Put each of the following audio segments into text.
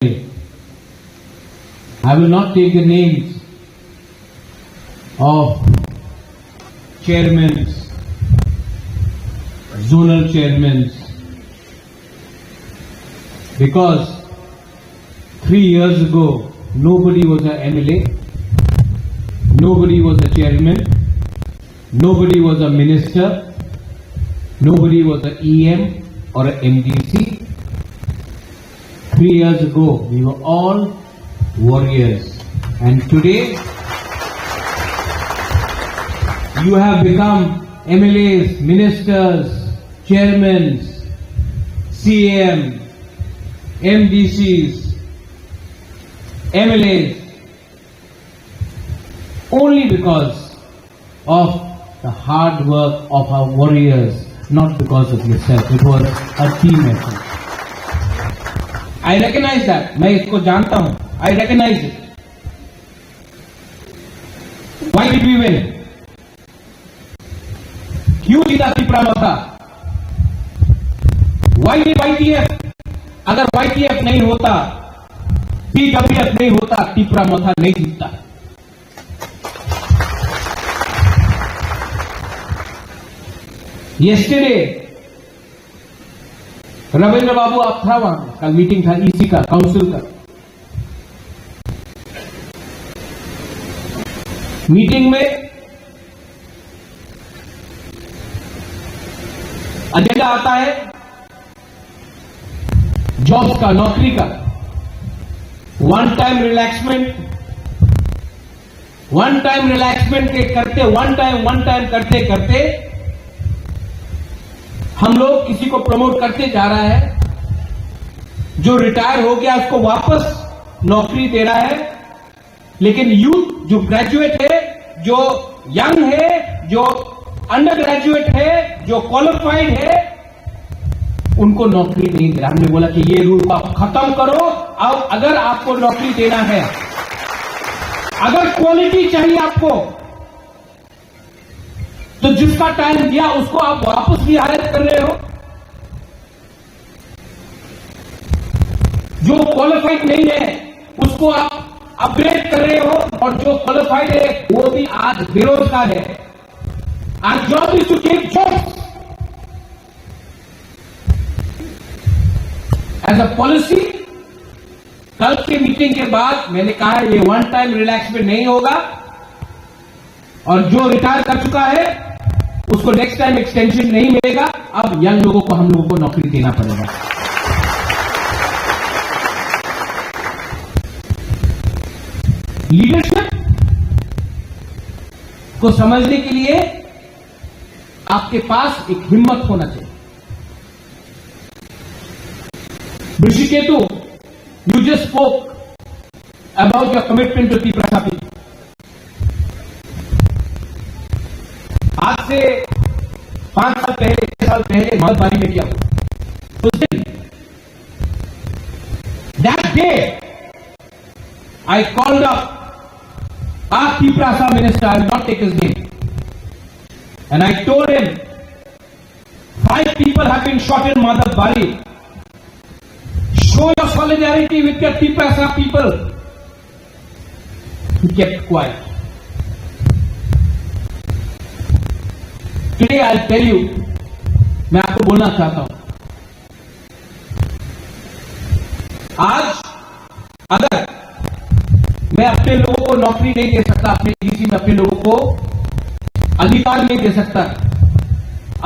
I will not take the names of chairmen, zonal chairmen, because 3 years ago nobody was a MLA, nobody was a chairman, nobody was a minister, nobody was a EM or a MDC. 3 years ago we were all warriors, and today you have become MLAs, ministers, chairmen, CAM, MDCs, MLAs, only because of the hard work of our warriors, not because of yourself. It was a team effort. I recognize that. मैं इसको जानता हूं. I recognize it. Why did we win? क्यों जीता तिपरा मथा? Why did YTF? अगर YTF नहीं होता, PWF नहीं होता, तिपरा मथा नहीं जीतता. Yesterday, रविंद्र बाबू आप था वहां, कल मीटिंग था ईसी का, काउंसिल का. मीटिंग में एजेंडा आता है जॉब्स का, नौकरी का, वन टाइम रिलैक्समेंट के करते, वन टाइम करते करते हम लोग किसी को प्रमोट करते जा रहा है. जो रिटायर हो गया उसको वापस नौकरी दे रहा है, लेकिन यूथ जो ग्रेजुएट है, जो यंग है, जो अंडर ग्रेजुएट है, जो क्वालिफाइड है, उनको नौकरी नहीं दे रहा. हमने बोला कि ये रूल को आप खत्म करो. अब अगर आपको नौकरी देना है, अगर क्वालिटी चाहिए आपको, तो जिसका टाइम दिया उसको आप वापस भी हायर कर रहे हो. जो क्वालिफाइड नहीं है उसको आप अपग्रेड कर रहे हो, और जो क्वालिफाइड है वो भी आज बेरोजगार है. आज job is to take job. As a policy, कल के मीटिंग के बाद मैंने कहा ये वन टाइम रिलैक्समेंट नहीं होगा, और जो रिटायर कर चुका है उसको नेक्स्ट टाइम एक्सटेंशन नहीं मिलेगा. अब यंग लोगों को, हम लोगों को नौकरी देना पड़ेगा. लीडरशिप को समझने के लिए आपके पास एक हिम्मत होना चाहिए. ऋषिकेतु, you just spoke about your commitment to Tipra people. आज से 5 साल पहले, 6 साल पहले महलबारी में किया उस दिन, that day I called up our Tipra minister, I will not take his name, and I told him 5 people have been shot in Madhabari. Show your solidarity with your Tipra people. He kept quiet. Today I'll tell you, मैं आपको बोलना चाहता हूं, आज अगर मैं अपने लोगों को नौकरी नहीं दे सकता, अपने डीसी में अपने लोगों को अधिकार नहीं दे सकता,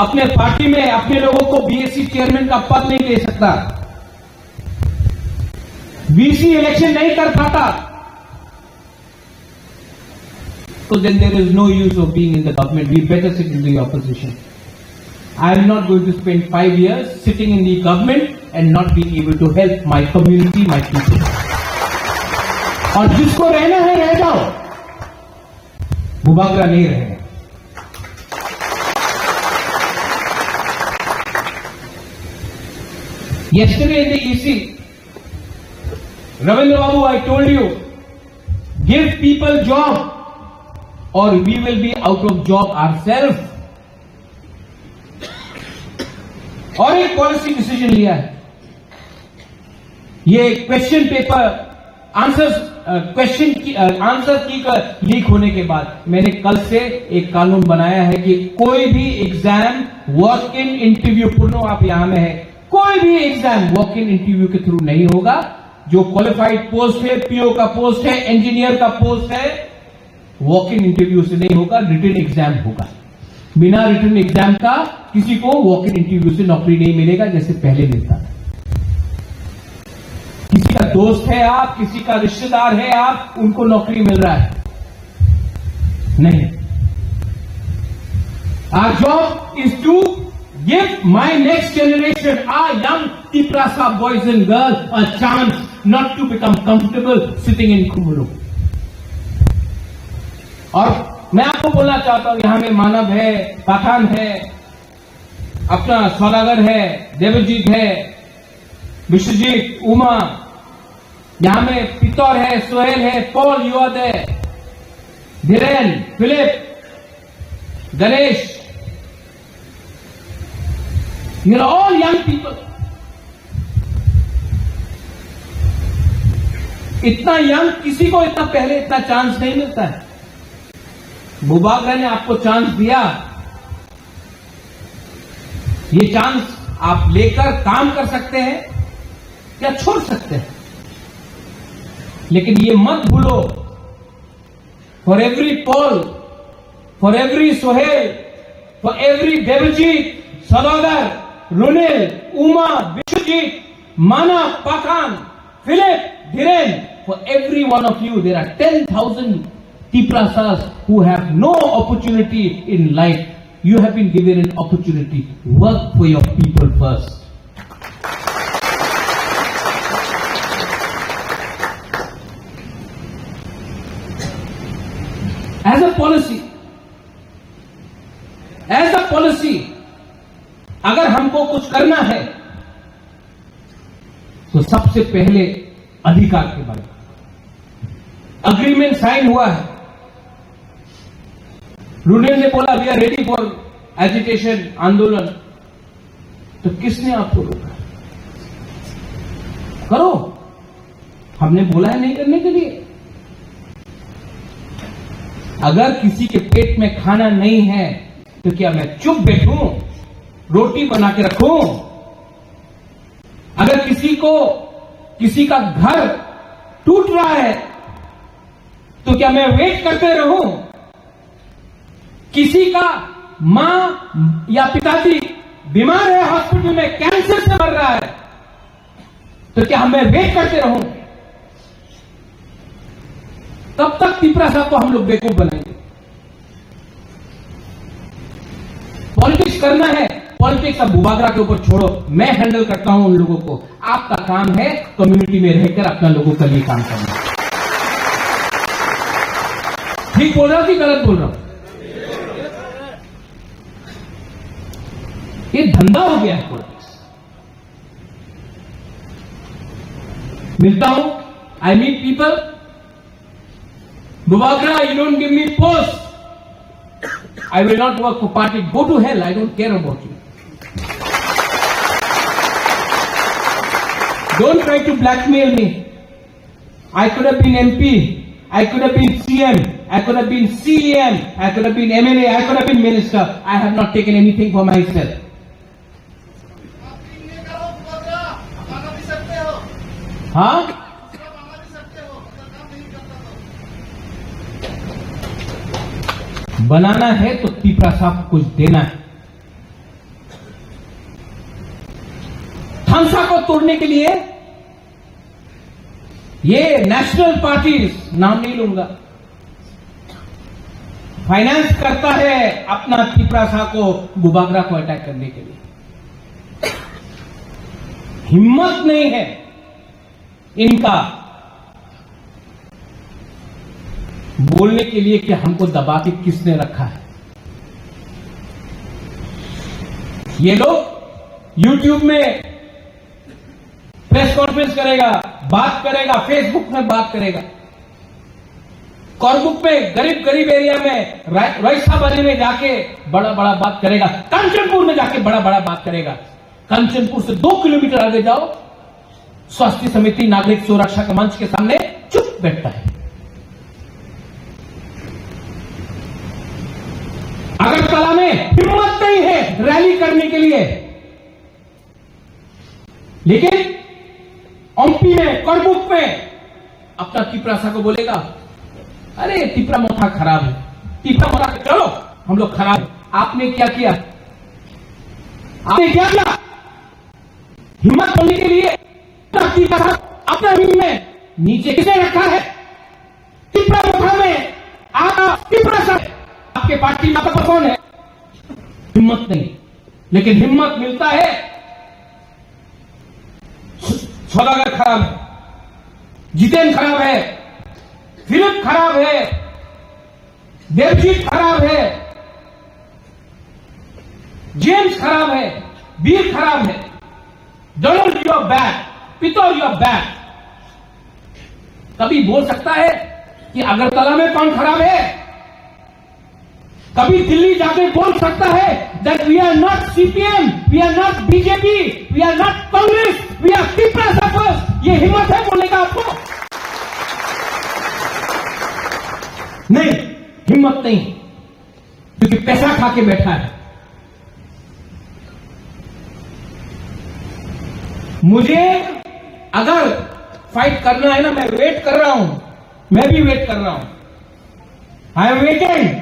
अपने पार्टी में अपने लोगों को बीएससी चेयरमैन का पद नहीं दे सकता, बीसी इलेक्शन नहीं कर पाता, so then there is no use of being in the government. We better sit in the opposition. I am not going to spend 5 years sitting in the government and not being able to help my community, my people. और जिसको रहना है रह जाओ, मुबागरा नहीं रहे. Yesterday in the EC, Ravindra Babu, I told you, give people job, or we will be out of job ourselves. और एक पॉलिसी डिसीजन लिया है. ये क्वेश्चन पेपर आंसर की लीक होने के बाद मैंने कल से एक कानून बनाया है कि कोई भी एग्जाम वॉक इन इंटरव्यू, पूर्ण आप यहां में है, कोई भी एग्जाम वॉक इन इंटरव्यू के थ्रू नहीं होगा। जो क्वालिफाइड पोस्ट है, पीओ का पोस्ट है, इंजीनियर का पोस्ट है, वॉक इन इंटरव्यू से नहीं होगा, रिटन एग्जाम होगा। बिना रिटन एग्जाम का किसी को वॉक इन इंटरव्यू से नौकरी नहीं मिलेगा जैसे पहले मिलता था। किसी का दोस्त है आप, किसी का रिश्तेदार है आप, उनको नौकरी मिल रहा है नहीं। Our job is to give my next generation, our young Tiprasa boys and girls, a chance not to become comfortable sitting in Kumulu. और मैं आपको बोलना चाहता हूं, यहां में मानव है, पठान है, अपना सौदागर है, देवजीत है, विश्वजीत, उमा, यहां में पितौर है, सोहेल है, पॉल युवद है, Dhiren, Philip, Ganesh, you are all young people. इतना यंग किसी को इतना पहले इतना चांस नहीं मिलता है। बुबागरा ने आपको चांस दिया, ये चांस आप लेकर काम कर सकते हैं या छोड़ सकते हैं, लेकिन ये मत भूलो, for every Paul, for every Sohail, for every Debajit, Saudagar, Runil, Uma, Biswajit, Mana, Pathan, Philip, Dhiren, for every one of you, there are 10,000 Tiprasas who have no opportunity in life. You have been given an opportunity. Work for your people first. As a policy, अगर हमको कुछ करना है तो सबसे पहले अधिकार के बारे में अग्रीमेंट साइन हुआ है। रुनिल ने बोला we are ready for agitation, आंदोलन, तो किसने आपको रोका? करो, हमने बोला है नहीं करने के लिए। अगर किसी के पेट में खाना नहीं है तो क्या मैं चुप बैठूं, रोटी बना के रखूं? अगर किसी का घर टूट रहा है तो क्या मैं वेट करते रहूं? किसी का मां या पिताजी बीमार है, हॉस्पिटल में कैंसर से मर रहा है, तो क्या मैं वेट करते रहूं? तब तक तिपरासा को हम लोग बेवकूफ बनाएंगे। पॉलिटिक्स करना है, पॉलिटिक्स अब बुबागरा के ऊपर छोड़ो, मैं हैंडल करता हूं उन लोगों को। आपका काम है कम्युनिटी में रहकर अपना लोगों के लिए काम करना। ठीक बोल रहा हूं कि गलत बोल रहा हूं? ये धंधा हो गया है पॉलिटिक्स। मिलता हूं, आई मीट पीपल, बुबागरा, you don't give me post, I will not work for party. Go to hell, I don't care about you. Don't try to blackmail me. I could have been MP, I could have been CM, I could have been CEM, I could have been MLA, I could have been minister. I have not taken anything for myself. हाँ, बनाना है तो तिपरासा को कुछ देना है। थांसा को तोड़ने के लिए ये नेशनल पार्टीज, नाम नहीं लूंगा, फाइनेंस करता है अपना तिपरासा को, बुबागरा को अटैक करने के लिए। हिम्मत नहीं है इनका बोलने के लिए कि हमको दबा के किसने रखा है। ये लोग यूट्यूब में प्रेस कॉन्फ्रेंस करेगा, बात करेगा, फेसबुक में बात करेगा, कॉर्बुक में गरीब एरिया में, रईसाबादी में जाके बड़ा बड़ा बात करेगा, कंचनपुर में जाके बड़ा बड़ा बात करेगा। कंचनपुर से 2 किलोमीटर आगे जाओ, स्वास्थ्य समिति नागरिक सुरक्षा का मंच के सामने चुप बैठता है। अगरतला में हिम्मत नहीं है रैली करने के लिए, लेकिन एमपी में करमुक में अपना तिपरासा को बोलेगा, अरे तिपरा मोथा खराब है, तिपरा मोथा चलो हम लोग खराब है। आपने क्या किया? आपने क्या किया? हिम्मत होने के लिए अपना हिम्मत में नीचे किसे रखा है? तिपरा मोथा में आपका तिपरासा। आपके पार्टी में आपका कौन है? हिम्मत नहीं, लेकिन हिम्मत मिलता है। सौदागर खराब है, जितेंद्र खराब है, फिलिप खराब है, देवजीत खराब है, जेम्स खराब है, वीर खराब है, Donald you are bad, Pitaur you are bad. कभी बोल सकता है कि अगरतला में कौन खराब है? कभी दिल्ली जाके बोल सकता है that we are not CPM, we are not BJP, we are not Congress, we are Tiprasa first। ये हिम्मत है बोलने का आपको? नहीं, हिम्मत नहीं, क्योंकि पैसा खा के बैठा है। मुझे अगर फाइट करना है ना, मैं वेट कर रहा हूं, मैं भी वेट कर रहा हूं, आई एम वेटिंग,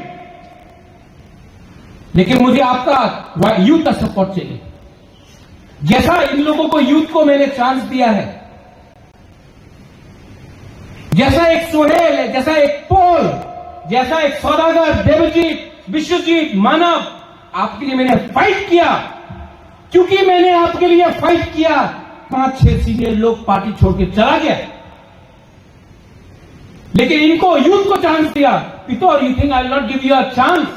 लेकिन मुझे आपका यूथ का सपोर्ट चाहिए। जैसा इन लोगों को यूथ को मैंने चांस दिया है, जैसा एक सोहेल है, जैसा एक पोल, जैसा एक सौदागर, देवजीत, विश्वजीत, मानव, आपके लिए मैंने फाइट किया। क्योंकि मैंने आपके लिए फाइट किया, 5-6 सीनियर लोग पार्टी छोड़ के चला गया, लेकिन इनको यूथ को चांस दिया। Pitaur, you think I will not give you a chance?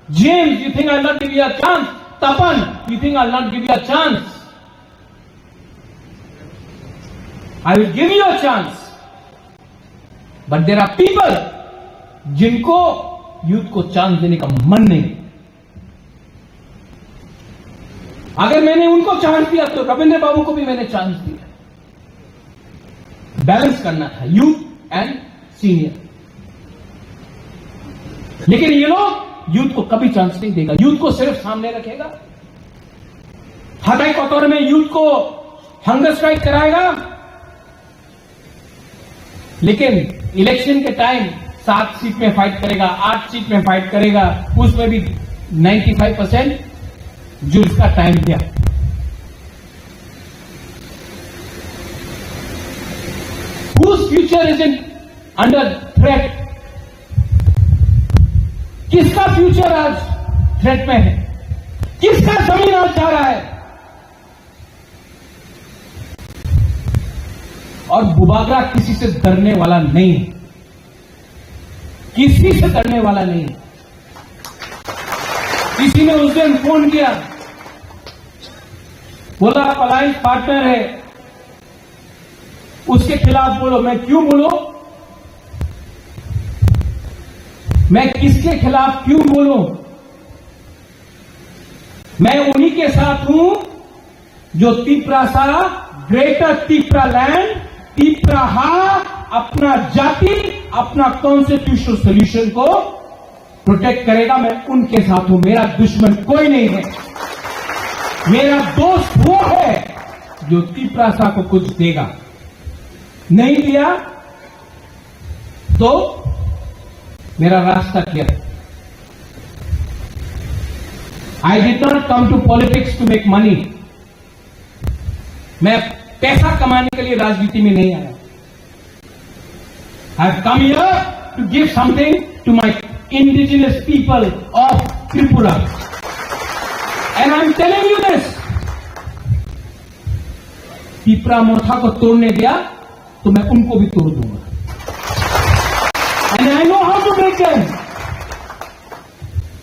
James, you think I'll not give you a chance? Tapan, you think I'll not give you a chance? I will give you a chance. But there are people जिनको youth को chance देने का मन नहीं। अगर मैंने उनको chance दिया तो रविंद्र बाबू को भी मैंने चांस दिया। बैलेंस करना था यूथ एंड सीनियर, लेकिन ये लोग यूथ को कभी चांस नहीं देगा, यूथ को सिर्फ सामने रखेगा। हटाई कतौर में यूथ को हंगर स्ट्राइक कराएगा, लेकिन इलेक्शन के टाइम 7 सीट में फाइट करेगा, 8 सीट में फाइट करेगा, उसमें भी 95% जो इसका टाइम दिया। Whose future isn't under threat? किसका फ्यूचर आज थ्रेट में है? किसका जमीन आज जा रहा है? और बुबागरा किसी से डरने वाला नहीं है, किसी से डरने वाला नहीं है। किसी ने उस दिन फोन किया, बोला आप अलायंस पार्टनर है, उसके खिलाफ बोलो। मैं क्यों बोलो? मैं किसके खिलाफ क्यों बोलूं? मैं उन्हीं के साथ हूं जो तिपरासा, ग्रेटर तिपरा लैंड, तिपराहा, अपना जाति, अपना कॉन्स्टिट्यूशनल सोल्यूशन को प्रोटेक्ट करेगा। मैं उनके साथ हूं, मेरा दुश्मन कोई नहीं है। मेरा दोस्त वो है जो तिपरासा को कुछ देगा। नहीं दिया तो मेरा रास्ता क्या है? I did not come to politics to make money. मैं पैसा कमाने के लिए राजनीति में नहीं आया। I have come here to give something to my indigenous people of Tripura, and I am telling you this. Tipra Motha को तोड़ने दिया तो मैं उनको भी तोड़ दूंगा। And I know how to break them.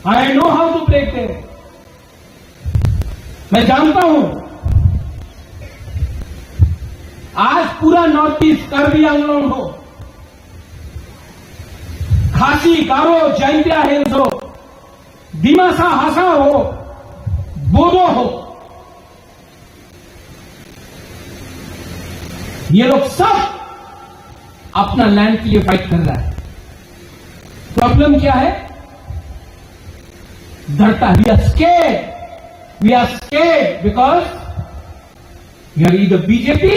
I know how to break them. मैं जानता हूं आज पूरा नॉर्थ ईस्ट, कार्बी आंगलोंग हो, खासी, गारो, जैंतिया हिल्स हो, दिमासा हासा हो, बोडो हो, ये लोग सब अपना लैंड के लिए फाइट कर रहा है। प्रॉब्लम क्या है? डरता। We are scared because we are either BJP,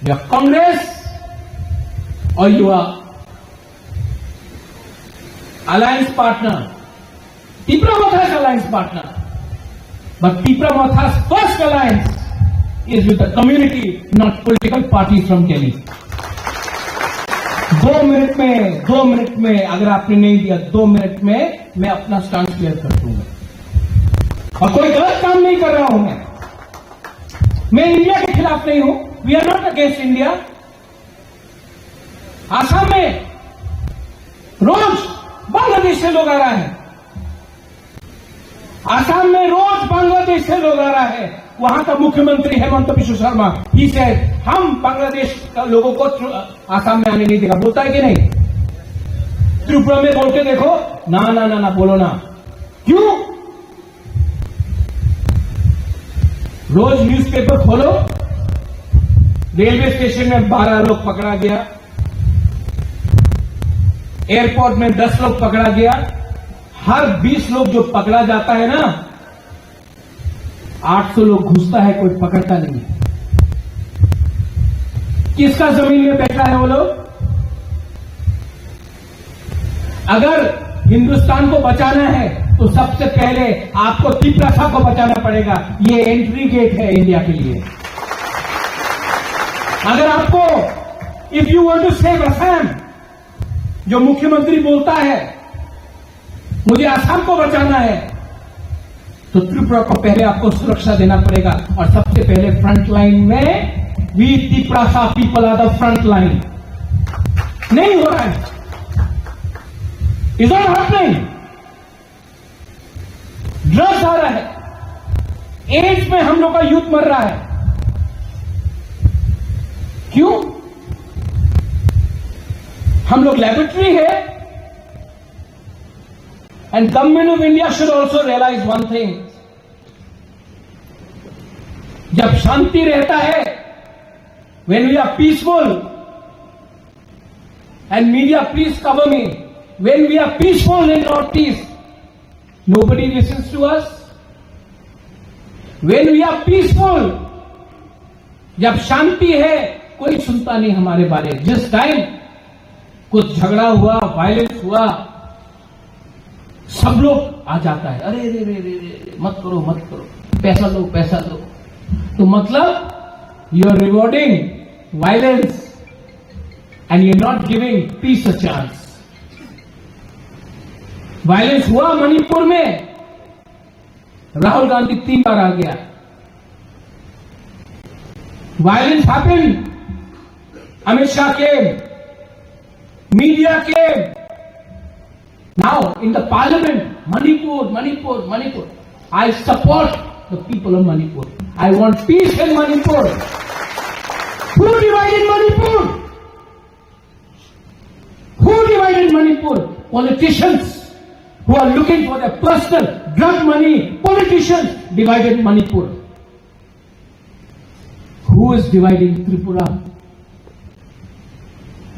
you are Congress, और you are alliance partner. Tipra Matha's alliance partner. But Tipra Matha's first alliance is with the community, not political parties from Delhi. 2 minute में अगर आपने नहीं दिया, 2 minute में मैं अपना stance clear कर दूंगा। और कोई गलत काम नहीं कर रहा हूं मैं इंडिया के खिलाफ नहीं हूं। We are not against India. Assam में रोज बांग्लादेश से लोग आ रहा है। आसाम में रोज बांग्लादेश से लोग आ रहा है। वहां का मुख्यमंत्री हेमंत बिश्व शर्मा ही से हम बांग्लादेश का लोगों को आसाम में आने नहीं देगा। बोलता है कि नहीं? त्रिपुरा में बोल के देखो। ना ना ना ना बोलो ना। क्यों? रोज न्यूज़पेपर खोलो, रेलवे स्टेशन में 12 लोग पकड़ा गया, एयरपोर्ट में 10 लोग पकड़ा गया। हर 20 लोग जो पकड़ा जाता है ना, 800 लोग घुसता है, कोई पकड़ता नहीं है। किसका जमीन में बैठा है वो लोग? अगर हिंदुस्तान को बचाना है तो सबसे पहले आपको त्रिपुरा को बचाना पड़ेगा। ये एंट्री गेट है इंडिया के लिए। अगर आपको if you want to save Assam, जो मुख्यमंत्री बोलता है मुझे असम को बचाना है, तो त्रिपुरा को पहले आपको सुरक्षा देना पड़ेगा। और सबसे पहले फ्रंट लाइन में we Tripura people are the front line. नहीं हो रहा है। Is not happening. ड्रग्स आ रहा है, एड्स में हम लोग का यूथ मर रहा है। क्यों? हम लोग लैबोरेटरी है। And government of India should also realise one thing. जब शांति रहता है, when we are peaceful, and media please cover me, when we are peaceful in Northeast, nobody listens to us. When we are peaceful, जब शांति है, कोई सुनता नहीं हमारे बारे। जिस टाइम कुछ झगड़ा हुआ, वायलेंस हुआ, सब लोग आ जाता है, अरे रे रे रे रे मत करो मत करो, पैसा लो पैसा लो। तो मतलब you are rewarding violence and you are not giving peace a chance. Violence हुआ मणिपुर में, राहुल गांधी 3 बार आ गया। Violence happened, Amit Shah came, media came. Now in the parliament, Manipur. I support the people of Manipur. I want peace in Manipur. Who divided Manipur? Who divided Manipur? Politicians who are looking for their personal drug money. Politicians divided Manipur. Who is dividing Tripura?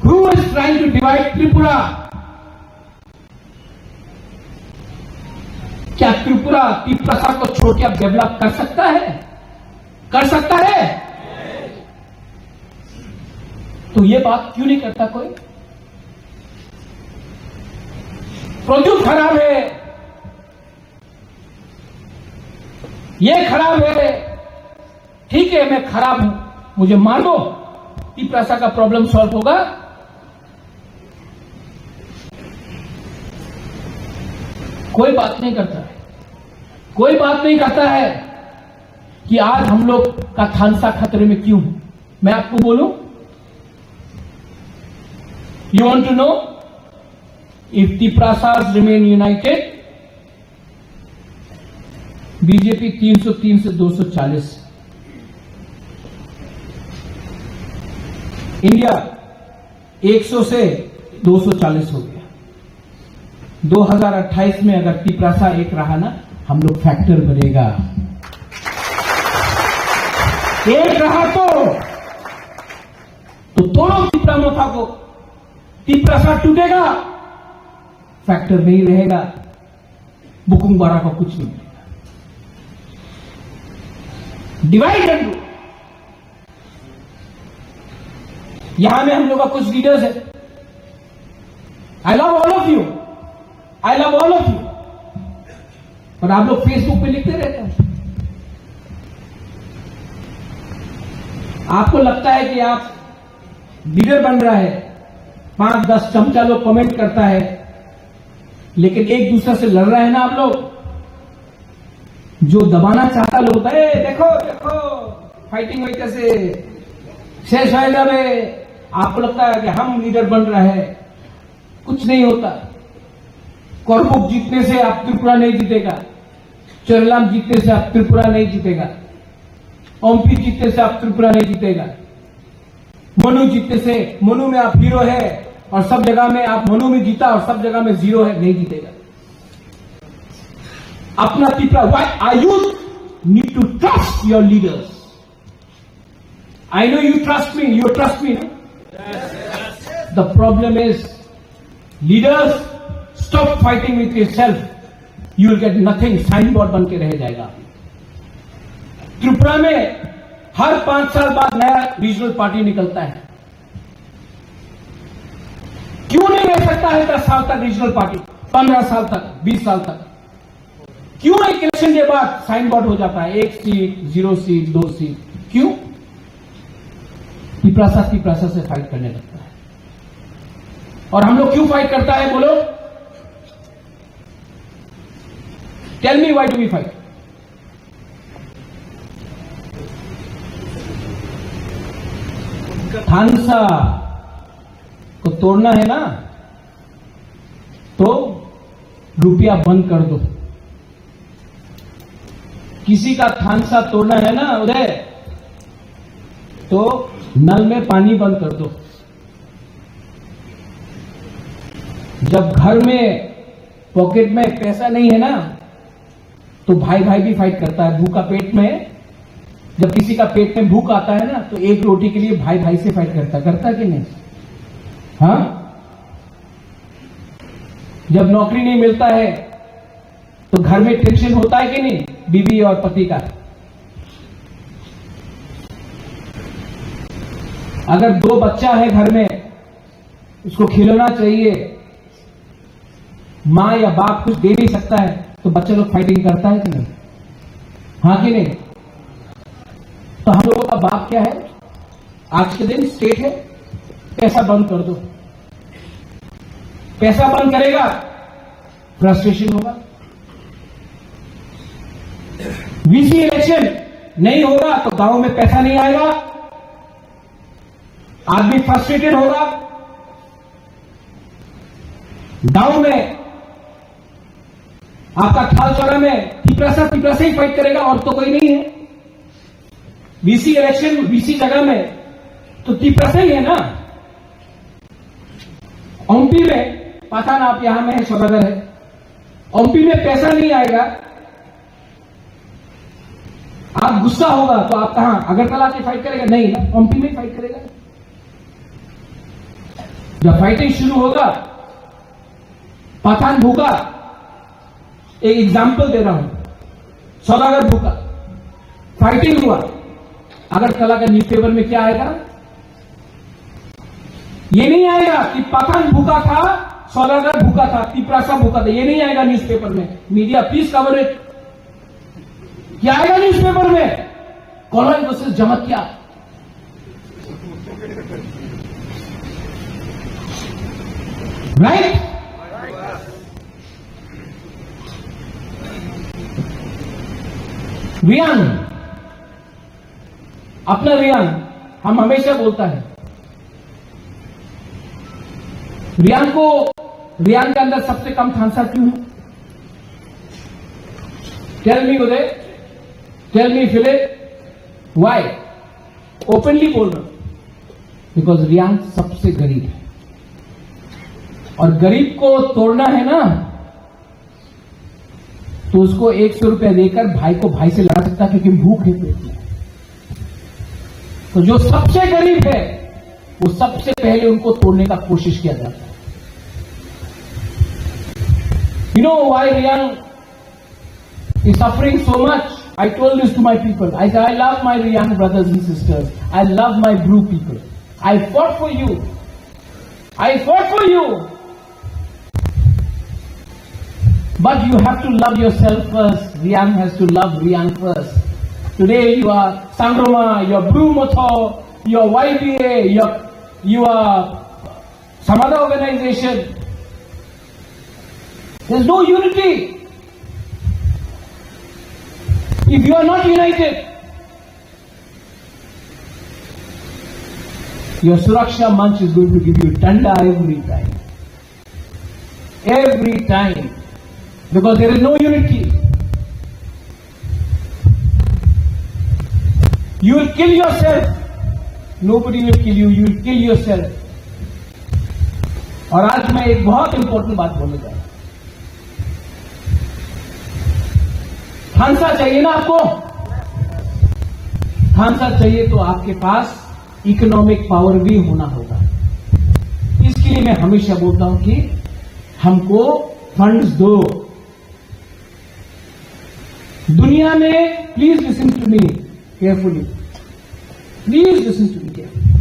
Who is trying to divide Tripura? क्या त्रिपुरा त्रिपुरा को छोड़ के अब develop कर सकता है? कर सकता है? तो ये बात क्यों नहीं करता कोई? प्रोड्यूस खराब है, ये खराब है। ठीक है, मैं खराब हूं, मुझे मार दो, त्रिपुरा का प्रॉब्लम सॉल्व होगा। कोई बात नहीं करता है, कोई बात नहीं करता है कि आज हम लोग का थानसा खतरे में क्यों। मैं आपको बोलूं, you want to know if Tiprasas remain united, BJP 303 से 240, इंडिया 100 से 240 हो गया। 2028 में अगर त्रिपुरा एक रहा ना, हम लोग फैक्टर बनेगा। एक रहा तो तो तोड़ो तिपरा मोथा को, तिपरा सा टूटेगा, फैक्टर नहीं रहेगा, बुकुंग बारा का कुछ नहीं मिलेगा। Divide and rule. यहां में हम लोग का कुछ लीडर्स है, आई love all of you, I love all of you, पर आप लोग फेसबुक पे लिखते रहते हैं। आपको लगता है कि आप लीडर बन रहा है, 5-10 चमचा लोग कमेंट करता है, लेकिन एक दूसरे से लड़ रहा है ना आप लोग। जो दबाना चाहता लोग होता है, देखो देखो फाइटिंग वही कैसे शेष होएगा में, आपको लगता है कि हम लीडर बन रहा है, कुछ नहीं होता। करबुक जीतने से आप त्रिपुरा नहीं जीतेगा, चरलाम जीतने से आप त्रिपुरा नहीं जीतेगा, ओमपी जीतने से आप त्रिपुरा नहीं जीतेगा, मनु जीतने से, मनु में आप हीरो है और सब जगह में आप मनु में जीता और सब जगह में जीरो है, नहीं जीतेगा। अपना Tripura, why are you need to trust your leaders. I know you trust me, you trust me. The problem is leaders, stop fighting with yourself, you will get nothing, sign board बन के रह जाएगा। त्रिपुरा में हर 5 साल बाद नया रीजनल पार्टी निकलता है। क्यों नहीं रह सकता है 10 साल तक रीजनल पार्टी, 15 साल तक, 20 साल तक? क्यों एक इलेक्शन के बाद साइन बोर्ड हो जाता है, 1 सीट, 0 सीट, 2 सीट? क्यों? तिपरासा से फाइट करने लगता है। और हम लोग क्यों फाइट करता है बोलो? Tell me why do we fight? थानसा को तोड़ना है ना, तो रुपया बंद कर दो। किसी का थानसा तोड़ना है ना उदय, तो नल में पानी बंद कर दो। जब घर में पॉकेट में पैसा नहीं है ना, तो भाई भाई भी फाइट करता है। भूखा पेट में, जब किसी का पेट में भूख आता है ना, तो एक रोटी के लिए भाई भाई से फाइट करता कि नहीं? हाँ, जब नौकरी नहीं मिलता है तो घर में टेंशन होता है कि नहीं, बीवी और पति का। अगर 2 बच्चा है घर में, उसको खिलौना चाहिए, मां या बाप कुछ दे नहीं सकता है, तो बच्चा लोग फाइटिंग करता है कि नहीं? हाँ कि नहीं? तो हम लोगों का बाप क्या है? आज के दिन स्टेट है, पैसा बंद कर दो। पैसा बंद करेगा, फ्रस्ट्रेशन होगा। वीसी इलेक्शन नहीं होगा तो गांव में पैसा नहीं आएगा, आदमी फ्रस्ट्रेटेड होगा। गांव में आपका थाल चौड़ा में तिपरा से ही फाइट करेगा और तो कोई नहीं है। वीसी इलेक्शन, वीसी जगह में तो तिपरा से ही है ना। ओमपी में पता ना, आप यहां में है, सौदागर है, ओमपी में पैसा नहीं आएगा, आप गुस्सा होगा तो आप कहां, अगरतला से फाइट करेगा? नहीं ना, ओमपी में फाइट करेगा। जब फाइटिंग शुरू होगा, पठान भूखा, एक एग्जाम्पल दे रहा हूं, सौदागर भूखा, फाइटिंग हुआ, अगरतला का न्यूज़पेपर में क्या आएगा? ये नहीं आएगा कि पठान भूखा था, सौदागर भूखा था, तिपरासा भूखा था, ये नहीं आएगा न्यूज़पेपर में। Media please cover it. क्या आएगा न्यूज़पेपर में? Colony versus जमतिया। राइट? रियान, अपना रियान हम हमेशा बोलता है, रियान के अंदर सबसे कम थानसा क्यों है? Tell me Uday, tell me Philip, why? Openly बोल रहा हूं, बिकॉज रियान सबसे गरीब है, और गरीब को तोड़ना है ना, तो उसको 100 रुपया देकर भाई को भाई से लड़ा सकता है, क्योंकि भूख है पेट में। तो जो सबसे गरीब है वो सबसे पहले उनको तोड़ने का कोशिश किया जाता है। You know why Riyang is suffering so much? I told this to my people. I said, I love my Riyang brothers and sisters. I love my Bru people. I fought for you. I fought for you. But you have to love yourself first. Riyang has to love Riyang first. Today you are Sangroma, you are Bru Motho, you are YBA, you are some other organization. There's no unity. If you are not united, your Suraksha Manch is going to give you danda every time. Every time. Because there is no unity. You will kill yourself. Nobody will kill you. You will kill yourself. और आज मैं एक बहुत important बात बोलने जा रहा हूं। थानसा चाहिए ना आपको? थानसा चाहिए तो आपके पास इकोनॉमिक पावर भी होना होगा। इसके लिए मैं हमेशा बोलता हूं कि हमको फंड्स दो। दुनिया में please listen to me carefully, please listen to me carefully.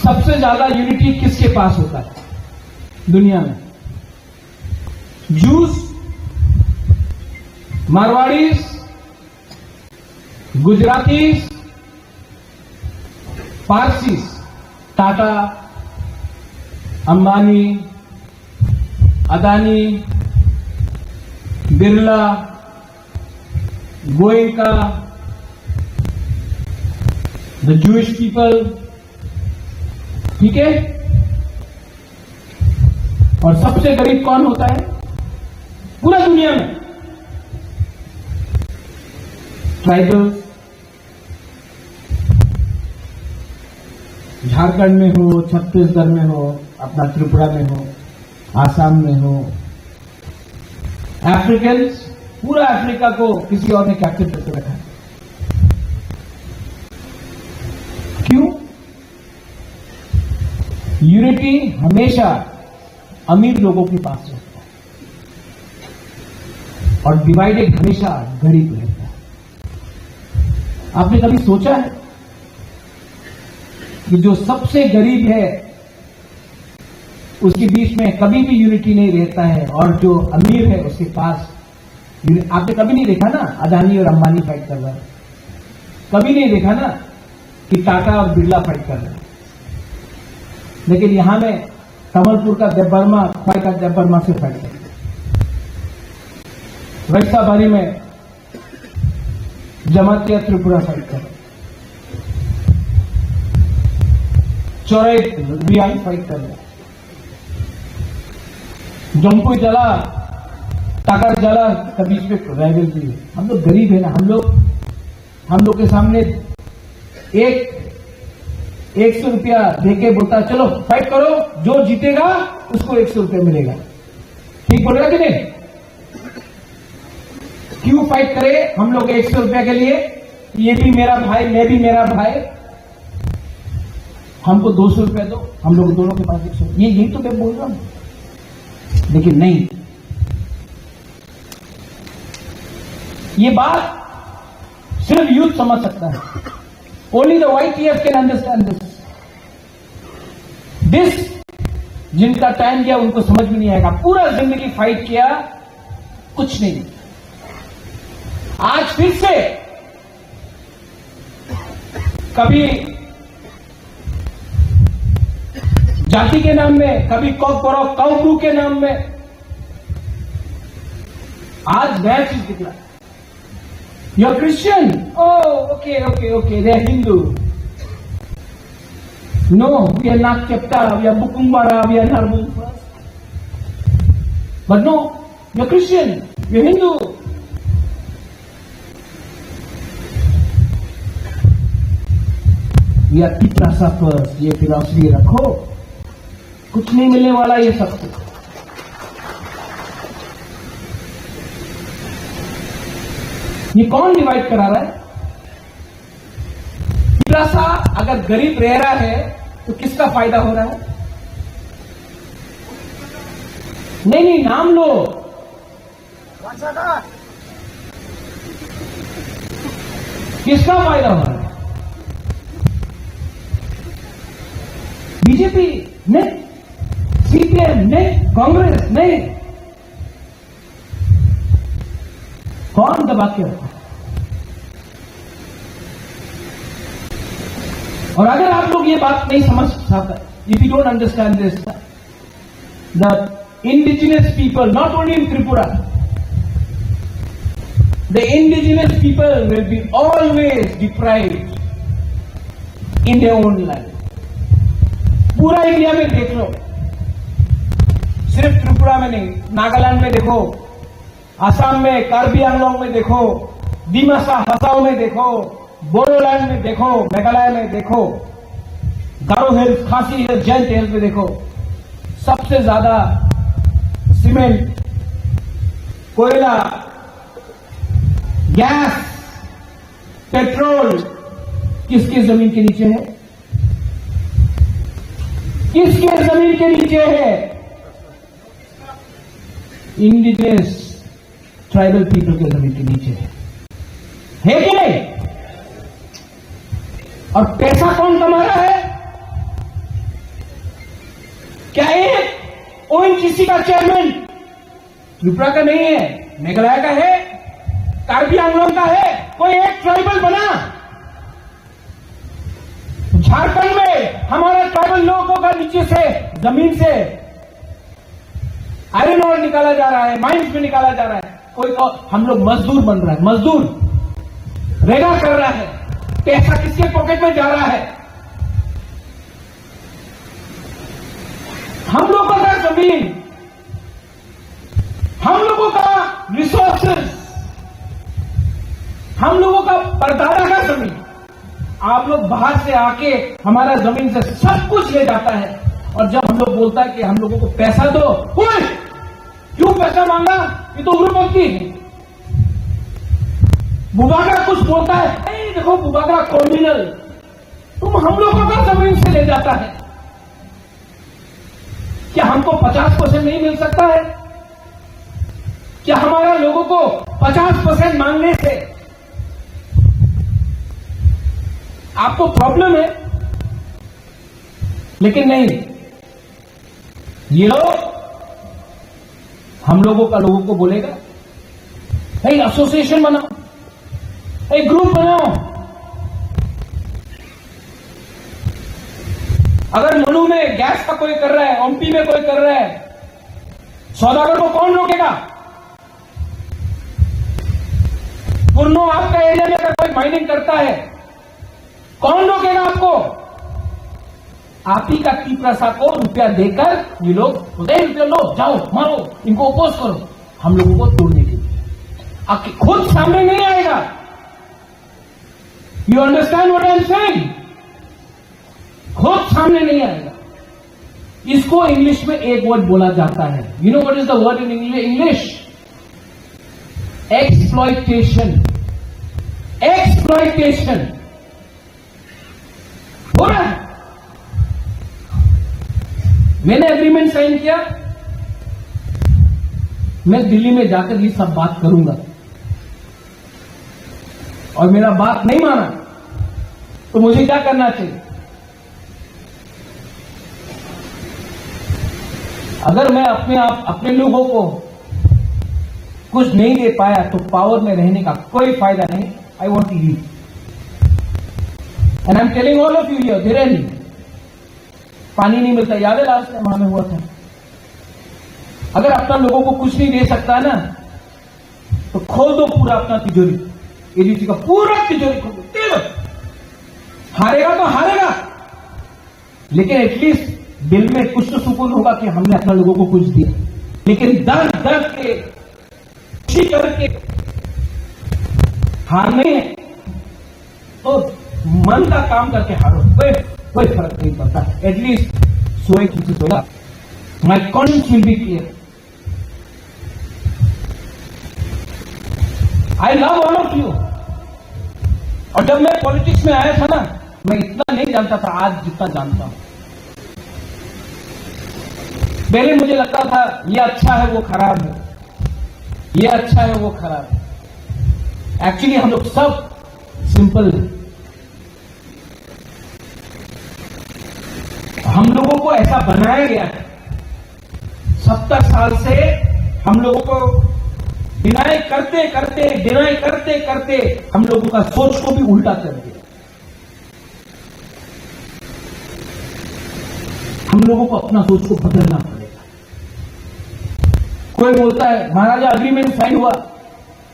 सबसे ज्यादा यूनिटी किसके पास होता है दुनिया में? Jews, Marwaris, Gujaratis, Parsis, Tata, Ambani, Adani, Birla, Goenka, the Jewish people, ठीक है? और सबसे गरीब कौन होता है पूरा दुनिया में? ट्राइबल्स, झारखंड में हो, छत्तीसगढ़ में हो, अपना त्रिपुरा में हो, आसाम में हो, अफ्रीकन्स, पूरा अफ्रीका को किसी और ने कैप्चर करके रखा है। क्यों? यूनिटी हमेशा अमीर लोगों के पास रहता है और डिवाइडेड हमेशा गरीब रहता है। आपने कभी सोचा है कि जो सबसे गरीब है उसके बीच में कभी भी यूनिटी नहीं रहता है और जो अमीर है उसके पास आपने कभी नहीं देखा ना अदानी और अंबानी फाइट कर रहा है? कभी नहीं देखा ना कि टाटा और बिरला फाइट कर रहे हैं? लेकिन यहां में कमलपुर का देवबर्मा फाइट का देवबर्मा से फाइट कर रहे हैं। वैशाबारी में जमातिया त्रिपुरा फाइट कर रहे हैं। चौराई रियाल फाइट कर रहे हैं। जम्पू जला टाकर जला का बीच में राइवल भी है। हम लोग गरीब है ना, हम लोग के सामने 100 रुपया देके बोलता चलो फाइट करो, जो जीतेगा उसको 100 रुपया मिलेगा। ठीक बोलेगा कि नहीं? क्यों फाइट करे हम लोग 100 रुपया के लिए? ये भी मेरा भाई, मैं भी मेरा भाई, हमको 200 रुपया दो, हम लोग दोनों के पास 100। यही तो मैं बोल रहा हूं। लेकिन नहीं, ये बात सिर्फ यूथ समझ सकता है। Only the YTF can understand this. जिनका टाइम गया उनको समझ में नहीं आएगा। पूरा जिंदगी फाइट किया, कुछ नहीं। आज फिर से कभी जाति के नाम में, कभी काउब्रू के नाम में, आज नया चीज निकला। You are Christian, okay, they are Hindu. No, we are not चेप्टा, वी आर बुकुम्बारा, वी आर नरबुल। But no, you are Christian, you are Hindu. We are कितना सफर्स। ये फिलॉसफी रखो, कुछ नहीं मिलने वाला ये सब कुछ। ये कौन डिवाइड करा रहा है? अगर गरीब रह रहा है तो किसका फायदा हो रहा है? नहीं, नाम लो। किसका फायदा हो रहा है? बीजेपी नहीं, सीपीएम नहीं, कांग्रेस नहीं। कौन दबा के रखा? और अगर आप लोग ये बात नहीं समझ सकते, if you don't understand this, the indigenous people, not only in Tripura, the indigenous people will be always deprived in their own land. पूरा इंडिया में देख लो, सिर्फ त्रिपुरा में नहीं, नागालैंड में देखो, असम में, कार्बी आंगलोंग में देखो, दिमासा हसाओ में देखो, बोडोलैंड में देखो, मेघालय में देखो, गारो हिल्स, खासी हिल्स, जैंत हिल्स में देखो, सबसे ज्यादा सीमेंट, कोयला, गैस, पेट्रोल किसके जमीन के नीचे है? किसके जमीन के नीचे है? इंडिजिनस ट्राइबल पीपल के जमीन के नीचे है कि नहीं? और पैसा कौन कमा रहा है? क्या एक ओएनजीसी का चेयरमैन त्रिपुरा का नहीं है, मेघालय का है, कार्बी आंगलोंग का है? कोई एक ट्राइबल बना? झारखंड में हमारे ट्राइबल लोगों का नीचे से, जमीन से आयरन ओर निकाला जा रहा है, माइंस में निकाला जा रहा है। कोई हम लोग मजदूर बन रहा है, मजदूर रेगा कर रहा है। पैसा किसके पॉकेट में जा रहा है? हम लोगों का जमीन, हम लोगों का रिसोर्सेज, हम लोगों का परदादा का जमीन, आप लोग बाहर से आके हमारा जमीन से सब कुछ ले जाता है। और जब हम लोग बोलता है कि हम लोगों को पैसा दो, क्यों पैसा मांगा? ये तो उग्रपंथी है। बुबागरा कुछ बोलता है, नहीं देखो बुबागरा क्रिमिनल, तुम हम लोगों का जमीन से ले जाता है। क्या हमको 50% नहीं मिल सकता है? क्या हमारा लोगों को 50% मांगने से आपको प्रॉब्लम है? लेकिन नहीं, ये लोग हम लोगों को बोलेगा, एक एसोसिएशन बनाओ, एक ग्रुप बनाओ। अगर मनु में गैस का कोई कर रहा है, एमपी में कोई कर रहा है, सौदागर को कौन रोकेगा? पुरनो आपका एरिया में अगर कोई माइनिंग करता है, कौन रोकेगा आपको? आप ही का टीपरासा को रुपया देकर ये लोग रुपया लो, जाओ मारो, इनको अपोज करो, हम लोगों को तोड़ने के लिए। आपके खुद सामने नहीं आएगा। You understand what I am saying? खुद सामने नहीं आएगा। इसको इंग्लिश में एक वर्ड बोला जाता है। You know what is the word in English? Exploitation. Exploitation हो रहा है। मैंने एग्रीमेंट साइन किया, मैं दिल्ली में जाकर ये सब बात करूंगा, और मेरा बात नहीं माना तो मुझे क्या करना चाहिए? अगर मैं अपने लोगों को कुछ नहीं दे पाया तो पावर में रहने का कोई फायदा नहीं। I want to leave and I am telling all of you here, धीरे नहीं, पानी नहीं मिलता, याद है लास्ट टाइम हमें हुआ था। अगर अपना लोगों को कुछ नहीं दे सकता है ना, तो खोल दो पूरा अपना तिजोरी, एडीसी का पूरा तिजोरी खोल दो, दे दो। हारेगा तो हारेगा, लेकिन एटलीस्ट दिल में कुछ तो सुकून होगा कि हमने अपना लोगों को कुछ दिया। लेकिन दर्द दर्द के, खुशी करके हार नहीं है, तो मन का काम करके हारो, कोई फर्क नहीं पड़ता। एटलीस्ट सोए किसी सोया, my conscience will be clear. I love all of you. और जब मैं पॉलिटिक्स में आया था ना, मैं इतना नहीं जानता था आज जितना जानता हूं। पहले मुझे लगता था ये अच्छा है वो खराब है, ये अच्छा है वो खराब है। एक्चुअली हम लोग सब सिंपल है। हम लोगों को ऐसा बनाया गया है, 70 साल से हम लोगों को डिनाई करते करते हम लोगों का सोच को भी उल्टा कर दिया। हम लोगों को अपना सोच को बदलना पड़ेगा। कोई बोलता है महाराजा अग्रीमेंट साइन हुआ,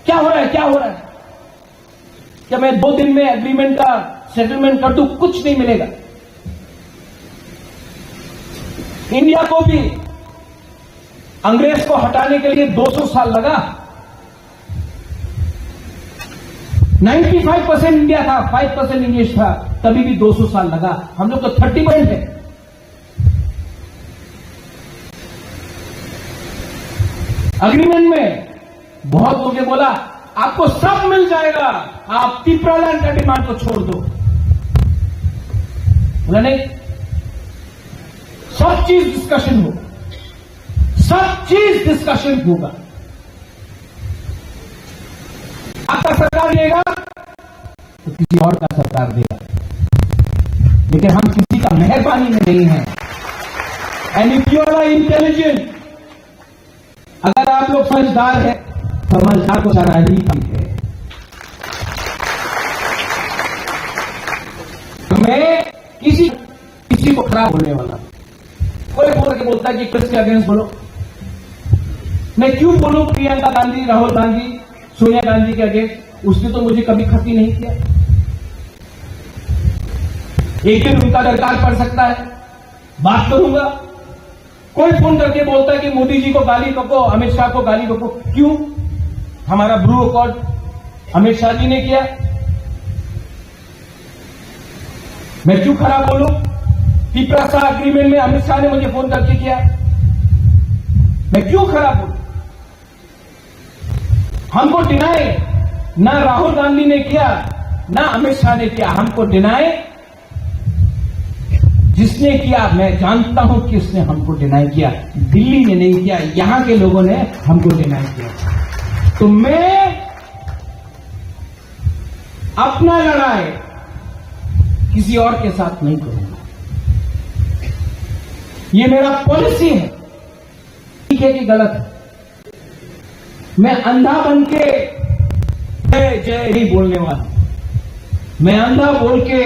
क्या हो रहा है, क्या हो रहा है? क्या मैं 2 दिन में एग्रीमेंट का सेटलमेंट कर दूं? कुछ नहीं मिलेगा। इंडिया को भी अंग्रेज को हटाने के लिए 200 साल लगा। 95% इंडिया था, 5% इंग्लिश था, तभी भी 200 साल लगा। हम लोग तो 30% है। अग्रीमेंट में बहुत लोगों ने बोला आपको सब मिल जाएगा, आप तिप्रालैंड का डिमांड को छोड़ दो। बोला नहीं, सब चीज डिस्कशन होगा, सब चीज डिस्कशन होगा। आपका सरकार देगा तो किसी और का सरकार देगा, लेकिन हम किसी का मेहरबानी में नहीं है। And if you are intelligent, अगर आप लोग समझदार हैं, समझदार को सारा ही काम है। तो मैं किसी को खराब बोलने वाला, कोई बोल के बोलता है कि किसके अगेंस्ट बोलो, मैं क्यों बोलूं प्रियंका गांधी, राहुल गांधी, सोनिया गांधी के अगेंस्ट? उसने तो मुझे कभी खती नहीं किया। एक दिन उनका दरकार पड़ सकता है, बात करूंगा। कोई फोन करके बोलता है कि मोदी जी को गाली बको, अमित शाह को गाली बको। क्यों? हमारा ब्रू अकॉर्ड अमित शाह जी ने किया, मैं क्यों खराब बोलूं? तिप्रा अग्रीमेंट में अमित शाह ने मुझे फोन करके किया, मैं क्यों खराब बोलूं? हमको डिनाई ना राहुल गांधी ने किया ना अमित शाह ने किया। हमको डिनाई जिसने किया, मैं जानता हूं कि उसने हमको डिनाई किया। दिल्ली ने नहीं किया, यहां के लोगों ने हमको डिनाई किया। तो मैं अपना लड़ाई किसी और के साथ नहीं करूंगा। ये मेरा पॉलिसी है। ठीक है कि गलत है? मैं अंधा बन के जय जय नहीं बोलने वाला, मैं अंधा बोल के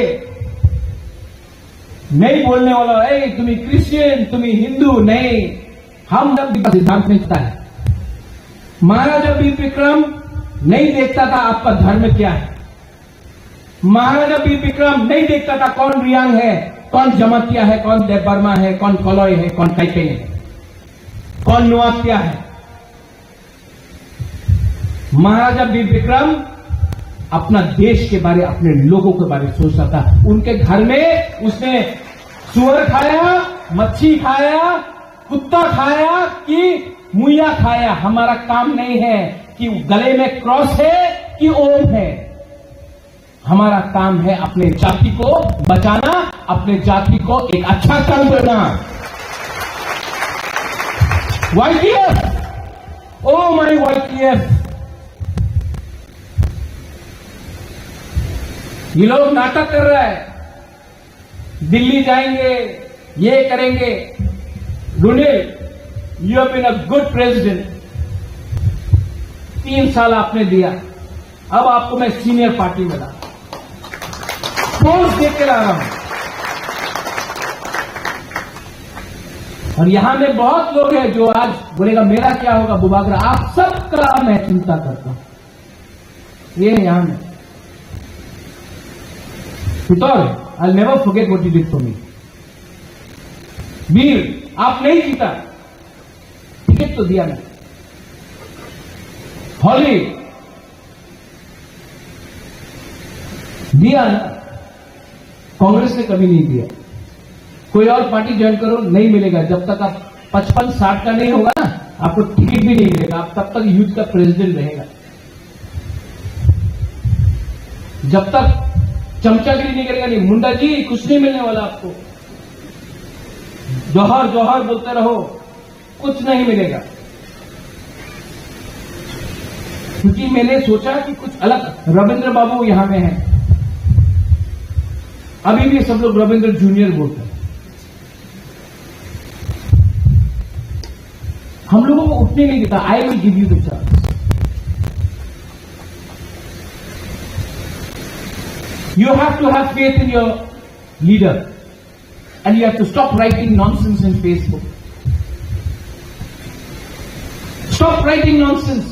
नहीं बोलने वाला। तुम्हें क्रिश्चियन, तुम्हें हिंदू नहीं, हम जब सिद्धांत में चलता है। महाराजा वीर विक्रम नहीं देखता था आपका धर्म क्या है। महाराजा वीर विक्रम नहीं देखता था कौन रियांग है, कौन जमातिया है, कौन देवबर्मा है, कौन कलॉय है, कौन कैके है, कौन नुआत्या है। महाराजा वीर विक्रम अपना देश के बारे, अपने लोगों के बारे में सोचता था। उनके घर में उसने सुअर खाया, मच्छी खाया, कुत्ता खाया कि मुइया खाया। हमारा काम नहीं है कि गले में क्रॉस है कि ओम है। हमारा काम है अपने जाति को बचाना, अपने जाति को एक अच्छा काम करना। YTF, ओ माय YTF, ये लोग नाटक कर रहा है, दिल्ली जाएंगे, ये करेंगे। Runil, you have been a good president, 3 साल आपने दिया, अब आपको मैं सीनियर पार्टी में ला पोस्ट देकर आ रहा हूं। और यहां में बहुत लोग हैं जो आज बोलेगा मेरा क्या होगा बुबागरा। आप सबका मैं चिंता करता हूं। ये यहां में I'll never forget what you did for me. वीर, आप नहीं जीता, टिकट तो दिया मैं। हॉली दिया ना, कांग्रेस ने कभी नहीं दिया। कोई और पार्टी ज्वाइन करो, नहीं मिलेगा। जब तक आप 55-60 का नहीं होगा ना, आपको टिकट भी नहीं मिलेगा। आप तब तक यूथ का प्रेसिडेंट रहेगा। जब तक चमचागिरी नहीं करेगा। नहीं मुंडा जी, कुछ नहीं मिलने वाला आपको। जौहर जौहर बोलते रहो, कुछ नहीं मिलेगा। क्योंकि मैंने सोचा कि कुछ अलग। रविंद्र बाबू यहां में हैं, अभी भी सब लोग रविंद्र जूनियर बोलते हैं। हम लोगों को उठने नहीं देता। आई will give you the chance. You have to have faith in your leader and you have to stop writing nonsense in Facebook. Stop writing nonsense.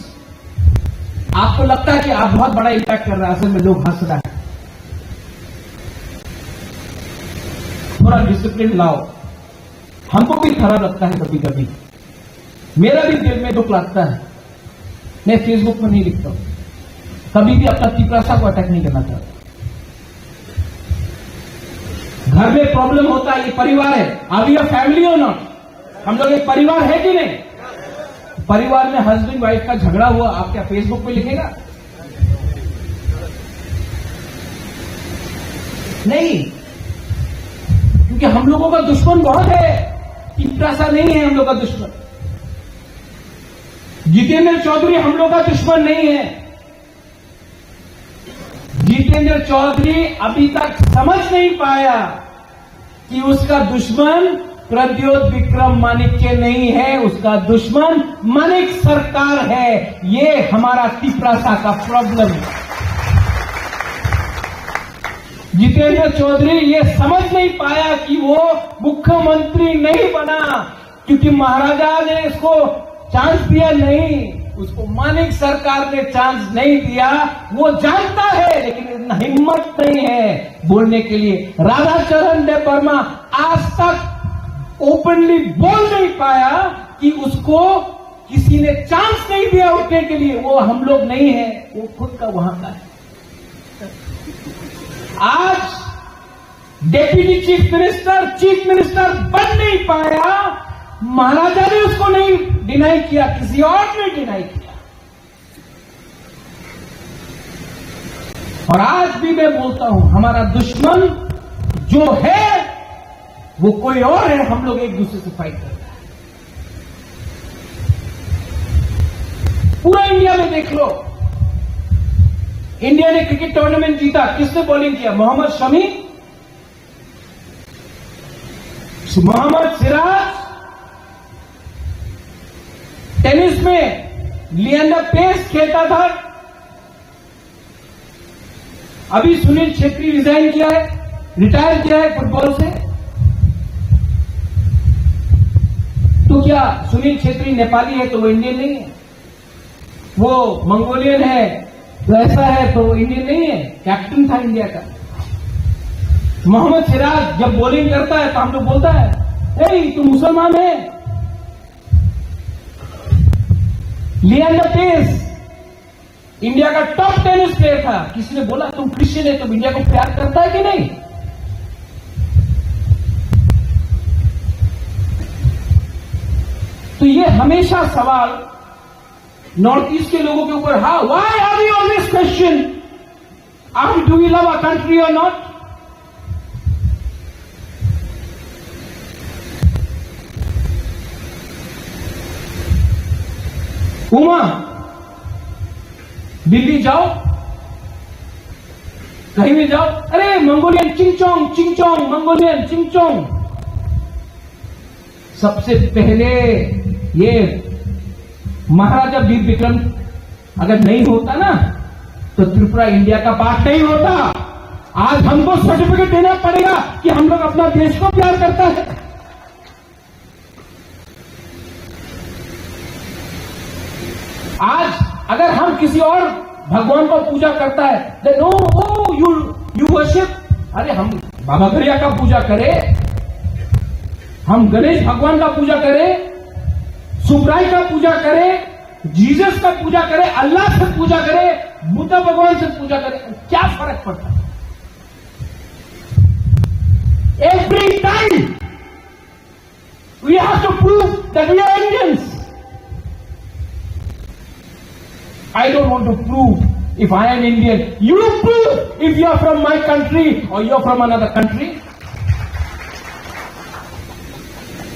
आपको लगता है कि आप बहुत बड़ा इम्पैक्ट कर रहे हैं, असल में लोग हंस रहा है। थोड़ा डिसिप्लिन लाओ। हमको भी खराब लगता है कभी कभी, मेरा भी दिल में दुख लगता है। मैं फेसबुक पर नहीं लिखता हूं, कभी भी अपना तीसरा को अटैक नहीं करना चाहता। घर में प्रॉब्लम होता है, ये परिवार है। आर यू फैमिली हो नॉट? हम लोग एक परिवार है कि नहीं? परिवार में हस्बैंड वाइफ का झगड़ा हुआ, आप क्या फेसबुक पे लिखेगा? नहीं, क्योंकि हम लोगों का दुश्मन बहुत है, तीसरा नहीं है हम लोग का दुश्मन। जितेंद्र चौधरी हम लोग का दुश्मन नहीं है। जितेंद्र चौधरी अभी तक समझ नहीं पाया कि उसका दुश्मन प्रद्योत विक्रम माणिक्य नहीं है, उसका दुश्मन माणिक सरकार है। ये हमारा तिपरासा का प्रॉब्लम है। जितेंद्र चौधरी ये समझ नहीं पाया कि वो मुख्यमंत्री नहीं बना क्योंकि महाराजा ने इसको चांस दिया नहीं, उसको माणिक सरकार ने चांस नहीं दिया। वो जानता है लेकिन इतना हिम्मत नहीं है बोलने के लिए। राधाचरण देव वर्मा आज तक ओपनली बोल नहीं पाया कि उसको किसी ने चांस नहीं दिया उठने के लिए। वो हम लोग नहीं है, वो खुद का वहां का है। आज डेप्यूटी चीफ मिनिस्टर बन नहीं पाया। महाराजा ने उसको नहीं डिनाई किया, किसी और ने डिनाई किया। और आज भी मैं बोलता हूं, हमारा दुश्मन जो है वो कोई और है। हम लोग एक दूसरे से फाइट कर रहे हैं। पूरा इंडिया में देख लो, इंडिया ने क्रिकेट टूर्नामेंट जीता, किसने बॉलिंग किया? मोहम्मद शमी, मोहम्मद सिराज। टेनिस में लिएंडर पेस खेलता था। अभी सुनील छेत्री रिजाइन किया है, रिटायर किया है फुटबॉल से। तो क्या सुनील छेत्री नेपाली है तो वो इंडियन नहीं है? वो मंगोलियन है तो ऐसा है तो वो इंडियन नहीं है? कैप्टन था इंडिया का। मोहम्मद सिराज जब बॉलिंग करता है तो हम लोग बोलता है, ए तू मुसलमान है। लिएंडर पेस इंडिया का टॉप टेनिस प्लेयर था, किसी ने बोला तुम क्रिश्चियन है तो इंडिया को प्यार करता है कि नहीं? तो ये हमेशा सवाल नॉर्थ ईस्ट के लोगों के ऊपर, हाँ, why are you always question do we love our country और नॉट? उमा, दिल्ली जाओ, कहीं भी जाओ, अरे मंगोलियन चिंगचोंग मंगोलियन चिंगचोंग। सबसे पहले ये महाराजा वीर विक्रम अगर नहीं होता ना तो त्रिपुरा इंडिया का पार्ट नहीं होता। आज हमको सर्टिफिकेट देना पड़ेगा कि हम लोग अपना देश को प्यार करता है। आज अगर हम किसी और भगवान को पूजा करता है, देन ओ यू वर्शिप, अरे हम बाबा गरिया का पूजा करें, हम गणेश भगवान का पूजा करें, सुब्राई का पूजा करें, जीसस का पूजा करें, अल्लाह से पूजा करें, बुद्ध भगवान से पूजा करें, क्या फर्क पड़ता है? Every time we have to prove that we are Indians. I don't want to prove if I am Indian. You prove if you are from my country or you are from another country.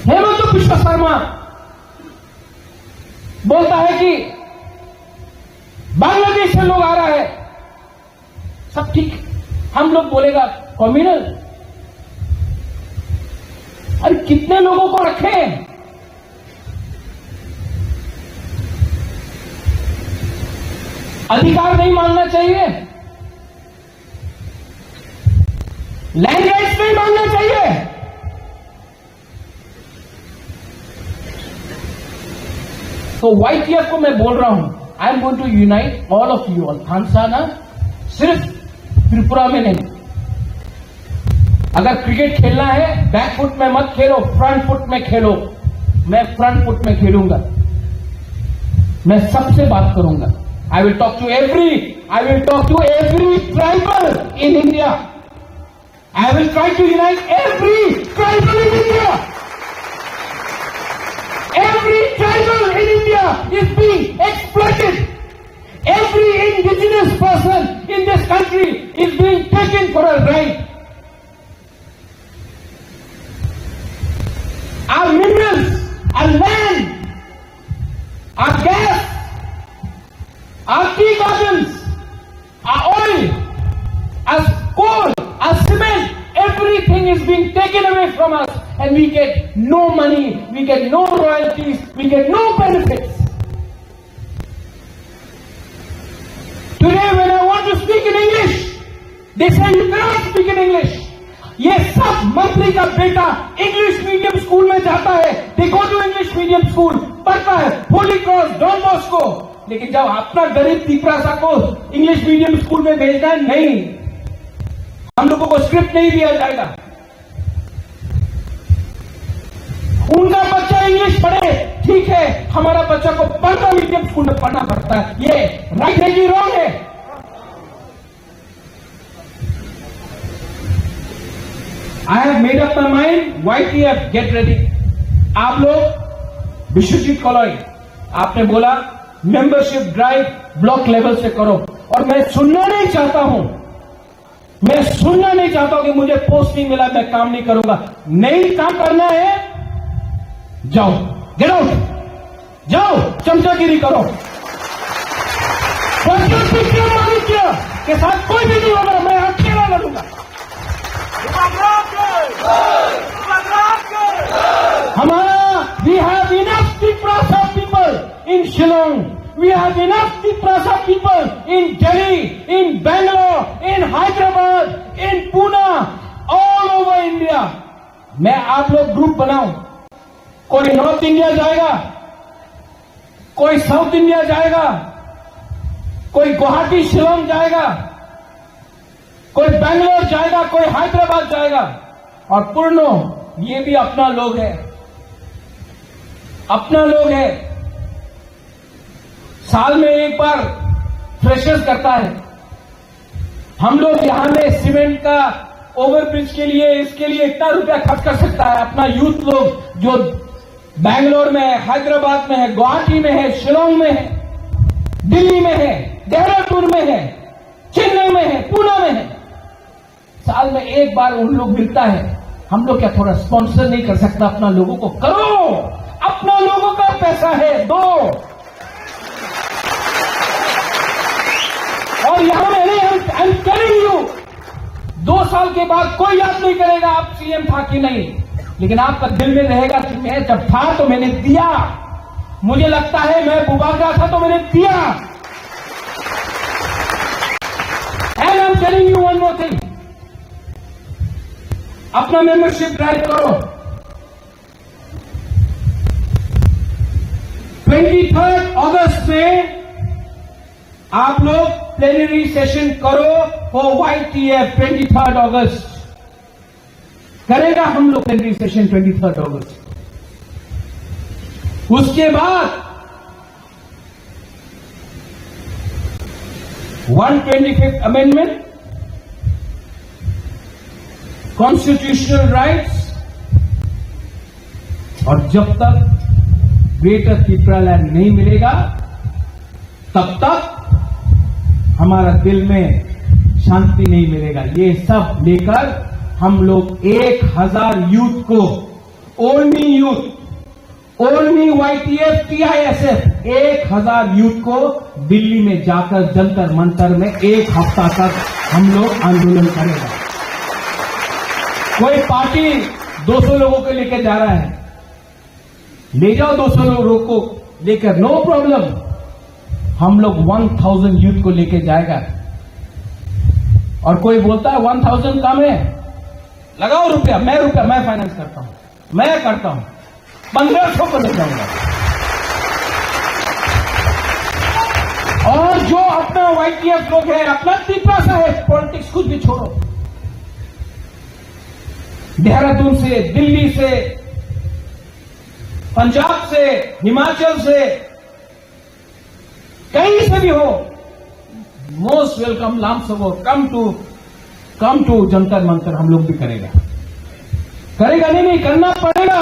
Hemant Biswa Sharma बोलता है कि बांग्लादेश से लोग आ रहा है, सब ठीक। हम लोग बोलेगा कम्युनल। अरे कितने लोगों को रखे? अधिकार नहीं मांगना चाहिए, लैंड राइट्स नहीं मांगना चाहिए। तो YTF को मैं बोल रहा हूं, I am going to unite all of you all. थानसाना सिर्फ त्रिपुरा में नहीं, अगर क्रिकेट खेलना है बैक फुट में मत खेलो, फ्रंट फुट में खेलो। मैं फ्रंट फुट में खेलूंगा, मैं सबसे बात करूंगा। I will talk to every tribal in India. I will try to unite every tribal in India. Every tribal in India is being exploited. Every indigenous person in this country is being taken for a ride. Our minerals, our land, our gas, our tea gardens, our oil, our coal, our cement, everything is being taken away from us, and we get no money, we get no royalties, we get no benefits. Today when I want to speak in English, they say you cannot speak in English. ये सब मंत्री का बेटा English medium school में जाता है, they go to English medium school, पढ़ता है होली क्रॉस, डॉन बॉस्को, लेकिन जब अपना गरीब तिपरासा को इंग्लिश मीडियम स्कूल में भेजना है, नहीं, हम लोगों को स्क्रिप्ट नहीं दिया जाएगा। उनका बच्चा इंग्लिश पढ़े, ठीक है, हमारा बच्चा को बंगाल मीडियम स्कूल में पढ़ना पड़ता है। ये राइट है कि रॉन्ग है? I have made up my mind. YTF, get ready. आप लोग विश्वजीत कॉलोई, आपने बोला मेंबरशिप ड्राइव ब्लॉक लेवल से करो, और मैं सुनना नहीं चाहता हूं कि मुझे पोस्ट नहीं मिला, मैं काम नहीं करूंगा। नहीं काम करना है, जाओ, गेट आउट, जाओ, चमचागिरी करो। मालिक के साथ कोई भी नहीं होगा, मैं अकेला लड़ूंगा। हमारा, we have enough Tiprasa people in Shillong, we have enough Tiprasa people in Delhi, in Bangalore, in Hyderabad, in Pune, all over India. मैं आप लोग ग्रुप बनाऊं, कोई नॉर्थ इंडिया जाएगा, कोई साउथ इंडिया जाएगा, कोई गुवाहाटी शिलोंग जाएगा, कोई बेंगलोर जाएगा, कोई हैदराबाद जाएगा, और पूर्णो ये भी अपना लोग है, अपना लोग है। साल में एक बार फ्रेशर्स करता है। हम लोग यहां में सीमेंट का ओवरब्रिज के लिए, इसके लिए इतना रुपया खर्च कर सकता है। अपना यूथ लोग जो बेंगलोर में है, हैदराबाद में है, गुवाहाटी में है, शिलोंग में है, दिल्ली में है, देहरादून में है, चेन्नई में है, पुणे में है, साल में एक बार उन लोग मिलता है। हम लोग क्या थोड़ा स्पॉन्सर नहीं कर सकता? अपना लोगों को करो, अपना लोगों का पैसा है, दो। और यहां में नहीं, आई एम टेलिंग यू, 2 साल के बाद कोई याद नहीं करेगा आप सीएम था कि नहीं, लेकिन आपका दिल में रहेगा कि मैं जब था तो मैंने दिया। मुझे लगता है मैं बुबागा था तो मैंने दिया। And I am telling you one more thing, अपना मेंबरशिप ड्राइव करो। 23 अगस्त में आप लोग प्लेनरी सेशन करो फॉर YTF। 23 अगस्त करेगा हम लोग प्लेनरी सेशन 23 अगस्त। उसके बाद 125th अमेंडमेंट, कॉन्स्टिट्यूशनल राइट्स, और जब तक ग्रेटर त्रिपुरा लैंड नहीं मिलेगा तब तक हमारा दिल में शांति नहीं मिलेगा। ये सब लेकर हम लोग 1000 यूथ को, only youth, only YTF TISF 1000 youth को दिल्ली में जाकर जंतर मंतर में 1 हफ्ता तक हम लोग आंदोलन करेगा। कोई पार्टी 200 लोगों को लेकर जा रहा है, ले जाओ 200 लोगों को लेकर, नो प्रॉब्लम। हम लोग 1000 यूथ को लेकर जाएगा। और कोई बोलता है 1000 कम है, लगाओ रुपया मैं फाइनेंस करता हूं, मैं करता हूं, 1500 को ले जाऊंगा। और जो अपना YTF लोग है, अपना तीपरा सा है, पॉलिटिक्स कुछ भी छोड़ो, देहरादून से, दिल्ली से, पंजाब से, हिमाचल से, कहीं से भी हो, मोस्ट वेलकम। लाम सबो कम टू जंतर मंतर। हम लोग भी करेगा नहीं, करना पड़ेगा,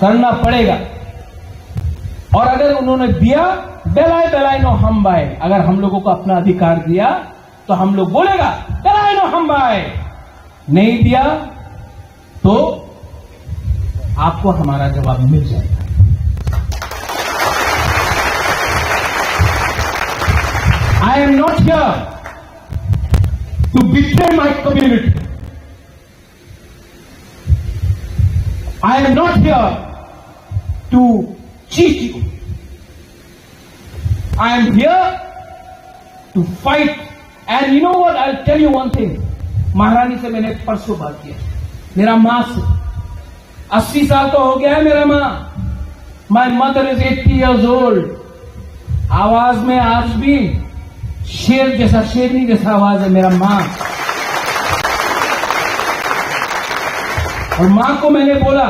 करना पड़ेगा। और अगर उन्होंने दिया, बेलाय नो हम बाय, अगर हम लोगों को अपना अधिकार दिया तो हम लोग बोलेगा बेलाय नो हम बाय, नहीं दिया तो आपको हमारा जवाब मिल जाएगा। I am not here to betray my community. I am not here to cheat you. I am here to fight. And you know what? I'll tell you one thing. महारानी से मैंने परसों बात किया, मेरा मां से 80 साल तो हो गया है मेरा मां। My mother is 80 years old. आवाज में आज भी शेर जैसा, शेरनी जैसा आवाज है मेरा मां। और मां को मैंने बोला,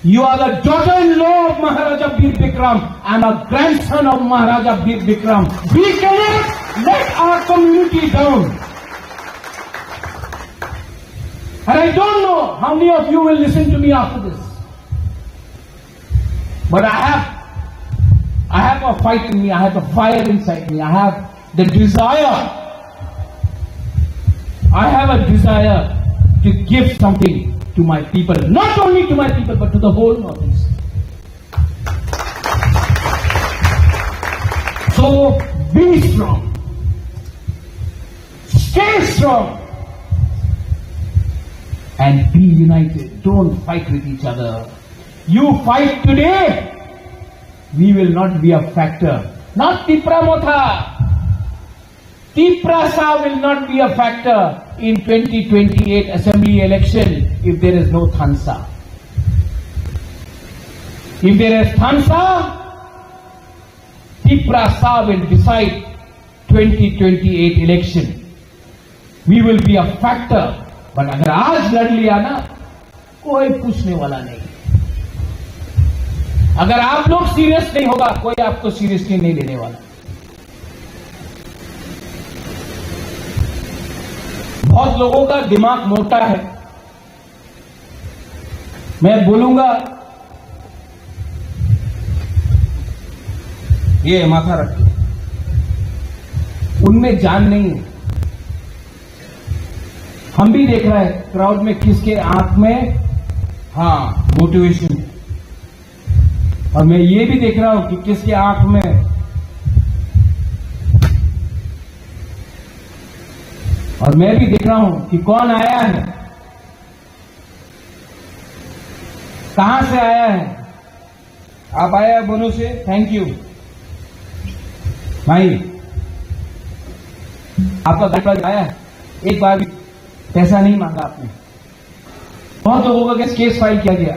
you are the daughter in law of Maharaja Veer Vikram and a grandson of Maharaja Veer Vikram. We can let our community down. And I don't know how many of you will listen to me after this. But I have a fight in me. I have a fire inside me. I have the desire. I have a desire to give something to my people. Not only to my people, but to the whole Northeast. So be strong. Stay strong. And be united. Don't fight with each other. You fight today, we will not be a factor. Not Tipra Motha. Tipra Sa will not be a factor in 2028 assembly election if there is no Thansa. If there is Thansa, Tipra Sa will decide 2028 election. We will be a factor. But अगर आज लड़ लिया ना, कोई पूछने वाला नहीं। अगर आप लोग सीरियस नहीं होगा, कोई आपको सीरियसली नहीं लेने वाला। बहुत लोगों का दिमाग मोटा है। मैं बोलूंगा, ये माथा रखिए, उनमें जान नहीं है। हम भी देख रहे हैं क्राउड में किसके आंख में मोटिवेशन, और मैं ये भी देख रहा हूं कि किसके आंख में और मैं भी देख रहा हूं कि कौन आया है, कहां से आया है। आप आया है बोनो से, थैंक यू भाई। आपका गाड़ी आया है, एक बार भी पैसा नहीं मांगा आपने। बहुत लोगों का केस फाइल किया गया,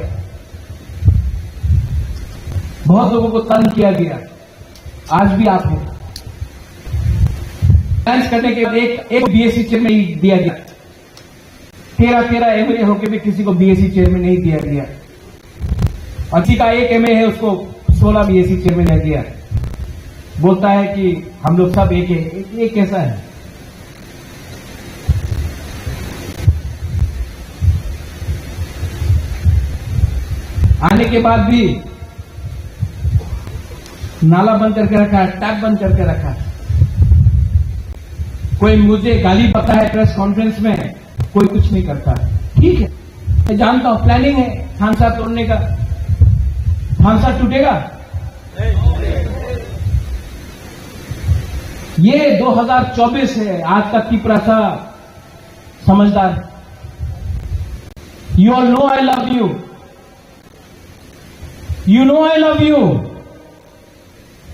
बहुत लोगों को तंग किया गया। आज भी आपने लंच करने के बाद एक BSc चेयरमैन नहीं दिया गया। 13 MLA होकर भी किसी को BSc चेयरमैन नहीं दिया गया। और किसी का एक MA है, उसको 16 BSc चेयरमैन दिया। बोलता है कि हम लोग सब एक है। ये कैसा है? आने के बाद भी नाला बंद करके रखा है, टैप बंद करके रखा है। कोई मुझे गाली पता है प्रेस कॉन्फ्रेंस में, कोई कुछ नहीं करता है। ठीक है, मैं जानता हूं प्लानिंग है थानसा तोड़ने का। थानसा टूटेगा? ये 2024 है, आज तक की प्रथा समझदार। You all know I love you, you know I love you,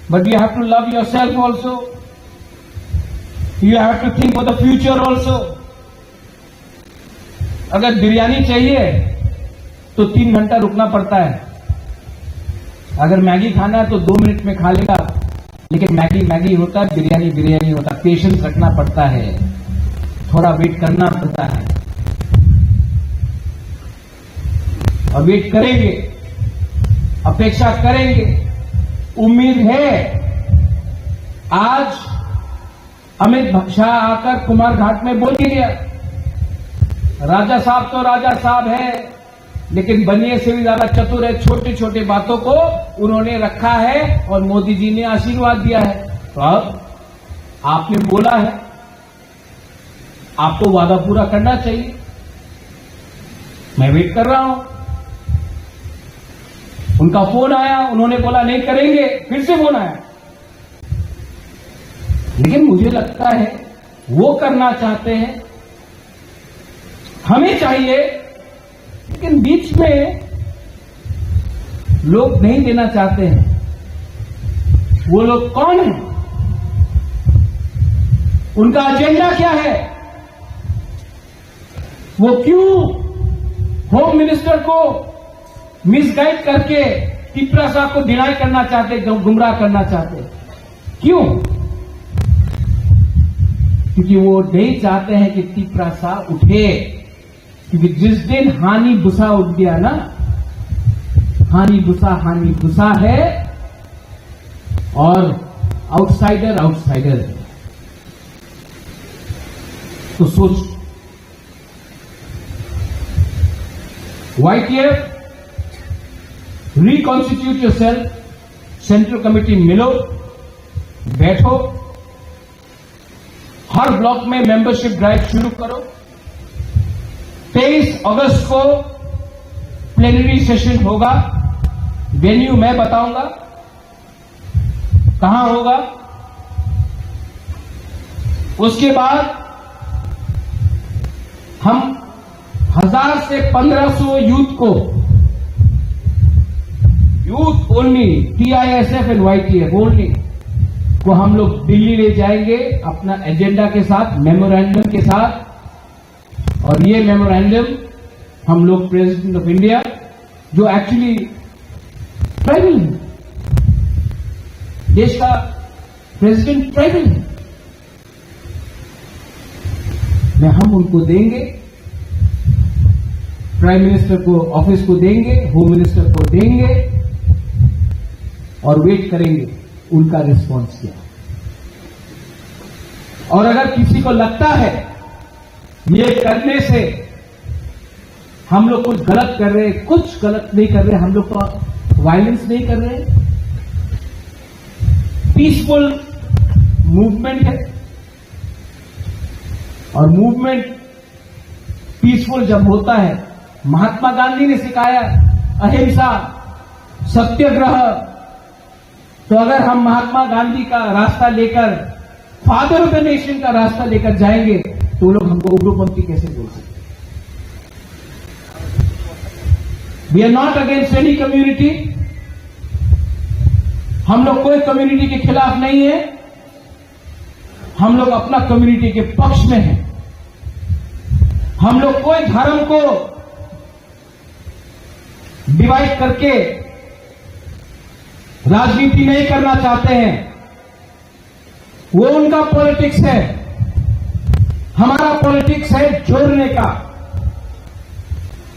but you have to love yourself also. You have to think for the future also. अगर बिरयानी चाहिए तो 3 घंटा रुकना पड़ता है। अगर मैगी खाना है तो 2 मिनट में खा लेगा, लेकिन मैगी मैगी होता है, बिरयानी बिरयानी होता है। पेशेंस रखना पड़ता है, थोड़ा वेट करना पड़ता है, और वेट करेंगे, अपेक्षा करेंगे। उम्मीद है आज अमित शाह आकर कुमार घाट में बोल के गया, राजा साहब तो राजा साहब है, लेकिन बनिए से भी ज्यादा चतुर है। छोटे छोटे बातों को उन्होंने रखा है और मोदी जी ने आशीर्वाद दिया है। तो अब आपने बोला है, आपको वादा पूरा करना चाहिए। मैं वेट कर रहा हूं। उनका फोन आया, उन्होंने बोला नहीं करेंगे, फिर से फोन आया। लेकिन मुझे लगता है वो करना चाहते हैं, हमें चाहिए, लेकिन बीच में लोग नहीं देना चाहते हैं। वो लोग कौन हैं? उनका एजेंडा क्या है? वो क्यों होम मिनिस्टर को मिसगाइड करके टिपरा साहब को डिनाई करना चाहते, गुमराह करना चाहते? क्यों? क्योंकि वो नहीं चाहते हैं कि टिपरा साहब उठे। क्योंकि जिस दिन हानि भूसा उठ गया ना, हानि भूसा है, और आउटसाइडर। तो सोच, YTF reconstitute yourself, central committee मिलो, बैठो, हर ब्लॉक में मेंबरशिप ड्राइव शुरू करो। 23 अगस्त को प्लेनरी सेशन होगा, वेन्यू मैं बताऊंगा कहां होगा। उसके बाद हम 1000 से 1500 youth only, TISF and YTF only को हम लोग दिल्ली ले जाएंगे अपना एजेंडा के साथ, मेमोरेंडम के साथ। और ये मेमोरेंडम हम लोग प्रेसिडेंट ऑफ इंडिया, जो एक्चुअली ट्राइबल है, देश का प्रेसिडेंट ट्राइबल है, हम उनको देंगे, प्राइम मिनिस्टर को ऑफिस को देंगे, होम मिनिस्टर को देंगे, और वेट करेंगे उनका रिस्पॉन्स क्या। और अगर किसी को लगता है ये करने से हम लोग कुछ गलत कर रहे हैं, कुछ गलत नहीं कर रहे, हम लोग तो वायलेंस नहीं कर रहे, पीसफुल मूवमेंट है। और मूवमेंट पीसफुल जब होता है, महात्मा गांधी ने सिखाया अहिंसा, सत्याग्रह। तो अगर हम महात्मा गांधी का रास्ता लेकर, फादर ऑफ द नेशन का रास्ता लेकर जाएंगे, तो वो लोग हमको उग्रपंथी कैसे बोल सकते? We are not against any community, हम लोग कोई कम्युनिटी के खिलाफ नहीं है, हम लोग अपना कम्युनिटी के पक्ष में हैं। हम लोग कोई धर्म को डिवाइड करके राजनीति नहीं करना चाहते हैं, वो उनका पॉलिटिक्स है। हमारा पॉलिटिक्स है जोड़ने का,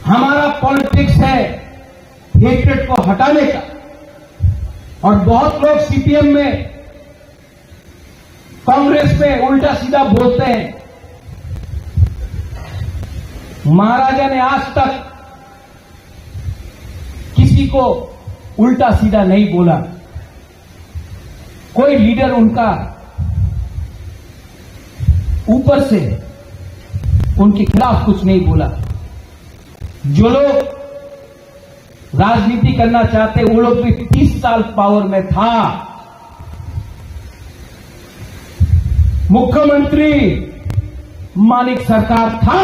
हमारा पॉलिटिक्स है हेट्रेड को हटाने का। और बहुत लोग सीपीएम में, कांग्रेस में उल्टा सीधा बोलते हैं। महाराजा ने आज तक किसी को उल्टा सीधा नहीं बोला। कोई लीडर उनका ऊपर से उनके खिलाफ कुछ नहीं बोला। जो लोग राजनीति करना चाहते वो लोग भी 30 साल पावर में था। मुख्यमंत्री मानिक सरकार था,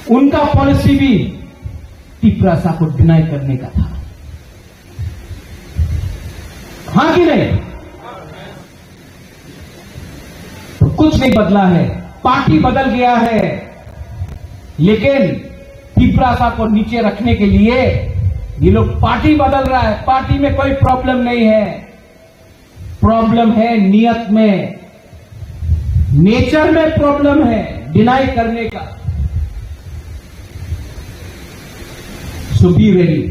उनका पॉलिसी भी तिपरासा को डिनाई करने का था। हां कि नहीं? तो कुछ नहीं बदला है, पार्टी बदल गया है, लेकिन तिपरासा को नीचे रखने के लिए ये लोग पार्टी बदल रहा है। पार्टी में कोई प्रॉब्लम नहीं है, प्रॉब्लम है नियत में, नेचर में प्रॉब्लम है डिनाई करने का। सो बी रेडी।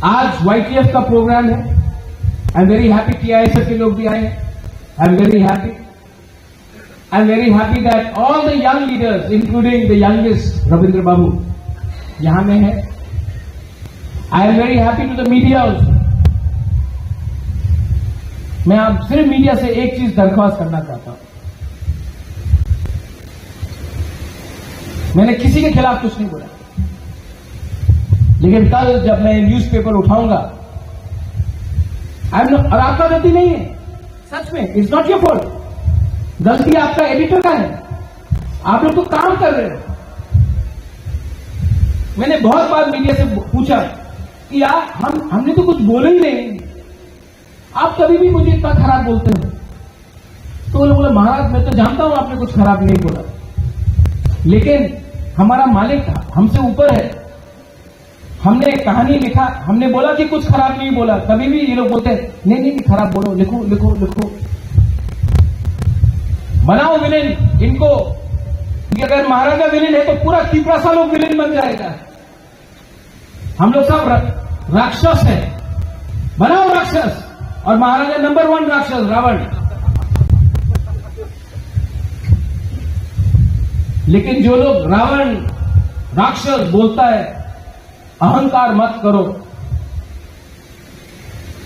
आज YTF का प्रोग्राम है। I am very happy, TISF के लोग भी आए हैं। I am very happy. I'm very happy that all the young leaders, including the youngest Ravindra Babu, यहां में है। I am very happy to the media also. मैं आप सिर्फ मीडिया से एक चीज दरख्वास्त करना चाहता हूं। मैंने किसी के खिलाफ कुछ नहीं बोला, लेकिन कल जब मैं न्यूज़पेपर उठाऊंगा, और आपका गलती नहीं है, सच में इट्स नॉट योर फॉल्ट, गलती आपका एडिटर का है। आप लोग तो काम कर रहे हो। मैंने बहुत बार मीडिया से पूछा कि यार हमने तो कुछ बोला ही नहीं, आप कभी भी मुझे इतना खराब बोलते हो। तो वो लोग बोले महाराज मैं तो जानता हूं आपने कुछ खराब नहीं बोला, लेकिन हमारा मालिक हमसे ऊपर है। हमने कहानी लिखा, हमने बोला कि कुछ खराब नहीं बोला। कभी भी ये लोग बोलते हैं नहीं नहीं खराब बोलो, लिखो लिखो लिखो, बनाओ विलेन इनको। अगर महाराजा विलेन है तो पूरा तिपरासा लोग विलेन बन जाएगा। हम लोग सब राक्षस है, बनाओ राक्षस। और महाराजा नंबर 1 राक्षस रावण। लेकिन जो लोग रावण राक्षस बोलता है, अहंकार मत करो,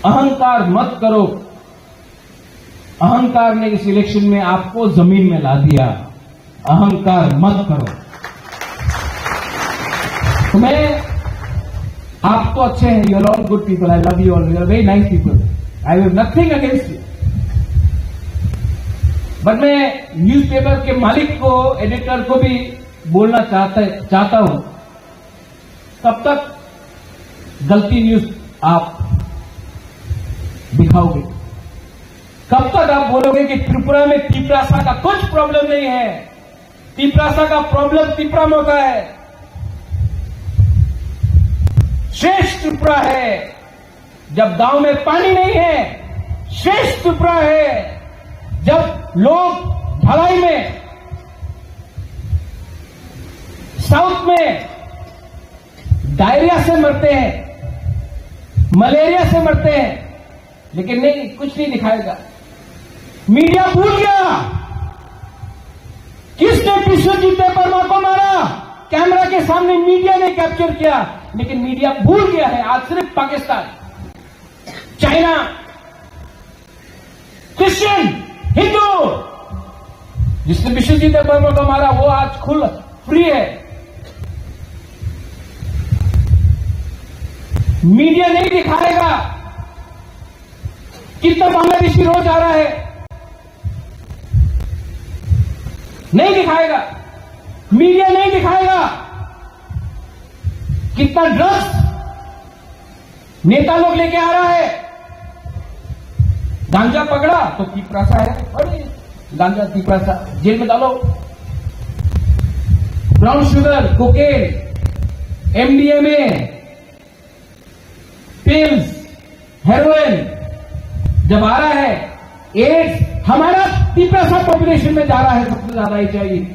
अहंकार मत करो। अहंकार ने इस इलेक्शन में आपको जमीन में ला दिया। अहंकार मत करो। तो मैं, आप तो अच्छे हैं, you are all good people, I love you all, you are very nice people, I have nothing against you. But मैं न्यूज़पेपर के मालिक को, एडिटर को भी बोलना चाहता हूं, तब तक गलती न्यूज आप दिखाओगे, कब तक आप बोलोगे कि त्रिपुरा में तिपरासा का कुछ प्रॉब्लम नहीं है। तिपरासा का प्रॉब्लम त्रिपुरा में होता है। श्रेष्ठ त्रिपुरा है जब गांव में पानी नहीं है, श्रेष्ठ त्रिपुरा है जब लोग ढलाई में, साउथ में डायरिया से मरते हैं, मलेरिया से मरते हैं, लेकिन नहीं, कुछ नहीं दिखाएगा। मीडिया भूल गया किसने विश्वजीत देववर्मा को मारा। कैमरा के सामने मीडिया ने कैप्चर किया, लेकिन मीडिया भूल गया है। आज सिर्फ पाकिस्तान, चाइना, क्रिश्चियन, हिंदू, जिसने विश्वजीत देववर्मा को मारा वो आज खुल फ्री है। मीडिया नहीं दिखाएगा कितना बांग्लादेशी रोज आ रहा है, नहीं दिखाएगा। मीडिया नहीं दिखाएगा कितना ड्रग्स नेता लोग लेके आ रहा है। गांजा पकड़ा तो तिपरासा है, अरे गांजा तिपरासा, जेल में डालो। Brown sugar, cocaine, MDMA, pills, heroin जब आ रहा है, एड्स, हमारा तिपरासा पॉपुलेशन में जा रहा है सबसे ज्यादा HIV,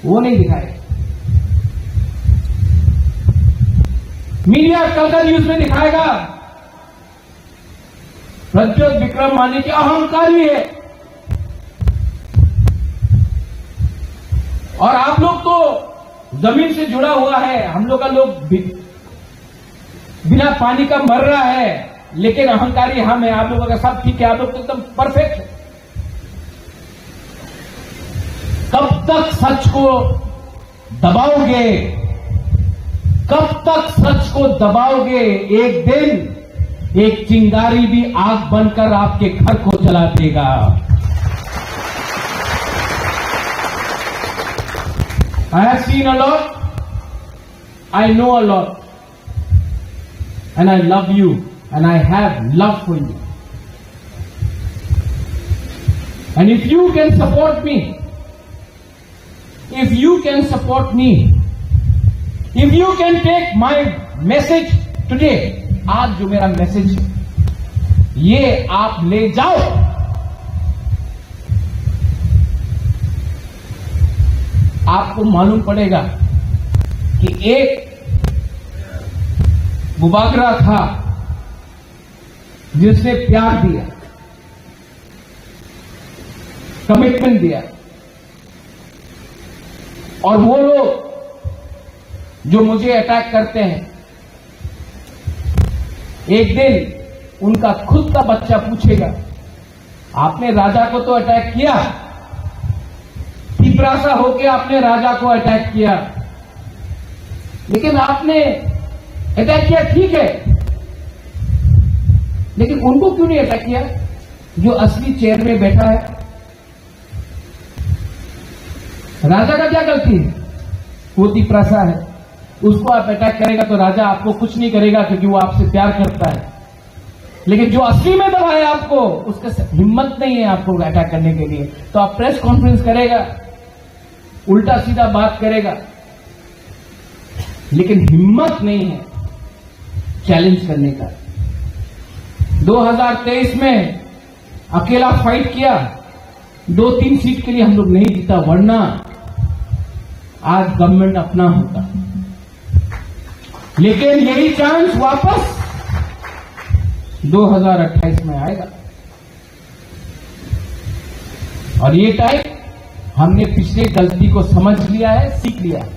वो नहीं दिखाए। मीडिया कल का न्यूज में दिखाएगा प्रज्योत विक्रम माने के अहंकारी है। और आप लोग तो जमीन से जुड़ा हुआ है, हम लोग का लोग बिना पानी का मर रहा है, लेकिन अहंकारी हम है, आप लोगों का सब ठीक है, आप लोग तो एकदम परफेक्ट है। कब तक सच को दबाओगे? कब तक सच को दबाओगे? एक दिन एक चिंगारी भी आग बनकर आपके घर को जला देगा। I have seen a lot, I know a lot, and I love you, and I have love for you. And if you can support me, if you can support me, if you can take my message today, आज जो मेरा message ये आप ले जाओ, आपको मालूम पड़ेगा कि एक मुबागरा था जिसने प्यार दिया, कमिटमेंट दिया, और वो लोग जो मुझे अटैक करते हैं, एक दिन उनका खुद का बच्चा पूछेगा, आपने राजा को तो अटैक किया, पिपरासा होके आपने राजा को अटैक किया, लेकिन आपने अटैक किया ठीक है, लेकिन उनको क्यों नहीं अटैक किया जो असली चेयर में बैठा है? राजा का क्या गलती है? वो पिपरासा है, उसको आप अटैक करेगा तो राजा आपको कुछ नहीं करेगा क्योंकि वो आपसे प्यार करता है, लेकिन जो असली में दबाए आपको, उसका हिम्मत नहीं है आपको अटैक करने के लिए, तो आप प्रेस कॉन्फ्रेंस करेगा, उल्टा सीधा बात करेगा, लेकिन हिम्मत नहीं है चैलेंज करने का। 2023 में अकेला फाइट किया, 2-3 सीट के लिए हम लोग नहीं जीता, वरना आज गवर्नमेंट अपना होता। लेकिन यही चांस वापस 2028 में आएगा, और ये टाइम हमने पिछले गलती को समझ लिया है, सीख लिया है,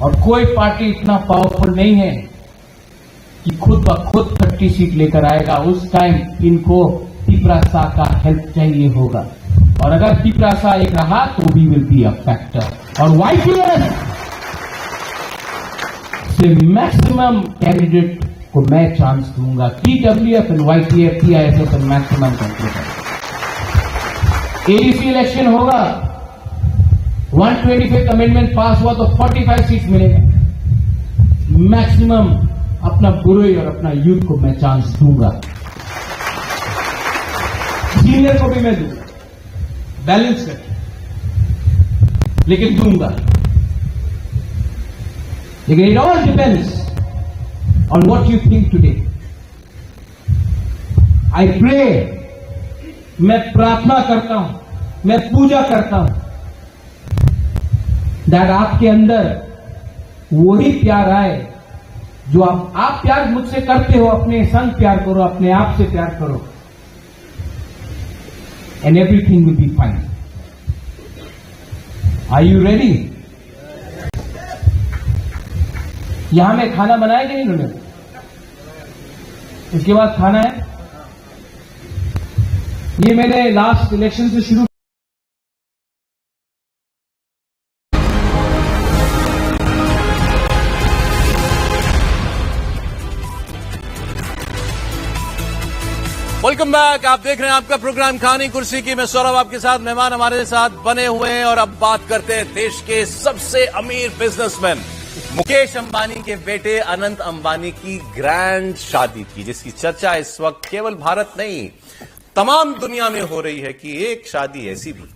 और कोई पार्टी इतना पावरफुल नहीं है कि खुद ब खुद 30 सीट लेकर आएगा। उस टाइम इनको पिपरासा का हेल्प चाहिए होगा, और अगर पिपरासा एक रहा तो we will be a factor, और वाईपीएस से मैक्सिमम कैंडिडेट को मैं चांस दूंगा। TWF and YTF TISF and maximum candidate. ADC election होगा, 125th अमेंडमेंट पास हुआ तो 45 सीट मिलेगा, मैक्सिमम अपना बुरे और अपना यूथ को मैं चांस दूंगा, सीनियर को भी मैं दूंगा, बैलेंस करके, लेकिन दूंगा। लेकिन it all depends on what you think today. I pray, मैं प्रार्थना करता हूं, मैं पूजा करता हूं दैट आपके अंदर वही प्यार आए जो आप प्यार मुझसे करते हो, अपने संग प्यार करो, अपने आप से प्यार करो, and everything will be fine. Are you ready? यहां में खाना बनाया कि नहीं उन्होंने? इसके बाद खाना है। ये मैंने लास्ट इलेक्शन से शुरू वेलकम बैक। आप देख रहे हैं आपका प्रोग्राम खानी कुर्सी की। मैं सौरभ आपके साथ, मेहमान हमारे साथ बने हुए हैं, और अब बात करते हैं देश के सबसे अमीर बिजनेसमैन मुकेश अंबानी के बेटे अनंत अंबानी की ग्रैंड शादी की, जिसकी चर्चा इस वक्त केवल भारत नहीं तमाम दुनिया में हो रही है कि एक शादी ऐसी भी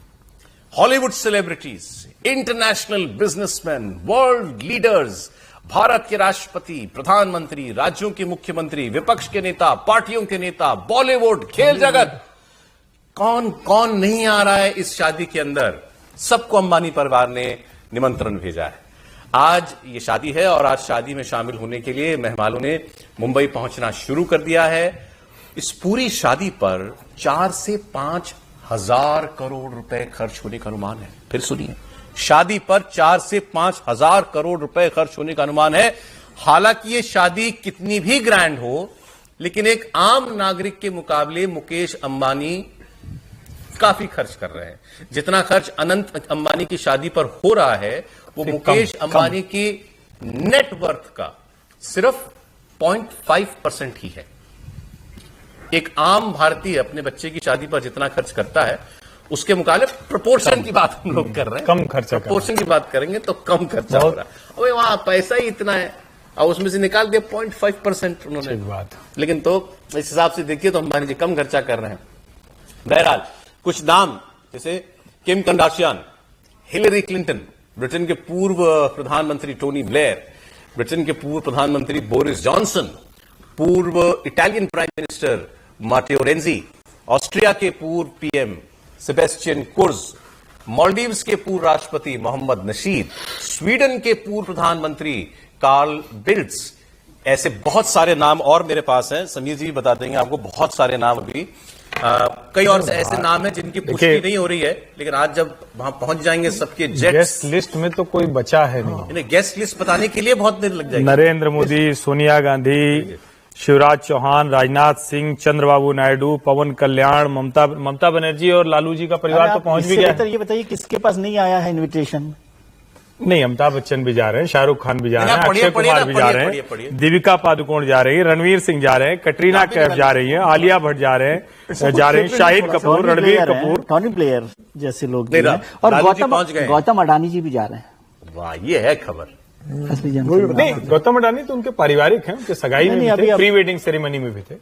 Hollywood celebrities, international businessman, world leaders, Bharat के राष्ट्रपति, प्रधानमंत्री, राज्यों के मुख्यमंत्री, विपक्ष के नेता, पार्टियों के नेता, बॉलीवुड, खेल जगत, कौन कौन नहीं आ रहा है इस शादी के अंदर। सबको अंबानी परिवार ने निमंत्रण भेजा है। आज ये शादी है, और आज शादी में शामिल होने के लिए मेहमानों ने मुंबई पहुंचना शुरू कर दिया है। इस पूरी शादी पर 4 से 5 हजार करोड़ रुपए खर्च होने का अनुमान है। फिर सुनिए, शादी पर 4 से 5 हजार करोड़ रुपए खर्च होने का अनुमान है। हालांकि ये शादी कितनी भी ग्रैंड हो, लेकिन एक आम नागरिक के मुकाबले मुकेश अंबानी काफी खर्च कर रहे हैं। जितना खर्च अनंत अंबानी की शादी पर हो रहा है वो मुकेश अंबानी की नेटवर्थ का सिर्फ 0.5% ही है। एक आम भारतीय अपने बच्चे की शादी पर जितना खर्च करता है उसके मुकाबले प्रोपोर्शन की बात हम लोग कर रहे हैं, कम खर्चा प्रोपोर्शन की बात करेंगे तो कम खर्चा हो रहा है। अबे वहां पैसा ही इतना है और उसमें से निकाल दिया 0.5% उन्होंने बात। लेकिन तो इस हिसाब से देखिए तो अंबानी जी कम खर्चा कर रहे हैं। बहरहाल कुछ नाम जैसे Kim Kardashian, Hillary Clinton, Britain के पूर्व प्रधानमंत्री टोनी ब्लेयर, ब्रिटेन के पूर्व प्रधानमंत्री बोरिस जॉनसन, पूर्व Italian prime minister Matteo Renzi, Austria के पूर्व पीएम सेबेस्टियन कुर्ज, मालदीव्स के पूर्व राष्ट्रपति मोहम्मद नशीद, स्वीडन के पूर्व प्रधानमंत्री कार्ल बिल्ड्स। ऐसे बहुत सारे नाम और मेरे पास हैं, समीर जी भी बता देंगे आपको, बहुत सारे नाम अभी कई और ऐसे नाम हैं जिनकी पुष्टि नहीं हो रही है, लेकिन आज जब वहां पहुंच जाएंगे सबके गेस्ट लिस्ट में तो कोई बचा है नहीं। गेस्ट लिस्ट बताने के लिए बहुत देर लग जाएगी। नरेंद्र मोदी, सोनिया गांधी, शिवराज चौहान, राजनाथ सिंह, चंद्रबाबू नायडू, पवन कल्याण, ममता बनर्जी और लालू जी का परिवार तो पहुंच भी गया। ये बताइए किसके पास नहीं आया है इनविटेशन? नहीं, अमिताभ बच्चन भी जा रहे हैं, शाहरुख खान भी जा रहे हैं, अक्षय कुमार भी जा रहे हैं, दीपिका पादुकोण जा रही है, रणवीर सिंह जा रहे हैं, कटरीना कैफ जा रही है, आलिया भट्ट जा रहे हैं, शाहिद कपूर, रणवीर कपूर, टॉनी ब्लेयर जैसे लोग भी हैं, और गौतम अडानी जी भी जा रहे हैं। वाह, ये है खबर। नहीं, गौतम अडानी तो उनके पारिवारिक हैं, उनके सगाई में भी थे, प्री वेडिंग सेरेमनी में भी थे।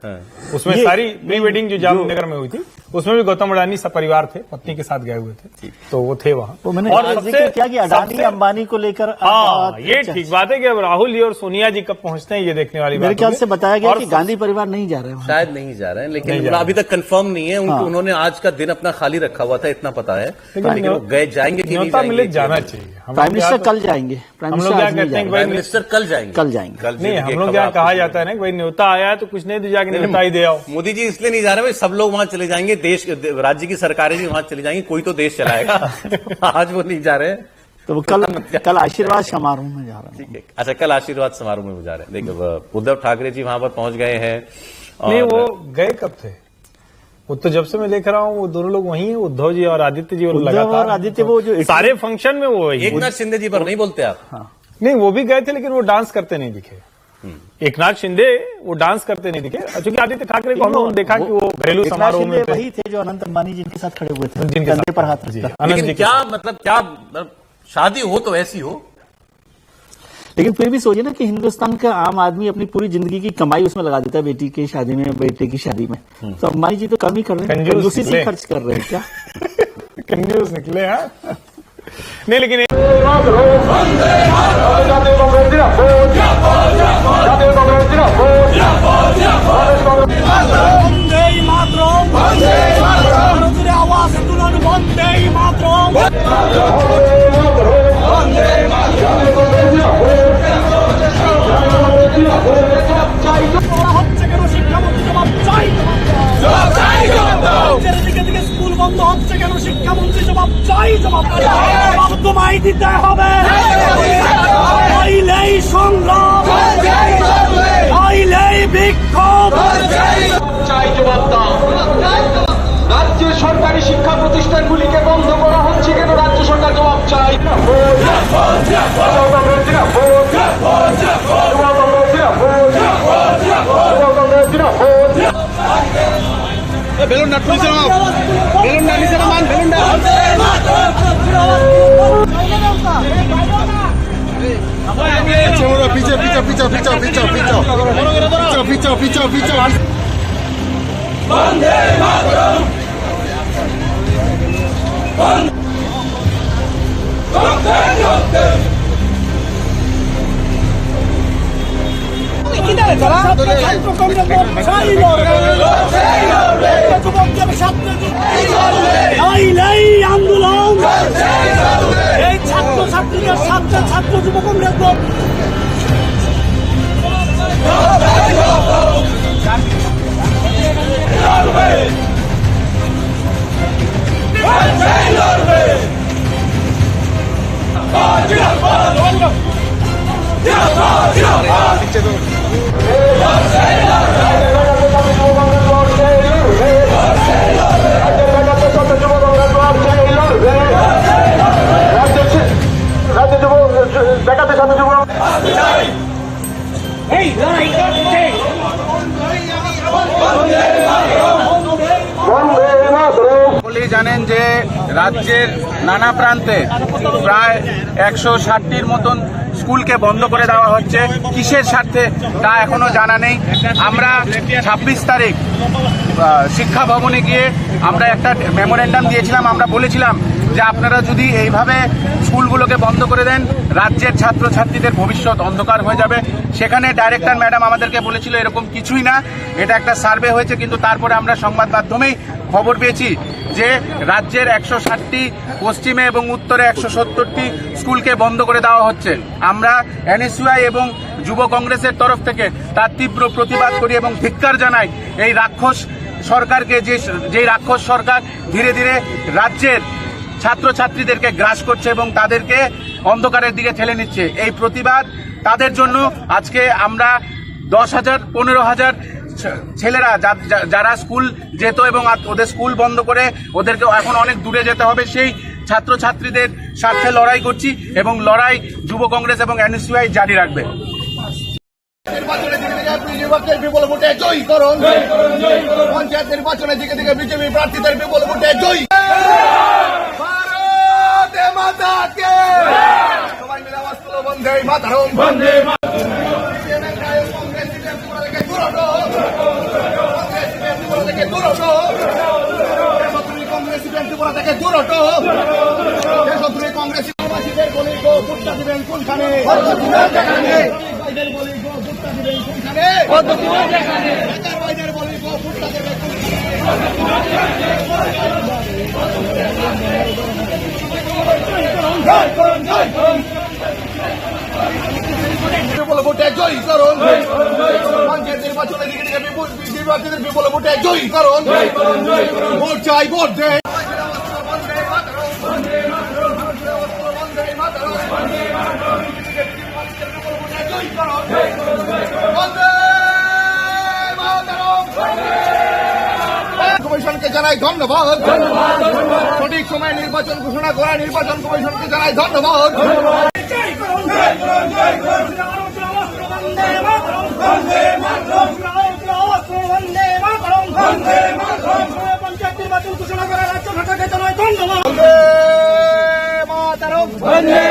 उसमें सारी प्री वेडिंग जो जामनगर में हुई थी उसमें भी गौतम अडानी सपरिवार थे, पत्नी के साथ गए हुए थे, तो वो थे वहां। मैंने और जिक्र किया कि अडानी अंबानी को लेकर, हाँ, ये ठीक बात है कि अब राहुल जी और सोनिया जी कब पहुंचते हैं ये देखने वाली बात। मेरे ख्याल से बताया गया कि गांधी परिवार नहीं जा रहे हैं, शायद नहीं जा रहे हैं, लेकिन अभी तक कंफर्म नहीं है। उन्होंने आज का दिन अपना खाली रखा हुआ था, इतना पता है, लेकिन वो गए जाएंगे कि नहीं जाएंगे, जाना चाहिए। प्राइम मिनिस्टर कल जाएंगे, हम लोग क्या कहते हैं, प्राइम मिनिस्टर कल जाएंगे। नहीं, हम लोग क्या कहा जाता है ना, भाई न्योता आया है तो कुछ नहीं तो जाके न्योता ही दे आओ। मोदी जी इसलिए नहीं जा रहे, सब लोग वहां चले जाएंगे, देश राज्य की सरकारें भी वहां चली जाएंगी, कोई तो देश चलाएगा। आज वो नहीं जा रहे, तो कल आशीर्वाद समारोह में जा रहे हैं। अच्छा, कल आशीर्वाद समारोह में जा रहे हैं। देखिए, उद्धव ठाकरे जी वहां पर पहुंच गए हैं। नहीं, वो गए कब थे? वो तो जब से मैं देख रहा हूँ वो दोनों लोग वहीं हैं, उद्धव जी और आदित्य जी, और लगातार आदित्य वो जो सारे फंक्शन में वो एकनाथ शिंदे जी पर नहीं बोलते आप? हाँ। नहीं, वो भी गए थे लेकिन वो डांस करते नहीं दिखे। एकनाथ शिंदे वो डांस करते नहीं दिखे, क्योंकि आदित्य ठाकरे को हमने देखा कि वो घरेलू समारोह में वही थे जो अनंत अंबानी जी के साथ खड़े हुए थे, कंधे पर हाथ रखकर। लेकिन क्या शादी हो तो ऐसी हो, लेकिन फिर भी सोचिए ना कि हिंदुस्तान का आम आदमी अपनी पूरी जिंदगी की कमाई उसमें लगा देता है, बेटी की शादी में, बेटे की शादी में। तो अंबानी जी तो कम ही कर रहे हैं, कंजूसी से खर्च कर रहे हैं क्या? कंजूस निकले। हाँ, नहीं, लेकिन স্কুল বন্ধ হচ্ছে কেন? শিক্ষামন্ত্রী জবাব চাই, জবাব তোমায় দিতে হবে। নইলেই সংগ্রাম, নইলেই বিক্ষোভ, চাই জবাব দাও। রাজ্যের সরকারি শিক্ষা প্রতিষ্ঠানগুলিকে বন্ধ করা হচ্ছে কেন? রাজ্য সরকার জবাব চাই। বেলুনটা নিচে নামান, বেলুনটা নিচে নামান, বেলুনটা। পিছা পিছা পিছা পিছা পিছা পিছা পিছা পিছা পিছা। বন্দে মাতরম, বন্দে মাতরম। আন্দোলন এই ছাত্র ছাত্রীদের সাথে ছাত্র যুব কংগ্রেস Yeah, জানেন যে রাজ্যের নানা প্রান্তে প্রায় 160টির মতন স্কুলকে বন্ধ করে দেওয়া হচ্ছে। কিসের স্বার্থে তা এখনো জানা নেই। আমরা 26 তারিখ শিক্ষা ভবনে গিয়ে আমরা একটা মেমোরেন্ডাম দিয়েছিলাম। আমরা বলেছিলাম যে আপনারা যদি এইভাবে স্কুলগুলোকে বন্ধ করে দেন, রাজ্যের ছাত্রছাত্রীদের ভবিষ্যৎ অন্ধকার হয়ে যাবে। সেখানে ডাইরেক্টর ম্যাডাম আমাদেরকে বলেছিল এরকম কিছুই না, এটা একটা সার্ভে হয়েছে। কিন্তু তারপরে আমরা সংবাদ মাধ্যমেই খবর পেয়েছি যে রাজ্যের 160টি, পশ্চিমে এবং উত্তরে 170টি স্কুলকে বন্ধ করে দেওয়া হচ্ছে। আমরা এনএসইউআই এবং যুব কংগ্রেসের তরফ থেকে তার তীব্র প্রতিবাদ করি এবং ধিক্কার জানাই এই রাক্ষস সরকারকে, যে রাক্ষস সরকার ধীরে ধীরে রাজ্যের ছাত্রছাত্রীদেরকে গ্রাস করছে এবং তাদেরকে অন্ধকারের দিকে ঠেলে নিচ্ছে। এই প্রতিবাদ তাদের জন্য আজকে আমরা 10,000, 15,000 ছেলেরা যারা স্কুল যেত এবং ওদের স্কুল বন্ধ করে ওদেরকে এখন অনেক দূরে যেতে হবে, সেই ছাত্রছাত্রীদের স্বার্থে লড়াই করছি এবং লড়াই যুব কংগ্রেস এবং এনএসইউআই জারি রাখবে। নির্বাচনের বিপুল ভোটে জয়ী করুন, পঞ্চায়েত নির্বাচনের দিকে দিকে বিজেপি প্রার্থীদের বিপুল ভোটে জয়ী। ভারত মাতাকে সবাই মিলে আওয়াজ তুলো, বন্দে মাতরম, বন্দে মাতরম। কংগ্রেসীদের বলি গো ভোটটা দিবেন কোনখানে, বলি গো ভোটটা দিবেন কোনখানে, বলি গো ভোটটা দিবেন বিপুল ভোটে জয়ী করুন, পঞ্চায়েত নির্বাচনের দিকে দিকে নির্বাচনের বিপুল ভোটে জয়ী করুন। ভোট চাই, ভোট দে। কমিশনকে জানাই ধন্যবাদ, সঠিক সময় নির্বাচন ঘোষণা করা নির্বাচন কমিশনকে জানাই ধন্যবাদ। পঞ্চায়েত নির্বাচন ঘোষণা করা রাজ্য সরকারকে জানাই ধন্যবাদ। মাতরম, বন্দে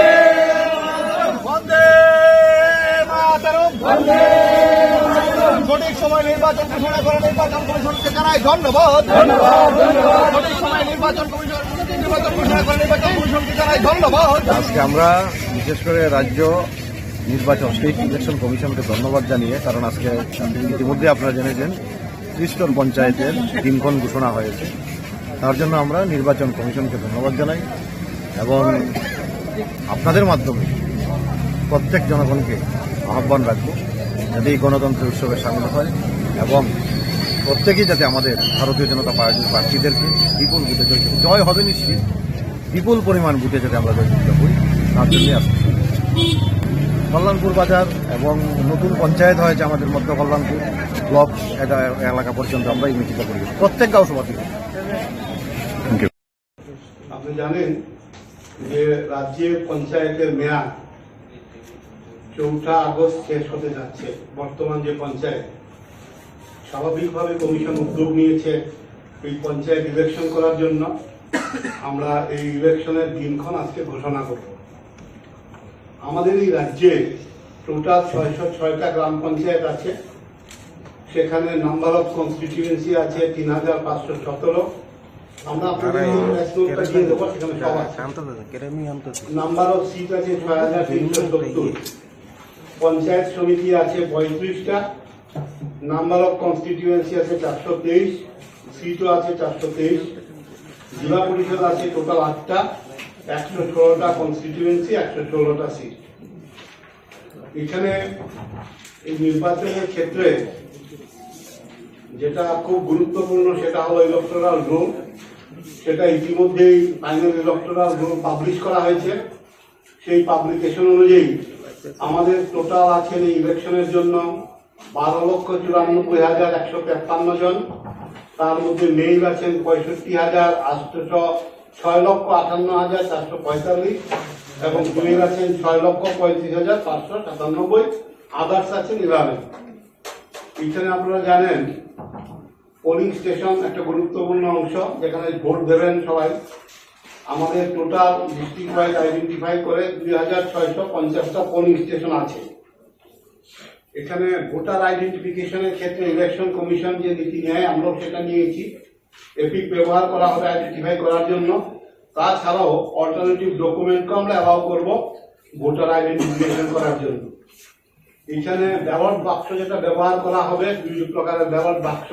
মাতরম, সঠিক সময় নির্বাচন ঘোষণা করা নির্বাচন কমিশনকে জানাই ধন্যবাদ। সঠিক সময় নির্বাচন ঘোষণা করা নির্বাচন কমিশনকে জানাই ধন্যবাদ। আজকে আমরা বিশেষ করে রাজ্য নির্বাচন স্টেট ইলেকশন কমিশনকে ধন্যবাদ জানিয়ে, কারণ আজকে ইতিমধ্যে আপনারা জেনেছেন 30জন পঞ্চায়েতের দিনক্ষণ ঘোষণা হয়েছে। তার জন্য আমরা নির্বাচন কমিশনকে ধন্যবাদ জানাই এবং আপনাদের মাধ্যমে প্রত্যেক জনগণকে আহ্বান রাখব যাতে এই গণতন্ত্রের উৎসবে সামিল হয় এবং প্রত্যেকেই যাতে আমাদের ভারতীয় জনতা পার্টির প্রার্থীদেরকে বিপুল ভোটে জয় হবে নিশ্চিত, বিপুল পরিমাণ ভোটে যাতে আমরা জয়যুক্ত হই তার জন্যই আসছি। কল্যাণপুর বাজার এবং নতুন পঞ্চায়েত হয়েছে আমাদের মধ্য কল্যাণপুর ব্লক এলাকা পর্যন্ত আমরা এই মিটিংটা করি প্রত্যেক গাঁও সভাতে। আপনি জানেন যে রাজ্যে পঞ্চায়েতের মেয়াদ 4 আগস্ট শেষ হতে যাচ্ছে। বর্তমান যে পঞ্চায়েত, স্বাভাবিকভাবে কমিশন উদ্যোগ নিয়েছে এই পঞ্চায়েত ইলেকশন করার জন্য। আমরা এই ইলেকশনের দিনক্ষণ আজকে ঘোষণা করব। আমাদের এই রাজ্যে টোটাল 606টা গ্রাম পঞ্চায়েত আছে। সেখানে নাম্বার অফ কনস্টিটিউয়েন্সি আছে 3517। আমরা আপনাদের দিয়ে দেবো, সেখানে সব আছে। নাম্বার অফ সিট আছে 6370। পঞ্চায়েত সমিতি আছে 35টা। নাম্বার অফ কনস্টিটিউয়েন্সি আছে 423, সিটও আছে 423। জেলা পরিষদ আছে টোটাল 8টা, 116টা কনস্টিটিউয়েন্সি, 116টা সিট। এখানে এই নির্বাচনের ক্ষেত্রে যেটা খুব গুরুত্বপূর্ণ সেটা হলো ইলেকটোরাল রোল। সেটা ইতিমধ্যেই ফাইনাল ইলেকটোরাল রোল পাবলিশ করা হয়েছে। সেই পাবলিকেশন অনুযায়ী আমাদের টোটাল আছেন এই ইলেকশনের জন্য 12,94,153 জন। তার মধ্যে মেইল আছেন 65,806,58,445 এবং ফিমেল আছেন 6,35,597। আদার্স আছেন 11। এখানে আপনারা জানেন পোলিং স্টেশন একটা গুরুত্বপূর্ণ অংশ, যেখানে ভোট দেবেন সবাই। আমাদের টোটাল ডিস্ট্রিক্ট ওয়াইজ আইডেন্টিফাই করে 2650টা পোলিং স্টেশন আছে। এখানে ভোটার আইডেন্টিফিকেশনের ক্ষেত্রে ইলেকশন কমিশন যে নীতি নেয়, আমরাও সেটা নিয়েছি। এপিক ব্যবহার করা হবে আইডেন্টিফাই করার জন্য। তাছাড়াও অল্টারনেটিভ ডকুমেন্টকে আমরা অ্যালাউ করব ভোটার আইডেন্টিফিকেশন করার জন্য। এখানে ব্যালট বাক্স যেটা ব্যবহার করা হবে, দুই প্রকারের ব্যালট বাক্স,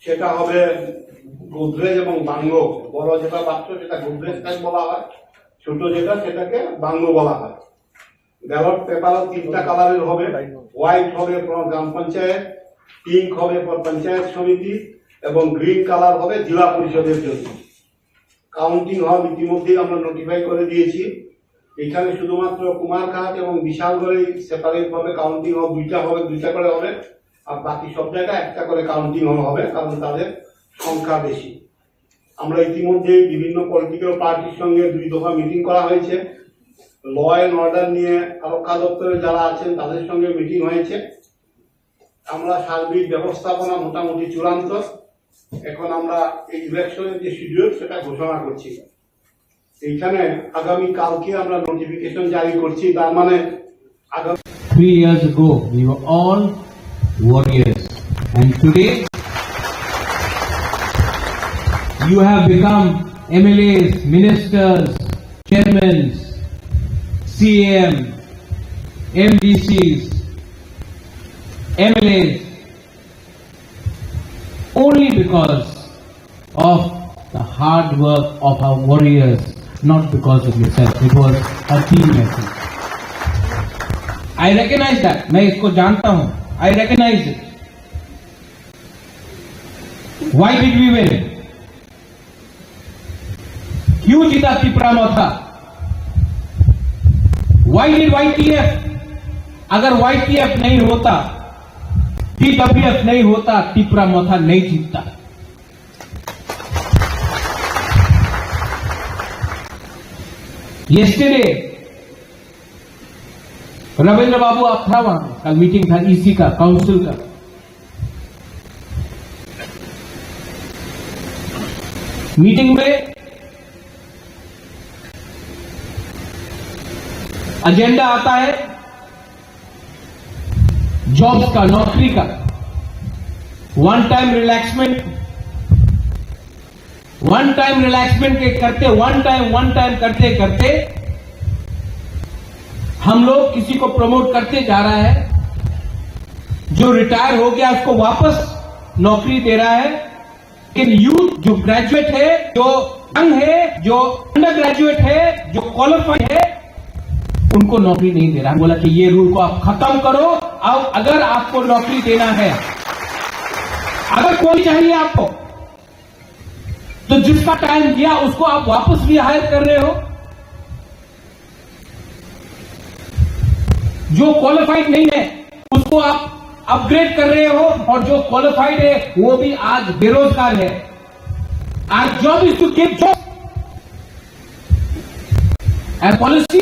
সেটা হবে গোদরেজ এবং বাঙ্গো। বড় যেটা বাক্স সেটা গোদরেজ টাইপ বলা হয়, ছোট যেটা সেটাকে বাঙ্গো বলা হয়। ব্যালট পেপারও 3টা কালারের হবে, হোয়াইট হবে গ্রাম পঞ্চায়েত, পিঙ্ক হবে পঞ্চায়েত সমিতি এবং গ্রিন কালার হবে জেলা পরিষদের জন্য। কাউন্টিং হল ইতিমধ্যেই আমরা নোটিফাই করে দিয়েছি। এখানে শুধুমাত্র কুমারঘাট এবং বিশালগড়ে সেপারেট ভাবে কাউন্টিং হল দুইটা করে হবে, আর বাকি সব জায়গায় একটা করে কাউন্টিং হল হবে, কারণ তাদের সংখ্যা বেশি। আমরা ইতিমধ্যে বিভিন্ন পলিটিক্যাল পার্টির সঙ্গে 2 দফা মিটিং করা হয়েছে। ল অ্যান্ড অর্ডার নিয়ে আরক্ষা দপ্তরে যারা আছেন তাদের সঙ্গে মিটিং হয়েছে। আমরা সার্বিক ব্যবস্থাপনা মোটামুটি চূড়ান্ত। এখন আমরা এই ইলেকশনের যে শিডিউল সেটা ঘোষণা করছি। এইখানে আগামী কালকে আমরা নোটিফিকেশন জারি করছি। তার মানে আগামী 3 years ago we were all warriors, and today you have become MLAs, ministers, chairmen, CAM, MDCs, MLAs, only because of the hard work of our warriors, not because of yourself. It was a team effort. I recognize that. मैं इसको जानता हूं. I recognize it. Why did we win? क्यों जीता तिपरामोथा? Why did YTF? अगर YTF नहीं होता, TWF नहीं होता, तिपरामोथा नहीं जीतता। Yesterday, रविंद्र बाबू आप था वहां, कल मीटिंग था ईसी का, काउंसिल का। मीटिंग में एजेंडा आता है जॉब्स का, नौकरी का, वन टाइम रिलैक्समेंट के करते वन टाइम करते करते हम लोग किसी को प्रमोट करते जा रहा है। जो रिटायर हो गया उसको वापस नौकरी दे रहा है। लेकिन यूथ जो ग्रेजुएट है, जो यंग है, जो अंडर ग्रेजुएट है, जो क्वालिफाइड है, उनको नौकरी नहीं दे रहा। बोला कि ये रूल को आप खत्म करो। अब अगर आपको नौकरी देना है, अगर कोई चाहिए आपको, तो जिसका टाइम दिया उसको आप वापस भी हायर कर रहे हो। जो क्वालिफाइड नहीं है उसको आप अपग्रेड कर रहे हो, और जो क्वालिफाइड है वो भी आज बेरोजगार है। आज job is to give job and policy.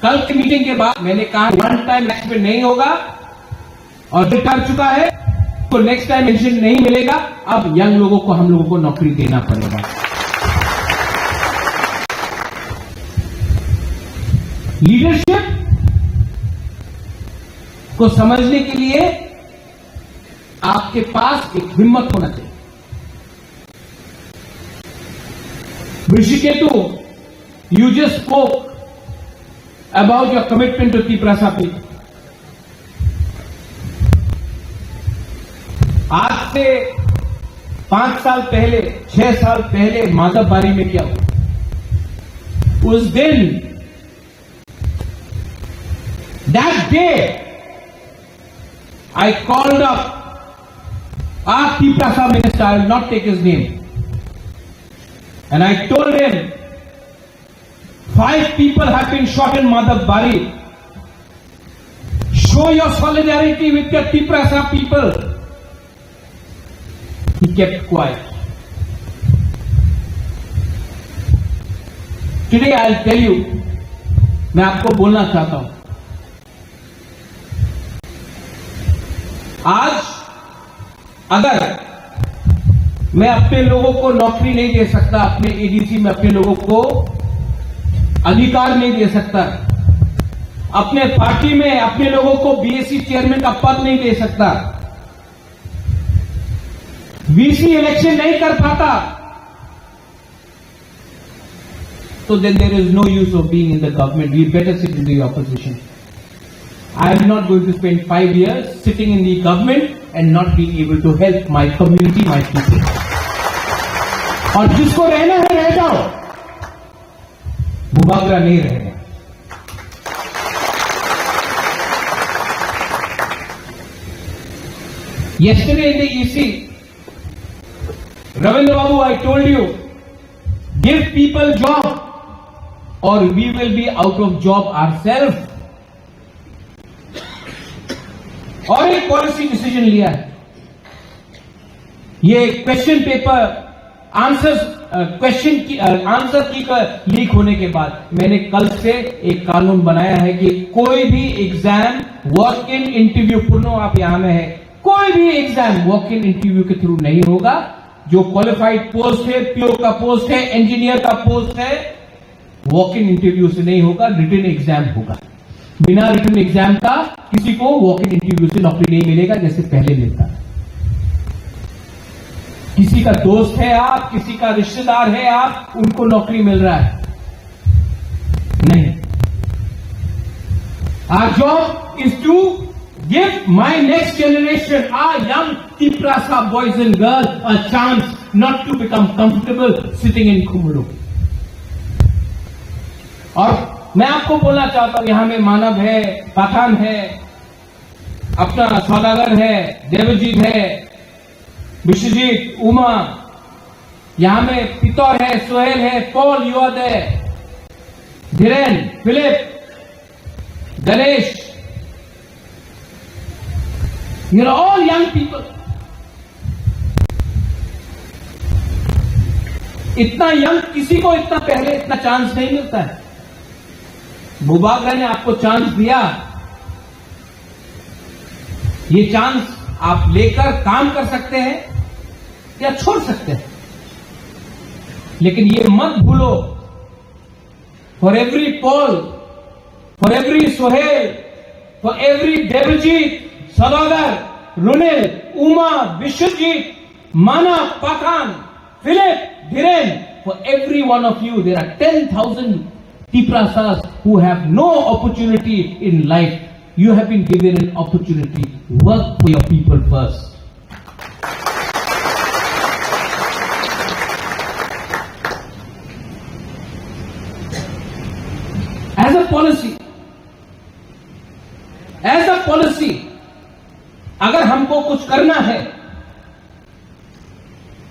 कल की मीटिंग के बाद मैंने कहा वन टाइम रिलैक्समेंट नहीं होगा, और जो कर चुका है तो नेक्स्ट टाइम पेंशन नहीं मिलेगा। अब यंग लोगों को, हम लोगों को नौकरी देना पड़ेगा। लीडरशिप को समझने के लिए आपके पास एक हिम्मत होना चाहिए। ऋषिकेतु, you just spoke about your commitment to Tiprasa people. आज से 5 साल पहले, 6 साल पहले माधवबारी में क्या हुआ? उस दिन, that day, I called up our Tiprasa minister, I will not take his name, and I told him 5 people have been shot in Madhubari. Show your solidarity with your Tiprasa people. He kept quiet. Today I'll tell you, मैं आपको बोलना चाहता हूं, आज अगर मैं अपने लोगों को नौकरी नहीं दे सकता, अपने एडीसी में अपने लोगों को अधिकार नहीं दे सकता, अपने पार्टी में अपने लोगों को बीएससी चेयरमैन का पद नहीं दे सकता, वीसी इलेक्शन नहीं कर पाता, तो then there is no use of being in the government. We better sit in the opposition. I am not going to spend 5 years sitting in the government and not being able to help my community, my people. और जिसको रहना है रह जाओ, भूभागरा नहीं रहना। Yesterday in the EC, Ravindra Babu, I told you, give people job or we will be out of job ourselves. और एक पॉलिसी डिसीजन लिया है। ये क्वेश्चन पेपर क्वेश्चन की आंसर की लीक होने के बाद मैंने कल से एक कानून बनाया है कि कोई भी एग्जाम वॉक इन इंटरव्यू, पुनो आप यहां में है, कोई भी एग्जाम वॉक इन इंटरव्यू के थ्रू नहीं होगा। जो क्वालिफाइड पोस्ट है, पीओ का पोस्ट है, इंजीनियर का पोस्ट है, वॉक इन इंटरव्यू से नहीं होगा, रिटन एग्जाम होगा। बिना रिटन एग्जाम का किसी को वॉक इन इंटरव्यू से नौकरी नहीं मिलेगा जैसे पहले मिलता। किसी का दोस्त है आप, किसी का रिश्तेदार है आप, उनको नौकरी मिल रहा है नहीं। Our job is to give my next generation, our young Tiprasa boys and girls, a chance not to become comfortable sitting in Khumulu. और मैं आपको बोलना चाहता हूं, यहां में मानव है, पठान है, अपना सौदागर है, देवजीत है, विश्वजीत, उमा, यहां में पितौर है, सोहेल है, पॉल युवद है, Dhiren, Philip, Ganesh, you are all young people. इतना यंग किसी को इतना पहले इतना चांस नहीं मिलता है। भूभागरा ने आपको चांस दिया, ये चांस आप लेकर काम कर सकते हैं या छोड़ सकते हैं, लेकिन ये मत भूलो, for every Paul, for every Sohail, for every Debjit, Sadagar, Runil, Uma, Biswajit, Mana, Pathan, Philip, Dhiren, for every one of you there are 10,000 Tiprasas who have no opportunity in life. You have been given an opportunity. Work for your people first. As a policy, अगर हमको कुछ करना है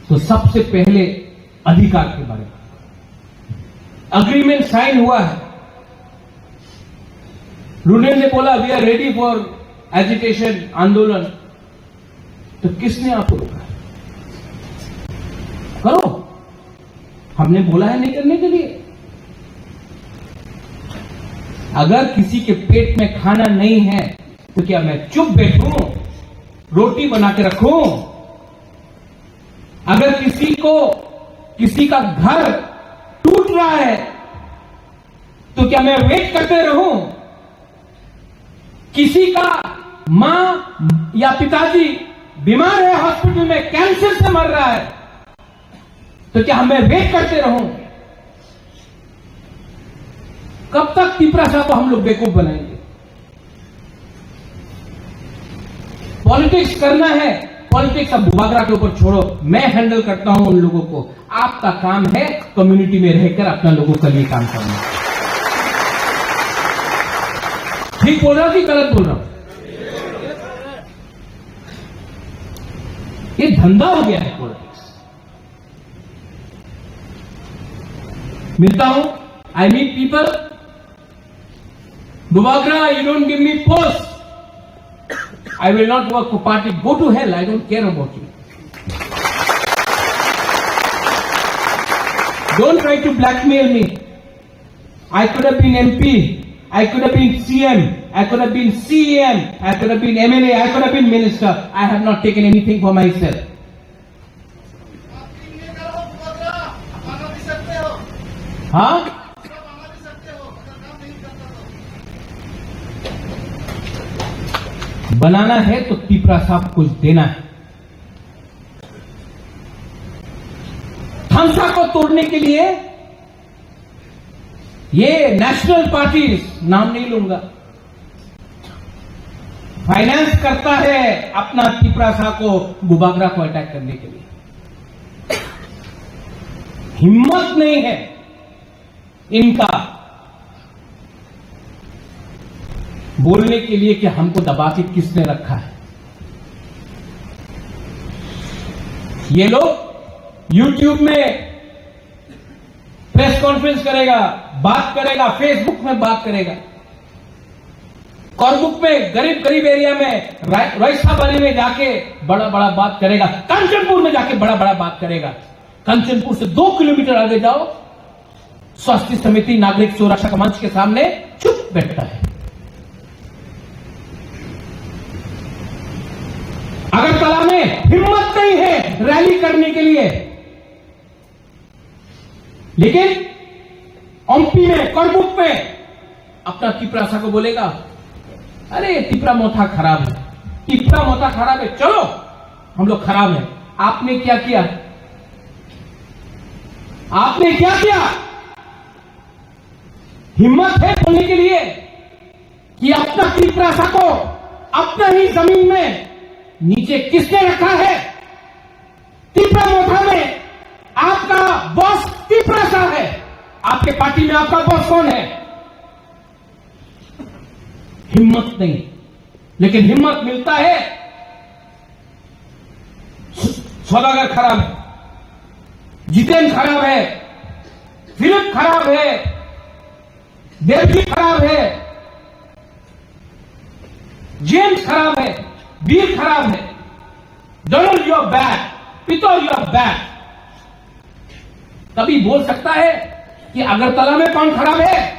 तो सबसे पहले अधिकार के बारे में। अग्रीमेंट साइन हुआ है, रुनेल ने बोला we are ready for agitation, आंदोलन, तो किसने आपको रोका? करो, हमने बोला है नहीं करने के लिए। अगर किसी के पेट में खाना नहीं है तो क्या मैं चुप बैठूं, रोटी बना के रखूं? अगर किसी का घर टूट रहा है तो क्या मैं वेट करते रहूं? किसी का मां या पिताजी बीमार है, हॉस्पिटल में कैंसर से मर रहा है, तो क्या मैं वेट करते रहूं? कब तक तिपरासा को हम लोग बेवकूफ बनाएंगे? पॉलिटिक्स करना है, पॉलिटिक्स अब भूभागरा के ऊपर छोड़ो, मैं हैंडल करता हूं उन लोगों को। आपका काम है कम्युनिटी में रहकर अपना लोगों के लिए काम करना। ठीक बोल रहा कि गलत बोल रहा हूं? ये धंधा हो गया है पॉलिटिक्स। मिलता हूं, आई मीट पीपल, भूभागरा you don't give me post, I will not work for party. Go to hell. I don't care about you. Don't try to blackmail me. I could have been MP. I could have been CM. I could have been CEM. I could have been MLA. I could have been minister. I have not taken anything for myself. हाँ, बनाना है तो तिपरा साहब कुछ देना है। थांसा को तोड़ने के लिए ये नेशनल पार्टीज, नाम नहीं लूंगा, फाइनेंस करता है अपना तिपरा साहब को, बुबागरा को अटैक करने के लिए। हिम्मत नहीं है इनका बोलने के लिए कि हमको दबा के किसने रखा है। ये लोग यूट्यूब में प्रेस कॉन्फ्रेंस करेगा, बात करेगा, फेसबुक में बात करेगा, करबुक में गरीब गरीब एरिया में रईसाबाली में जाके बड़ा बड़ा बात करेगा, कंचनपुर में जाके बड़ा बड़ा बात करेगा। कंचनपुर से 2 किलोमीटर आगे जाओ, स्वास्थ्य समिति नागरिक सुरक्षा मंच के सामने चुप बैठता है। अगरतला में हिम्मत नहीं है रैली करने के लिए, लेकिन एमपी में करबुक में अपना तिपरा साहब को बोलेगा, अरे तिपरा मोथा खराब है, तिपरा मोथा खराब है, चलो हम लोग खराब है। आपने क्या किया? आपने क्या किया? हिम्मत है बोलने के लिए कि अपना तिपरा साहब को अपना ही जमीन में नीचे किसने रखा है? तिपरा मोथा में आपका बॉस तिपरा साहब है। आपके पार्टी में आपका बॉस कौन है? हिम्मत नहीं, लेकिन हिम्मत मिलता है। सौदागर खराब है, जितेन खराब है, फिलिप खराब है, देवजी खराब है, जेम्स खराब है, वीर खराब है, Donald you're bad, Pitaur you're bad. कभी बोल सकता है कि अगरतला में कौन खराब है?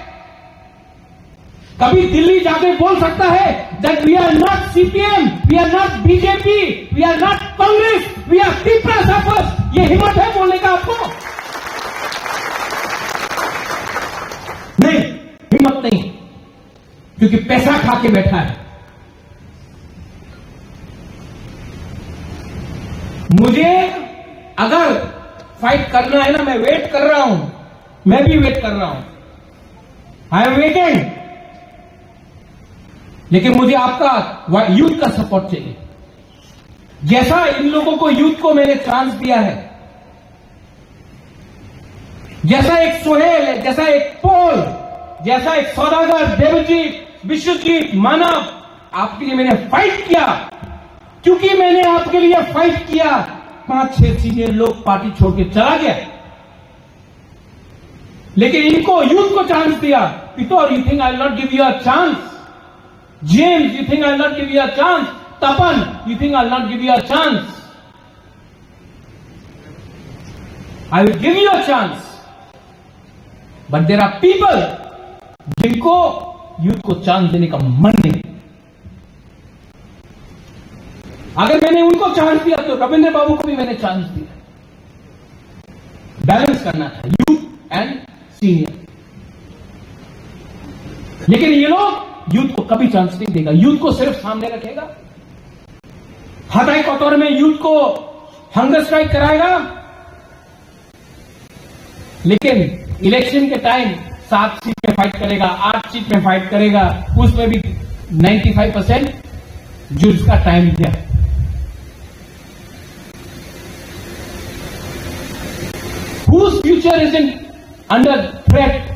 कभी दिल्ली जाके बोल सकता है that we are not CPM, we are not BJP, we are not Congress, we are Tipra साहब। ये हिम्मत है बोलने का आपको? नहीं, हिम्मत नहीं, क्योंकि पैसा खा के बैठा है। मुझे अगर फाइट करना है ना, मैं वेट कर रहा हूं, मैं भी वेट कर रहा हूं, आई एम वेटिंग, लेकिन मुझे आपका यूथ का सपोर्ट चाहिए। जैसा इन लोगों को, यूथ को मैंने चांस दिया है, जैसा एक सोहेल है, जैसा एक पोल, जैसा एक सौदागर, देवजीत, विश्वजीत, मानव, आपके लिए मैंने फाइट किया। क्योंकि मैंने आपके लिए फाइट किया, 5-6 सीनियर लोग पार्टी छोड़ के चला गया, लेकिन इनको, यूथ को चांस दिया। Pitaur, you think I will not give you a chance? James, you think I'll not give you a chance? Tapan, you think I'll not give you a chance? I will give you a chance. But there are people जिनको youth को chance देने का मन नहीं। अगर मैंने उनको chance दिया तो रविंद्र बाबू को भी मैंने चांस दिया। बैलेंस करना था यूथ एंड सीनियर, लेकिन ये लोग यूथ को कभी चांस नहीं देगा। यूथ को सिर्फ सामने रखेगा, हटाई कतौर में यूथ को हंगर स्ट्राइक कराएगा, लेकिन इलेक्शन के टाइम 7 सीट में फाइट करेगा, 8 सीट में फाइट करेगा, उसमें भी 95% जो उसका टाइम दिया। Whose future is in under threat?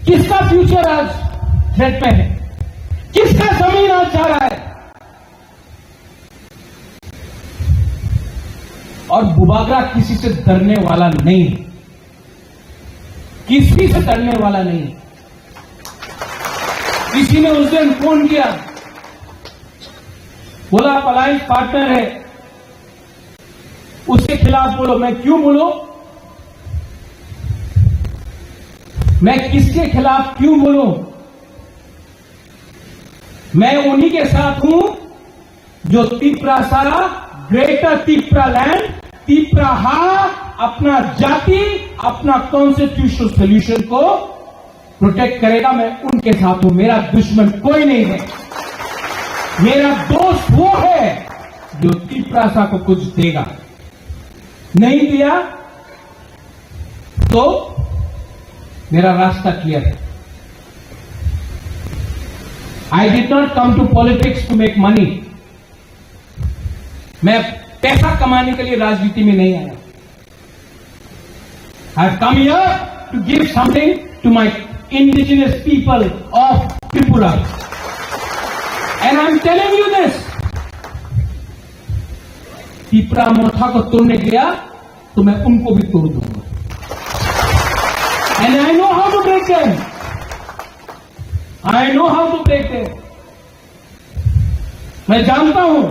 किसका फ्यूचर आज थ्रेट में है? किसका जमीन आज जा रहा है? और बुबागरा किसी से डरने वाला नहीं, किसी से डरने वाला नहीं। किसी ने उस दिन फोन किया, बोला आप अलायंस पार्टनर है, उसके खिलाफ बोलो। मैं क्यों बोलूं? मैं किसके खिलाफ क्यों बोलूं? मैं उन्हीं के साथ हूं जो तिपरा सारा, ग्रेटर तिपरा लैंड तिपराहा अपना जाति, अपना कॉन्स्टिट्यूशनल सोल्यूशन को प्रोटेक्ट करेगा। मैं उनके साथ हूं, मेरा दुश्मन कोई नहीं है। मेरा दोस्त वो है जो तिपरासा को कुछ देगा। नहीं दिया तो मेरा रास्ता क्लियर है। I did not come to politics to make money. मैं पैसा कमाने के लिए राजनीति में नहीं आया। I have come here to give something to my indigenous people of Tripura and I am telling you this. Tripura Motha को तोड़ने गया तो मैं उनको भी तोड़ दूंगा। And I know how to break them. I know how to break them. मैं जानता हूं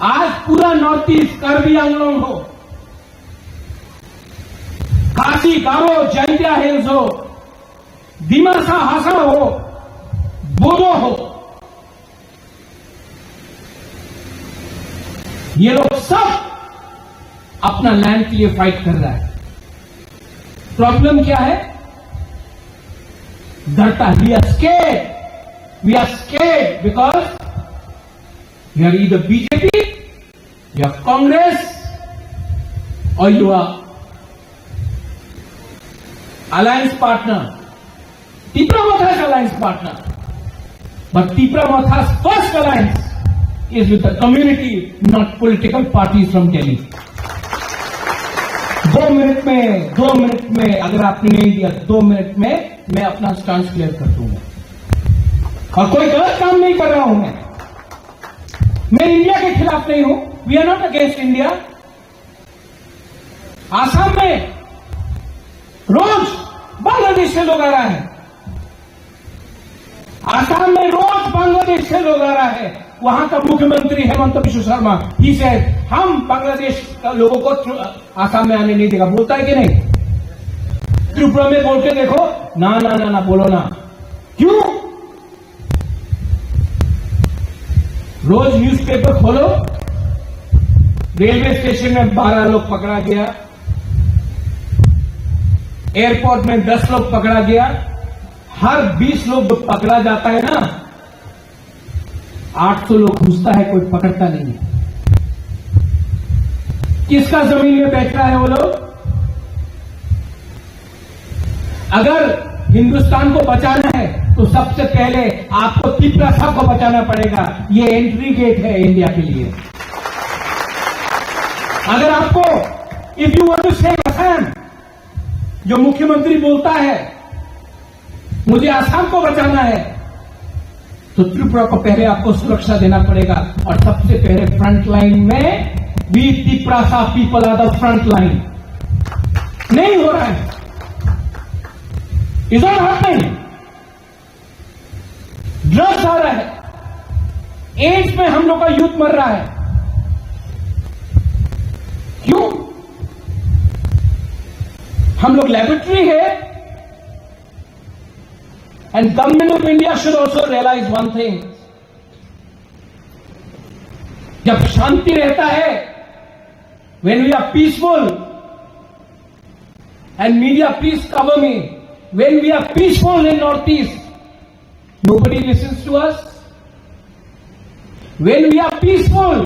आज पूरा नॉर्थ ईस्ट कर्बी आंगलोंग हो, काशी गारो जैंतिया हिल्स हो, दिमासा हासा हो, बोडो हो, ये लोग सब अपना लैंड के लिए फाइट कर रहा है। प्रॉब्लम क्या है? डरता। We are scared because you are either BJP, you are Congress, or you are alliance partner. Tripura Motha's alliance partner. But Tripura Motha's first alliance is with the community, not political parties from Delhi. 2 minute में अगर आपने नहीं दिया 2 minute में मैं अपना stance clear कर दूंगा। और कोई गलत काम नहीं कर रहा हूं मैं इंडिया के खिलाफ नहीं हूं। We are not against India. Assam में रोज बांग्लादेश से लोग आ रहा है। आसाम में रोज बांग्लादेश से लोग आ रहा है। वहां का मुख्यमंत्री हेमंत बिश्व शर्मा ही से हम बांग्लादेश का लोगों को आसाम में आने नहीं देगा। बोलता है कि नहीं? त्रिपुरा में बोल के देखो। ना ना ना ना बोलो ना। क्यों? रोज न्यूज़पेपर खोलो, रेलवे स्टेशन में 12 लोग पकड़ा गया, एयरपोर्ट में 10 लोग पकड़ा गया। हर 20 लोग जो पकड़ा जाता है ना, 800 लोग घुसता है, कोई पकड़ता नहीं है। किसका जमीन में बैठ रहा है वो लोग? अगर हिंदुस्तान को बचाना है तो सबसे पहले आपको तिपरासा को बचाना पड़ेगा। ये एंट्री गेट है इंडिया के लिए। अगर आपको if you want to save Assam, जो मुख्यमंत्री बोलता है मुझे असम को बचाना है, तो त्रिपुरा को पहले आपको सुरक्षा देना पड़ेगा। और सबसे पहले फ्रंट लाइन में we Tiprasa people are the front line. नहीं हो रहा है। Is not happening. ड्रग्स आ रहा है, एड्स में हम लोग का यूथ मर रहा है। क्यों? हम लोग लेबोरेटरी है। And government of India should also realise one thing. जब शांति रहता है, when we are peaceful, and media please cover me, when we are peaceful in Northeast, nobody listens to us. When we are peaceful,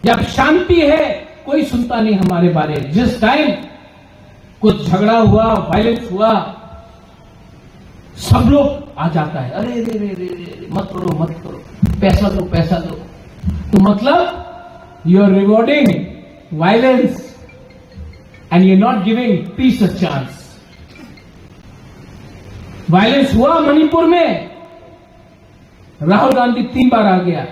जब शांति है कोई सुनता नहीं हमारे बारे में। जिस टाइम कुछ झगड़ा हुआ, वायलेंस हुआ, सब लोग आ जाता है। अरे रे रे रे रे मत करो मत करो, पैसा दो पैसा दो। तो मतलब you are rewarding violence and you are not giving peace a chance. Violence हुआ मणिपुर में, राहुल गांधी 3 बार आ गया।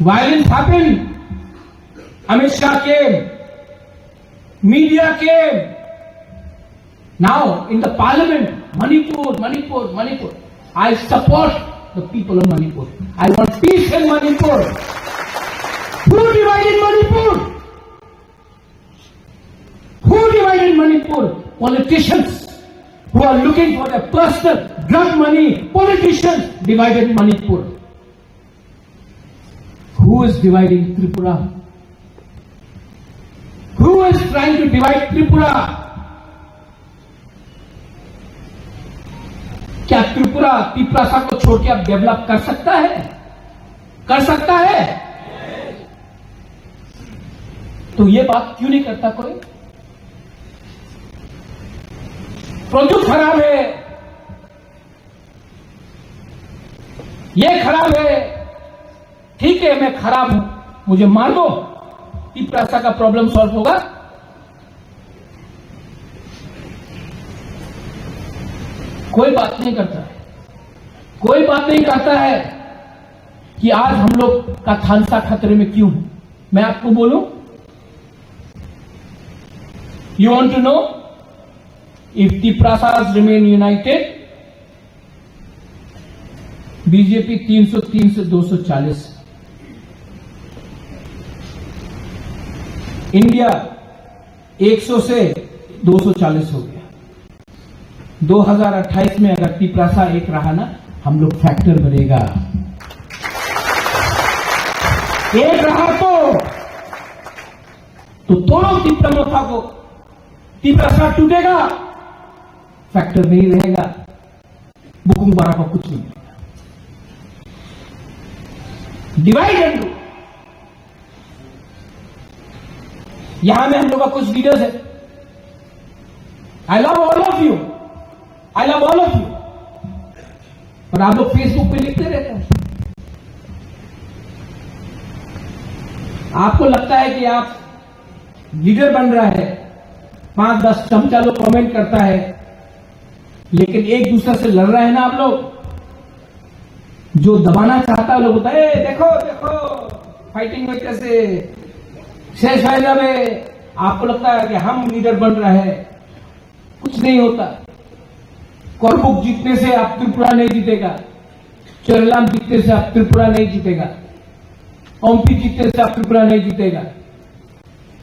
Violence happened, Amit Shah came, media came. Now in the parliament, Manipur. I support the people of Manipur. I want peace in Manipur. Who divided Manipur? Who divided Manipur? Politicians who are looking for their personal drug money. Politicians divided Manipur. Who is dividing Tripura? Who is trying to divide Tripura? क्या त्रिपुरा तिपरासा को छोड़ के अब develop कर सकता है? कर सकता है? तो ये बात क्यों नहीं करता कोई? प्रोजेक्ट खराब है, ये खराब है, ठीक है मैं खराब हूं, मुझे मार दो, तिपरासा का प्रॉब्लम सॉल्व होगा? कोई बात नहीं करता है, कोई बात नहीं करता है कि आज हम लोग का थानसा खतरे में क्यों है। मैं आपको बोलूं, you want to know, if Tiprasas remain united, BJP 303 से 240, इंडिया 100 से 240 हो गया। 2028 में अगर तिपरासा एक रहा ना, हम लोग फैक्टर बनेगा। एक रहा तो तोड़ो तिपरासा को, तिपरासा टूटेगा, फैक्टर नहीं रहेगा, बुकुंबारा को कुछ नहीं मिलेगा। Divide and rule. यहां में हम लोग का कुछ लीडर्स है, आई love all of you, I love all of you, पर आप लोग फेसबुक पे लिखते रहते हैं। आपको लगता है कि आप लीडर बन रहा है, 5-10 चमचा लोग कमेंट करता है, लेकिन एक दूसरे से लड़ रहे हैं ना आप लोग। जो दबाना चाहता है लोग होता है, देखो देखो फाइटिंग में कैसे शेष फायदा में। आपको लगता है कि हम लीडर बन रहे हैं, कुछ नहीं होता। करबुक जीतने से आप त्रिपुरा नहीं जीतेगा, चेरलाम जीतने से आप त्रिपुरा नहीं जीतेगा, ओमपी जीतने से आप त्रिपुरा नहीं जीतेगा,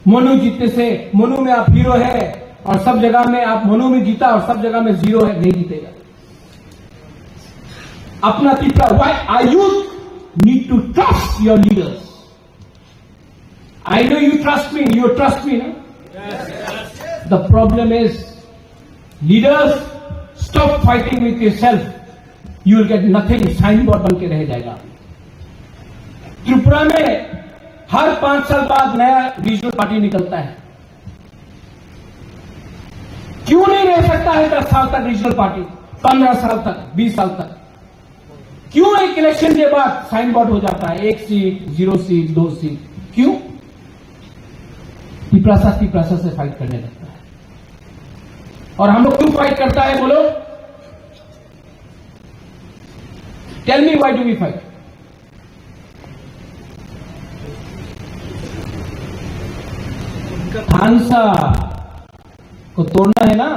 मनु जीतने से, मनु में आप हीरो है और सब जगह में आप मनु में जीता और सब जगह में जीरो है, नहीं जीतेगा। अपना Tripura, why our youth need to trust your leaders. I know you trust me, you trust me ना। The problem is leaders, stop fighting with yourself, you will get nothing, sign board बन के रह जाएगा। त्रिपुरा में हर 5 साल बाद नया रीजनल पार्टी निकलता है। क्यों नहीं रह सकता है 10 साल तक रीजनल पार्टी, 15 साल तक, 20 साल तक? क्यों एक इलेक्शन के बाद साइन बोर्ड हो जाता है, 1 सीट, 0 सीट, 2 सीट? क्यों? तिपरासा से फाइट करने लगता है। और हम लोग क्यों फाइट करता है बोलो? Tell me, why do we fight? थानसा को तोड़ना है ना,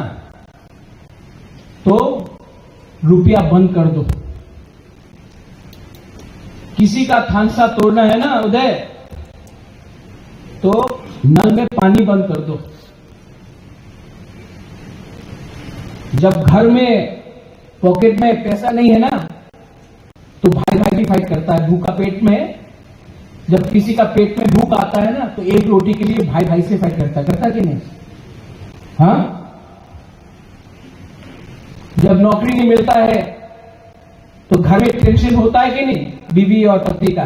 तो रुपया बंद कर दो। किसी का थानसा तोड़ना है ना उदय, तो नल में पानी बंद कर दो। जब घर में पॉकेट में पैसा नहीं है ना, तो भाई भाई भी फाइट करता है। भूखा पेट में, जब किसी का पेट में भूख आता है ना, तो एक रोटी के लिए भाई भाई से फाइट करता कि नहीं? हाँ, जब नौकरी नहीं मिलता है तो घर में टेंशन होता है कि नहीं, बीवी और पति का?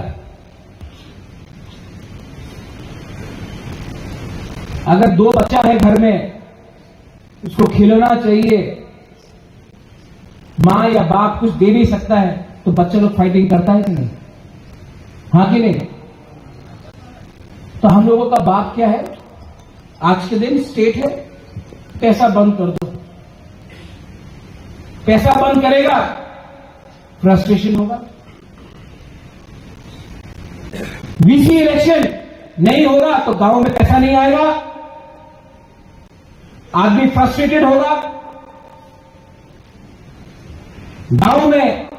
अगर 2 बच्चा है घर में, उसको खिलौना चाहिए, मां या बाप कुछ दे नहीं सकता है, तो बच्चा लोग फाइटिंग करता है कि नहीं? हाँ कि नहीं? तो हम लोगों का बाप क्या है आज के दिन? स्टेट है। पैसा बंद कर दो। पैसा बंद करेगा, फ्रस्ट्रेशन होगा। वीसी इलेक्शन नहीं होगा तो गांव में पैसा नहीं आएगा, आदमी फ्रस्ट्रेटेड होगा। गांव में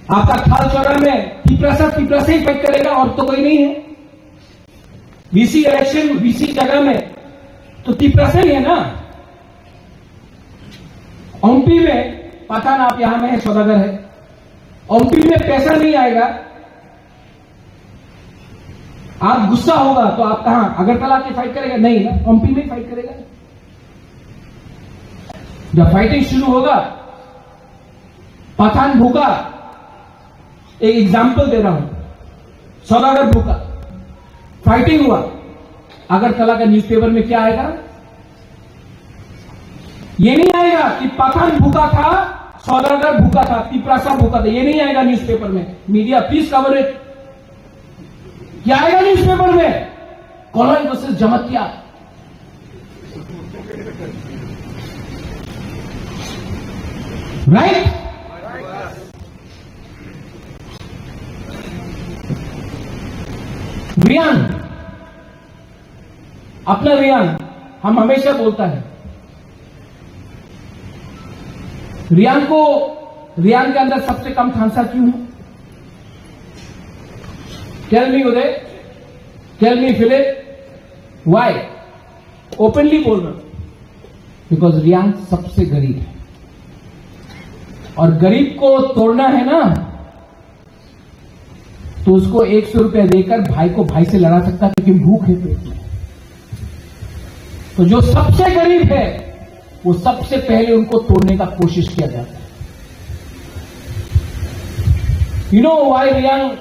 आपका खाल चौरा में तिपरासा ही फाइट करेगा और तो कोई नहीं है। वीसी इलेक्शन, वीसी जगह में तो तिपरासा ही है ना। ओमपी में पता ना, आप यहां में सौदागर है, ओमपी में पैसा नहीं आएगा आप गुस्सा होगा तो आप कहां अगरतला के फाइट करेगा? नहीं ना, एमपी में फाइट करेगा। जब फाइटिंग शुरू होगा, पठान भूखा, एक एग्जाम्पल दे रहा हूं, सौदागर भूखा, फाइटिंग हुआ, अगरतला का न्यूज़पेपर में क्या आएगा? ये नहीं आएगा कि पठान भूखा था, सौदागर भूखा था, पिपरासा भूखा था, ये नहीं आएगा न्यूज़पेपर में। Media please cover it. क्या आएगा न्यूज़पेपर में? Colony versus जमतिया। राइट? रियान, अपना रियान हम हमेशा बोलता है, रियान के अंदर सबसे कम खांसा क्यों है? Tell me Uday, tell me Philip, why? Openly बोल रहा हूं, बिकॉज रियान सबसे गरीब है, और गरीब को तोड़ना है ना, तो उसको 100 रुपया देकर भाई को भाई से लड़ा सकता है, क्योंकि भूख है पेट में। तो जो सबसे गरीब है, वो सबसे पहले उनको तोड़ने का कोशिश किया जाता है। You know why Reang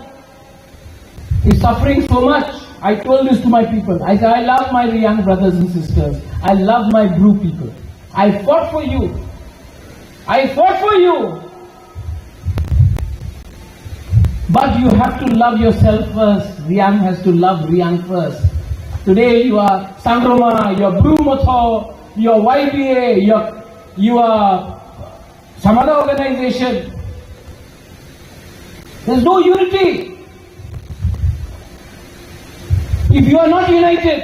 is suffering so much? I told this to my people. I said, I love my young brothers and sisters. I love my blue people. I fought for you. I fought for you. But you have to love yourself first. Rian has to love Rian first. Today you are Sangroma, you are Blue Motho, you are YBA, you are some other organization. There's no unity. If you are not united,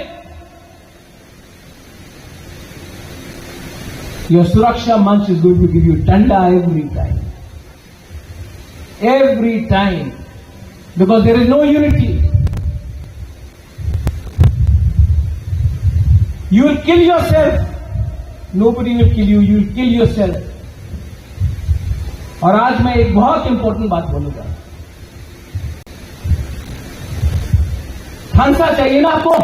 your Suraksha Manch is going to give you danda every time. Every time. Because there is no unity. You will kill yourself. Nobody will kill you. You will kill yourself. और आज मैं एक बहुत important बात बोलूंगा। खांसा चाहिए ना आपको?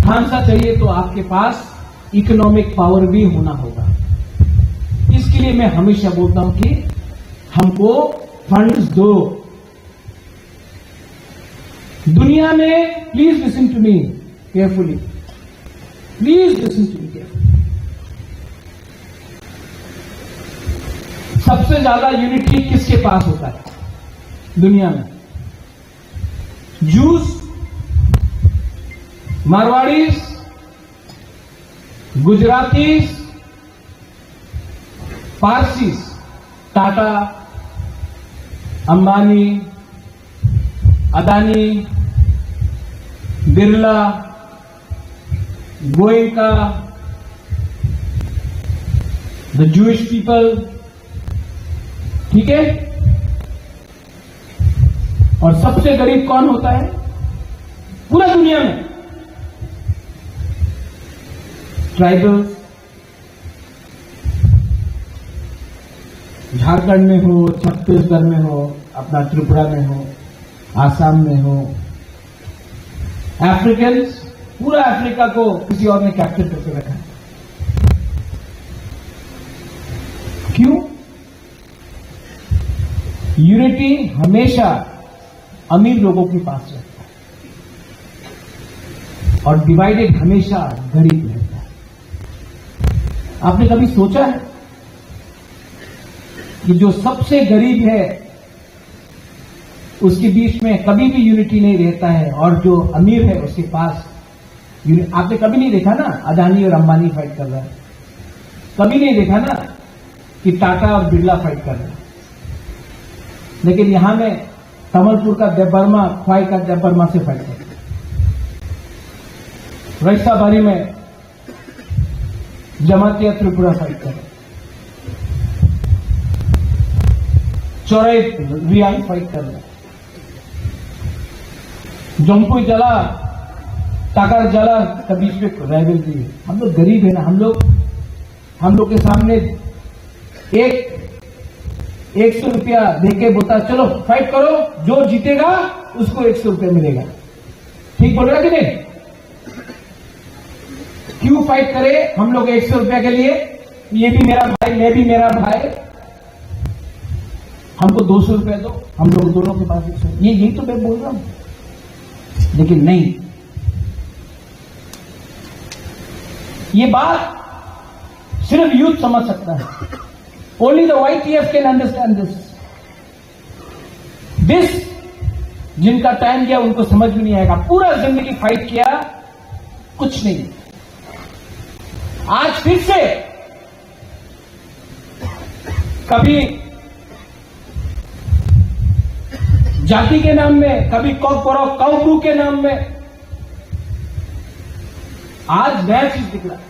खांसा चाहिए तो आपके पास इकोनॉमिक पावर भी होना होगा। इसके लिए मैं हमेशा बोलता हूं कि हमको फंड्स दो। दुनिया में, please listen to me carefully, please listen to me carefully, सबसे ज्यादा यूनिटी किसके पास होता है दुनिया में? Jews, Marwaris, Gujaratis, Parsis, Tata, Ambani, Adani, Birla, Goenka, the Jewish people, ठीक है? और सबसे गरीब कौन होता है पूरा दुनिया में? ट्राइबल्स, झारखंड में हो, छत्तीसगढ़ में हो, अपना त्रिपुरा में हो, आसाम में हो, अफ्रीकन्स, पूरा अफ्रीका को किसी और ने कैप्चर करके रखा है। क्यों? यूनिटी हमेशा अमीर लोगों के पास रहता है और डिवाइडेड हमेशा गरीब रहता है। आपने कभी सोचा है कि जो सबसे गरीब है उसके बीच में कभी भी यूनिटी नहीं रहता है, और जो अमीर है उसके पास आपने कभी नहीं देखा ना अदानी और अंबानी फाइट कर रहा है? कभी नहीं देखा ना कि टाटा और बिरला फाइट कर रहे हैं? लेकिन यहां में कमलपुर का देबबर्मा, ख्वाई का देबबर्मा से फाइट कर रहे हैं। वैशाबारी में जमातिया त्रिपुरा फाइट कर रहे हैं। चौराई रियान फाइट कर रहे हैं। जमपुई जला, टाकर जला के बीच में राइवल भी है। हम लोग गरीब है ना, हम लोग के सामने एक 100 रुपया देके बोलता चलो फाइट करो, जो जीतेगा उसको 100 रुपया मिलेगा। ठीक बोल रहा कि नहीं? क्यों फाइट करे हम लोग 100 रुपया के लिए? ये भी मेरा भाई, मैं भी मेरा भाई, हमको 200 रुपया दो, हम लोग दोनों के पास 100। यही तो मैं बोल रहा हूं। लेकिन नहीं, ये बात सिर्फ यूथ समझ सकता है। Only the YTF can understand this. जिनका टाइम गया उनको समझ में नहीं आएगा। पूरा जिंदगी फाइट किया, कुछ नहीं। आज फिर से कभी जाति के नाम में, कभी कौब्रू के नाम में, आज नया चीज दिख रहा है।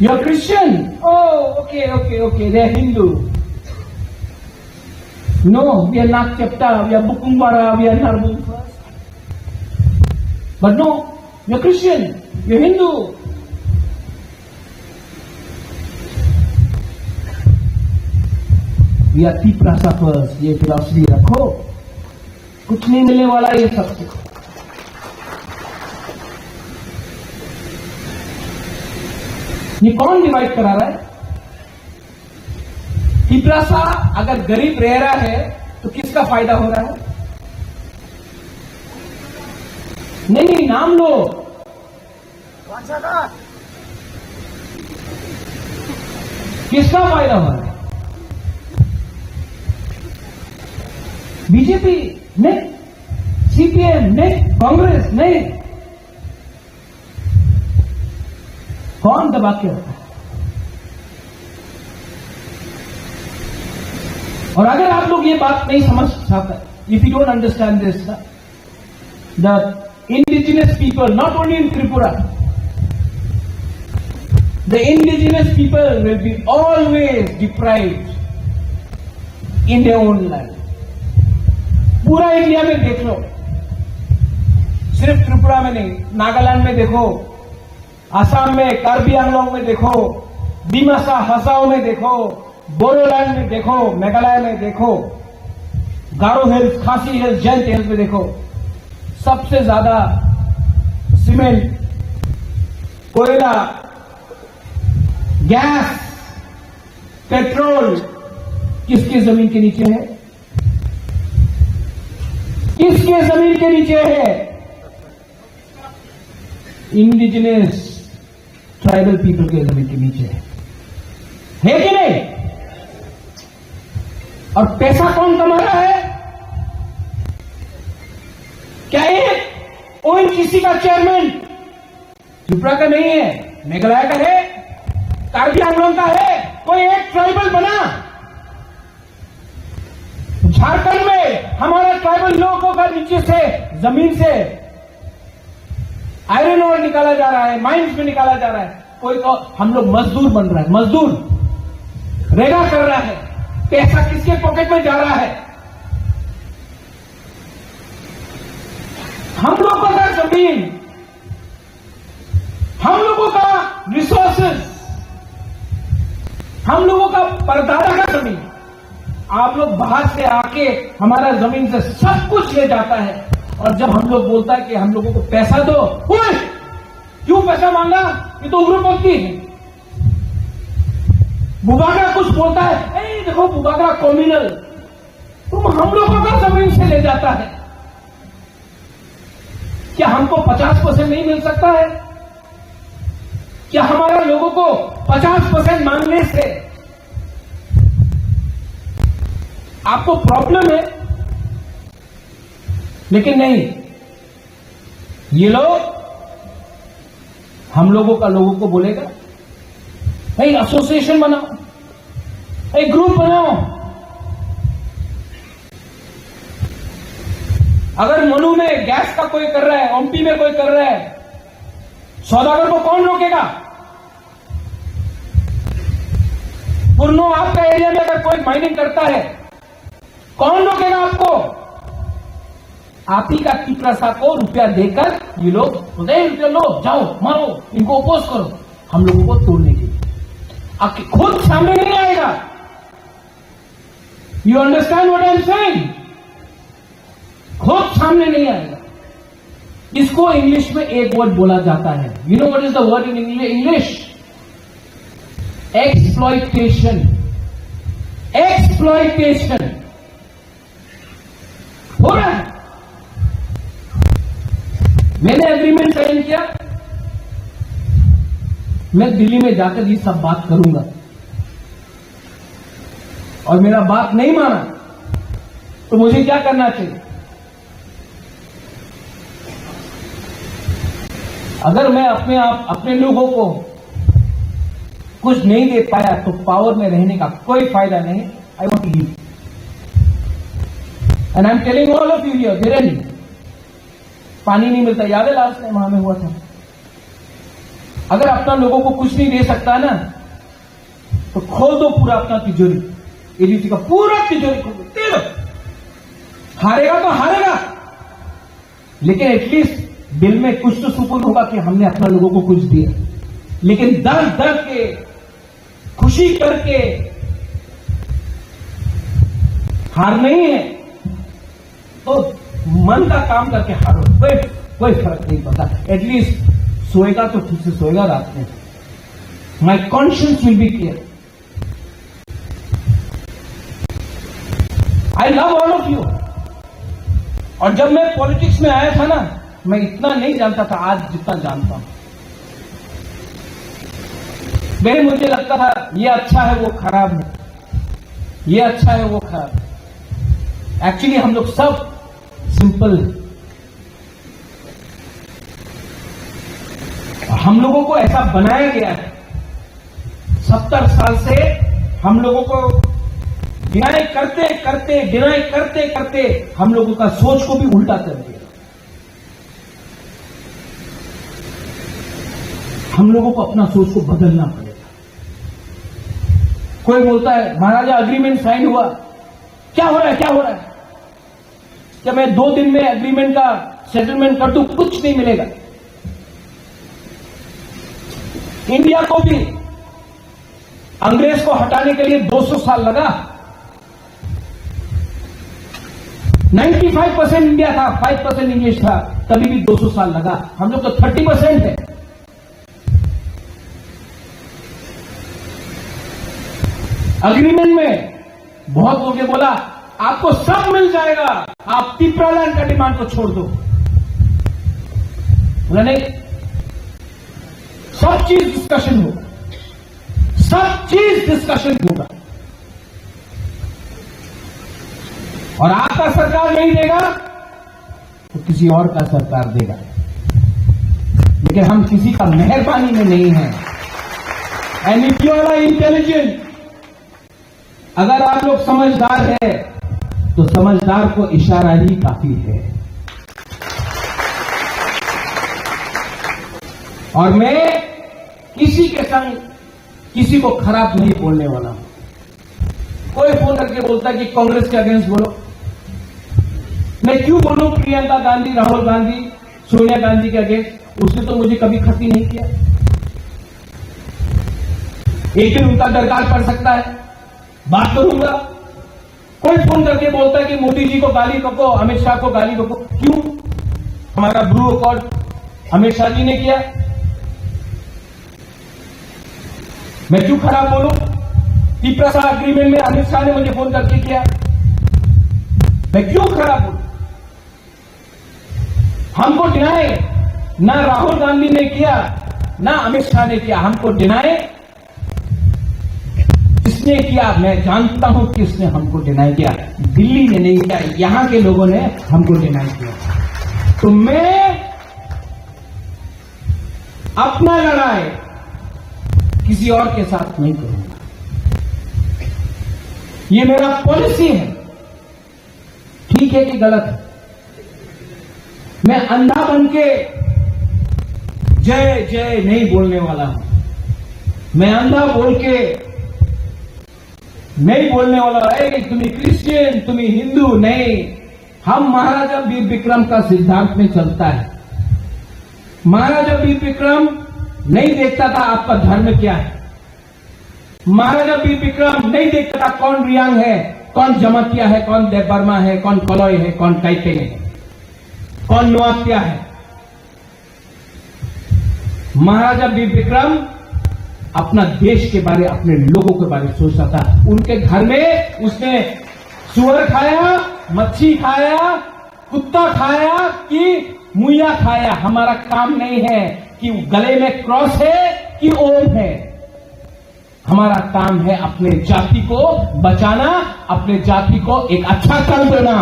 You are Christian, okay, they are Hindu. No, we are not चेप्टा, वी आर बुकुम्बारा, we are not first. But no, you are Christian, you are Hindu. We are Tiprasa first. ये फिलॉसफी रखो, कुछ नहीं मिलने वाला ये सब। ये कौन डिवाइड करा रहा है? तीपरासा अगर गरीब रह रहा है तो किसका फायदा हो रहा है? नहीं, नाम लो। किसका फायदा हो रहा है? बीजेपी नहीं, CPM नहीं, कांग्रेस नहीं। कौन दबा के रखा है? और अगर आप लोग ये बात नहीं समझ सकते, if you don't understand this, the indigenous people, not only in Tripura, the indigenous people will be always deprived in their own land. पूरा इंडिया में देख लो, सिर्फ त्रिपुरा में नहीं, नागालैंड में देखो, असम में, कार्बी आंगलोंग में देखो, डिमासा हसाओ में देखो, बोडोलैंड में देखो, मेघालय में देखो, गारो हिल्स, खासी हिल्स, जयंत हिल्स में देखो, सबसे ज्यादा सीमेंट, कोयला, गैस, पेट्रोल किसके जमीन के नीचे है? किसके जमीन के नीचे है? इंडिजिनस ट्राइबल पीपल के जमीन के नीचे है कि नहीं? और पैसा कौन कमा रहा है? क्या एक ONGC का चेयरमैन त्रिपुरा का नहीं है, मेघालय का है, कार्बी आंगलोंग का है, कोई एक ट्राइबल बना? झारखंड में हमारे ट्राइबल लोगों का नीचे से, जमीन से आयरन ओर निकाला जा रहा है, माइंस में निकाला जा रहा है। कोई तो हम लोग मजदूर बन रहा है, मजदूर रेगा कर रहा है। पैसा किसके पॉकेट में जा रहा है? हम लोगों का जमीन, हम लोगों का रिसोर्सेज, हम लोगों का परदादा का जमीन, आप लोग बाहर से आके हमारा जमीन से सब कुछ ले जाता है। और जब हम लोग बोलता है कि हम लोगों को पैसा दो, क्यों पैसा मांगा? ये तो उग्रपंथी है। बुबागरा कुछ बोलता है, देखो बुबागरा कॉम्युनल, तुम हम लोगों का जमीन से ले जाता है। क्या हमको 50% नहीं मिल सकता है? क्या हमारा लोगों को 50% मांगने से आपको प्रॉब्लम है? लेकिन नहीं, ये लोग हम लोगों का लोगों को बोलेगा, एक एसोसिएशन बनाओ, एक ग्रुप बनाओ। अगर मनु में गैस का कोई कर रहा है, ओमपी में कोई कर रहा है, सौदागर को कौन रोकेगा? पुरनो आपका एरिया में अगर कोई माइनिंग करता है, कौन रोकेगा आपको? आप ही का तीपरासा को रुपया देकर ये लोग रुपया लो, जाओ मारो, इनको अपोज करो, हम लोगों को तोड़ने के लिए। आपके खुद सामने नहीं आएगा। You understand what I am saying? खुद सामने नहीं आएगा। इसको इंग्लिश में एक वर्ड बोला जाता है। You know what is the word in English? Exploitation. Exploitation हो रहा है। मैंने एग्रीमेंट साइन किया, मैं दिल्ली में जाकर ये सब बात करूंगा, और मेरा बात नहीं माना तो मुझे क्या करना चाहिए? अगर मैं अपने लोगों को कुछ नहीं दे पाया तो पावर में रहने का कोई फायदा नहीं। I want to leave and I am telling all of you here, Dhirendra, पानी नहीं मिलता, याद है लास्ट टाइम वहां में हुआ था। अगर अपना लोगों को कुछ नहीं दे सकता ना तो खोल दो पूरा अपना तिजोरी, एडीसी का पूरा तिजोरी खोल दो। हारेगा तो हारेगा, लेकिन एटलीस्ट दिल में कुछ तो सुकून होगा कि हमने अपना लोगों को कुछ दिया। लेकिन दर्द दर्द के, खुशी करके हार नहीं है तो मन का काम करके हारो, कोई फर्क नहीं पड़ता। एटलीस्ट सोएगा तो ठीक से सोएगा रात में। My conscience will be clear. I love all of you. और जब मैं पॉलिटिक्स में आया था ना, मैं इतना नहीं जानता था आज जितना जानता हूं। मुझे लगता था ये अच्छा है वो खराब है, ये अच्छा है वो खराब है। एक्चुअली हम लोग सब सिंपल है। हम लोगों को ऐसा बनाया गया है, 70 साल से हम लोगों को डिनाई करते करते हम लोगों का सोच को भी उल्टा कर दिया। हम लोगों को अपना सोच को बदलना पड़ेगा। कोई बोलता है महाराजा अग्रीमेंट साइन हुआ, क्या हो रहा है, क्या हो रहा है? क्या मैं 2 दिन में एग्रीमेंट का सेटलमेंट कर दूं? कुछ नहीं मिलेगा। इंडिया को भी अंग्रेज को हटाने के लिए 200 साल लगा। 95% इंडिया था, 5% इंग्लिश था, तभी भी 200 साल लगा। हम लोग तो 30% है। अग्रीमेंट में बहुत लोगों ने बोला आपको सब मिल जाएगा, आप पिपरालैंड का डिमांड को छोड़ दो। बोला नहीं, सब चीज डिस्कशन होगा, सब चीज डिस्कशन होगा। और आपका सरकार नहीं देगा तो किसी और का सरकार देगा। लेकिन हम किसी का मेहरबानी में नहीं है। And if you are intelligent, अगर आप लोग समझदार है तो समझदार को इशारा ही काफी है। और मैं किसी के संग किसी को खराब नहीं बोलने वाला हूं। कोई फोन करके बोलता है कि कांग्रेस के अगेंस्ट बोलो, मैं क्यों बोलूं प्रियंका गांधी, राहुल गांधी, सोनिया गांधी के अगेंस्ट? उसने तो मुझे कभी खती नहीं किया। एक दिन उनका दरकार पड़ सकता है, बात करूंगा। कोई फोन करके बोलता है कि मोदी जी को गाली बको, अमित शाह को गाली बको, क्यों? हमारा ब्लू अकॉर्ड अमित शाह जी ने किया, मैं क्यों खराब बोलूं? पिपरासा अग्रीमेंट में अमित शाह ने मुझे फोन करके किया, मैं क्यों खराब बोलूं? हमको डिनाई ना राहुल गांधी ने किया ना अमित शाह ने किया। हमको डिनाई किसने किया? मैं जानता हूं किसने हमको डिनाई किया। दिल्ली ने नहीं किया, यहां के लोगों ने हमको डिनाई किया। तो मैं अपना लड़ाई किसी और के साथ नहीं करूंगा। ये मेरा पॉलिसी है। ठीक है कि गलत है? मैं अंधा बन के जय जय नहीं बोलने वाला हूं। मैं अंधा बोल के नहीं बोलने वाला है कि तुम्हें क्रिश्चियन, तुम्हें हिंदू, नहीं। हम महाराजा वीर विक्रम का सिद्धांत में चलता है। महाराजा वीर विक्रम नहीं देखता था आपका धर्म क्या है। महाराजा वीर विक्रम नहीं देखता था कौन रियांग है, कौन जमातिया है, कौन देवबर्मा है, कौन कलॉय है, कौन टाइटे है, कौन नोआत्या है। महाराजा वीर विक्रम अपना देश के बारे, अपने लोगों के बारे सोचता था। उनके घर में उसने सुअर खाया, मच्छी खाया, कुत्ता खाया कि मुइया खाया। हमारा काम नहीं है कि गले में क्रॉस है कि ओम है। हमारा काम है अपने जाति को बचाना, अपने जाति को एक अच्छा काम देना।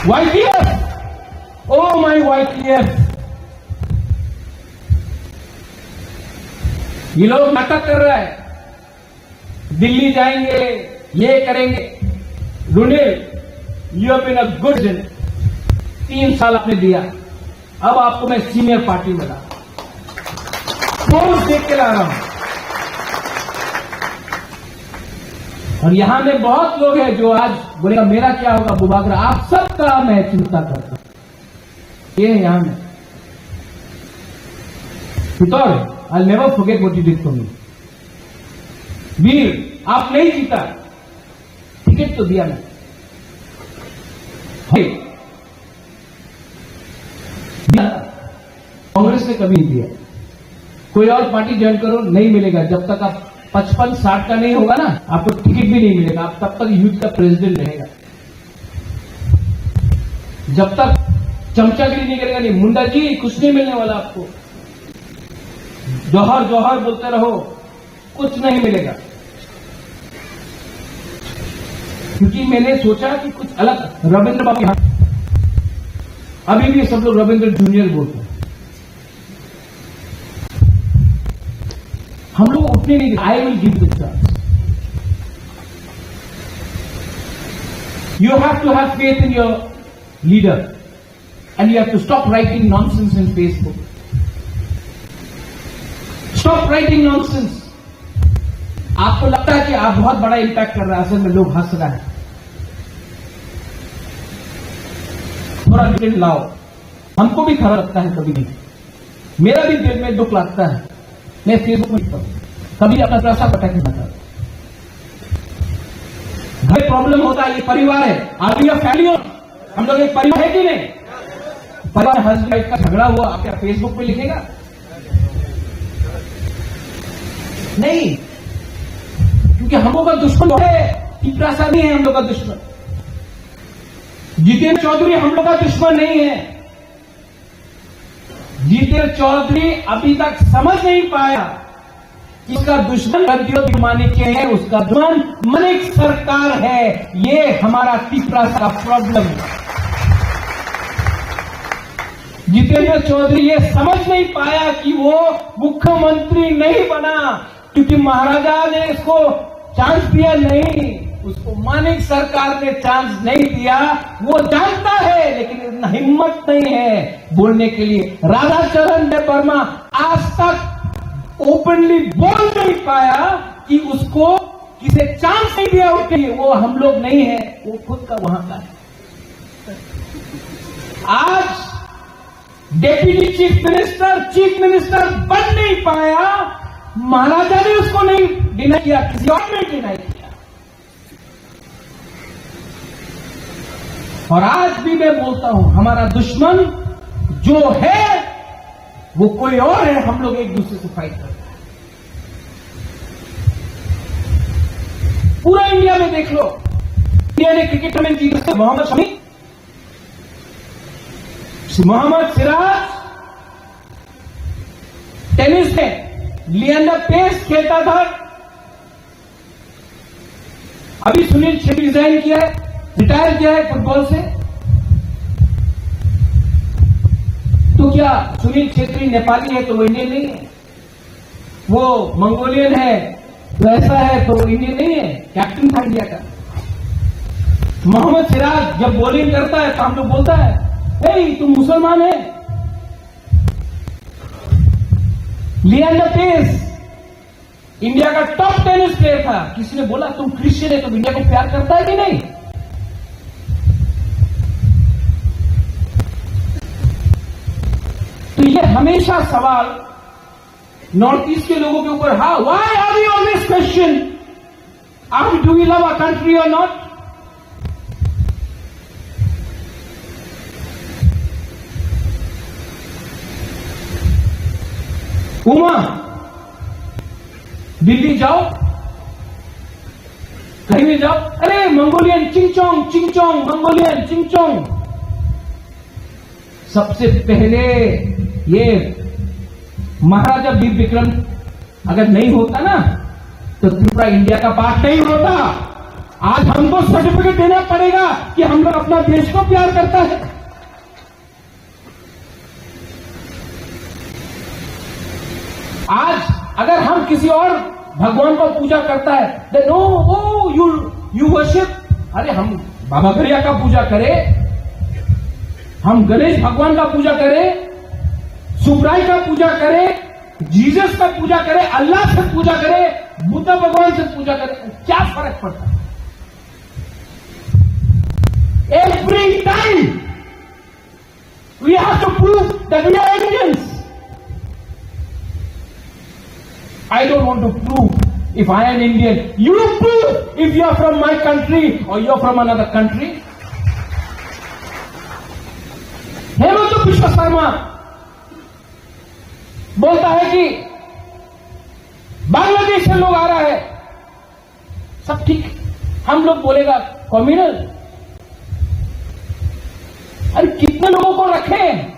YPF, ओ माय YPF, ये लोग नाटक कर रहा है, दिल्ली जाएंगे, ये करेंगे। Runil, you have been a good जन, 3 साल आपने दिया, अब आपको मैं सीनियर पार्टी में ला, पोस्ट देख के ला रहा हूं। और यहां में बहुत लोग हैं जो आज बोलेगा मेरा क्या होगा बुबागरा। आप सबका मैं चिंता करता हूं। ये यहां में I'll never forget what you did for me. वीर, आप नहीं जीता, टिकट तो दिया मैंने, कांग्रेस ने कभी नहीं दिया। कोई और पार्टी ज्वाइन करो, नहीं मिलेगा। जब तक आप 55-60 का नहीं होगा ना, आपको टिकट भी नहीं मिलेगा। आप तब तक यूथ का प्रेसिडेंट रहेगा। जब तक चमचागिरी नहीं करेगा, नहीं मुंडा जी, कुछ नहीं मिलने वाला आपको। जौहर जौहर बोलते रहो, कुछ नहीं मिलेगा। क्योंकि मैंने सोचा कि कुछ अलग। रविंद्र बाबू यहां, अभी भी सब लोग रविंद्र जूनियर बोलते हैं। हम लोग उठने नहीं। I will give the chance. You have to have faith in your leader and you have to stop writing nonsense in Facebook. Stop writing nonsense. आपको लगता है कि आप बहुत बड़ा इंपैक्ट कर रहे हैं, असल में लोग हंस रहे हैं। थोड़ा दिल लाओ। हमको भी खराब लगता है कभी भी, मेरा भी दिल में दुख लगता है। मैं फेसबुक में कभी अपना पैसा पटा के बताता। घर प्रॉब्लम होता है, ये परिवार है। आप ये फैमिली, हम लोग एक परिवार है कि नहीं? परिवार हस्बैंड वाइफ का झगड़ा हुआ, आप क्या फेसबुक पे लिखेगा? नहीं, क्योंकि हम लोग का दुश्मन है, टीकरासा नहीं है हम लोग का दुश्मन। जितेंद्र चौधरी हम लोग का दुश्मन नहीं है। जितेंद्र चौधरी अभी तक समझ नहीं पाया कि उसका दुश्मन गद्दी मानिक है, उसका दुश्मन मनिक सरकार है। ये हमारा टीकरासा का प्रॉब्लम है। जितेंद्र चौधरी ये समझ नहीं पाया कि वो मुख्यमंत्री नहीं बना क्योंकि महाराजा ने इसको चांस दिया नहीं, उसको मानिक सरकार ने चांस नहीं दिया। वो जानता है लेकिन इतना हिम्मत नहीं है बोलने के लिए। राधाचरण देवबर्मा आज तक ओपनली बोल नहीं पाया कि उसको किसी चांस नहीं दिया उसके लिए। वो हम लोग नहीं है, वो खुद का वहां का है। आज डेप्यूटी चीफ मिनिस्टर बन नहीं पाया, महाराजा ने उसको नहीं डिनाई किया, किसी और ने डिनाई किया। और आज भी मैं बोलता हूं, हमारा दुश्मन जो है वो कोई और है। हम लोग एक दूसरे से फाइट करते हैं। पूरा इंडिया में देख लो, इंडिया ने क्रिकेट में जीता। मोहम्मद शमी, मोहम्मद सिराज टेनिस में, लिएंडर पेस खेलता था। अभी सुनील छेत्री रिजाइन किया है, रिटायर किया है फुटबॉल से। तो क्या सुनील छेत्री नेपाली है तो वो इंडियन नहीं है? वो मंगोलियन है तो ऐसा है तो इंडियन नहीं है? कैप्टन था इंडिया का। मोहम्मद सिराज जब बॉलिंग करता है तो हम लोग बोलता है, हे तुम मुसलमान है। लिएंडर पेस इंडिया का टॉप टेनिस प्लेयर था। किसी ने बोला तुम क्रिश्चियन है तो इंडिया को प्यार करता है कि नहीं? तो ये हमेशा सवाल नॉर्थ ईस्ट के लोगों के ऊपर, हाँ, why are you always question Do we love our country or not? Uma, Delhi जाओ, कहीं भी जाओ, अरे मंगोलियन चिंगचोंग, मंगोलियन चिंगचोंग। सबसे पहले ये महाराजा वीर विक्रम अगर नहीं होता ना तो त्रिपुरा इंडिया का पार्ट नहीं होता। आज हमको सर्टिफिकेट देना पड़ेगा कि हम लोग अपना देश को प्यार करता है। आज अगर हम किसी और भगवान को पूजा करता है, देन यू वर्शिप, अरे हम बाबा गरिया का पूजा करें, हम गणेश भगवान का पूजा करें, सुब्राई का पूजा करें, जीसस का पूजा करें, अल्लाह से पूजा करें, बुद्ध भगवान से पूजा करें, क्या फर्क पड़ता है? Every time we have to prove that we are Indians. I don't want to prove if I am Indian. You prove if you are from my country or you are from another country. Hemant विश्व शर्मा बोलता है कि बांग्लादेश से लोग आ रहा है, सब ठीक। हम लोग बोलेगा कम्युनल। अरे कितने लोगों को रखें?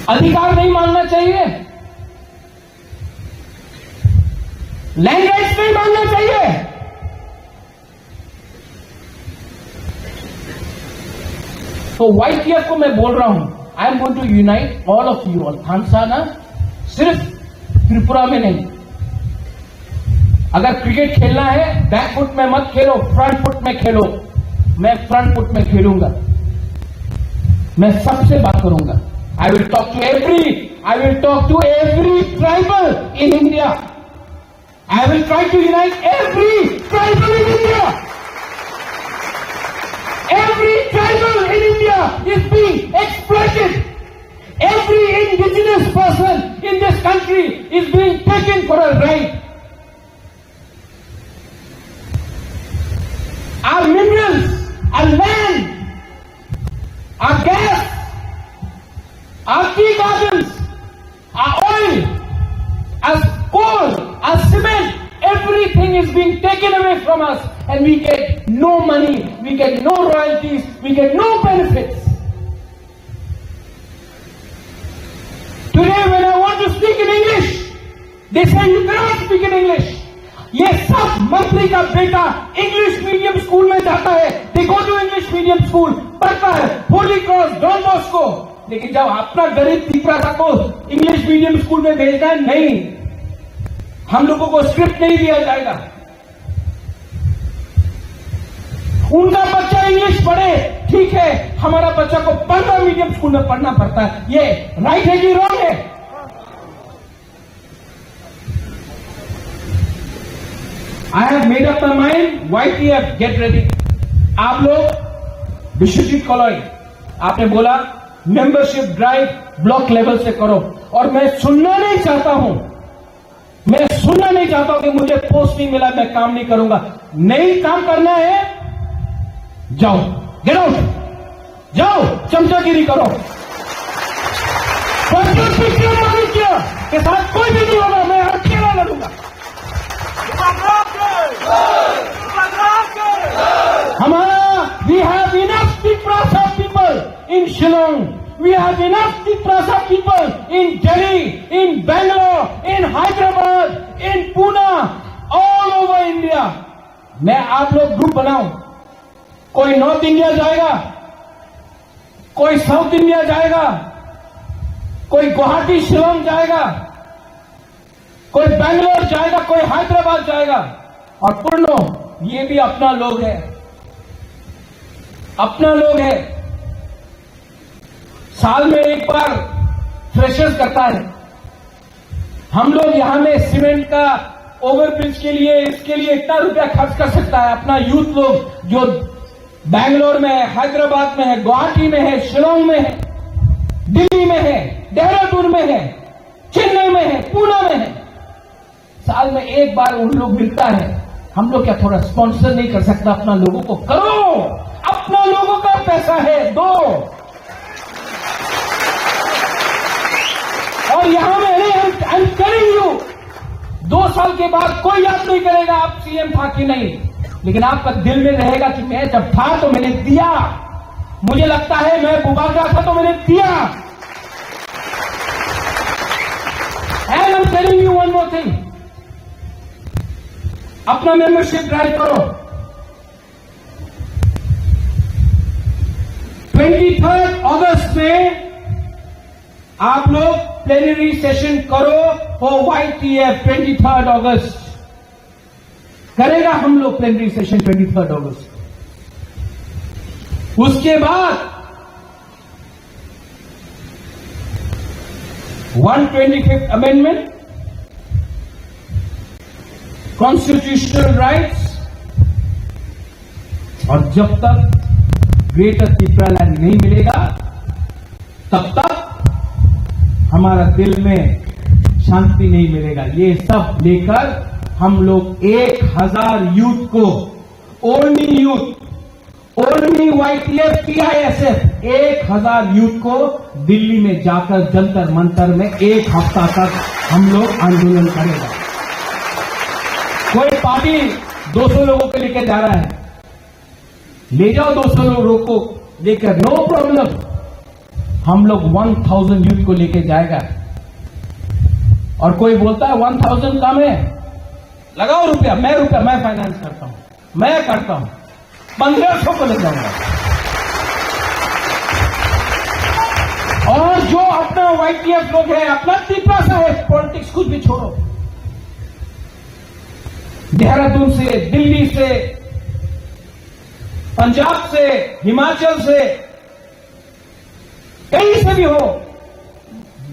अधिकार नहीं मांगना चाहिए, लैंड राइट्स नहीं मांगना चाहिए। तो YTF को मैं बोल रहा हूं, I am going to unite all of you all. थानसाना सिर्फ त्रिपुरा में नहीं, अगर क्रिकेट खेलना है बैक फुट में मत खेलो, फ्रंट फुट में खेलो। मैं फ्रंट फुट में खेलूंगा, मैं सबसे बात करूंगा। I will talk to every tribal in India. I will try to unite every tribal in India. Every tribal in India is being exploited. Every indigenous person in this country is being taken for a ride. Our minerals, our land, our gas, our tea gardens, our oil, our coal, our cement, everything is being taken away from us, and we get no money, we get no royalties, we get no benefits. Today when I want to speak in English, they say you cannot speak in English. ये सब मंत्री का बेटा English medium school में जाता है, they go to English medium school, पढ़ता है होली क्रॉस, डॉन बॉस्को, लेकिन जब अपना गरीब त्रिपुरा को इंग्लिश मीडियम स्कूल में भेजना है, नहीं, हम लोगों को स्क्रिप्ट नहीं दिया जाएगा। उनका बच्चा इंग्लिश पढ़े, ठीक है, हमारा बच्चा को 15 मीडियम स्कूल में पढ़ना पड़ता है। ये राइट है कि रॉन्ग है? I have made up my mind. YTF, get ready. आप लोग विश्वजीत कॉलोई, आपने बोला मेंबरशिप ड्राइव ब्लॉक लेवल से करो, और मैं सुनना नहीं चाहता हूं कि मुझे पोस्ट नहीं मिला, मैं काम नहीं करूंगा। नहीं काम करना है, जाओ, गेट आउट, जाओ, चमचागिरी करो। के साथ कोई भी नहीं होगा, मैं अकेला लड़ूंगा। We have enough Tiprasa people in Shillong. We have enough Tiprasa people in Delhi, in Bangalore, in Hyderabad, in Pune, all over India. मैं आप लोग ग्रुप बनाऊं, कोई नॉर्थ इंडिया जाएगा, कोई साउथ इंडिया जाएगा, कोई गुवाहाटी शिलोंग जाएगा, कोई बैंगलोर जाएगा, कोई हैदराबाद जाएगा, और पूर्णो ये भी अपना लोग है, अपना लोग है। साल में एक बार फ्रेशर्स करता है। हम लोग यहां में सीमेंट का ओवरब्रिज के लिए, इसके लिए इतना रुपया खर्च कर सकता है। अपना यूथ लोग जो बैंगलोर में है, हैदराबाद में है, गुवाहाटी में है, शिलोंग में है, दिल्ली में है, देहरादून में है, चेन्नई में है, पुणे साल में एक बार उन लोग मिलता है, हम लोग क्या थोड़ा स्पॉन्सर नहीं कर सकता अपना लोगों को? करो, अपना लोगों का पैसा है, दो। और यहां में आई एम टेलिंग यू, 2 साल के बाद कोई याद नहीं करेगा आप सीएम था कि नहीं, लेकिन आपका दिल में रहेगा कि मैं जब था तो मैंने दिया। मुझे लगता है मैं बुबागा था तो मैंने दिया। And I am telling you one more thing, अपना मेंबरशिप ड्राइव करो। 23 अगस्त में आप लोग प्लेनरी सेशन करो फॉर YTF। 23 अगस्त करेगा हम लोग प्लेनरी सेशन 23 अगस्त। उसके बाद 125th अमेंडमेंट, कॉन्स्टिट्यूशनल राइट्स, और जब तक ग्रेटर त्रिपुरालैंड नहीं मिलेगा तब तक हमारा दिल में शांति नहीं मिलेगा। ये सब लेकर हम लोग 1000 यूथ को, only youth, only YTF PISF 1000 youth को दिल्ली में जाकर जंतर मंतर में 1 हफ्ता तक हम लोग आंदोलन करेगा। कोई पार्टी 200 लोगों को लेकर जा रहा है, ले जाओ 200 लोगों को लेकर, नो प्रॉब्लम। हम लोग 1000 यूथ को लेकर जाएगा। और कोई बोलता है 1000 कम है, लगाओ रुपया, मैं फाइनेंस करता हूं, मैं करता हूं, 1500 को ले जाऊंगा। और जो अपना YTF लोग है, अपना त्रिपुरा सा है, पॉलिटिक्स कुछ भी छोड़ो, देहरादून से, दिल्ली से, पंजाब से, हिमाचल से, कहीं से भी हो,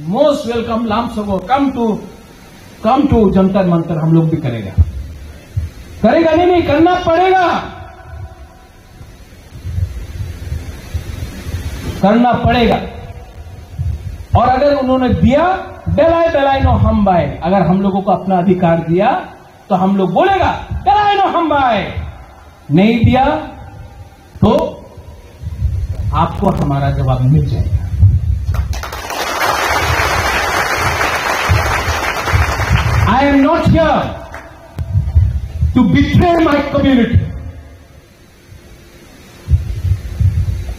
मोस्ट वेलकम लामसगो, कम टू जंतर मंतर। हम लोग भी करेगा नहीं, करना पड़ेगा, करना पड़ेगा। और अगर उन्होंने दिया, बेलाय नो हम बाय, अगर हम लोगों को अपना अधिकार दिया तो हम लोग बोलेगा बेलाय नो हम बाय, नहीं दिया तो आपको हमारा जवाब मिल जाएगा। I am not here to betray my community.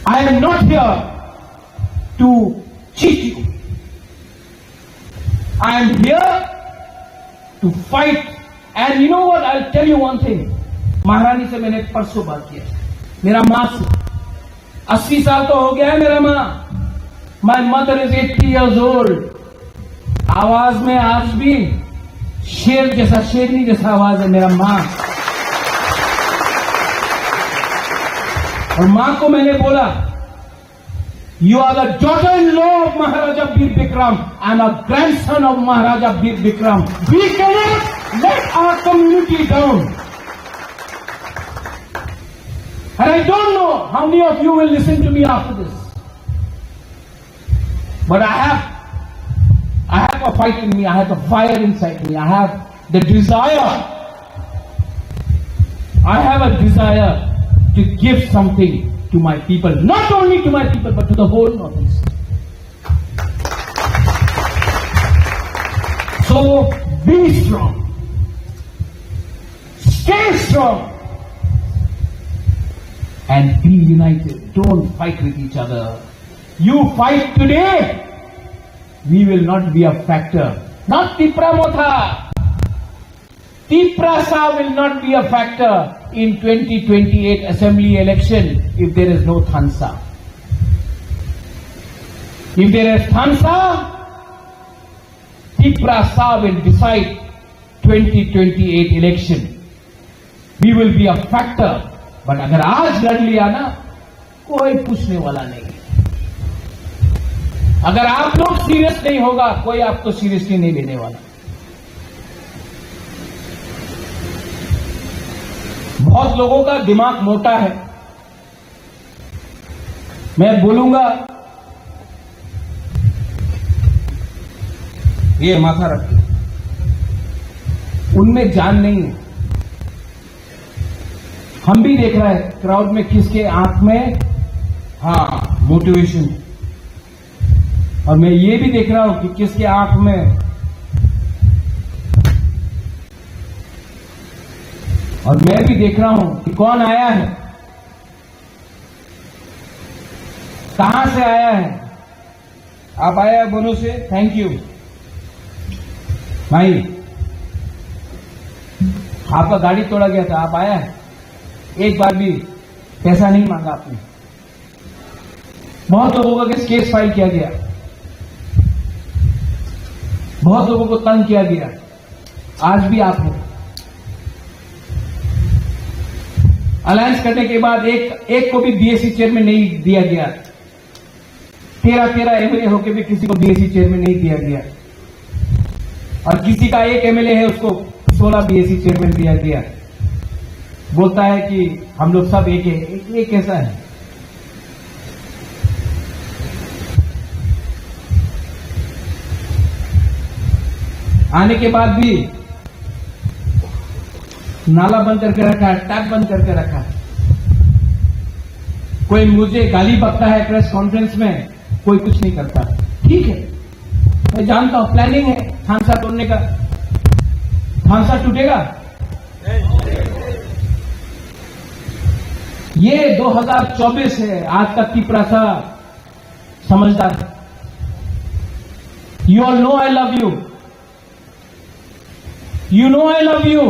I am not here to cheat you. I am here to fight. And you know what? I'll tell you one thing. महारानी से मैंने परसों बात किया, मेरा मां से 80 साल तो हो गया है मेरा मां। My mother is 80 years old. आवाज में आज भी शेर जैसा, शेरनी जैसा आवाज है मेरा मां। और मां को मैंने बोला, you are the daughter in law of Maharaja Veer Vikram, I am a grandson of Maharaja Veer Vikram. We cannot let our community down. And I don't know how many of you will listen to me after this. But I have a fight in me. I have a fire inside me. I have the desire. I have a desire to give something to my people. Not only to my people, but to the whole Northeast. So be strong. Stay strong. And be united. Don't fight with each other. You fight today, we will not be a factor. Not Tripura Motha. Tripura will not be a factor in 2028 assembly election if there is no Thansa. If there is Thansa, Tripura will decide 2028 election. We will be a factor. But अगर आज लड़ लिया ना, कोई पूछने वाला नहीं। अगर आप लोग सीरियस नहीं होगा, कोई आपको सीरियसली नहीं लेने वाला। बहुत लोगों का दिमाग मोटा है। मैं बोलूंगा, ये माथा रखिए, उनमें जान नहीं है। हम भी देख रहे हैं क्राउड में किसके आंख में मोटिवेशन, और मैं ये भी देख रहा हूं कि किसके आंख में, और मैं भी देख रहा हूं कि कौन आया है, कहां से आया है। आप आया बोलो से थैंक यू भाई, आपका गाड़ी तोड़ा गया था, आप आया है, एक बार भी पैसा नहीं मांगा आपने। बहुत लोगों का केस फाइल किया गया, बहुत लोगों को तंग किया गया, आज भी आप हो। अलायंस करने के बाद एक को भी बीएससी चेयरमैन नहीं दिया गया, 13 एमएलए होकर भी किसी को बीएससी चेयरमैन नहीं दिया गया, और किसी का एक एमएलए है उसको 16 बीएससी चेयरमैन दिया गया। बोलता है कि हम लोग सब एक है, ये कैसा है? आने के बाद भी नाला बंद करके रखा है, टैप बंद करके रखा है। कोई मुझे गाली बकता है प्रेस कॉन्फ्रेंस में, कोई कुछ नहीं करता। ठीक है, मैं जानता हूं प्लानिंग है थानसा तोड़ने का। थानसा टूटेगा? ये 2024 है, आज तक की प्रथा समझदार है। You all know I love you. You know I love you.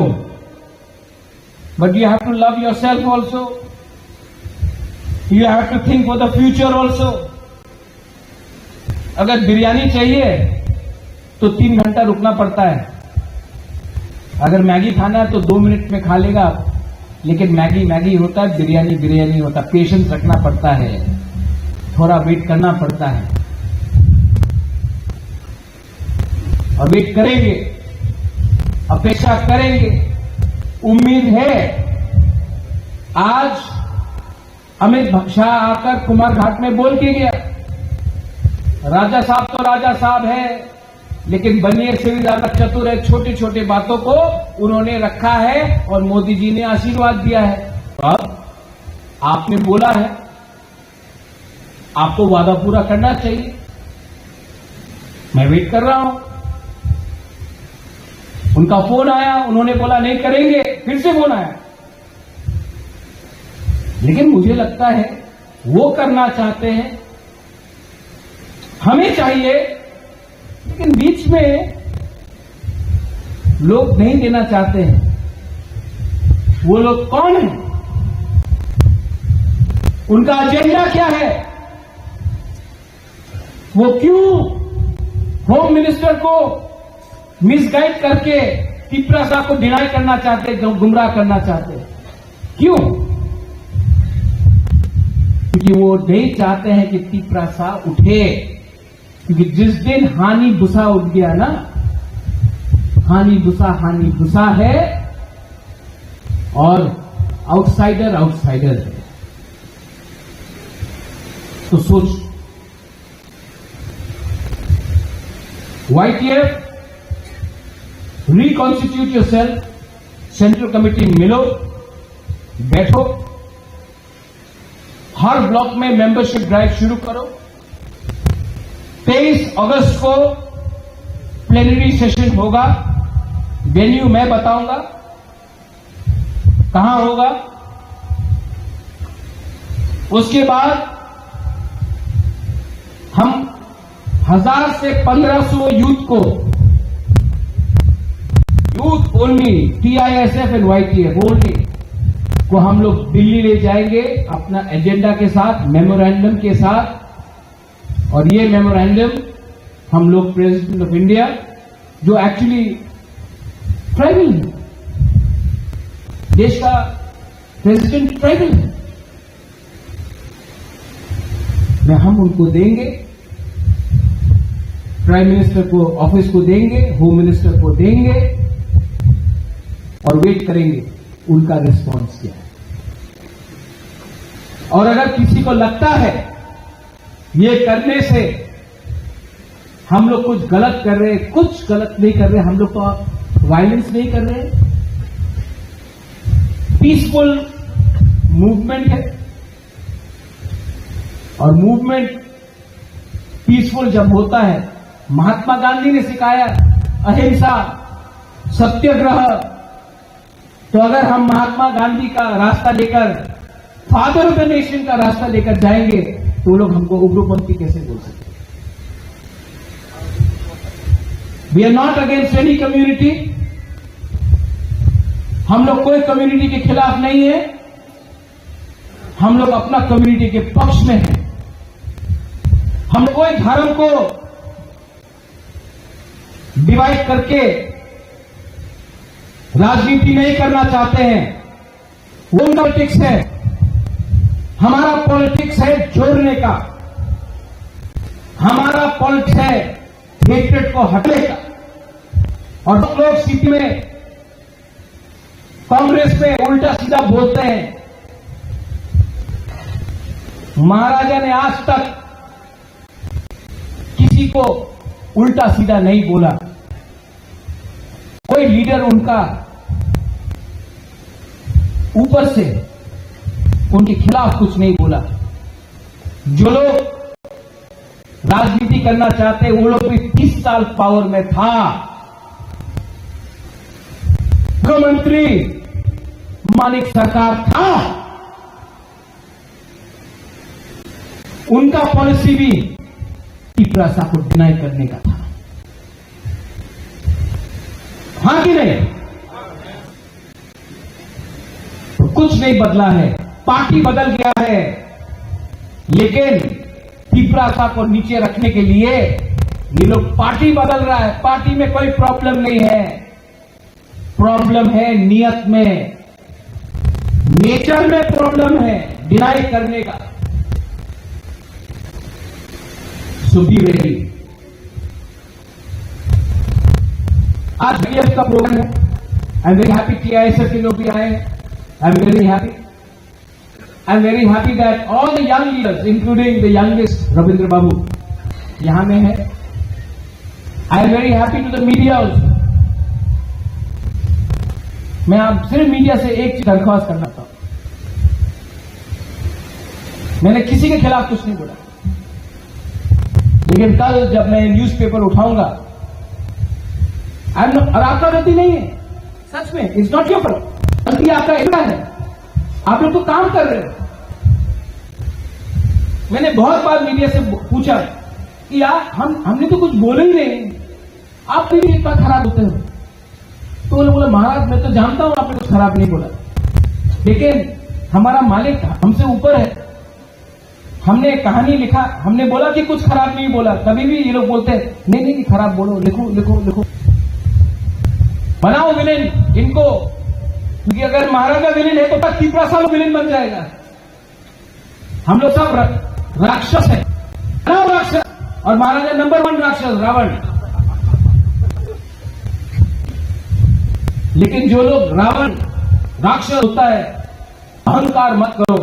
But you have to love yourself also. You have to think for the future also. अगर बिरयानी चाहिए तो 3 घंटा रुकना पड़ता है। अगर मैगी खाना है तो 2 मिनट में खा लेगा, लेकिन मैगी होता है, बिरयानी होता है। पेशेंस रखना पड़ता है, थोड़ा वेट करना पड़ता है, और वेट करेंगे, अपेक्षा करेंगे। उम्मीद है आज अमित शाह आकर कुमार घाट में बोल के गया, राजा साहब तो राजा साहब है, लेकिन बनिए से भी ज्यादा चतुर है। छोटी छोटी बातों को उन्होंने रखा है और मोदी जी ने आशीर्वाद दिया है। अब आपने बोला है, आपको वादा पूरा करना चाहिए। मैं वेट कर रहा हूं। उनका फोन आया, उन्होंने बोला नहीं करेंगे, फिर से फोन आया। लेकिन मुझे लगता है वो करना चाहते हैं, हमें चाहिए, लेकिन बीच में लोग नहीं देना चाहते हैं। वो लोग कौन हैं? उनका एजेंडा क्या है? वो क्यों होम मिनिस्टर को मिसगाइड करके तिपरा साहब को डिनाई करना चाहते, गुमराह करना चाहते? क्यों? क्योंकि वो नहीं चाहते हैं कि तिपरा साहब उठे। क्योंकि जिस दिन हानि भूसा उठ गया ना, हानि भूसा है, और आउटसाइडर है। तो सोच, YTF reconstitute yourself, central committee मिलो, बैठो, हर ब्लॉक में मेंबरशिप ड्राइव शुरू करो। 23 अगस्त को प्लेनरी सेशन होगा, वेन्यू मैं बताऊंगा कहां होगा। उसके बाद हम 1000 से 1500 youth only, TISF and YTF only को हम लोग दिल्ली ले जाएंगे अपना एजेंडा के साथ, मेमोरेंडम के साथ। और ये मेमोरेंडम हम लोग प्रेसिडेंट ऑफ इंडिया, जो एक्चुअली ट्राइबल है, देश का प्रेसिडेंट ट्राइबल है, मैं हम उनको देंगे, प्राइम मिनिस्टर को ऑफिस को देंगे, होम मिनिस्टर को देंगे, और वेट करेंगे उनका रिस्पांस क्या है। और अगर किसी को लगता है ये करने से हम लोग कुछ गलत कर रहे, कुछ गलत नहीं कर रहे, हम लोग तो वायलेंस नहीं कर रहे, पीसफुल मूवमेंट है। और मूवमेंट पीसफुल जब होता है, महात्मा गांधी ने सिखाया अहिंसा, सत्याग्रह, तो अगर हम महात्मा गांधी का रास्ता लेकर, फादर ऑफ द नेशन का रास्ता लेकर जाएंगे तो वो लोग हमको उग्रपंथी कैसे बोल सकते? We are not against any community, हम लोग कोई कम्युनिटी के खिलाफ नहीं है, हम लोग अपना कम्युनिटी के पक्ष में हैं। हम कोई धर्म को डिवाइड करके राजनीति नहीं करना चाहते हैं, वो पॉलिटिक्स है। हमारा पॉलिटिक्स है जोड़ने का, हमारा पॉलिटिक्स है हेट्रेड को हटाने का। और लोग सिटी में कांग्रेस पे उल्टा सीधा बोलते हैं। महाराजा ने आज तक किसी को उल्टा सीधा नहीं बोला, कोई लीडर उनका ऊपर से उनके खिलाफ कुछ नहीं बोला। जो लोग राजनीति करना चाहते वो लोग भी 30 साल पावर में था। मुख्यमंत्री मानिक सरकार था, उनका पॉलिसी भी प्रसा को डिनाई करने का था, हाँ कि नहीं? तो कुछ नहीं बदला है, पार्टी बदल गया है, लेकिन पिपरासा को नीचे रखने के लिए ये लोग पार्टी बदल रहा है। पार्टी में कोई प्रॉब्लम नहीं है, प्रॉब्लम है नियत में, नेचर में प्रॉब्लम है डिनाई करने का। सो बी रेडी। आज बीएफ का प्रोग्राम है, आई एम वेरी हैप्पी कि ऐसे के लोग भी आए हैं, I am very happy. I am very happy that all the young leaders including the youngest Ravindra Babu यहां में है। I am very happy to the media also. मैं आप सिर्फ मीडिया से एक चीज दरख्वास्त करना चाहता हूं, मैंने किसी के खिलाफ कुछ नहीं बोला, लेकिन कल जब मैं न्यूज़पेपर उठाऊंगा, और आपका गलती नहीं है, सच में इट्स नॉट योर फॉल्ट, गलती आपका इतना है, आप लोग तो काम कर रहे हो। मैंने बहुत बार मीडिया से पूछा कि यार हमने तो कुछ बोला ही नहीं, आप भी इतना खराब होते हो। तो उन्होंने बोला महाराज मैं तो जानता हूं आपने कुछ खराब नहीं बोला, लेकिन हमारा मालिक हमसे ऊपर है, हमने कहानी लिखा, हमने बोला कि कुछ खराब नहीं बोला। कभी भी ये लोग बोलते हैं नहीं नहीं खराब बोलो, लिखो लिखो लिखो, बनाओ विलेन इनको, क्योंकि अगर महाराजा विलेन है तो पिपरासा विलेन बन जाएगा। हम लोग सब राक्षस है, बनाओ राक्षस, और महाराजा नंबर 1 राक्षस रावण। लेकिन जो लोग रावण राक्षस होता है, अहंकार मत करो,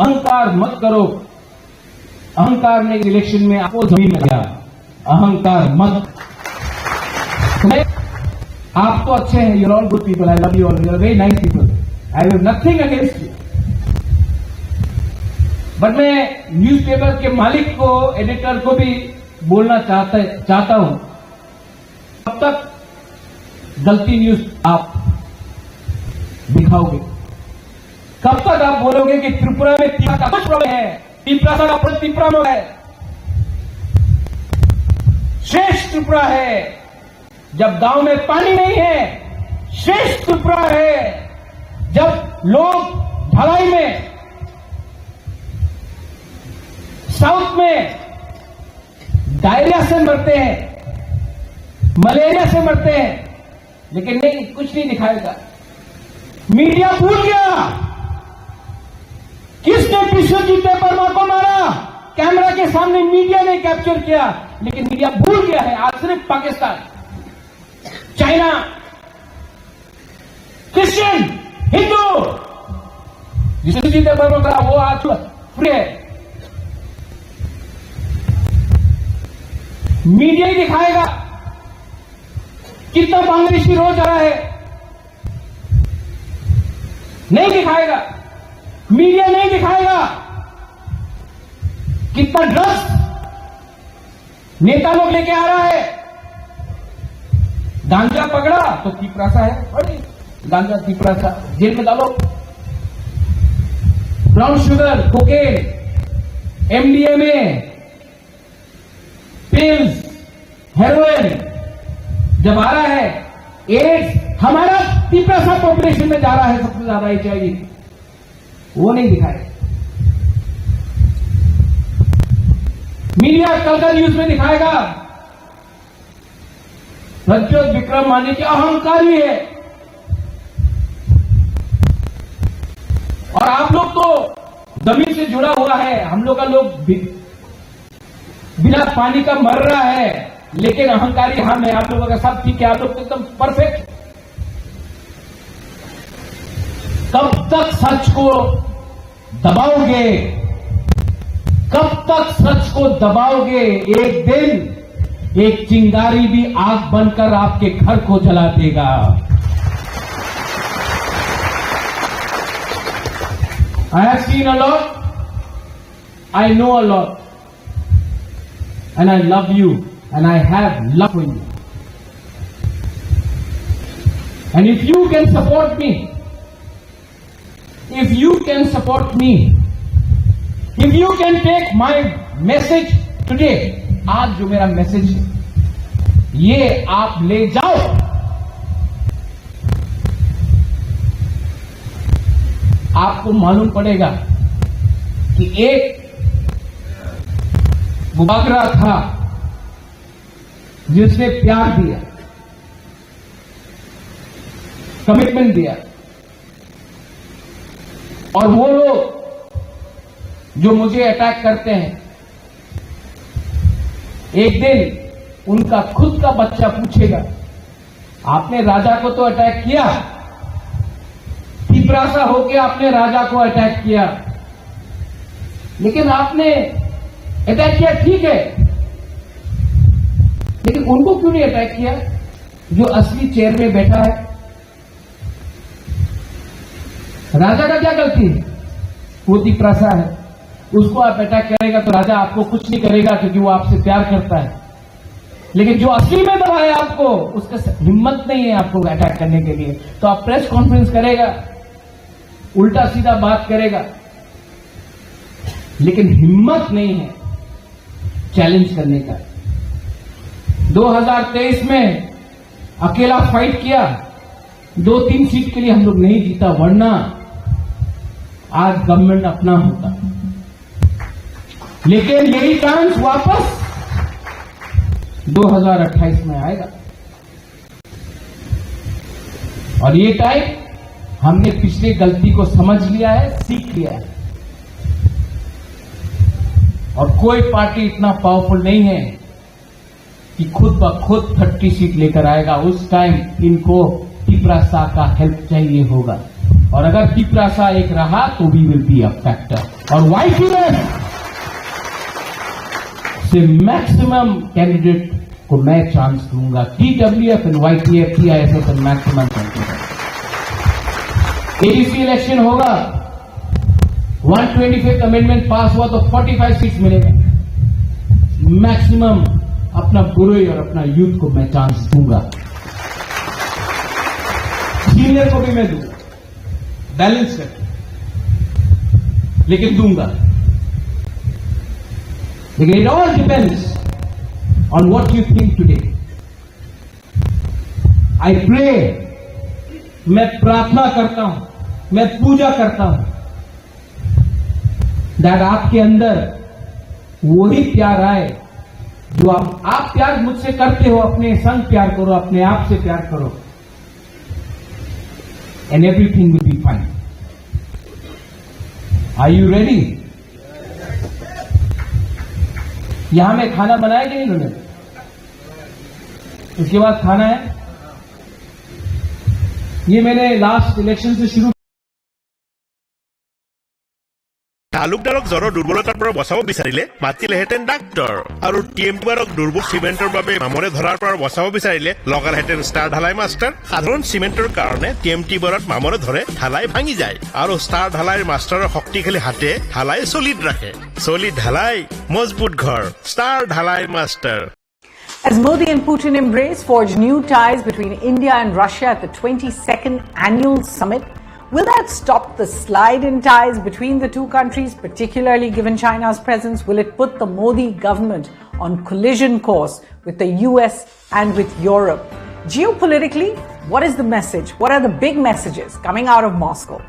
अहंकार मत करो। अहंकार ने इलेक्शन में आपको जमीन में गया, अहंकार मत। आप तो अच्छे हैं, you're all good people, I love you all, you're very nice people, I have nothing against you. But मैं न्यूज़पेपर के मालिक को, एडिटर को भी बोलना चाहता हूं, अब तक गलती न्यूज आप दिखाओगे, कब तक आप बोलोगे कि त्रिपुरा में तीसरा का कुछ प्रॉब्लम है, पिपरासा का प्रश्न त्रिपुरा में है, श्रेष्ठ त्रिपुरा है। जब गांव में पानी नहीं है, श्रेष्ठ त्रिपुरा है। जब लोग ढलाई में, साउथ में डायरिया से मरते हैं, मलेरिया से मरते हैं, लेकिन नहीं, कुछ नहीं दिखाएगा। मीडिया भूल गया किसने विश्वजीत वर्मा को मारा, कैमरा के सामने मीडिया ने कैप्चर किया, लेकिन मीडिया भूल गया है। आज सिर्फ पाकिस्तान, चाइना, क्रिश्चियन, हिंदू, विश्वजीत वर्मा का वो आज फ्री है। मीडिया ही दिखाएगा कितना बांग्लादेशी रोज आ रहा है, नहीं दिखाएगा, मीडिया नहीं दिखाएगा। कितना ड्रग्स नेता लोग लेके आ रहा है। गांजा पकड़ा तो तीपरासा है, अरे गांजा तीपरासा जेल में डालो। Brown sugar, cocaine, MDMA, pills, heroin जब आ रहा है, एड्स, हमारा तीपरासा पॉपुलेशन में जा रहा है सबसे ज्यादा HIV, वो नहीं दिखाए। मीडिया कल का न्यूज में दिखाएगा प्रज्योत विक्रम माने की अहंकारी है, और आप लोग तो जमीन से जुड़ा हुआ है। हम लोग का लोग बिना पानी का मर रहा है, लेकिन अहंकारी हम है। आप लोगों का सब ठीक है, आप लोग तो एकदम परफेक्ट। कब तक सच को दबाओगे, कब तक सच को दबाओगे? एक दिन एक चिंगारी भी आग बनकर आपके घर को जला देगा। I have seen a lot, I know a lot, and I love you, and I have love for you. And if you can support me, if you can support me, if you can take my message today, आज जो मेरा message है, ये आप ले जाओ, आपको मालूम पड़ेगा कि एक मुबागरा था जिसने प्यार दिया, कमिटमेंट दिया, और वो लोग जो मुझे अटैक करते हैं, एक दिन उनका खुद का बच्चा पूछेगा, आपने राजा को तो अटैक किया, तीपरासा होके आपने राजा को अटैक किया, लेकिन आपने अटैक किया ठीक है, लेकिन उनको क्यों नहीं अटैक किया जो असली चेयर में बैठा है? राजा का क्या गलती है? वो तीपरासा है, उसको आप अटैक करेगा तो राजा आपको कुछ नहीं करेगा क्योंकि वो आपसे प्यार करता है, लेकिन जो असली में दबा है आपको, उसका हिम्मत नहीं है आपको अटैक करने के लिए। तो आप प्रेस कॉन्फ्रेंस करेगा, उल्टा सीधा बात करेगा, लेकिन हिम्मत नहीं है चैलेंज करने का। 2023 में अकेला फाइट किया, 2-3 सीट के लिए हम लोग नहीं जीता, वरना आज गवर्नमेंट अपना होता। लेकिन यही चांस वापस 2028 में आएगा, और ये टाइम हमने पिछले गलती को समझ लिया है, सीख लिया है, और कोई पार्टी इतना पावरफुल नहीं है कि खुद ब खुद 30 सीट लेकर आएगा। उस टाइम इनको तीपरासा का हेल्प चाहिए होगा, और अगर तीपरासा एक रहा तो we will be a factor. और वाईपीएफ से मैक्सिमम कैंडिडेट को मैं चांस दूंगा। TWF and YPF TISF and maximum candidate. ADC election होगा, 125th अमेंडमेंट पास हुआ तो 45 सीट्स मिलेगा। मैक्सिमम अपना बुरे और अपना यूथ को मैं चांस दूंगा, सीनियर को भी मैं दूंगा, बैलेंस करके, लेकिन दूंगा। लेकिन it all depends on what you think today. I pray, मैं प्रार्थना करता हूं, मैं पूजा करता हूं दैट आपके अंदर वही प्यार आए जो आप प्यार मुझसे करते हो। अपने संग प्यार करो, अपने आप से प्यार करो, and everything will be fine. Are you ready? यहां में खाना बनाया कि नहीं उन्होंने? उसके बाद खाना है। ये मैंने लास्ट इलेक्शन से शुरू তালুকদাৰক জ্বৰৰ দুৰ্বলতাৰ পৰা বচাব বিচাৰিলে মাতিলেহেঁতেন ডাক্তৰ আৰু টিএমটিবাৰক দুৰ্বল চিমেণ্টৰ বাবে মামৰে ধৰাৰ পৰা বচাব বিচাৰিলে লগালেহেঁতেন ষ্টাৰ ঢালাই মাষ্টাৰ। সাধাৰণ চিমেণ্টৰ কাৰণে টিএমটিবাৰত মামৰে ধৰে ঢালাই ভাঙি যায় আৰু ষ্টাৰ ঢালাইৰ মাষ্টাৰৰ শক্তিশালী হাতে ঢালাই চলিত ৰাখে। চলিত ঢালাই মজবুত ঘৰ, ষ্টাৰ ঢালাই master. As Modi and Putin embrace forge new ties between India and Russia at the 22nd annual summit, will that stop the slide in ties between the two countries, particularly given China's presence? Will it put the Modi government on collision course with the US and with Europe? Geopolitically, what is the message? What are the big messages coming out of Moscow?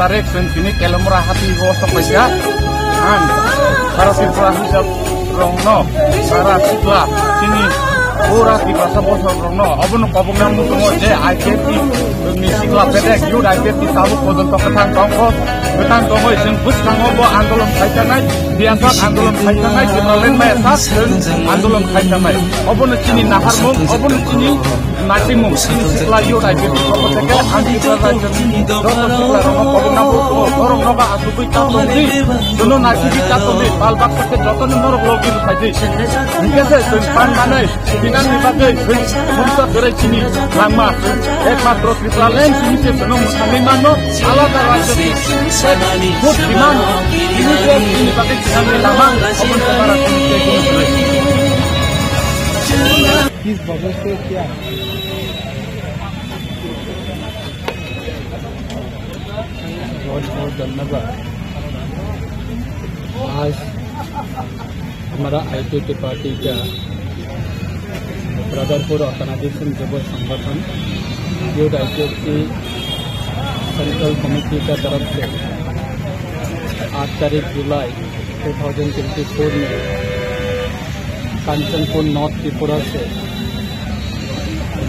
Tarik sini kelemura hati gosok saja, para siswa hijab rongno, para siswa sini pura di bahasa bosok rongno, abun kabung yang musuh je, IPT misi kelas bedek, yud IPT tahu kodon toketan tongkos, ketan tongkos yang bus kangobo andolon kaitanai, biasa andolon kaitanai, kita lain mesas andolon kaitanai, abun sini nahar mum, abun sini nasi mum, sini setelah yud IPT kopoteke, anti kerajaan, orang noga asupui tatung di, dulu nasi kita tuh balbak pakai joton nomor login saja. Mungkin saya simpan mana, dengan dipakai, untuk gerai sini lama, makro kita lain sini sebelum kami mana, ala terasa put di mana, ini saya ini pakai kami lama, open sekarang ini saya किस वजह से क्या बहुत बहुत धन्यवाद। आज हमारा ITT party का ब्रदरहुड ऑर्गेनाइजेशन युवा संगठन यूथ आईटीटी सेंट्रल कमेटी का तरफ से 8 तारीख जुलाई 2024 में कांचनपुर नॉर्थ त्रिपुरा से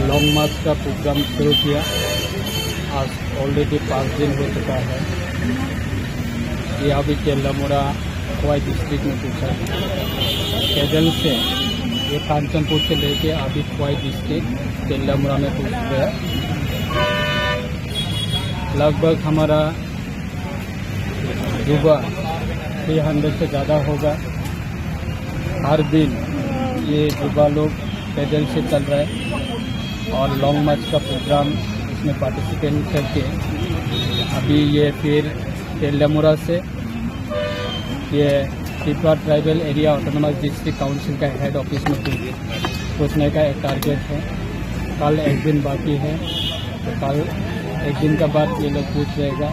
लॉन्ग मार्च का प्रोग्राम शुरू किया। आज ऑलरेडी 5 दिन हो चुका है। यहाँ भी केल्लामुरा आबिदवाई डिस्ट्रिक्ट में पूछा। पैदल से ये कांचनपुर से लेके आबिदवाई डिस्ट्रिक्ट तेलामुरा में पूछ गया। लगभग हमारा युवा 300 से ज़्यादा होगा। हर दिन ये युवा लोग पैदल से चल रहे हैं और लॉन्ग मार्च का प्रोग्राम इसमें पार्टिसिपेट करके अभी ये फिर तेलामुरा से ये Tripura tribal area autonomous district council का हेड ऑफिस में पहुंचने का एक टारगेट है। कल एक दिन बाकी है, तो कल एक दिन का बाद ये लोग पूछ रहेगा।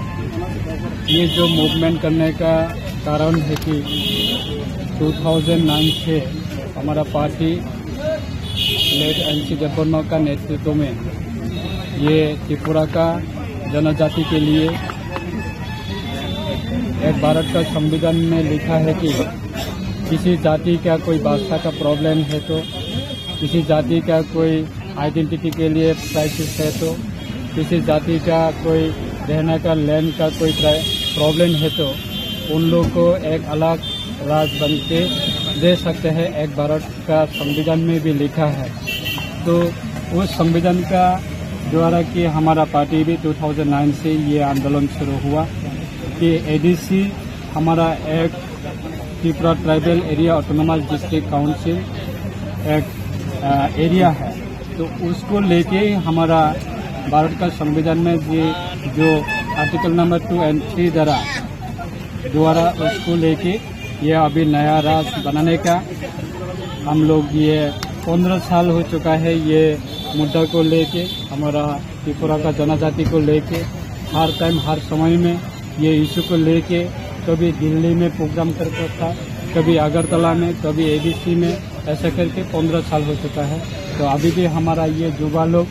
ये जो मूवमेंट करने का कारण है कि 2009 से हमारा पार्टी लेट NC देवबर्मा का नेतृत्व में ये त्रिपुरा का जनजाति के लिए एक भारत का संविधान में लिखा है कि किसी जाति का कोई भाषा का प्रॉब्लम है तो, किसी जाति का कोई आइडेंटिटी के लिए क्राइसिस है तो, किसी जाति का कोई रहने का लैंड का कोई प्रॉब्लम है तो उन लोग को एक अलग राज्य बन के दे सकते हैं। एक भारत का संविधान में भी लिखा है। तो उस संविधान का द्वारा कि हमारा पार्टी भी 2009 से ये आंदोलन शुरू हुआ कि ADC हमारा एक Tripura tribal area autonomous district council एक एरिया है, तो उसको लेके हमारा भारत का संविधान में जो आर्टिकल नंबर 2 और 3 द्वारा उसको लेके ये अभी नया राज्य बनाने का हम लोग ये 15 साल हो चुका है। ये मुद्दा को लेके हमारा त्रिपुरा का जनजाति को लेके हर टाइम हर समय में ये इशू को लेके कभी दिल्ली में प्रोग्राम करता था, कभी अगरतला में, कभी ABC में, ऐसा करके 15 साल हो चुका है। तो अभी भी हमारा ये युवा लोग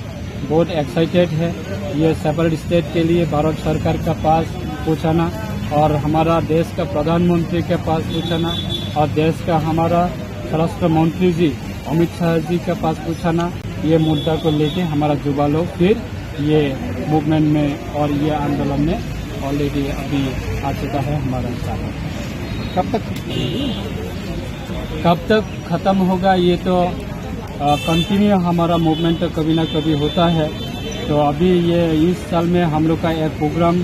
बहुत एक्साइटेड है ये सेपरेट स्टेट के लिए भारत सरकार का पास पहुँचाना और हमारा देश का प्रधानमंत्री के पास पहुँचाना और देश का हमारा स्वराष्ट्र मंत्री जी अमित शाह जी के पास पहुँचाना। ये मुद्दा को लेके हमारा युवा लोग फिर ये मूवमेंट में और ये आंदोलन में ऑलरेडी अभी आ चुका है हमारा साथ। कब तक खत्म होगा ये तो कंटिन्यू हमारा मूवमेंट तो कभी ना कभी होता है। तो अभी ये इस साल में हम लोग का एक प्रोग्राम,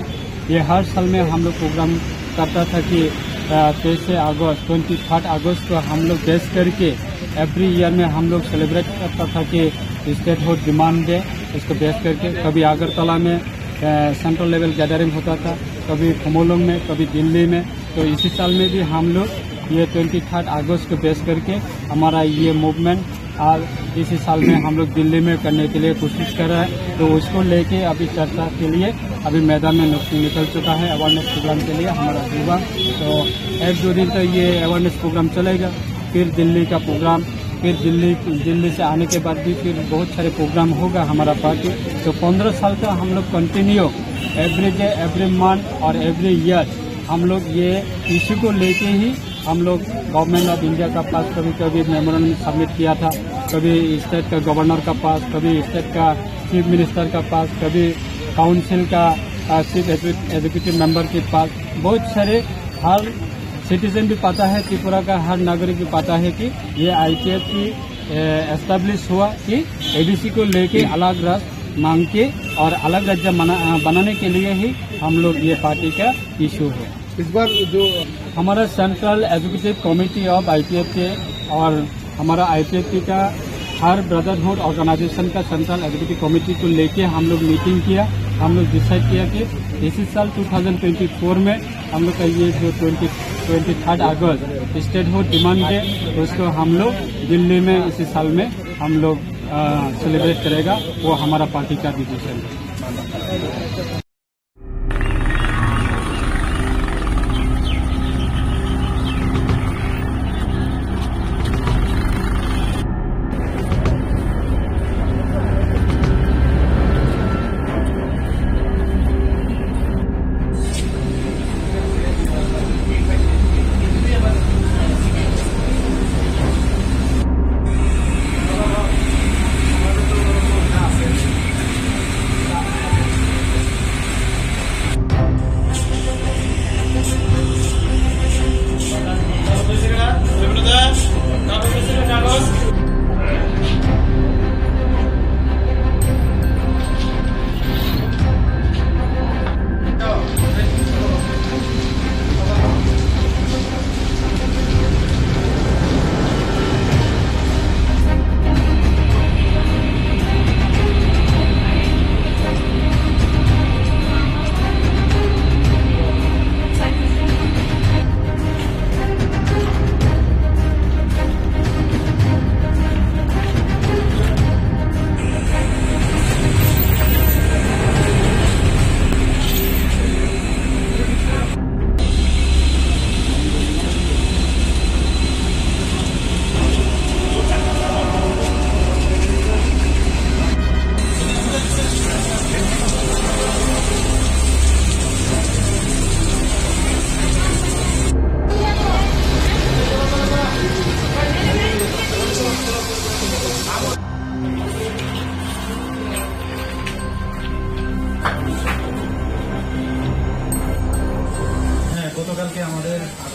ये हर साल में हम लोग प्रोग्राम करता था कि 23 अगस्त 23 अगस्त को हम लोग बेस करके एवरी ईयर में हम लोग सेलिब्रेट करता था कि स्टेट हुड डिमांड डे, इसको बेस करके कभी अगरतला में सेंट्रल लेवल गैदरिंग होता था, कभी फुमोलोंग में, कभी दिल्ली में। तो इसी साल में भी हम लोग ये 23 अगस्त को बेस करके हमारा ये मूवमेंट आज इसी साल में हम लोग दिल्ली में करने के लिए कोशिश कर रहे हैं। तो उसको लेके अभी चर्चा के लिए अभी मैदान में निकल चुका है अवेयरनेस प्रोग्राम के लिए हमारा युवा। तो 1-2 दिन तक ये अवेयरनेस प्रोग्राम चलेगा, फिर दिल्ली का प्रोग्राम, फिर दिल्ली से आने के बाद भी फिर बहुत सारे प्रोग्राम होगा हमारा पार्टी। तो 15 साल तक हम लोग continue every day, every month और एवरी ईयर हम लोग ये इश्यू को लेके ही हम लोग गवर्नमेंट ऑफ इंडिया का पास कभी मेमोरेंडम सबमिट किया था, कभी स्टेट का गवर्नर का पास, कभी स्टेट का चीफ मिनिस्टर का पास, कभी काउंसिल का चीफ एग्जीक्यूटिव मेंबर के पास। बहुत सारे हर सिटीजन भी पता है, त्रिपुरा का हर नागरिक भी पता है कि ये IPF की एस्टेब्लिश हुआ कि ABC को लेके अलग राज्य मांग के और अलग राज्य बनाने के लिए ही हम लोग ये पार्टी का इशू है। इस बार जो हमारा central executive committee of IPF के और हमारा IPF का हर ब्रदरहुड ऑर्गेनाइजेशन का सेंट्रल एग्जीक्यूटिव कमेटी को लेके हम लोग मीटिंग किया। हम लोग डिसाइड किया कि इसी साल 2024 में हम लोग का ये जो 23 अगस्त स्टेटहुड डिमांड डे, उसको हम लोग दिल्ली में इसी साल में हम लोग सेलिब्रेट करेगा। वो हमारा पार्टी का डिसीजन है।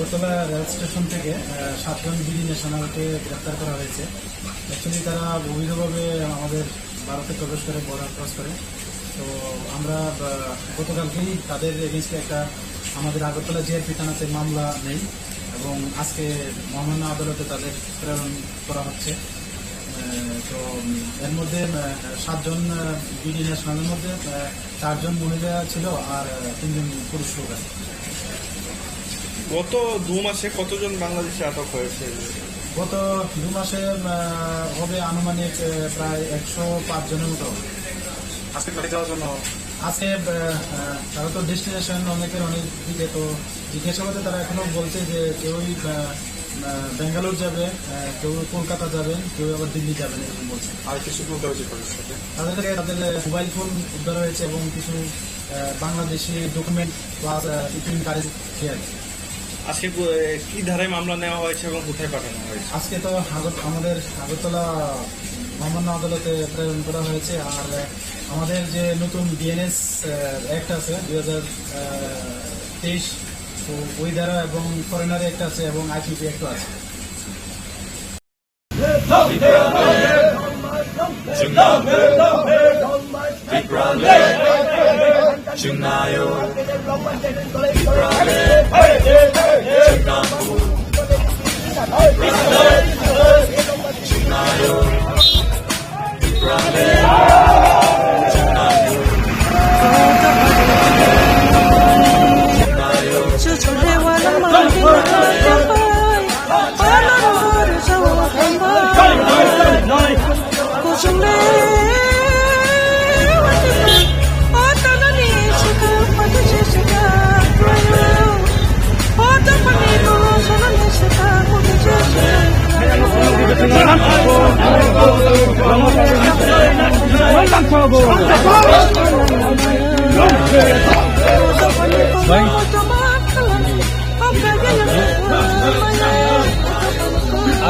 আগরতলা রেল স্টেশন থেকে 7 জন বিডি ন্যাশনালকে গ্রেপ্তার করা হয়েছে। অ্যাকচুয়ালি তারা অবৈধভাবে আমাদের ভারতে প্রবেশ করে বর্ডার ক্রস করে। তো আমরা গতকালকেই তাদের এগেইনস্টে একটা আমাদের আগরতলা জিআরপি থানাতে মামলা নেই এবং আজকে মহামান্য আদালতে তাদের প্রেরণ করা হচ্ছে। তো এর মধ্যে 7 জন বিডি ন্যাশনালের মধ্যে 4 জন মহিলা ছিল আর 3 জন পুরুষ লোক আছে। গত 2 মাসে কতজন বাংলাদেশে আটক হয়েছে? গত 2 মাসে হবে আনুমানিক প্রায় 105 জনের মতো। আজকে বাড়ি যাওয়ার জন্য আজকে তারা তো ডেস্টিনেশন অনেকের অনেক দিকে, তো জিজ্ঞাসাবাদে তারা এখনো বলছে যে কেউই বেঙ্গালোর যাবে, কেউ কলকাতা যাবেন, কেউ আবার দিল্লি যাবেন এরকম বলছে। আর কিছু বলতে হয়েছে তাদের থেকে তাদের মোবাইল ফোন উদ্ধার হয়েছে এবং কিছু Bangladeshi document plus tiffin currency খেয়ে আছে। আজকে কি ধারায় মামলা নেওয়া হয়েছে এবং কোথায় পাঠানো হয়েছে? আজকে তো আমাদের আগরতলা মহামান্য আদালতে প্রেরণ করা হয়েছে। আর আমাদের যে নতুন বিএনএস অ্যাক্ট আছে 2023, তো ওই ধারা এবং ফরেনার অ্যাক্ট আছে এবং আইপিপি অ্যাক্টও আছে।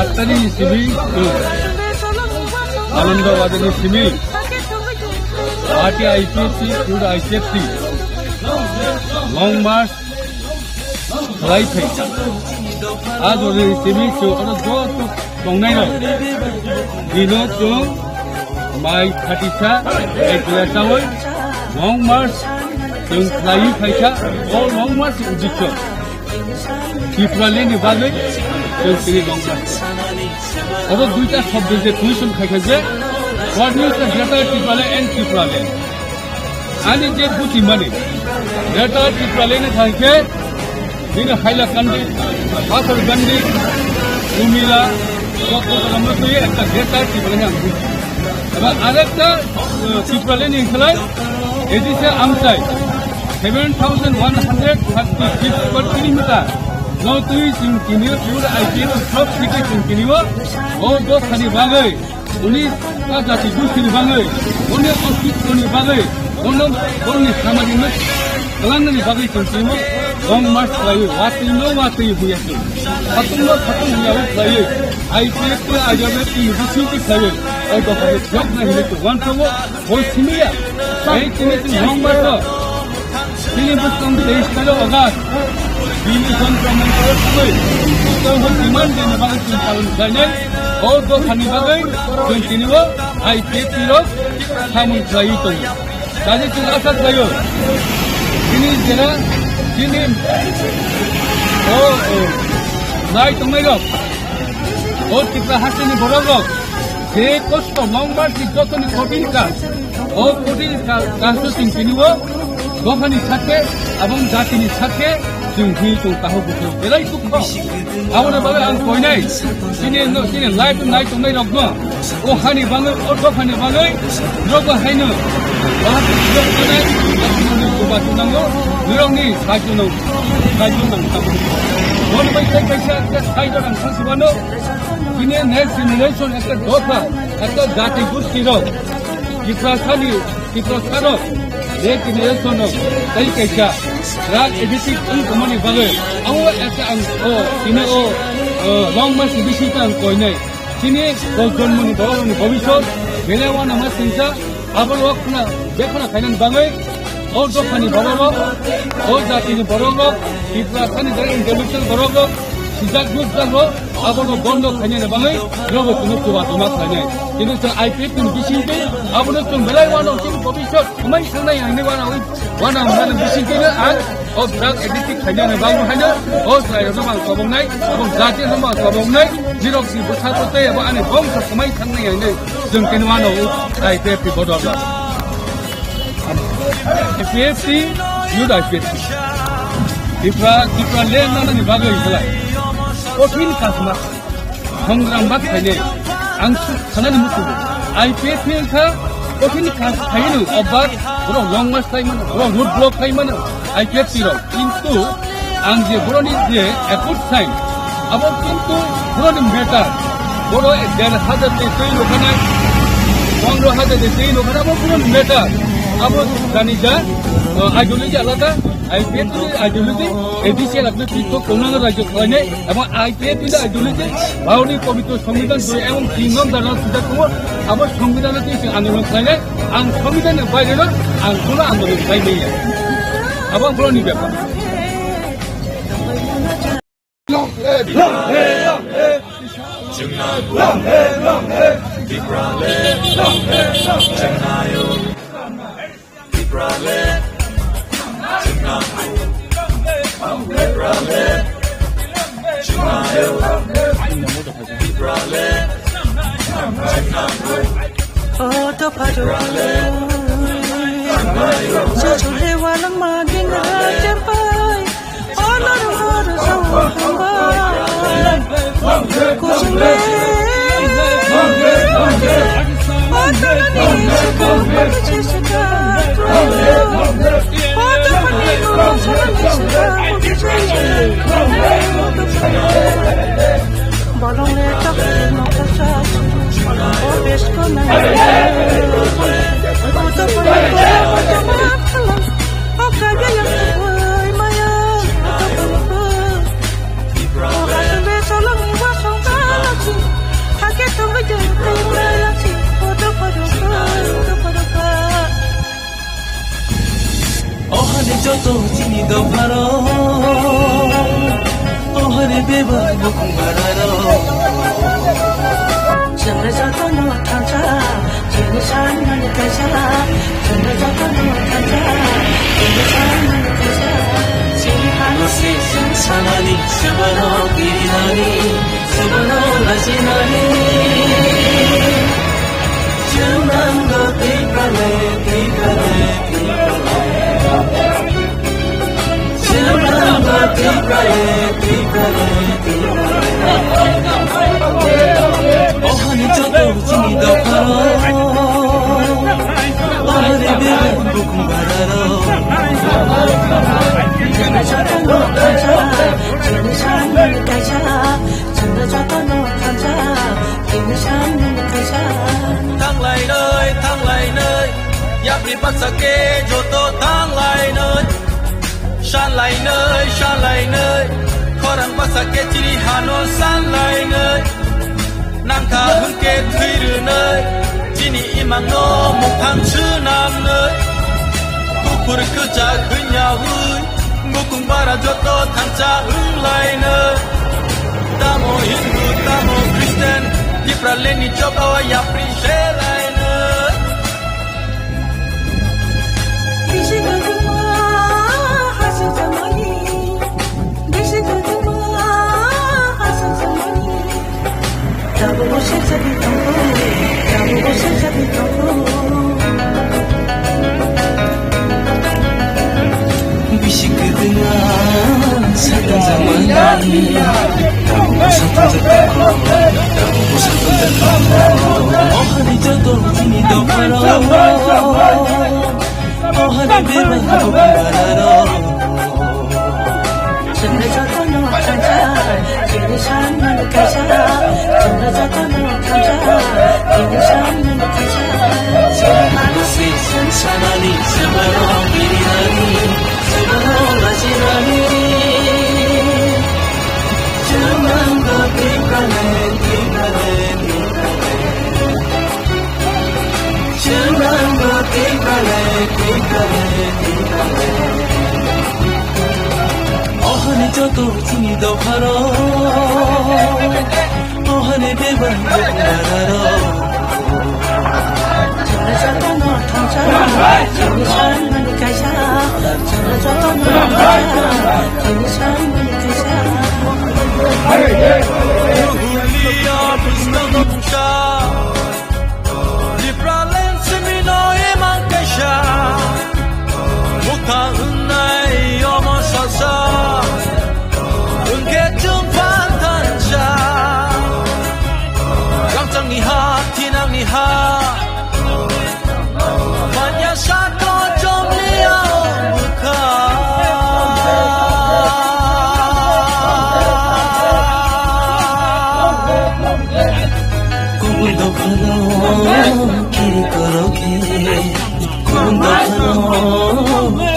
आत्तानी सिमी आनंदवादी सिमी RTIPC टूड ICFC लॉन्ग मार्च फ्लाइट है आज ओरे सिमी जो अनो जो तोंगनाय नो दिनो जो माइ खाटिसा एक लेटावल लॉन्ग मार्च जों फ्लाइट फैसा और लॉन्ग मार्च उजिखो टिप्रालेनि बागै जों सिरि लॉन्ग मार्च और दुईटा शब्द जे कुइसन खाइखे जे what means the greater Tipraland and Tipraland आनि जे बुथि माने ग्रेटर टिप्राले ने थाइखे दिनो हाइलाकान्दी पाथरकान्दी उमिला कतो আমরা তো একটা গ্রেটার টিপ্রালে আমি এবার আরেকটা টিপ্রালেনি খেলায় এদিকে আমচাই 7,136 square kilometre no tui sing kinio pura IPN top ticket sing kinio o do khani bagai uni ka jati dusi bagai uni office koni bagai oni samadi mat langani bagai sing kinio long march layu wati no wati huyasu khatumno khatum huyawa layu IPN ko ajabe ki dusi ki layu oi do khani job na hile to one promo hoi simia ei tini long march tini bustam desh kalo agas Bini kontraman terus, kita berdiman di negara Palestin dan और दो खानी बागै जों किनिबो IPF पिरो सामुन जायो तो दाजे जों आसा जायो दिनै जेरा दिनै ओ नाय तंगाय रक ओ टिप्रा हासिनि बरक रक जे कष्ट मंगबार कि जतनि कठिन काज ओ कठिन काज जों किनिबो दफानि साथे এবং জাতিनि साथे जों हि जों ताहो बुथु बेलाय दुख आवना बागै आं कइनाय दिनै लाइफ नाय तंगाय रक ओ हानि बागै ओ दफानि बागै रग हायनो बाहादुर जनाय बाथु नांगौ बिरंनि सायजु नांगौ वन बाय पैसा सायजु नांगौ सानसेबानो दिनै नेक्स्ट जेनेरेशन একটা দফা একটা জাতি গোষ্ঠী রক কিপ্রাসানি एक जेनेरेशन कई कैसा रात एडिटिक उन कमानी बागे आउ ऐसे ओ तिने ओ लॉन्ग मार्च बिसिता आं कइनाय तिने जन्मनि बरनि भबिष्यत बेलेवाना मा सिंसा आबर वकना बेखना खायनान बागे दफानि बर'ग जातिनि बर'ग त्रिपुरा सानि इंटेलेक्चुअल बर'ग सिजाक गुजजागो आबनो बन्द खायने बाङै रबो तुनु तुवा तुमा खायने किन्तु जों आईपीएफ नि बिसिंके आबनो जों बेलाय वानाव जों भबिष्यत समाय थांनाय आंनि वानाव माने बिसिंकेनो आं ओ ड्राग एडिक्ट खायने बाङो हायनो ओ जायनो मा सबंनाय এবং जाति मा सबंनाय जिरक्सि बुथारते एबा आंनि बंस समाय थांनाय आंनि जों केन वानाव आईपीएफ नि बदला IPFC youth IPFC त्रिपुरा लेन नानानि बागै बेलाय कठिन काजमा संग्राम बात खायने आं खानानि मुखुबो IPF नि का कठिन काज खायनो अब्बा बरो लं मास खायमोन बरो रुट ब्लक खायमोन IPFC रो किन्तु आं जे बरोनि जे एकुट टाइम अब किन्तु बरोनि बेटा बरो 1,500 তে তৈরি ওখানে 15,000 তে তৈরি ওখানে বरोनि बेटा अब दानि जा आइडियोलॉजी आलादा आईपीएफ नि आइडियोलॉजी एडिसिएल अपने पिछो कोनांग राज्य खाने एवं आईपीएफ नि आइडियोलॉजी भारतनि पवित्र संविधान एवं तीनम दाना सुजा को अब संविधान के आंदोलन खाने आं संविधान बायनो आं कोना आंदोलन खायने अब बरोनि बेपार Joto chini do pharo ohare beba bukung bararo chana jato no thancha chana san man kaisa chana jato no thancha chana san man kaisa chini hanu se sanani sabano girinani sabano lajinani chunam do tikale ohani joto chini do pharo ohare beba bukung bararo chana jato no thancha chana san man kaisa chana jato no thancha chana san man kaisa thang lai nơi yap ri pat sake joto thang lai nơi san lai nơi khorang pat sake chiri hano san lai nơi nam tha hung ke thui ru nơi chini imang no muk thang chu nam nơi kupur ku cha khunya hui ngukung bara joto thang cha hung lai nơi tamo hindu tamo christian Tripura leni job awa ya pri she lai nơi Bisik kedengar satu zaman ini, tahu satu zaman, tahu satu zaman. Oh hari jodoh ini doa, oh hari bebas berbararo. Canda jodoh no canda, kini sana kaisa. Canda jodoh no canda, kini sana kaisa. Sehari season sana ni sebelum diri sebelum lajinani. Jangan bertikale, jangan bertikale. যত চিনি দফারো ওহানে বেবান বারারো চলে যত নঠাঞ্চা চলে শান মানে কাইসা চলে যত নঠাঞ্চা চলে শান মানে কাইসা Julia Pusnaguncha Lipralen Seminoe Mankasha Muka Unai Yomosasa Ungetum Pantancha Gamtang Niha Tinang Niha Manya Sato Jom Liao Muka Kiri koroke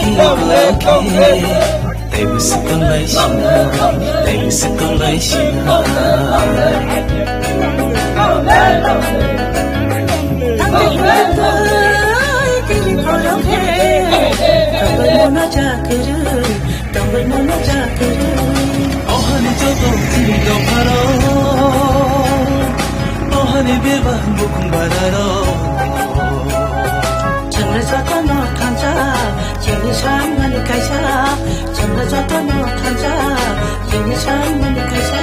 kiri koroke Baby sikang lai shina Baby sikang lai shina Kiri koroke Tambai mona jakuru Tambai mona jakuru Ohani jodo kiri dofaro ohane beban bukung bararo changla jata no thanja chini shan mani kaisa changla jata no thanja chini shan mani kaisa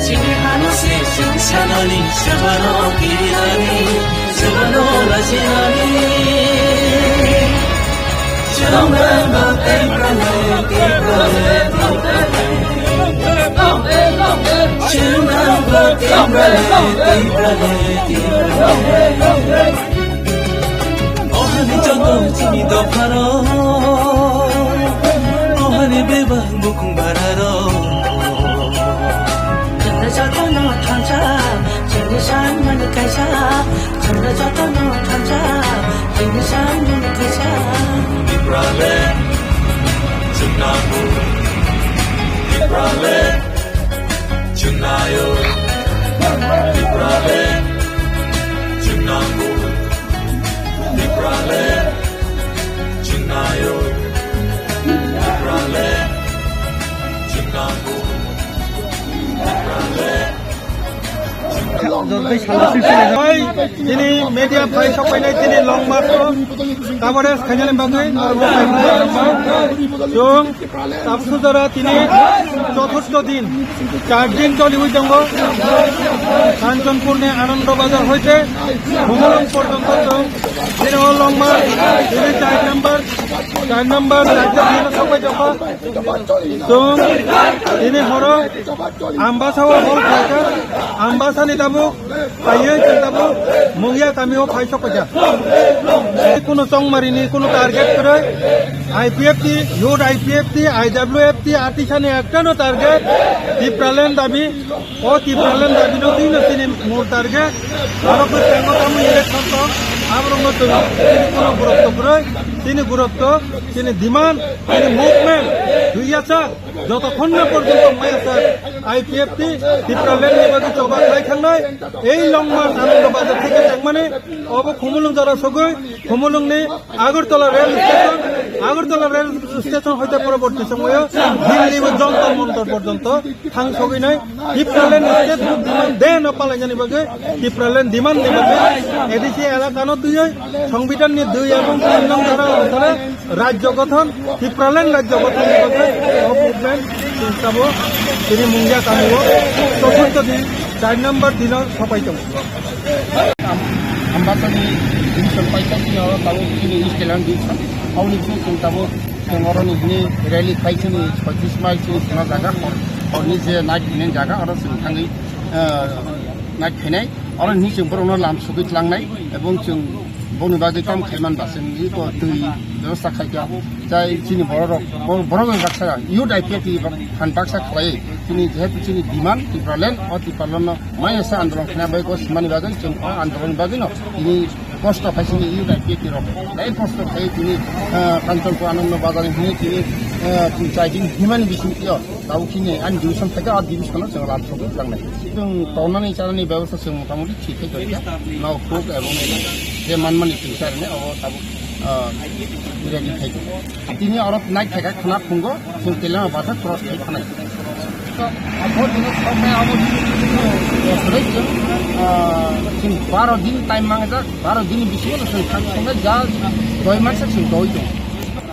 chini hano se chini sanali sabano kirani sabano lajinani changla ba temprano ohani jodo chini dofaro ohani beban bukung bararo changla jata no thanja chini shan mani kaisa changla jata no thanja chini shan mani kaisa Liprale Chunnabu Liprale Chunayo Liprale Chunnabu Liprale Chunayo Liprale Chunnabu Liprale Ini media pai sampai ini long march Kapolres Khajalan Bagai Jung Tapsudara tini চতুর্থ দিন 4 দিন চলি হইতঙ্গ কাঞ্চনপুর আনন্দ বাজার হইতে ভূমলং পর্যন্ত তিনি long March তিনি 4 নম্বর রাজ্য সবাই দফা তিনি হর আমবাসাও হল খাইকা আমবাসানি দাবু পাইয়ে দাবু মহিয়া কামিও খাইছ কজা কোনো চংমারিনি কোনো টার্গেট করে আইপিএফটি ইউড আইপিএফটি আইডব্লিউএফটি আর্টিসানি একটানো টার্গেট টিপ্রালেন দাবি ও টিপ্রালেন দাবি নো তিনি মূল টার্গেট আরো প্রত্যেক ইলেকশন তো আবরঙ্গ তিনি কোনো গুরুত্ব করে তিনি গুরুত্ব তিনি ডিমান্ড তিনি মুভমেন্ট দুই আছে যতক্ষণ না পর্যন্ত মায়াসা আইপিএফটি টিপ্রালেন নিবাদী চবা খাইখান্নায় এই লং মার্চ আনন্দ বাজার থেকে মানে অব খুমুলুং যারা সগৈ খুমুলুংনি আগরতলা রেল স্টেশন হইতে পরবর্তী সময়ে দিল্লি যন্তর মন্তর পর্যন্ত থাং সগৈনাই টিপ্রালেন স্টেট ডিমান্ড দে নপালাই জানিবাগে টিপ্রালেন ডিমান্ড নিবাগে এদিকে এলাকানো দুই সংবিধাননি 2 এবং 3 নং ধারা অনুসারে রাজ্য গঠন টিপ্রালেন রাজ্য গঠন নিবাগে অপুবলেন চিন্তাবো তিনি মুঙ্গিয়া কামিব চতুর্থ দিন 4 নম্বর দিন সপাইতম Ambassador Division Paisa ni orang tahu ini istilah di sana. Awal itu kita tahu orang ini rally Paisa ni seperti semai itu semua jaga. Orang ini saya naik ini jaga orang sengkangi naik ini orang ini cuma orang lam sukit lang naik, ebon cuma bonu bagi kam khaiman basen ini ko tu ব্যবস্থা খাইয়া যাই চিনি বড় Baksa ইউড IPFT fun Baksa খাই তিনি যেহেতু চিনি demand টিপ্রালেন মাই এসে আন্দোলন খানা বাইক সিমানি বাজেন আন্দোলন বাজেন তিনি কষ্ট পাইছেন ইউড আইপিএফটি রক এই কষ্ট খাই তিনি কাঞ্চনপুর আনন্দ বাজারে নিয়ে তিনি চাইদিন হিমানি বিসমিতিও দাউখিনি আইন ডিভিশন থেকে আর ডিভিশনে जों লাভ সবই লাंनाय जों তাওনানি চালানি ব্যবস্থা जों মোটামুটি ঠিকই করিয়া নাও খুব এবং যে মানমানি চিন্তারনে ও তাবু ready खाइदों दिनै अरब नाइट थाखा खाना खुंगो जों तेलाङा बाथा क्रस खानाय बहुत दिन समय अब जों 12 दिन टाइम मांगे 12 दिन बिसिम जों थांनाय जा 2 मास जों दय दं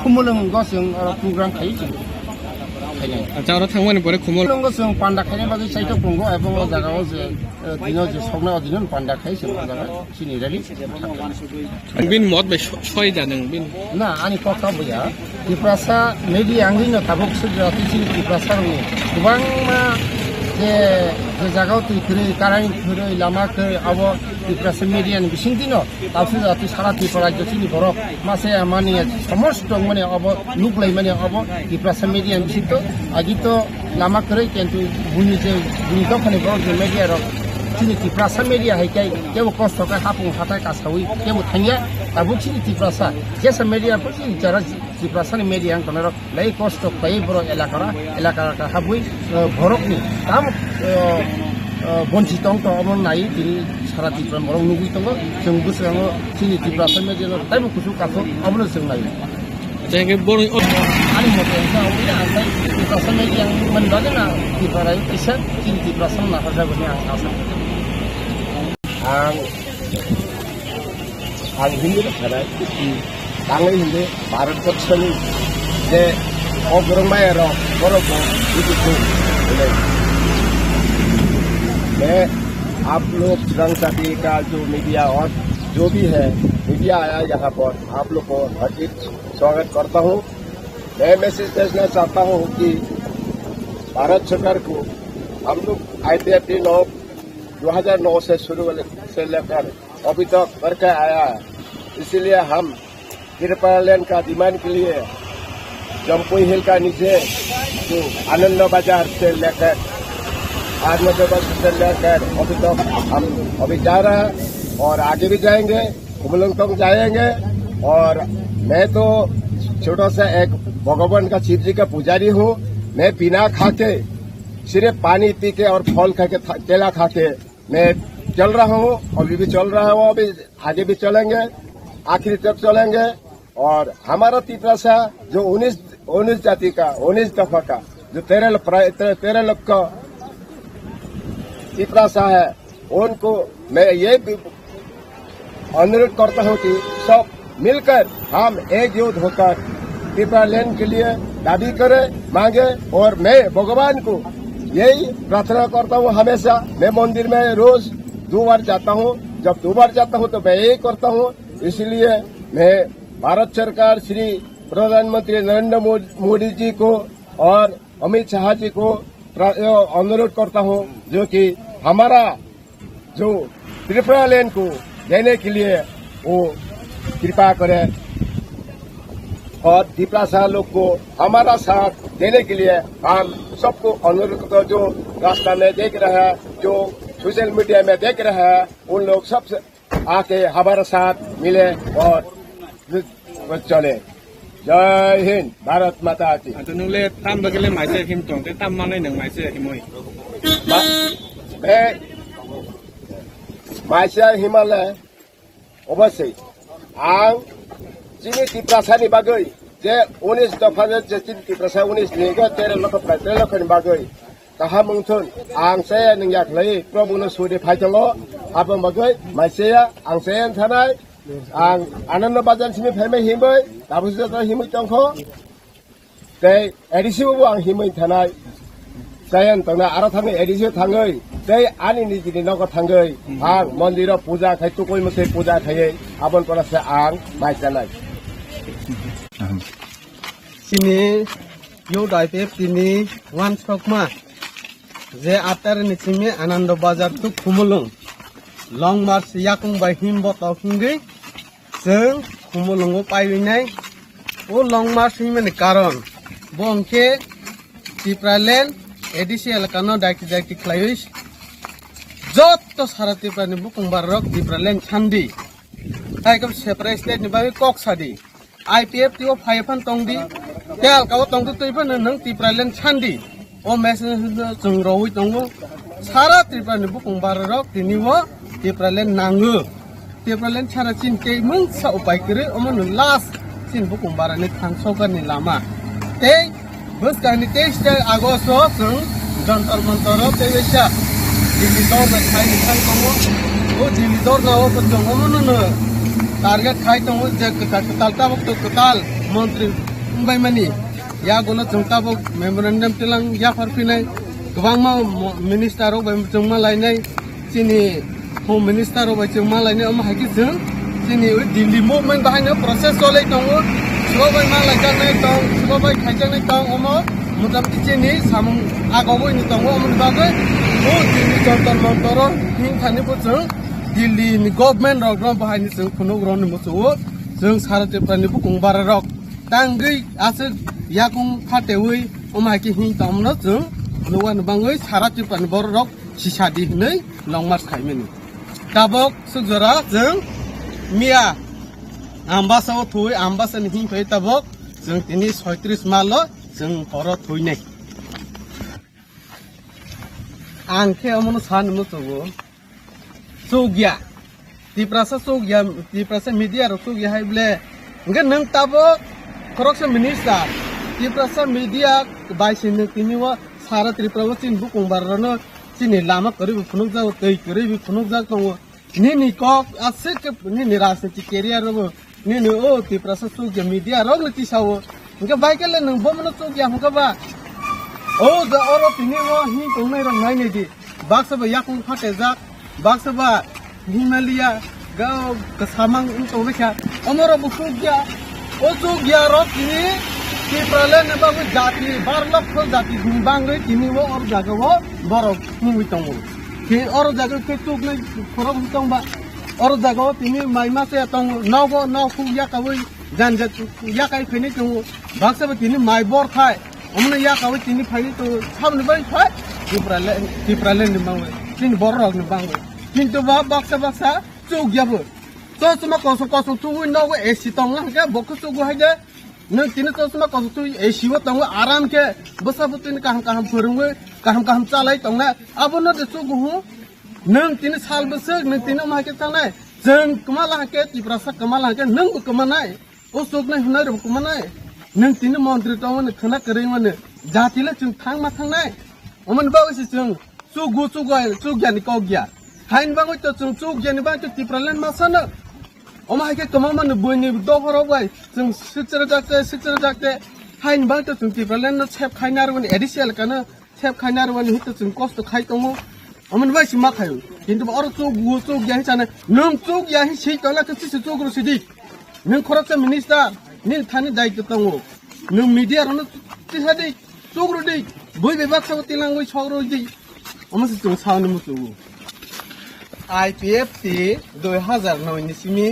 खुमलंगो जों प्रग्राम खायो जों जावरा थांबानो परे खुमलंगो जों पान्डा खायनाय बागै साइटआव दंगो एबं जागाव जे दिनो जे सगना दिन पान्डा खायो जों जागा सिनि रेलि बिन मत बे सय जादों बिन ना आनि कथा बया दिप्रासा मेदि आंगिनो थाबक सुजाति सिनि दिप्रासानि गोबां मा जे जागाव तुइखरै कारानि खरै लामाखै अब दिप्रासा मेडियानि बिसिं दिनो तावसु जाति सारा त्रिपुरा जतिनि बर मासे माने समस्त माने अब लुकलाय माने अब दिप्रासा मेडियानि बिसितो आगितो लामाखै केन्तु बुनि जे बुनि दखने बर media raw Sini Tiprasa media hai kai kewo kosto ka hapung hatai ka sawi kewo thanya abu sini Tiprasa jesa media pun sini cara Tiprasa ni media yang konero lai kosto kai bro elakara ka habui borok ni tam bonci tong to amon nai tini sara Tipra borong nugui tongo jeng busango sini Tiprasa media no tai kusu ka to amon seng nai jangan borong ani motor yang tahu ya antai Tiprasa media yang mendagana Tipra kisah sini Tiprasa na harga bani ang asal ang hindi na tangay hindi Bharat Pakshani जे अग्रमायर बरोबर मैं आप लोग रंग जाति का जो media और जो भी है मीडिया आया यहाँ पर आप लोग को हार्दिक स्वागत करता हूँ। मैं मैसेज भेजना चाहता हूँ कि भारत सरकार को हम लोग IPFT 2009 से शुरू से लेकर अभी तक करके आया है, इसीलिए हम त्रिपुरा लैंड का डिमांड के लिए जम्पुई हिल का नीचे जो आनंद बाजार से लेकर आत्मजगत से लेकर अभी तक हम अभी जा रहे हैं और आगे भी जाएंगे, कुमलंग तक जाएंगे। और मैं तो छोटा सा एक भगवान का शिव जी का पुजारी हूँ। मैं बिना खा के सिर्फ पानी पी के और फल खा के केला खा के मैं चल रहा हूँ, अभी भी चल रहा हूँ, अभी आगे भी चलेंगे, आखिरी तक चलेंगे। और हमारा तिपरासा जो 19 जाति का 19 दफा का जो 13 लाख का तिपरासा है, उनको मैं ये अनुरोध करता हूँ कि सब मिलकर हम एकजुट होकर त्रिपुरा लैंड के लिए दाबी करें, मांगे। और मैं भगवान को यही प्रार्थना करता हूँ हमेशा। मैं मंदिर में रोज 2 बार जाता हूँ, जब 2 बार जाता हूँ तो मैं यही करता हूँ। इसलिए मैं भारत सरकार श्री प्रधानमंत्री नरेंद्र मोदी जी को और अमित शाह जी को अनुरोध करता हूँ जो कि हमारा जो त्रिपुरा लैंड को देने के लिए वो कृपा करें और त्रिपुरा लोग को हमारा साथ देने के लिए हम सबको अनुरोध करते। जो रास्ता में देख रहे हैं, जो सोशल मीडिया में देख रहे हैं, उन लोग सबसे आके हमारे साथ मिले और चले। जय हिंद, भारत माता की। नोंले ताम बगले माइसे हिम तों ते ताम माने नों माइसे हिमोय मैं माइसे हिमालय अवश्य आं जिनि तिप्रासानि बागै जे 19 दफा जे तिप्रासा 19 निगा 13 लाख नि बागै कहा मुंथुन आं से नों याखलै प्रभुनो सुदि फाइतलो आबो बागै माइसे आं से थानाय आं आनंद बाजार सिम फैमे हिमै दाबुसे त हिमै तंखो ते एडिसिबो आं हिमै थानाय जायन तना आरो थाङै एडिसि थाङै ते आनि निजिनि नगर थाङै आं मन्दिर पूजा खाय तुकoi मसे पूजा खायै आबन परसे आं माइजानाय सिनि यो डाइपेप तिनि वान सकमा जे आतर निसिमे आनंद बाजार तु खुमलुं लं मार्च याकुं बाय हिमबो तखिंगै जों खुमलुंगो पाइनाय ओ लं मार्च हिमनि कारण बंके त्रिपुरा लैंड एडिसिएल कानो डाइरेक्ट क्लाइस जत सारा त्रिपुरानि बुकुंबार रक त्रिपुरा लैंड छान्दी ताइकम सेपरेट स्टेट नि बागै कक सादी IPFT ओ फाइफान तंगदी तेल काव तंगदु तैफान नों त्रिपुरा लैंड छान्दी ओ मेसेज जों रवै तंगो सारा त्रिपुरानि बुकुंबार रक तिनिवो त्रिपुरा लैंड नांगो त्रिपुरा लैंड सारा चिन के मोनसा उपाय करे अमन लास्ट चिन बुकुंबारनि थांसौगारनि लामा ते बसकानि 23 आगस्ट जों जंतर मंतर बेसा दिल्ली दौर में खाई निखाई दंगो वो दिल्ली दौर ना वो दंगो मन टारगेट खाई दंगो जे कतालता वक्त कताल मंत्री बाय मनी या गोना जोंता बो मेमोरेंडम तिलां या फरफिनाय गोबां मा मिनिस्टार बाय जोंमा लायनाय जोंनि होम मिनिस्टार बाय जोंमा लायनाय अमा हायखि जों जोंनि दिल्ली मुभमेन्ट बाहायनो प्रसेस चलै दङ सोबाय मा लायजानाय दं सोबाय खायजानाय दं अमा मुदामति जोंनि सामुं आगावबोनि दङ अमन बागै ओ दिल्ली जंतर मंतर हिंखानिबो जों दिल्लीनि गभर्नमेन्ट रग बाहायनो जों खुनु ग्रहनि मोसौ जों सारातेफ्रानिबो गंबारा रग तांगै आसे याकुं फाटेवै अमायखि हिं तामनो जों नवान बाङै सारातेफ्रानि बर रग सिसादि नै लं मार्च खायमेनि ताबक सुजरा जों मिया आम्बासाव थुइ आम्बासानि हिं फै ताबक जों तिनि 36 माल जों हर थुइनाय आंखे अमन सान मोसौ सोगिया तिप्रासा सोगिया तिप्रासा मीडिया रो सोगिया हायब्ले इंगे नों ताबक corruption minister Triprasa media बाइसिन तिनिवा सारा त्रिपुरा चिन बुकुं बारनो चिनि लामा करिबो फुनुक जाव तै करिबो फुनुक जा कौ नि कक आसे के नि राजनीतिक कैरियर रो नि ओ त्रिपुरासा सुग मीडिया रो लति साव इनका बाइकले नों बमनो सुग या हमका ओ द ओरो तिनिवा हि कोनै र नाइ नै दि बाक्सबा याकुं फाटे जा बाक्सबा हिमालया गाव कसामांग उनको बेखा अमरो बुकुग्या ओ जो ग्यारह की प्रलय ने बाबू जाति 12 लाख जाति बांग्रे तिनी वो और जगह वो बरो मुई तंगो के और जगह के चुक ने फरक तंग बा और जगह तिनी माइमा से तंग नव फु या कवई जान या काई फेनि तंगो बाक्सा तिनी माइ बोर खाय हमने या कवई तिनी फाइनि तो सामने बाय फाय की प्रलय ने बांग्रे तिनी बर रग ने बांग्रे किंतु बा बाक्सा चुक ग्याबो तो समा कसो तु न वो एसी तंग के बक चुक हाय न तिन तो समा कसो तु एसी वो तंग आराम के बसाबुतिन कहम फोरंगो कहम चालाय तंग अब न चुक हु नों तिन साल बसक नों तिन मा के थांनाय जों कमाला के तिप्रासा कमाला के नों कमानाय ओ चुक नै हुनाय रो कमानाय नों तिन मन्त्री तंग खना करै माने जातिले जों थांग मा थांनाय अमन बावसि जों चुक यानि कौ गया हाइन बाङै तो जों चुक यानि बां तो तिप्रालन मासानो अमायके कमामान बयनि दफरावबाय जों सिचर जाते हाइन बां तो जों तिप्रालन सेफ खायनारवन एडिसियल कानो सेफ खायनारवन हित जों कष्ट खाय दङ अमन बायसि मा खायो किन्तु और चुक या हिसाने नों चुक या हि सि तला के सि चुक रसिदि नों करप्शन मिनिस्टार नि थानि दायित्व दङ नों मीडिया रनो तिसादि चुक रदि बय बेबाक सावति लांगै सौरदि अमसे जों सावनि मुसु IPF 2009 निसिमी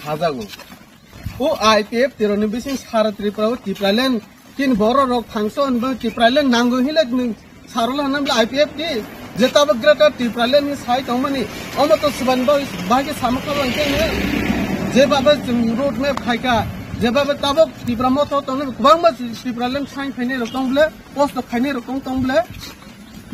खाजागो ओ IPF तेरोनि बिसिं सारा त्रिपुरा तिप्रालेन किन बर रक फांसन ब तिप्रालेन नांगो हिलेक नि सारला नामला IPF के जेताब ग्रेटर तिप्रालेन नि साइ तमनि अमत सुबन ब बागे सामका लंके ने जे बाबा रोड मैप खायका जे बाबा ताब तिप्रा मत तने गोबां ब तिप्रालेन साइन फैने रकमले पोस्ट खायने रकम तमले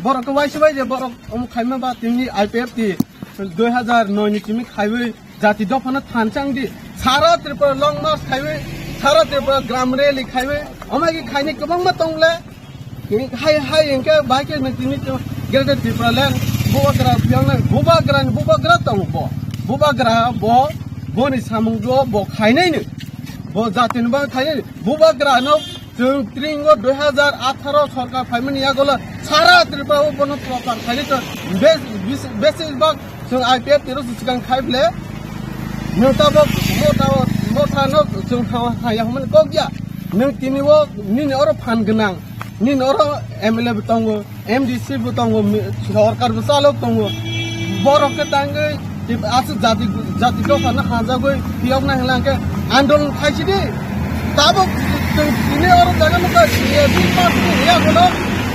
बरक वाइसबाय जे बरक अम खायमा बा तिमनि IPF ति 2009 निसिमी खायबै जाति दफाना थानचांदि सारा त्रिपुरा लंग मार्च खायबै सारा त्रिपुरा ग्राम रैली खायबै अमायके खायनि गोबां मा तंगले हाय इनके बाके नतिनि तो ग्रेटर त्रिपुरा लैंड बुबाग्रा बियावना बुबाग्रा तंग बुबाग्रा बनि सामुं ब खायनायनो ब जातिनि बा खायनाय बुबाग्रा न जों त्रिंगो 2018 सरकार फाइमनि यागला सारा त्रिपुरा बन प्रकार खायनि तो बेसिस बा जों IPF तेरो सिगां खायब्ले नोंताबो मोथा न जों हाया हमन को गया नों तिनिवो निनि और फान गोनां निनि और MLA बतंगो MDC बतंगो सरकार बसालो तंगो बरके तांगै आस जाति तो फान हाजागो पियावना हलांके आंदोलन खायसिदि ताबो जों तिनि और जगह मका बि पास या गलो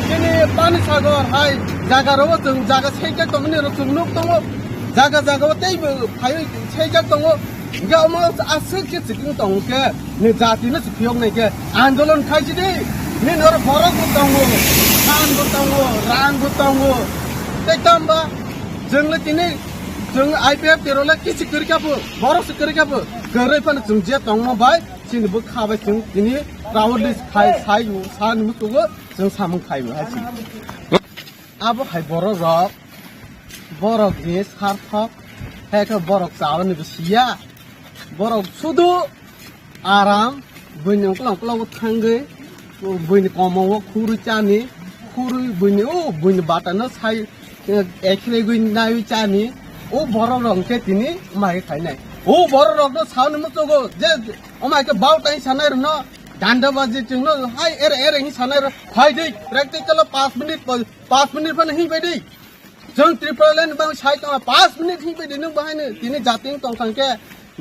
तिनि पानी सागर हाय जागा रो जों जागा सेके तमनि र जों नुक तंगो जागा तै फाय सेके तंगो गाम आसे के सिकिं तंगके नि जाति न सिपियक नै के आंदोलन खायसिदि नि नर फरक तंगो खान तंगो रान तंगो तैतामबा जोंले तिनि जों IPF तेरोला किछि करकाबो बरस करकाबो गरैफान जों जे तंगो बाय सिनबो खाबाय जों तिनि प्राउडलि खाय सान मुसुगो जों सामु खायबो हासि abo hai borok ni sarthok hai ka borok chawani bisia borok sudu aram buini klang thangai buini komawo khuru chani khuru buini buini batana sai ekhle guin nayu chani borok rong ke tini mai khai nai borok rong no sauni mutogo je omai ke bau tai sanai no danda baji tingno hai ere sanai khai dei practical 5 minute pa nahi bai dei जों त्रिपुरालेण्ड बा साइ का 5 minute ही बेदि नों बाहायनो दिनै जातिं तंखांके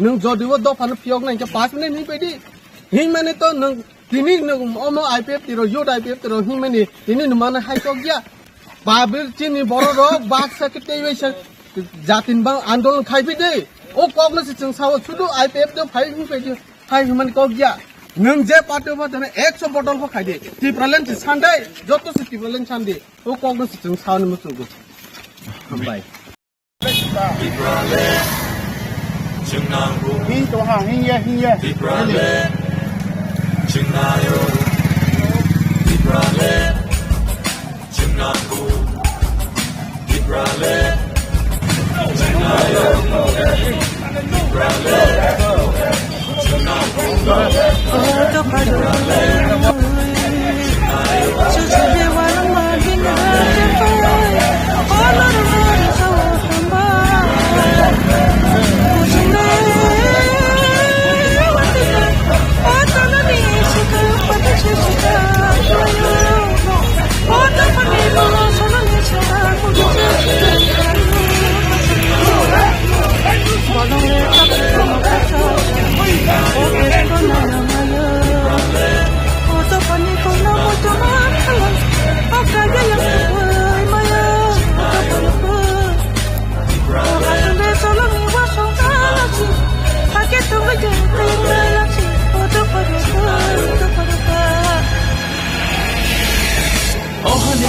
नों जदिबो दफानो फियोग Nike 5 minute ही बेदि हि माने तो नों दिनै नों अमो आईपीएफ तिरो योड आईपीएफ तिरो हि माने दिनै नमाने हाइको गया बाबिर चिनि बरो रक बाक सकेते वेसे जातिन बा आंदोलन खाइबि दे ओ कग्नोस जों साव सुदु आईपीएफ दो फाइ हि बेदि फाइ माने को गया नों जे पार्टी बा दने 100 बटल को खाइदे त्रिपुरालेण्ड सानदे जतो त्रिपुरालेण्ड सानदे ओ कग्नोस जों सावनो मुसुगो Bye. Hi to ha hi ya.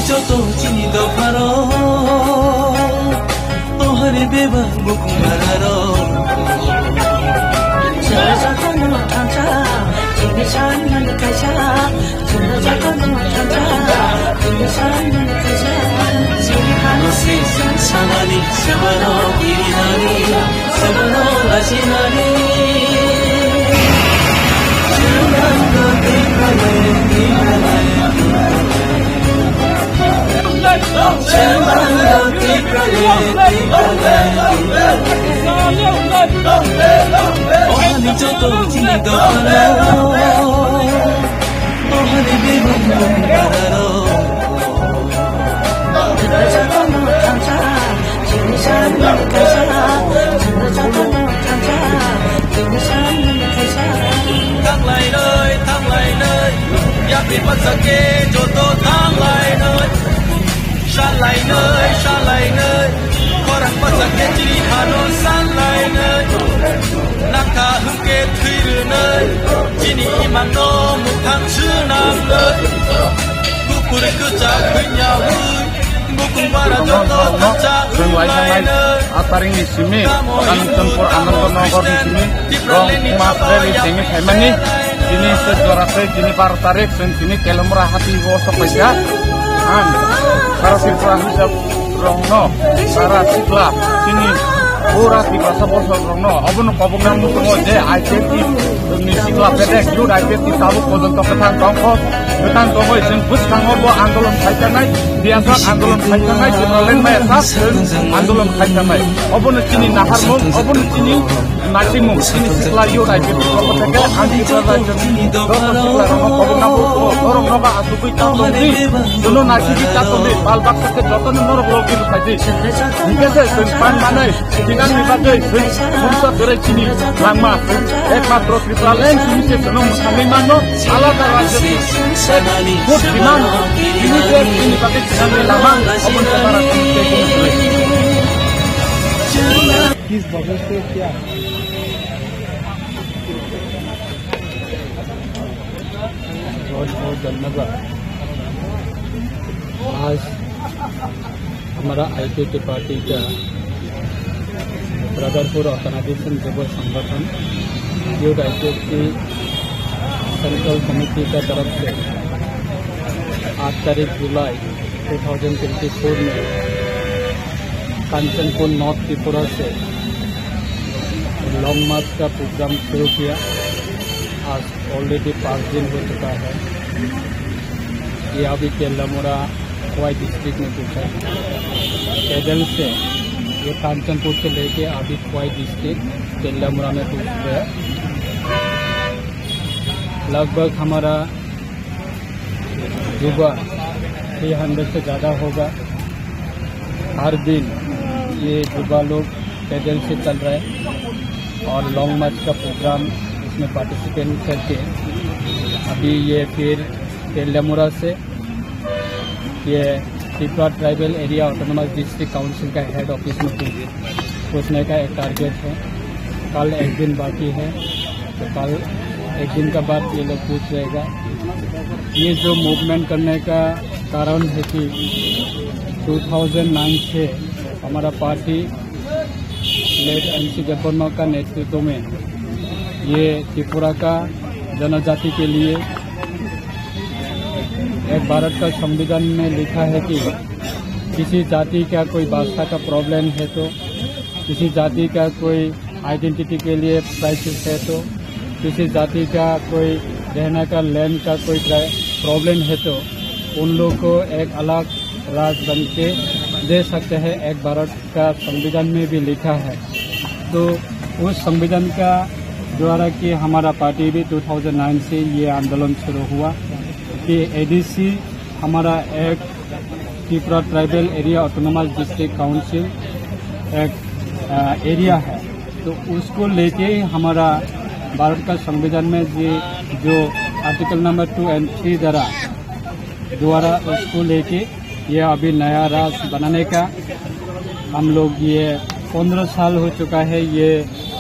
Joto chini do paro ohare beba mukumararo Jaja kono tanta chini san man kaisa jaja kono tanta chini san man kaisa chini hano se sanani sabano irinani sabano asinani Chunando tikale Ohani joto chini do paro ohare beba mukumararo Jaja kono tanta chini san man kaisa jaja kono tanta chini san man kaisa Thang lại nơi Yak đi bắt sake joto thang lại nơi San lại nơi Korang bắt sake chiri hanon san lại nơi Naka hungke thuy nơi Chini imang no mukhang chư nam nơi Bukure kucha kunya vui Bukung para joto kucha ulai nơi Ataring di sini kan tempur Anantanogor di sini rong matre di sini hemani sini sejorase sini partarik sini kelemrah hati wosok beja an karo sirprah hisap rongno sara sikla sini pura di bahasa bosok rongno abun kobongan musuh je IPT ni sikla pedek jud IPT tabu kodon to ketan tongko isin bus kangorbo andolon kaitanai biasa andolon kaitanai Tipraland mai asas andolon kaitanai abun sini naharmum abun sini Nasimum sini sikla jud IPT ko teke anti pralajan sikla rongno kobongan dorong noga asubui tatoni duno nasi tatoni balbak ke joton norok logi saji nikese pan manai dengan nibagai bangsa dari sini lama ekmatro Tipraland sini se senong kami mano ala darajat Put di mana? Ini pakai dengan lama, apun sekarang किस वजह से क्या बहुत बहुत धन्यवाद। आज हमारा IPT party का ब्रदरपुर ऑर्गेनाइजेशन युवा संगठन यूथ आईपीटी सेंट्रल कमेटी का तरफ से 8 तारीख जुलाई 2024 में कांचनपुर नॉर्थ त्रिपुरा से लॉन्ग मार्च का प्रोग्राम शुरू किया। आज ऑलरेडी 5 दिन हो चुका है। ये अभी तेलामुरा खोवाई डिस्ट्रिक्ट में कुछ है। पैदल से ये कांचनपुर से लेके अभी खोवाई डिस्ट्रिक्ट तेलामुरा में कुछ है। लगभग हमारा युवा 300 से ज़्यादा होगा। हर दिन ये युवा लोग पैदल से चल रहे हैं और लॉन्ग मार्च का प्रोग्राम इसमें पार्टिसिपेट करके अभी ये फिर तेलामुरा से ये Tripura tribal area autonomous district council का हेड ऑफिस में पहुंचने का एक टारगेट है। कल एक दिन बाकी है, तो कल एक दिन का बाद ये लोग पूछ रहेगा। ये जो मूवमेंट करने का कारण है कि 2009 से हमारा पार्टी लेट MC देवबर्मा का नेतृत्व में ये त्रिपुरा का जनजाति के लिए एक भारत का संविधान में लिखा है कि किसी जाति का कोई भाषा का प्रॉब्लम है तो, किसी जाति का कोई आइडेंटिटी के लिए क्राइसिस है तो, किसी जाति का कोई रहने का लैंड का कोई प्रॉब्लम है तो उन लोग को एक अलग राज्य बन के दे सकते हैं। एक भारत का संविधान में भी लिखा है। तो उस संविधान का द्वारा कि हमारा पार्टी भी 2009 से ये आंदोलन शुरू हुआ कि ADC हमारा एक Tripura tribal area autonomous district council एक एरिया है, तो उसको लेके हमारा भारत का संविधान में जो आर्टिकल नंबर 2 और 3 द्वारा उसको लेके ये अभी नया राज्य बनाने का हम लोग ये 15 साल हो चुका है। ये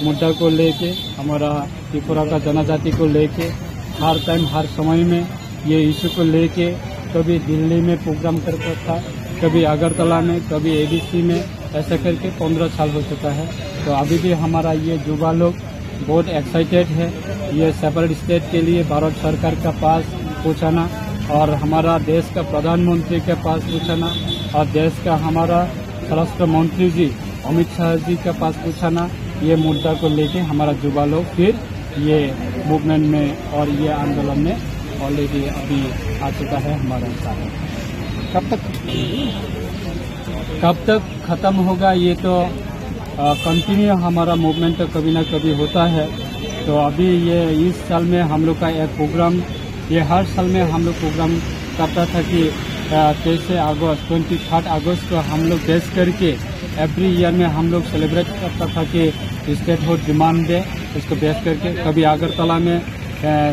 मुद्दा को लेके हमारा त्रिपुरा का जनजाति को लेके हर टाइम हर समय में ये इशू को लेके कभी दिल्ली में प्रोग्राम करता था, कभी अगरतला में, कभी ADC में, ऐसा करके 15 साल हो चुका है। तो अभी भी हमारा ये युवा लोग बहुत एक्साइटेड है ये सेपरेट स्टेट के लिए भारत सरकार का पास पहुँचाना और हमारा देश का प्रधानमंत्री के पास पहुँचाना और देश का हमारा स्वराष्ट्र मंत्री जी अमित शाह जी के पास पहुँचाना। ये मुद्दा को लेके हमारा युवा लोग फिर ये मूवमेंट में और ये आंदोलन में ऑलरेडी अभी आ चुका है हमारा साथ। कब तक खत्म होगा ये तो कंटिन्यू हमारा मूवमेंट तो कभी ना कभी होता है। तो अभी ये इस साल में हम लोग का एक प्रोग्राम, ये हर साल में हम लोग प्रोग्राम करता था कि 23 अगस्त 23 अगस्त को हम लोग बेस करके एवरी ईयर में हम लोग सेलिब्रेट करता था कि स्टेट हुड डिमांड डे, इसको बेस करके कभी अगरतला में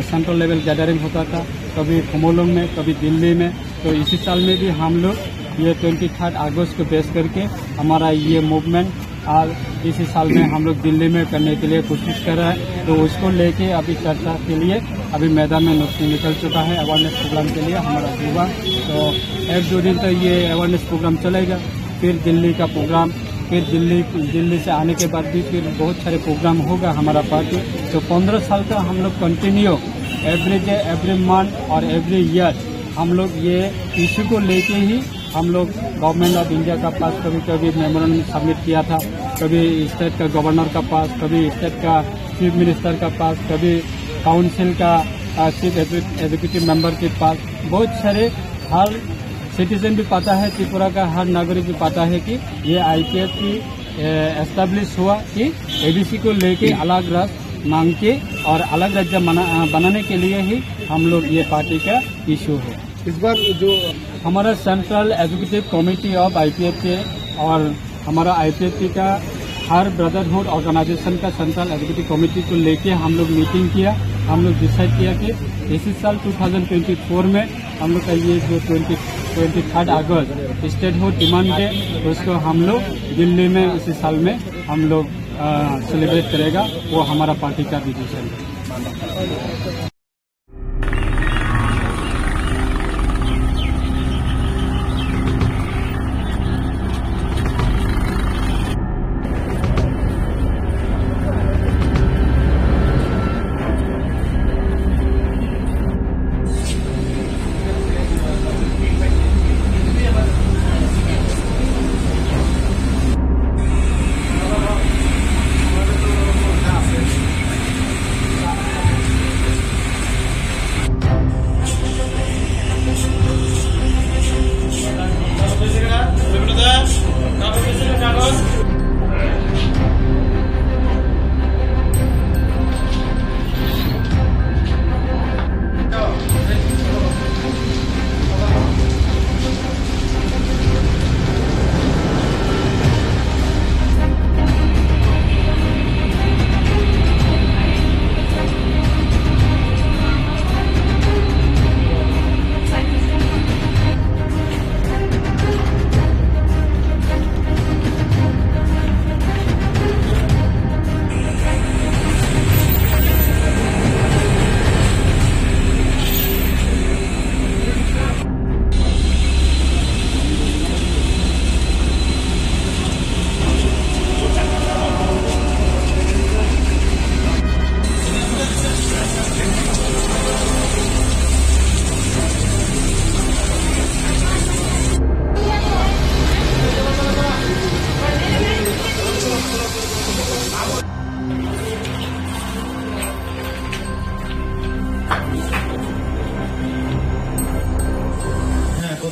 सेंट्रल लेवल गैदरिंग होता था, कभी खुमोलुंग में, कभी दिल्ली में। तो इसी साल में भी हम लोग ये 23 अगस्त को बेस करके हमारा ये मूवमेंट आज इसी साल में हम लोग दिल्ली में करने के लिए कोशिश कर रहे हैं। तो उसको लेके अभी चर्चा के लिए अभी मैदान में निकल चुका है अवेयरनेस प्रोग्राम के लिए हमारा युवा। तो 1-2 दिन तक ये अवेयरनेस प्रोग्राम चलेगा, फिर दिल्ली का प्रोग्राम, फिर दिल्ली से आने के बाद भी फिर बहुत सारे प्रोग्राम होगा हमारा पार्टी। तो 15 साल तक हम लोग continue every day, every month और एवरी ईयर हम लोग ये इशू को लेके ही हम लोग गवर्नमेंट ऑफ इंडिया का पास कभी मेमोरेंडम सबमिट किया था, कभी स्टेट का गवर्नर का पास, कभी स्टेट का चीफ मिनिस्टर का पास, कभी काउंसिल का चीफ एग्जीक्यूटिव मेंबर के पास। बहुत सारे हर सिटीजन भी पता है, त्रिपुरा का हर नागरिक भी पता है कि ये IPF की एस्टेब्लिश हुआ कि ADC को लेके अलग राज्य मांग के और अलग राज्य बनाने के लिए ही हम लोग ये पार्टी का इशू है। इस बार जो हमारा central executive committee of IPF और हमारा IPF का हर ब्रदरहुड ऑर्गेनाइजेशन का सेंट्रल एग्जीक्यूटिव कमेटी को लेके हम लोग मीटिंग किया। हम लोग डिसाइड किया कि इसी साल 2024 में हम लोग का ये जो 23 अगस्त स्टेटहुड डिमांड डे उसको हम लोग दिल्ली में इसी साल में हम लोग सेलिब्रेट करेगा। वो हमारा पार्टी का डिसीजन है।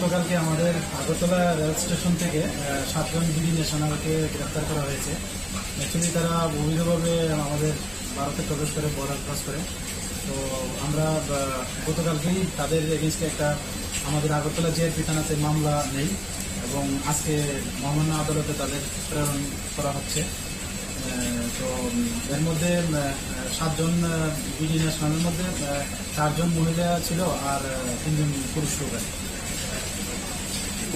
গতকালকে আমাদের আগরতলা রেল স্টেশন থেকে 7 জন বিডি ন্যাশনালকে গ্রেফতার করা হয়েছে। অ্যাকচুয়ালি তারা অবৈধভাবে আমাদের ভারতে প্রবেশ করে বর্ডার ক্রস করে। তো আমরা গতকালকেই তাদের এগেনস্টে একটা আমাদের আগরতলা জিআরপি থানাতে মামলা নেই এবং আজকে মহামান্য আদালতে তাদের প্রেরণ করা হচ্ছে। তো এর মধ্যে 7 জন বিডি ন্যাশনালের মধ্যে 4 জন মহিলা ছিল আর 3 জন পুরুষ লোক আছে।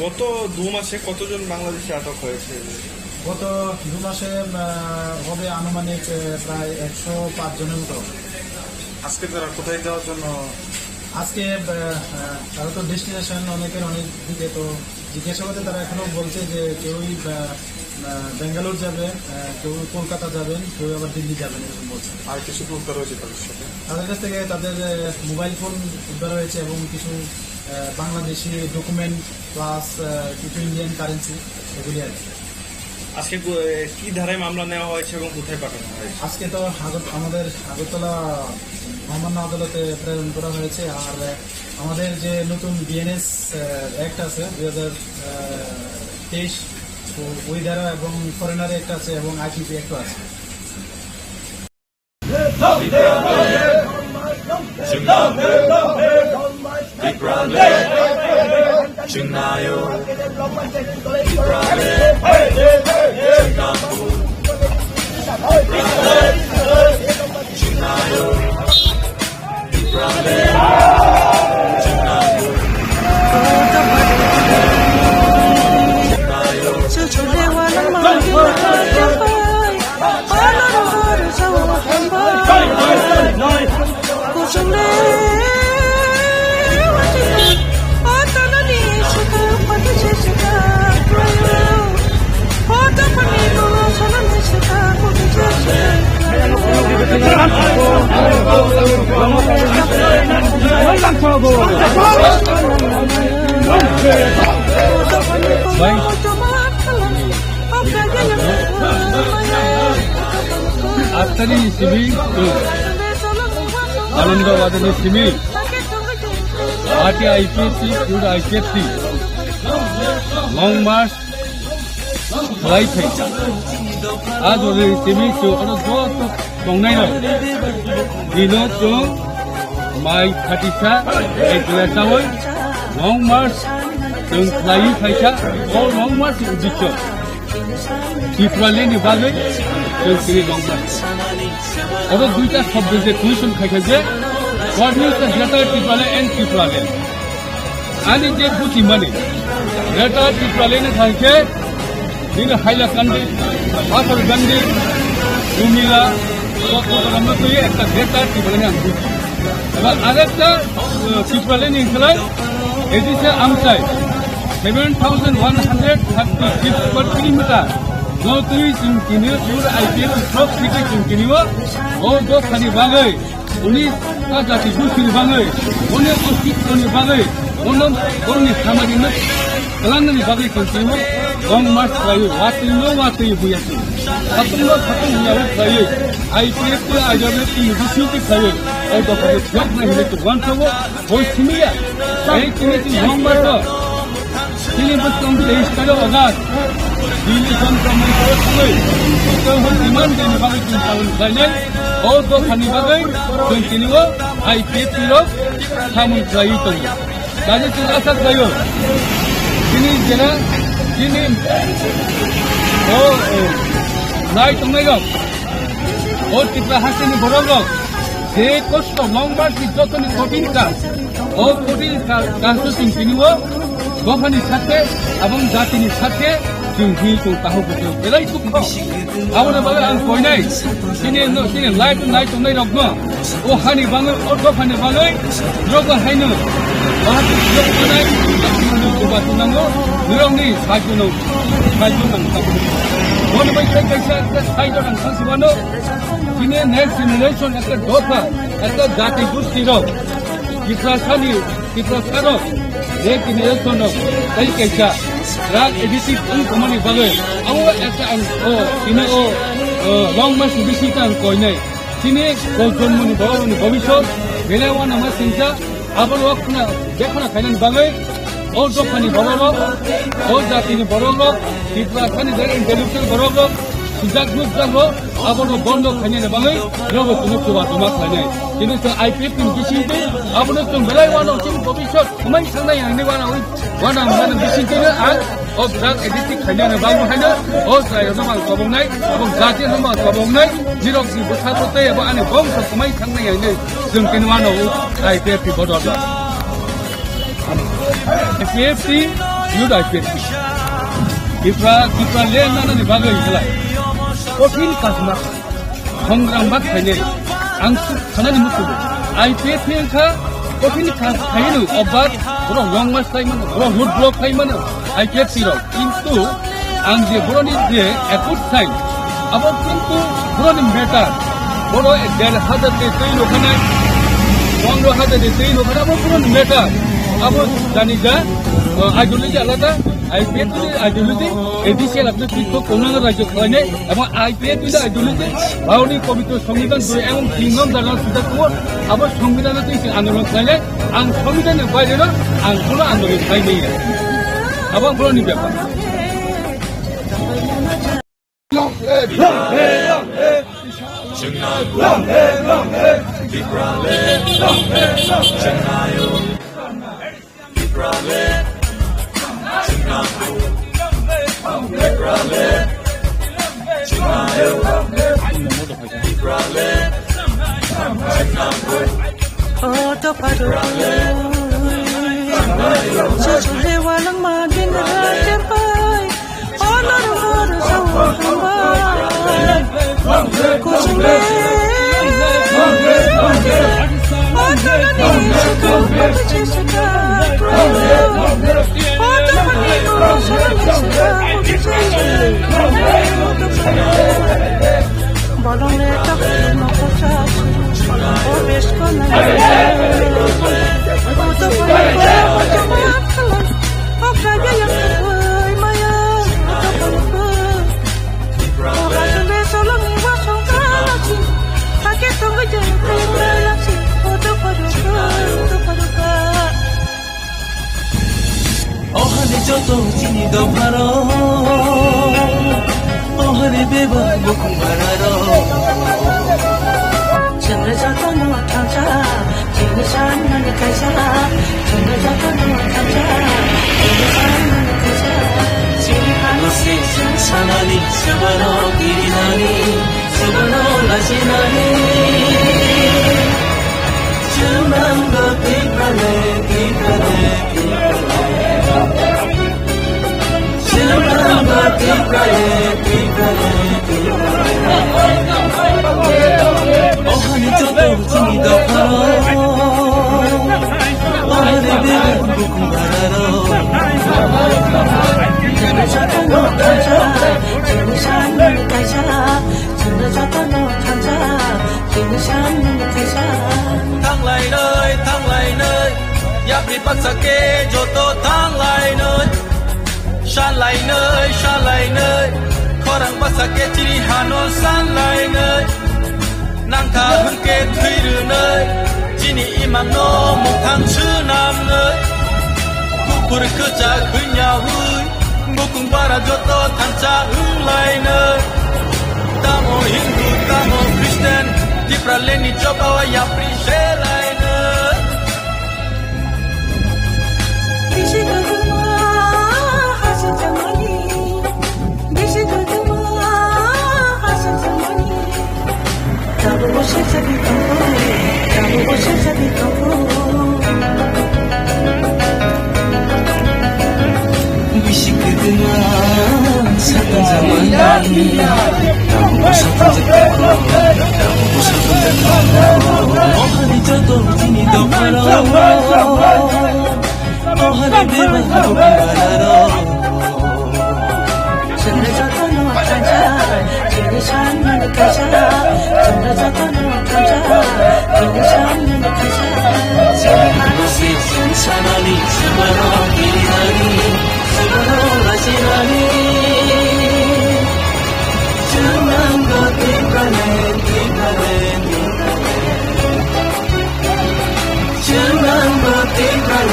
গত 2 মাসে কতজন বাংলাদেশে আটক হয়েছে? গত 2 মাসে হবে আনুমানিক প্রায় 105 জনের মতো। আজকে তারা কোথায় যাওয়ার জন্য? আজকে তারা তো ডেস্টিনেশন অনেকের অনেক দিকে, তো জিজ্ঞাসাবাদে তারা এখনো বলছে যে কেউই বেঙ্গালোর যাবে, কেউ কলকাতা যাবেন, কেউ আবার দিল্লি যাবেন এরকম বলছে। আর কিছু উদ্ধার হয়েছে তাদের সাথে? তাদের কাছ থেকে তাদের মোবাইল ফোন উদ্ধার হয়েছে এবং কিছু বাংলাদেশি ডকুমেন্ট প্লাস কিছু ইন্ডিয়ান কারেন্সি এগুলি আছে। আজকে কি ধারায় মামলা নেওয়া হয়েছে এবং কোথায় পাঠানো হয়েছে? আজকে তো আমাদের আগরতলা মহামান্য আদালতে প্রেরণ করা হয়েছে। আর আমাদের যে নতুন বিএনএস অ্যাক্ট আছে 2023, তো ওই ধারা এবং ফরেনার অ্যাক্ট আছে এবং আইপিপি অ্যাক্টও আছে। Astani simi Anandawadi simi Ati IPC Pure IPC Long March Light आज वो सिमी जो और जो तो कौन-सा है दिनों जो माई खटीसा एक लेता हुआ लॉन्ग मार्च जो फ्लाई खाइसा और लॉन्ग मार्च उदितो चित्राले निभाले जो सिरी लॉन्ग मार्च और दूसरा शब्द जो क्वेश्चन खाइसा जे वार्निंग का डेटा चित्राले एंड चित्राले आने जे बुद्धि मने डेटा चित्राले ने खाइसे दिन हाइला कंडी आफर गंदी उमिला तो हम तो ये एक डेटा चित्राले ने बुद्धि अब आरेटा चित्राले ने खलाई एडी से आमचाई 7,136 per kilometer जो तुई चिंकिनी पूर आईपीएल सब ठीक चिंकिनी वो दो खानी बागै उन्हीं का जाति दूसरी बागै उन्हें उसकी कोनी बागै उन्होंने खामारी में कलांगनी बागै चिंकिनी वो लॉन्ग मार्च लाये वाते हुआ थी खत्म हुआ वो लाये आईपीएल के आजादी की दूसरी की लाये और तो फिर जब नहीं लेते वन से वो सिमिया एक की लॉन्ग मार्च Sini betul betul kalau agak ini contoh mereka semua itu hukuman yang dibagi tahun lalu, और तो खानी बागै जों किनिवो आईपीएफ पिरो सामुन जाई तो दाजे तो आसा जायो किनि जेना किनि ओ नाइ तो नहीं गो और कितना हासिनी बरोगो जे कष्ट लॉन्ग मार्च की जो तो कठिन का और कठिन का कांसो सिंह किनिवो गफानी साथे এবং জাতিनि साथे जों हि जों ताहो बुझो बेलाय सुखा आवने बागै आं कइनाय सिनि लाइट नाइट नै रगनो ओ हानि बागै ओ गफानि बागै रग हायनो बाहाति जनाय दुबा तुनांगो निरंनि साइजनो नांगौ वन बाय कैसे साइजन सानसिबानो सिनि नेक्स्ट जेनेरेशन একটা দফা একটা জাতি গোষ্ঠী রক কিসাসানি কিসাসানো एक जनरेशन कई कैसा राग एडिसी उन कमानी बागै अब ऐसा ओ इने ओ लॉन्ग मार्च एडिसी का कोई नहीं सिने जन्मनि भविष्य बेलावा नामा सिंसा अब वक्त ना देखना खाइन बागै दखानी बर'लक जातिनि बर'लक त्रिपुरा खानि इन्टेलेक्चुवेल बर'लक सुजाक मुजाक आबोनो बन्द खायनायनि बागै लोगोसेनो जमा जमा खायनाय किन्तु जों IPF नि बिसिंजों आबोनो जों बेलाय वानाव जों भबिष्यत खमाय थांनाय आंनि वानाव माने बिसिंजोंनो आं ड्राग एडिक्ट खायनायनि बागैनो जायनो मा गबंनाय এবং गार्जियन मा गबंनाय जिरक्सनि बोथारते एबा आंनि बंस खमाय थांनाय आंनि जों किन वानाव IPF नि बदल IPF युथ IPF किफ्रा लेनानै बागै गलाय कठिन काजमा संग्राम खायने आं खानानि मुखुबो IPF का कठिन खायनो अबाद बर' लं मास थाइमोन बर' हुड ब्लक थाइमोन IPF सिराव किन्तु आं जे बर'नि जे एकुट थाइम आबाद किन्तु बर'नि मेटार बर' 1,500 दै लखानाय 15,000 दै लखानाय बर'नि मेटार आबाद जानिगा आइडियोलॉजी आलादा IPF नि आइडियोलॉजी एडिसिएल अपने किसको कोनंग राज्य खाने एवं IPF नि आइडियोलॉजी भारतनि पवित्र संविधान दुई एवं किंगडम दाना सुधा को अब संविधान तो इसे आंदोलन खाने आं संविधान बायदेनो आं कोनो आंदोलन खायने अब बर'नि बेपार Jangan bertingkah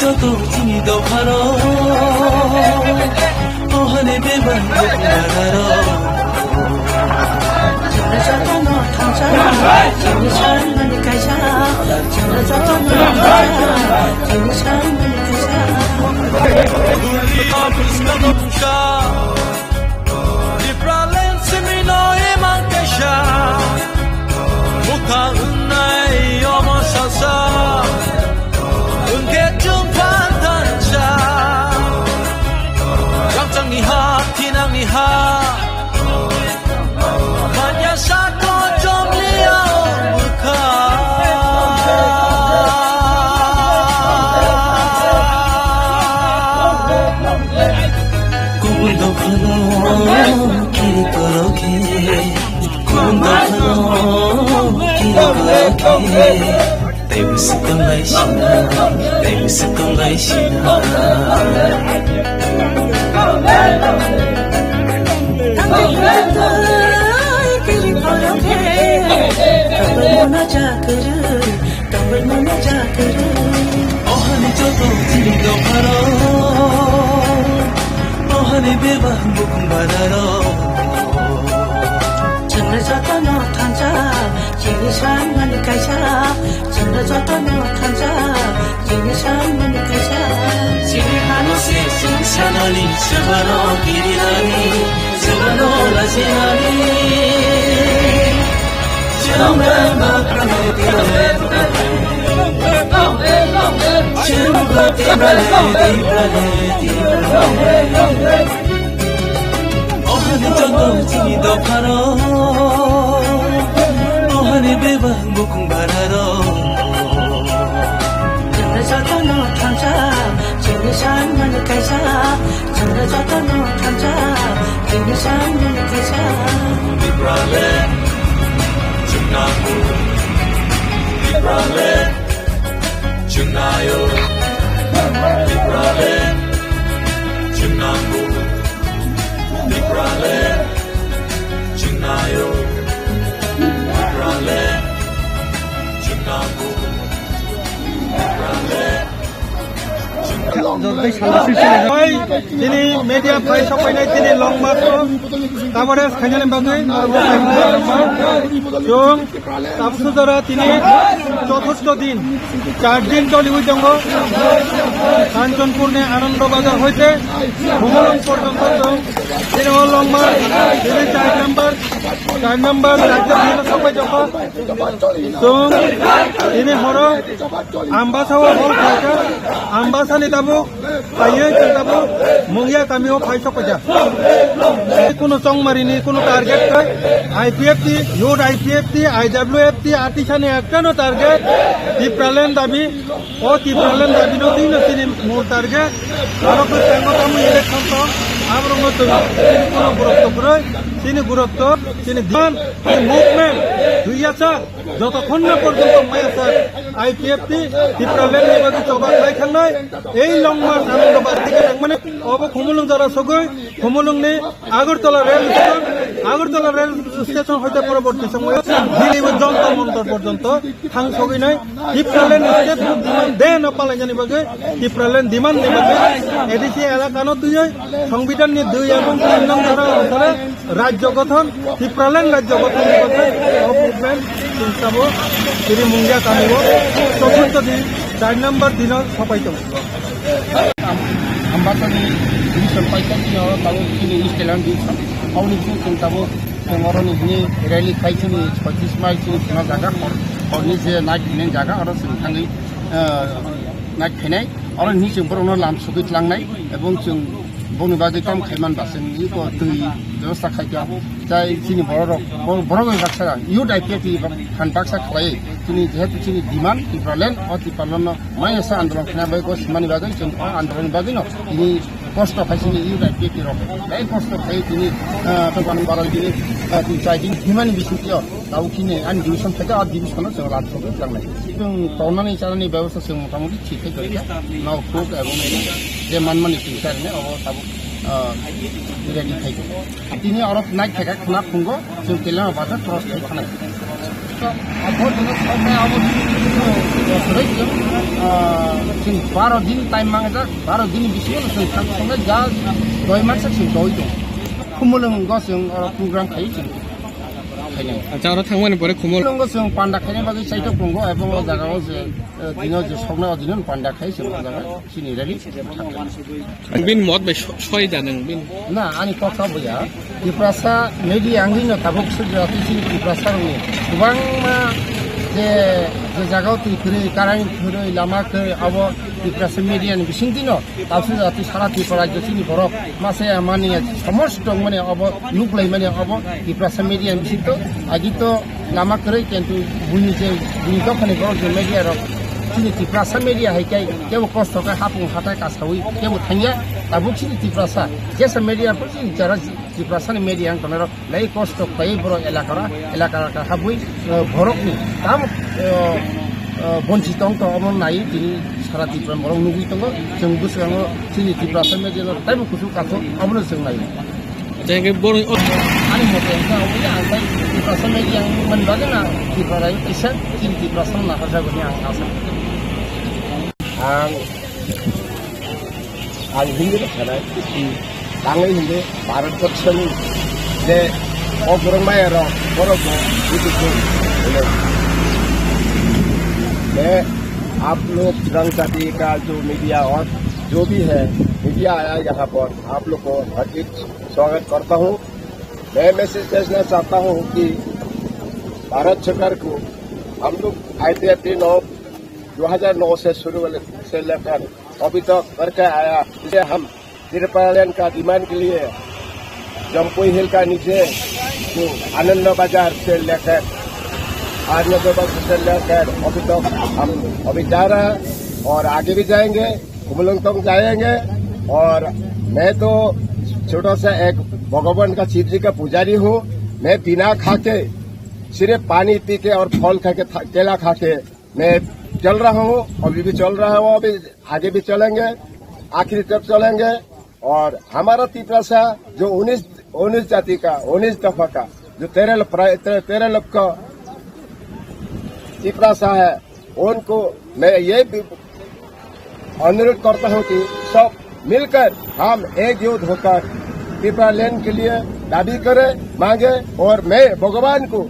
যত চিনি দফারো ওহানে বেবান বানারো যত নঠাঞ্চা জিনিসান মানে কাইসা যত নঠাঞ্চা জিনিসান মানে কাইসা Di pralen semino e mankesha Mukha unnai omo sasa Unke jumpan tancha Jangchang ni ha, tinang ni ha Manya sako jom liao mukha Kundo khano kiri koroke Kundo khano kiri koroke Dewi setong lai shina Dewi setong lai shina kiri koroke Tabal mana jakuru Tabal mana jakuru Ohane joto chini do kharo ohane beba mukh bararo Chana jata no thanja jinishan man kaisa Chana jata no thanja jinishan man kaisa chini hano se sanali sabano girirani sabano lasinani chama ma pranati ohane joto chini do kharo ohane beba mukh bararo Chana jata no thanja jinishan man kaisa Chana jata no thanja jinishan man kaisa Ibrahim Chunnaku Ibrahim Chunnayo Ibrahim Chunnaku Ibrahim Chunnayo Ibrahim Chunnaku Ibrahim তিনি media প্রায় সবাই তিনি long March তারপরে খাইজালেন বাকি এবং তারপর দ্বারা তিনি চতুর্থ দিন 4 দিন চলি ওই জঙ্গ কাঞ্চনপুরে আনন্দবাজার হইতে ভূমলং পর্যন্ত তিনি লং মার্চ তিনি 4 নম্বর রাজ্য সবাই যখন এবং তিনি হর আমবাসাও হল খাইকা আমবাসানি তাবো পাইয়ে তাবো মহিয়া কামিও খাইছো কজা কোনো চংমারিনি কোনো টার্গেট কই আইপিএফটি ইউড আইপিএফটি আইডব্লিউএফটি আর্টিসানি একটানো টার্গেট টিপ্রালেন দাবি ও টিপ্রালেন দাবি নো দিন তিনি মোর টার্গেট আর কো তেঙ্গো কাম ইলেকশন তো আবরং তো কোনো গুরুত্ব করে তিনি গুরুত্ব তিনি ধ্যান মুভমেন্ট দুইয়াছা যতক্ষণ না পর্যন্ত মায়াছা আইপিএফটি টিপ্রালেন নিবাদী চবা খাইখানায় এই লং মার্চ আনন্দবাদ থেকে মানে অব খুমুলুং যারা সগৈ খুমুলুংনি আগরতলা রেল স্টেশন হইতে পরবর্তী সময় দিল্লি যন্তর মন্তর পর্যন্ত থাং সগৈনাই টিপ্রালেন স্টেট দে নপালাই জানিবাগে টিপ্রালেন ডিমান্ড নিবাগে এডিসি এলাকানো দুই সংবিধান নি 2 এবং 3 নং ধারা অনুসারে রাজ্য গঠন টিপ্রালেন রাজ্য গঠন নিবাগে মুভমেন্ট চিন্তাবো তিনি মুঙ্গিয়া কামিব চতুর্থ দিন 4 নম্বর দিন সপাইত ambatani division paisani no tabo kini istelan di auni chung tabo ngoroni ni rally khaisini 25 mile chini thina jaga or ni je night ni jaga aro sing thangai night khainai aro ni chung borono lam sugit langnai ebong chung boni bagi tom khaiman basen ni ko tui ব্যবস্থা খাইয়া যাই চিনি বড় গাছা you ডাইপিএফি খান বাক্সা খাই চিনি যেহেতু চিনি demand টিপ্রালেন ও টিপ্রালেন মাই এসা আন্দোলন খানাবাই গো সিমানি বাগৈ जों আন্দোলন বাগৈ ন তিনি কষ্ট খাইছিনি ইউ ডাইপিএফি রক এই কষ্ট খাই তিনি তখন বারাল দিনে তিনি চাইদিন হিমানি বিসুতিও দাউকিনি আন ডিভিশন থেকে আর ডিভিশনে जों লাটসকে লাংনাই जों তওনানি চালানি ব্যবস্থা जों মোটামুটি ঠিকই করিয়া নাও খুব এবং যে মানমানি তিনটারনে অব তাবো ready খাইতো তিনি অরফ নাই থাকা খানা ফুঙ্গো जों তেলেনা বাজার ক্রস খাই খানা তো আবহাওয়া দিনে সবাই আবহাওয়া सुरै जों 12 दिन टाइम मांगा 12 दिन बिसिम जों थांना जा 2 मास जों दय दं खुमलुं गसों प्रग्राम खायो जों जानो थांबानो बोरै खुमलुं गसों पान्डा खायनाय बागै साइटआव दंगो एबं जागायाव जे दिनो जे सगना दिनो पान्डा खायो जों जागा सिनि रेलि बिन मत बे सय जादों बिन ना आनि कथा बया दिप्रासा मेडि आंगिनो ताबुक सुजाति सिनि दिप्रासा नि गोबां मा जे जागायाव थुरै कारानि थुरै लामाखै अब दिप्रासा मेडियानि बिसिं दिनो ताबसु जाति सारा त्रिपुरा जतिनि बरफ मासे माने समस्त माने अब लुकलाय माने अब दिप्रासा मेडियानि बिसिं तो आजि तो लामाखै केन्तु बुनि जे बुनि दखानि बरफ जे मेडिया र सिनि दिप्रासा मेडिया हाइकाय केबो कस्तका हापुं हाथाय कासावि केबो थांया ताबुक सिनि दिप्रासा जेसा मेडिया पर सिनि जरा दिप्रासा नि मेडिया कनर लै कस्त खै बर एलाका हाबुइ भरकनि ताम बन्चितंग तो अमन नाय दिनि सारा त्रिपुरा बरं नुगि दङ जों गोसोआव सिनि दिप्रासा मेडिया टाइम कुसु काथो अमन जों नाय जायगे बर आनि मते आं दिप्रासा मेडिया मोनबागोना त्रिपुरा इसा सिनि दिप्रासा नागारजागोनि आं आसा आं हिंदी थानाय आङै हिंदी भारत बर्षनि जे अग्रमायर बरफ मैं आप लोग रंग जाति का जो मीडिया और जो भी है मीडिया आया यहाँ पर आप लोग को हार्दिक स्वागत करता हूँ। मैं मैसेज भेजना चाहता हूँ कि भारत सरकार को हम लोग IPFT 2009 से शुरू से लेकर अभी तक करके आया, इसलिए हम त्रिपुरालैंड का डिमांड के लिए जम्पुई हिल का नीचे जो आनंद बाजार से लेकर आनंद बाजार से लेकर अभी तक हम अभी जा रहे हैं और आगे भी जाएंगे, कुमलुंग तक जाएंगे। और मैं तो छोटा सा एक भगवान का शिव जी का पुजारी हूँ। मैं बिना खा के सिर्फ पानी पी के और फल खा के केला खा के मैं चल रहा हूँ, अभी भी चल रहा हूँ, अभी आगे भी चलेंगे, आखिरी तक चलेंगे। और हमारा त्रिपुरा जो 19 जाति का 19 दफा का जो 13 लाख का त्रिपुरा है, उनको मैं ये भी अनुरोध करता हूँ कि सब मिलकर हम एकजुट होकर त्रिपुरालैंड के लिए दाबी करें, मांगे। और मैं भगवान को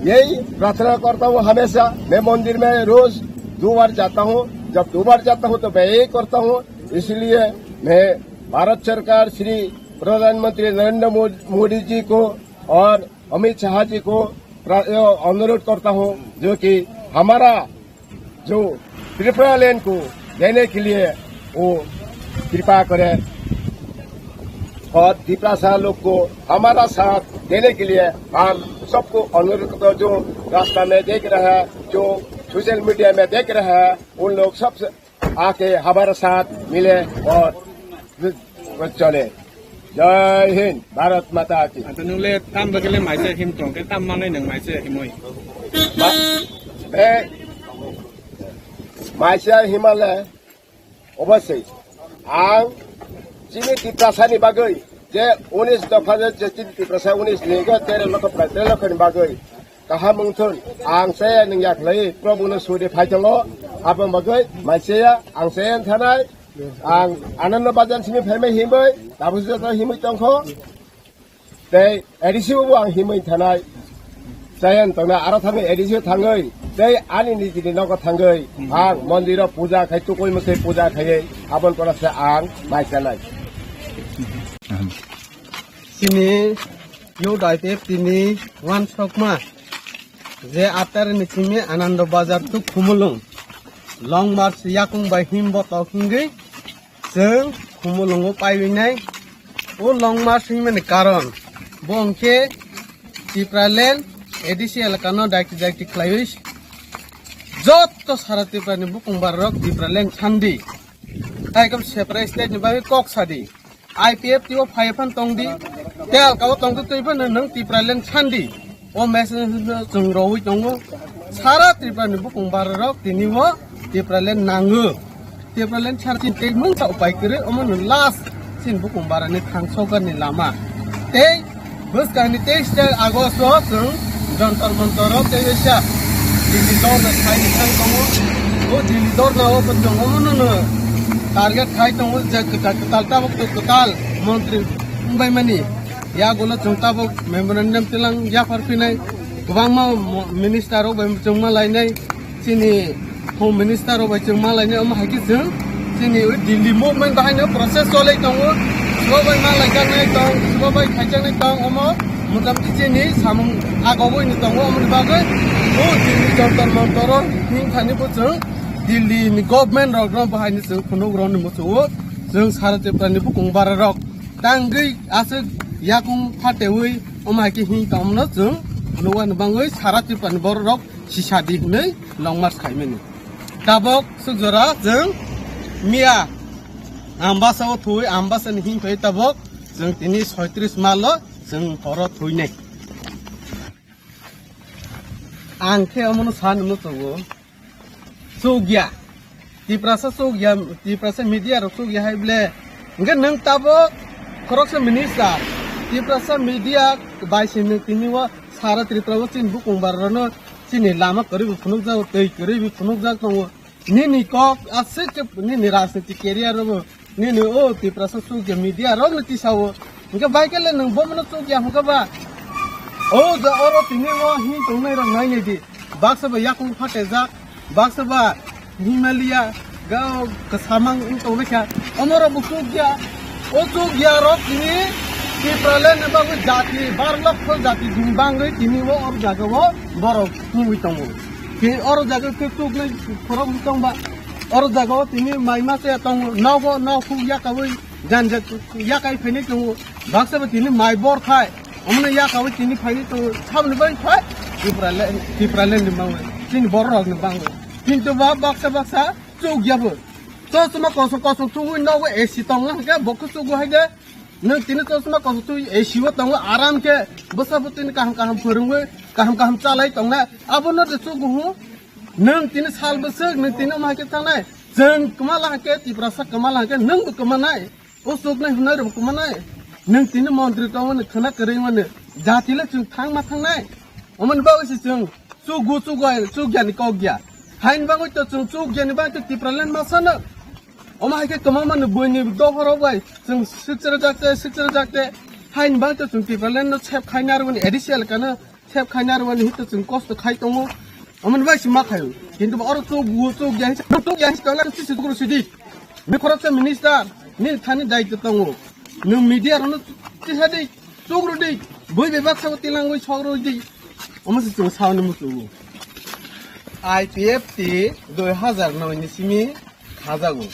यही प्रार्थना करता हूँ हमेशा। मैं मंदिर में रोज 2 बार जाता हूँ, जब 2 बार जाता हूँ तो मैं यही करता हूँ। इसलिए मैं भारत सरकार श्री प्रधानमंत्री नरेंद्र मोदी जी को और अमित शाह जी को अनुरोध करता हूँ जो कि हमारा जो त्रिपुरालैंड को देने के लिए वो कृपा करें और त्रिपुरा लोग को हमारा साथ देने के लिए हम सबको अनुरोध करते। जो रास्ता में देख रहे हैं, जो सोशल मीडिया में देख रहे हैं, उन लोग सब आके हमारे साथ मिले और चले। जय हिंद, भारत माता की। नोंले ताम बगले माइसे हिम तो के ताम माने नों माइसे हिमोय मैं माइसे हिमालय अवश्य आं जिनि त्रिपुरानि बागै जे 19 दफा जे त्रिपुरा 19 लेगा 13 लाखनि बागै कहा मुंथुन आं से नोंयाखलै प्रभुनो सुदे फाइथलो आबो बागै माइसेया आं से थानाय आं आनन्द बाजारसिम फैमे हिमै दाबुसे हिमै तंखो दे एडिसिबो आं हिमै थानाय जायन तना आरो थाङै एडिसि थाङै दे आनि निजिनि नगो थाङै आं मन्दिराव पूजा खाय तुकय मथे पूजा खायै आबन परसे आं माइसानाय सिनि यो दाइते तिनि वान सकमा जे आतार निचिमे आनन्द बाजार तु खुमुलुं लं मार्च याकुं बाहिम बतकिंगै जों खुमुलुंगो पाइनाय ओ लं मार्च हिमने कारण बंके त्रिपुरालैंड एडिसिएल कानो डाइरेक्ट क्लाइस जत सारा त्रिपुरानि बुकुंबार रक त्रिपुरालैंड सान्दी आइकम सेपरेट स्टेट नि बागै कक सादी IPFT ओ फाइफान तंगदी तेल काव तंगदो तैफान नों त्रिपुरालैंड सान्दी ओ मेसेज जों रवै दङ सारा त्रिपुरानि बुकुंबार रक तिनिवो त्रिपुरालैंड नांगो त्रिपुरालैंड सारथिन ते मुंता उपाय करे अमन लास्ट सिन बुकुंबारनि थांसोगनि लामा ते बसकानि 23 आगस्ट जों जन्तर मन्तर तेवेसा दिल्ली दौर थाइ थां दङ वो दिल्ली दौर ना हो बच्चों हमने टारगेट खाई तो वो कतालता वो कताल मंत्री मुंबई मनी या गोला चंता वो मेमोरेंडम तिलंग या फरफी नहीं गोबांग मिनिस्टर हो चंगमा लाइने चीनी होम मिनिस्टर हो चंगमा लाइने हम हाकी जों चीनी दिल्ली मूवमेंट बाहायनो प्रोसेस सोले तो वो सुबाई मा लाइका नहीं तो सुबाई खाइचा नहीं तो हम मतलब चीनी सामं आगोबो नहीं तो हम बागे वो दिल्ली जंतर मंतर हिंग खानी बुझों दिल्ली नि गवर्नमेंट रॉक बाहायनो जों खुनु ग्राउंड मुसो जों सारा चेप्टारनि बुकुं बारा रॉक तांगै आसे याकुं फाटेवै अमायके हिं कामनो जों नवान बाङै सारा चेप्टारनि बर रॉक सिसादि नै लं मार्च खाइमेनि ताबक सुजरा जों मिया आम्बासाव थुइ आम्बासानि हिं फै ताबक जों तिनि 36 माल जों हर थुइनै आंखे अमन सानमु तगो सोगिया तिप्रासा मीडिया रो सोगिया हाइब्ले इंगे नों ताबो करक्सन मिनिस्टार तिप्रासा मीडिया बाइसिन तिनिवा सारा त्रिपुरा चिन बुकुं बारनो चिनि लामा करि फुनुक जाव तै करि फुनुक जा तो नि कक आसे नि राजनीति केरियर रो नि ओ तिप्रासा सोगिया मीडिया रो नतिसाव इंगे बाइकेले नों बोमनो सोगिया हगबा ओ ज ओरो तिनिवा हि तंनै रो नाइने दि बाक्सबा याकुं फाटे जा बाक्सबा हिमालया गाव कसामांग इंटोनेका अमरो बुसुगिया ओ सुगिया रो तिनि तिप्रलेन बाबु जाति 12 लाख जाति दिबांगै तिनि वो और जागो बरो मुइ तंगो के और जागो के तुगनै फरम तंबा और जागो तिनि माइमा से तंगो नावो नाव फु या कावै जानजा या काइ फैनै तंगो बाक्सबा तिनि माइ बर खाय अमने या कावै तिनि फैनै तो सामने बै फाय तिप्रलेन दिबांगै तिनि बर रग दिबांगै किन्तु बाक्सा चौगियाबो चौसमा कसो चुगु नाव एसी तंग के बकु चुगु हाइदे नों तिनि चौसमा कसो चु एसीव तंग आराम के बसाबुतिन काहम फोरोंगो काहम चालाय तंग आबोनो चुगु हु नों तिनि साल बसो नों तिनि माके थानाय जों कमाला के तिप्रासा कमाला के नों कमानाय ओ सुगनाय हुनाय रो कमानाय नों तिनि मन्त्रि तंग खना करिमने जातिले जों थांग मा थांनाय अमन बावसि जों चुगियानि कगिया हाइन बांगै तो जों चुगियानि बांगै तो तिप्रालेन मासानो अमायके कमामान बयनि दहरावबाय जों सिक्सर जाते हाइन बांगै तो जों तिप्रालेन नो सेफ खाइनारवनि एडिसियल कानो सेफ खाइनारवनि हित जों कष्ट खाइ दङ अमन बायसि मा खायो किन्तु अर चुगिया काला सिसि गुरु सिदि नि करप्शन मिनिस्टार नि थानि दायित्व दङ नों मीडिया रनो तिसादि चुग्रुदि बय बेबाक्साव तिलांगै सग्रुदि अमसे जों सावनो मुसु IPFT 2009 नि सिमी खाजागो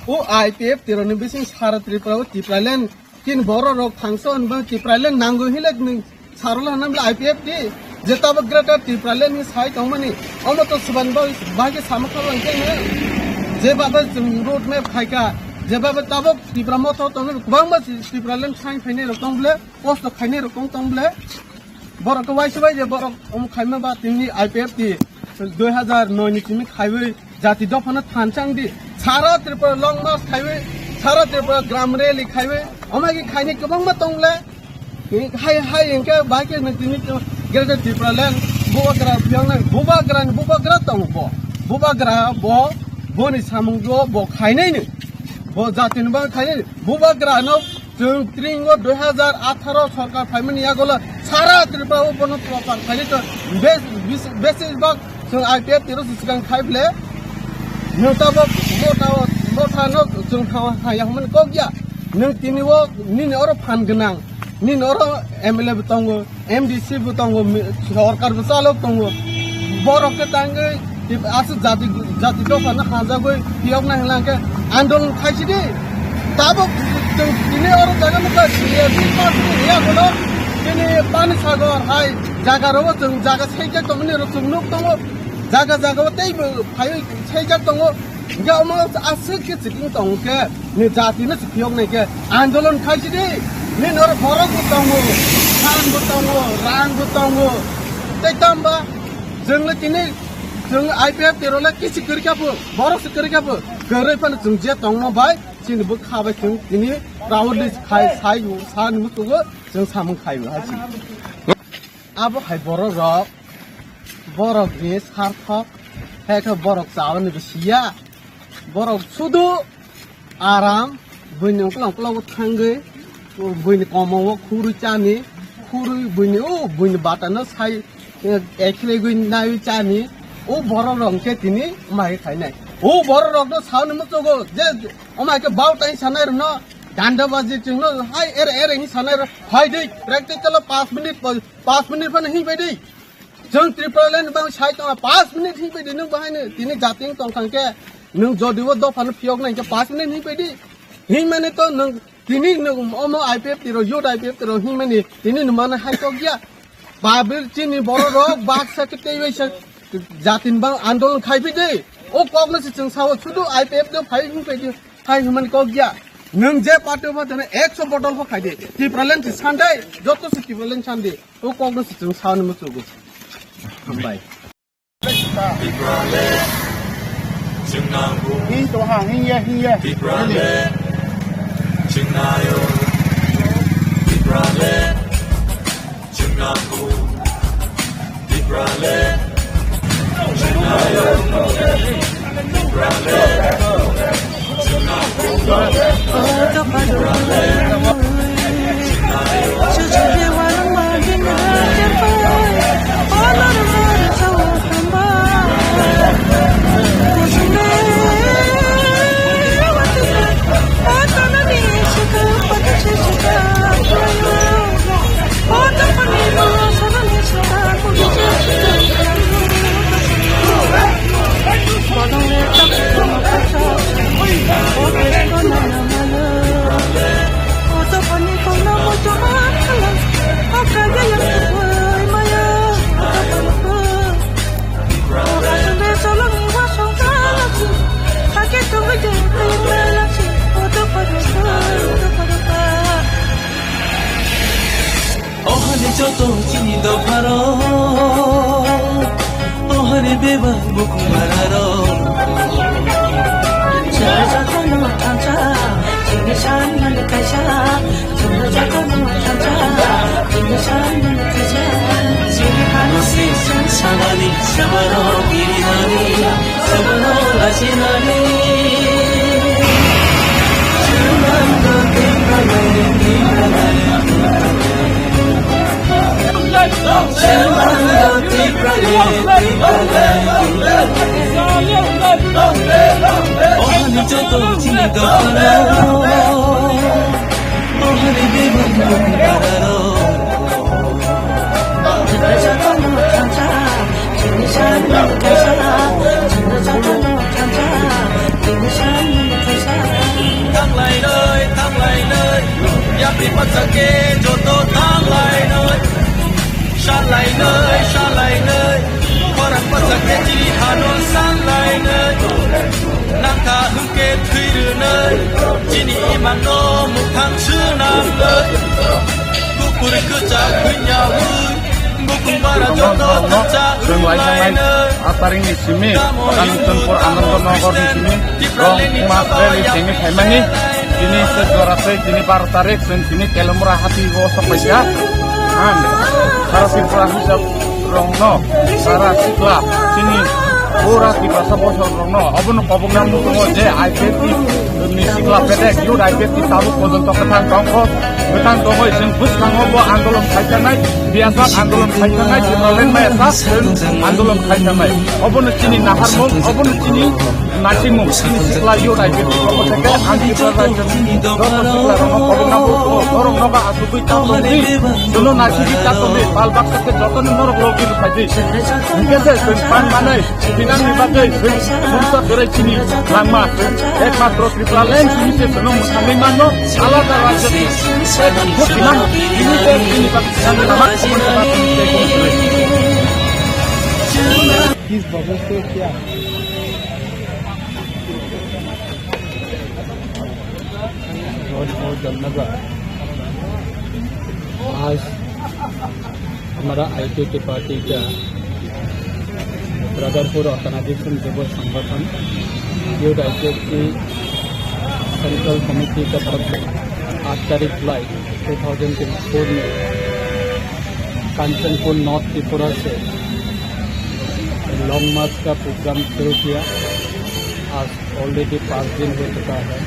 ओ IPFT रनि बिसिं सारा त्रिपुरा तिप्रालेन किन बर रक फांसन बा तिप्रालेन नांगो हिलेक नि सारला नामला IPFT जेताब ग्रेटर तिप्रालेन नि साइ तंमनि अमो तो सुबान बागे सामखाबन के जे बाबा जों रोड मेप खाइका जे बाबा ताब तिप्रा मथ तंग गोबां तिप्रालेन साइ फैने रकंब्ले पोस्ट खाइने रकं तंब्ले बरक वाइसबाय जे बरक खाइमा बा तिनि IPFT 2009 नि सिमी खाइबै जाति दफाना थानचांदि सारा त्रिपुरा लं मार्च खाइबै सारा त्रिपुरा ग्राम रैली खाइबै अमागि खाइने गोबां मा तंले हाय इनके बाके नतिनि गेरेट त्रिपुरालेन बुबाग्रा बियांना बुबाग्रा तंग बुबाग्रा बनि सामुंगो खाइनैनो ब जातिनि बा खाइनै बुबाग्रा न जों त्रिंगो 2018 सरकार फाइमनि यागोला सारा त्रिपुरा बन प्रपार खाइनै तो बेसिस जों IPFT रो सिगां खाइब्ले नोंताबो बोथानो जों हायामोन कगिया नों तिनिवो निनि अर फान गोनां निनि अर MLA बतंगो MDC बतंगो सरकार बसालो तंगो बरके तांगे आसु जाति दफाना खाजागै पियक ना हलाके आन्दोलन खाइसिदि ताबो जों तिनि अर जागा मका या गलो तिनि पानी सागर हाय जागा रो जों जागा सैजा तमनि रो जों नुक तंगो जागा तै फाइ सैजा तंगो गाउमा आसु के चिकिं तंगो के नि जाति न पियक नै के आन्दोलन खाइसिदि नि नर फरक तंगो खान बतंगो रांग बतंगो तै तंबा जोंले तिनि जों IPFT रोले किछि करिकाबो बरस करिकाबो गरै फन जों जे तंगो बाय चिनबो खाबाय जों तिनि रावले खाइ साइ सान मुतुगो जों सामु खाइबो हाजि आबो हाय बरक नि सार्थक Heka borok sawan ni besia. Borok sudu aram. Buini ulang pulau tangge. Buini komawo kuru cani. Kuru buini buini batana sai. Actually buini nayu cani. Borok rongke tini mai khai nai. Borok rong do sawan ni mutogo. Je omai ke bau tai sanai no. Dandabazi chingno hai ering sanai hai dei practical 5 minute pa nahi bai dei. Jeng Triplan bang sai to 5 minute hi bai dei nung bahai ne tini jating tong khangke nung jodiwo do phan phiok nai ke 5 minute hi bai dei. Hi mane to nung tini nung omo IPF tiro yot IPF tiro hi mane tini numana hai to gya. Babir chini boro rok bak sakte bai sak jatin bang andolon khai bai dei. Kogna si chung sawo sudu IPF do phai hi bai dei. Hai human ko gya. Nung je party ba tane 100 bottle ko khai de Triplan si sandai joto si Triplan sande kogna si chung sawan mu chugo bye hi to hang hi ye Chingnayo Triplan Chingnago Triplan Chingnayo Joto chini do paro ohare beba bukumararo Jaja kono tanja chini shan man kaisa Jaja kono tanja chini shan man kaisa chini Hanose samsavani samaro birinani samaro lasinani Chumando temprale Ohani joto chini do paro ohani beba bukumararo Jaja kono tanja chini shan man kaisa Jaja kono tanja chini shan man kaisa Thang lại nơi Yap đi bắt sake joto thang lại nơi San lại nơi Korang bắt sake chi hanon san lại nơi Nang tha hưng kê thuy rư nơi Chini imang no mục thang sư nam nơi Kukuri cứ cha khuyên nhà vui Bukung bara joto cha ưng lại nơi Ataring di sini, Kanton Pur Anantonogor di sini, Rong Umasre di sini Hemani, sini Sedorase, sini Partarik, sini Kelemurah Hati Wosopeja, Harapipura Hisap Rongno, Sarasikla, sini Pura di Pasar Bosor Rongno, Abun Pabungan Mutungo Je, IPT, Nisikla Pedek, Yud IPT Talu Kodonto Ketang Tongkos, Ketang Tongkos, Sen Pus Kangobo Andolong Kaitanai, biasa Andolong Kaitanai, Citrolen Mayasas, Andolong Kaitanai, Abun Sini Naharmum, Abun Sini Nasimum, Sini Sikla Yud IPT, Romo Seke, Anti Prasajam, Romo Sikla, Romo Pabungan Mutungo, Dorong Noga Asubui Tatomdi, Dulu Nasiri Tatomdi, Balbak Seke Joton Norok Logi Lukaji, Nkese, Pan Manai, Pinang Nibagai, Sunsa Dore Sini, Lama, Ekmatro Triplan, Sini Senung Musangimano, Alada Rajati, Pinang, ini ini Pakistan Lama, किस वजह से क्या बहुत धन्यवाद आज हमारा ITT party का brotherhood organisation युव संगठन यूथ ITT की सेंट्रल कमेटी का तरफ से 8 तारीख जुलाई 2024 में कांचनपुर नॉर्थ त्रिपुरा से लॉन्ग मार्च का प्रोग्राम शुरू किया। आज ऑलरेडी 5 दिन हो चुका है।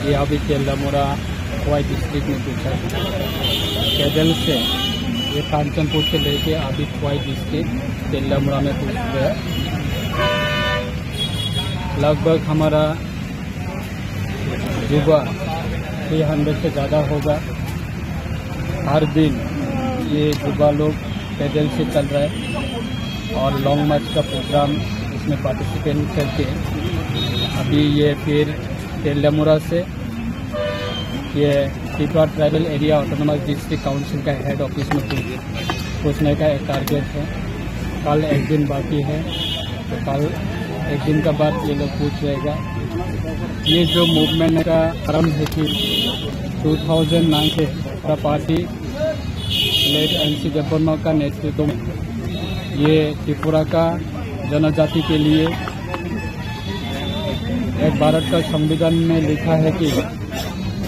ये अभी तेल्लामुरा वाई डिस्ट्रिक्ट में पूछा पैदल से, ये कांचनपुर से लेके अभी वाई डिस्ट्रिक्ट तेल्लामुरा में पूछ गया। लगभग हमारा युवा 300 से ज़्यादा होगा। हर दिन ये युवा लोग पैदल से चल रहा है और लॉन्ग मार्च का प्रोग्राम इसमें पार्टिसिपेट करके अभी ये फिर तेल्लामुरा से ये Tripura tribal area autonomous district council का हेड ऑफिस में पहुंचने का एक टारगेट है। कल एक दिन बाकी है, तो कल एक दिन का बाद ये लोग पूछ रहेगा। ये जो मूवमेंट का आरंभ है कि 2009 से पार्टी लेड एनसी देवबर्मा का नेतृत्व में ये त्रिपुरा का जनजाति के लिए एक भारत का संविधान में लिखा है कि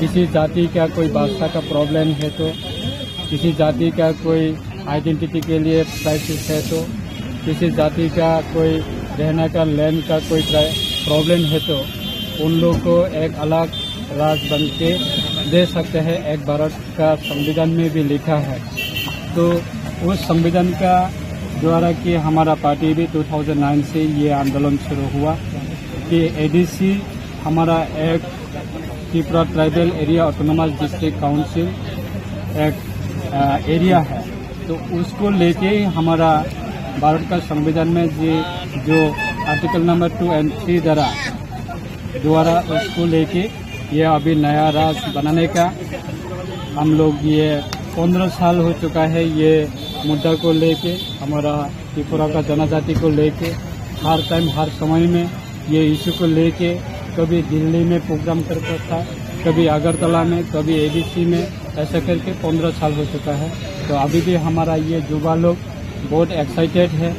किसी जाति का कोई भाषा का प्रॉब्लम है तो, किसी जाति का कोई आइडेंटिटी के लिए क्राइसिस है तो, किसी जाति का कोई रहने का लैंड का कोई प्रॉब्लम है तो उन लोगों को एक अलग राज्य बन के दे सकते हैं। एक भारत का संविधान में भी लिखा है। तो उस संविधान का द्वारा कि हमारा पार्टी भी 2009 से ये आंदोलन शुरू हुआ कि एडीसी हमारा एक Tripura tribal area autonomous district council एक एरिया है, तो उसको लेके हमारा भारत का संविधान में जो आर्टिकल नंबर 2 और 3 द्वारा उसको लेके ये अभी नया राज्य बनाने का हम लोग ये 15 साल हो चुका है। ये मुद्दा को लेके हमारा त्रिपुरा का जनजाति को लेके हर टाइम हर समय में ये इशू को लेके कभी दिल्ली में प्रोग्राम करता था, कभी अगरतला में, कभी एडीसी में, ऐसा करके 15 साल हो चुका है। तो अभी भी हमारा ये युवा लोग बहुत एक्साइटेड है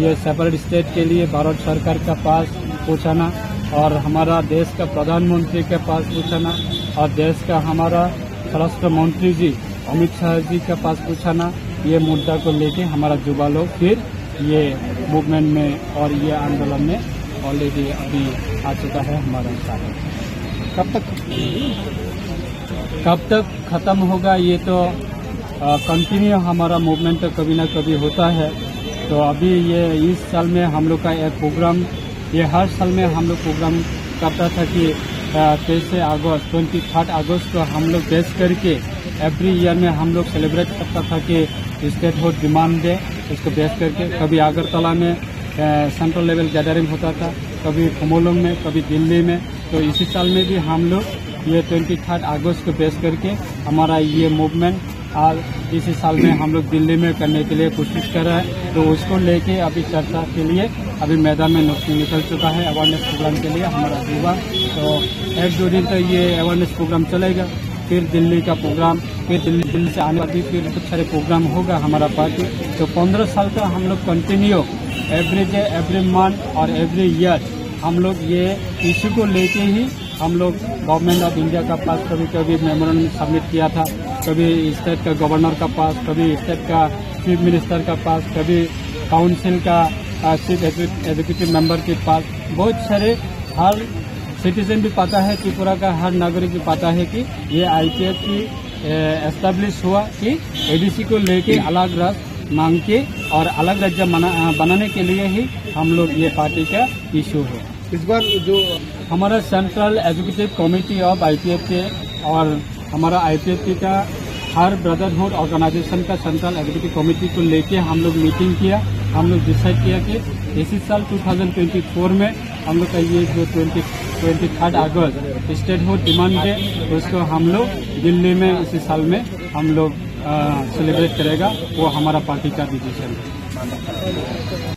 ये सेपरेट स्टेट के लिए भारत सरकार का पास पहुंचाना और हमारा देश का प्रधानमंत्री के पास पहुंचाना और देश का हमारा स्वराष्ट्र मंत्री जी अमित शाह जी के पास पहुंचाना। ये मुद्दा को लेके हमारा युवा लोग फिर ये मूवमेंट में और ये आंदोलन में ऑलरेडी अभी आ चुका है हमारा साथ। कब तक खत्म होगा ये तो कंटिन्यू हमारा मूवमेंट तो कभी ना कभी होता है। तो अभी ये इस साल में हम लोग का एक प्रोग्राम, ये हर साल में हम लोग प्रोग्राम करता था कि 23 अगस्त 23 अगस्त को हम लोग बेस करके एवरी ईयर में हम लोग सेलिब्रेट करता था कि स्टेट हुड डिमांड डे, इसको बेस करके कभी अगरतला में सेंट्रल लेवल गैदरिंग होता था, कभी खुमोलुंग में, कभी दिल्ली में। तो इसी साल में भी हम लोग ये 23 अगस्त को बेस करके हमारा ये मूवमेंट आज इसी साल में हम लोग दिल्ली में करने के लिए कोशिश कर रहे हैं। तो उसको लेके अभी चर्चा के लिए अभी मैदान में निकल चुका है अवेयरनेस प्रोग्राम के लिए हमारा युवा। तो 1-2 दिन तक ये अवेयरनेस प्रोग्राम चलेगा, फिर दिल्ली का प्रोग्राम, फिर दिल्ली से आने वाली फिर कुछ सारे प्रोग्राम होगा हमारा पार्टी। तो 15 साल तक हम लोग continue every day, every month और एवरी ईयर हम लोग ये इशू को लेके ही हम लोग गवर्नमेंट ऑफ इंडिया का पास कभी कभी मेमोरेंडम सबमिट किया था, कभी स्टेट का गवर्नर का पास, कभी स्टेट का चीफ मिनिस्टर का पास, कभी काउंसिल का चीफ एग्जीक्यूटिव मेंबर के पास। बहुत सारे हर सिटीजन भी पता है, त्रिपुरा का हर नागरिक भी पता है कि ये IPF की एस्टेब्लिश हुआ कि एडीसी को लेके अलग राज्य मांग के और अलग राज्य बनाने के लिए ही हम लोग ये पार्टी का इशू है। इस बार जो हमारा central executive committee of IPF के और हमारा IPF का हर ब्रदरहुड ऑर्गेनाइजेशन का सेंट्रल एग्जीक्यूटिव कमेटी को लेके हम लोग मीटिंग किया। हम लोग डिसाइड किया कि इसी साल 2024 में हम लोग का ये जो 23 अगस्त स्टेटहुड डिमांड डे उसको हम लोग दिल्ली में इसी साल में हम लोग सेलिब्रेट करेगा। वो हमारा पार्टी का डिसीजन है।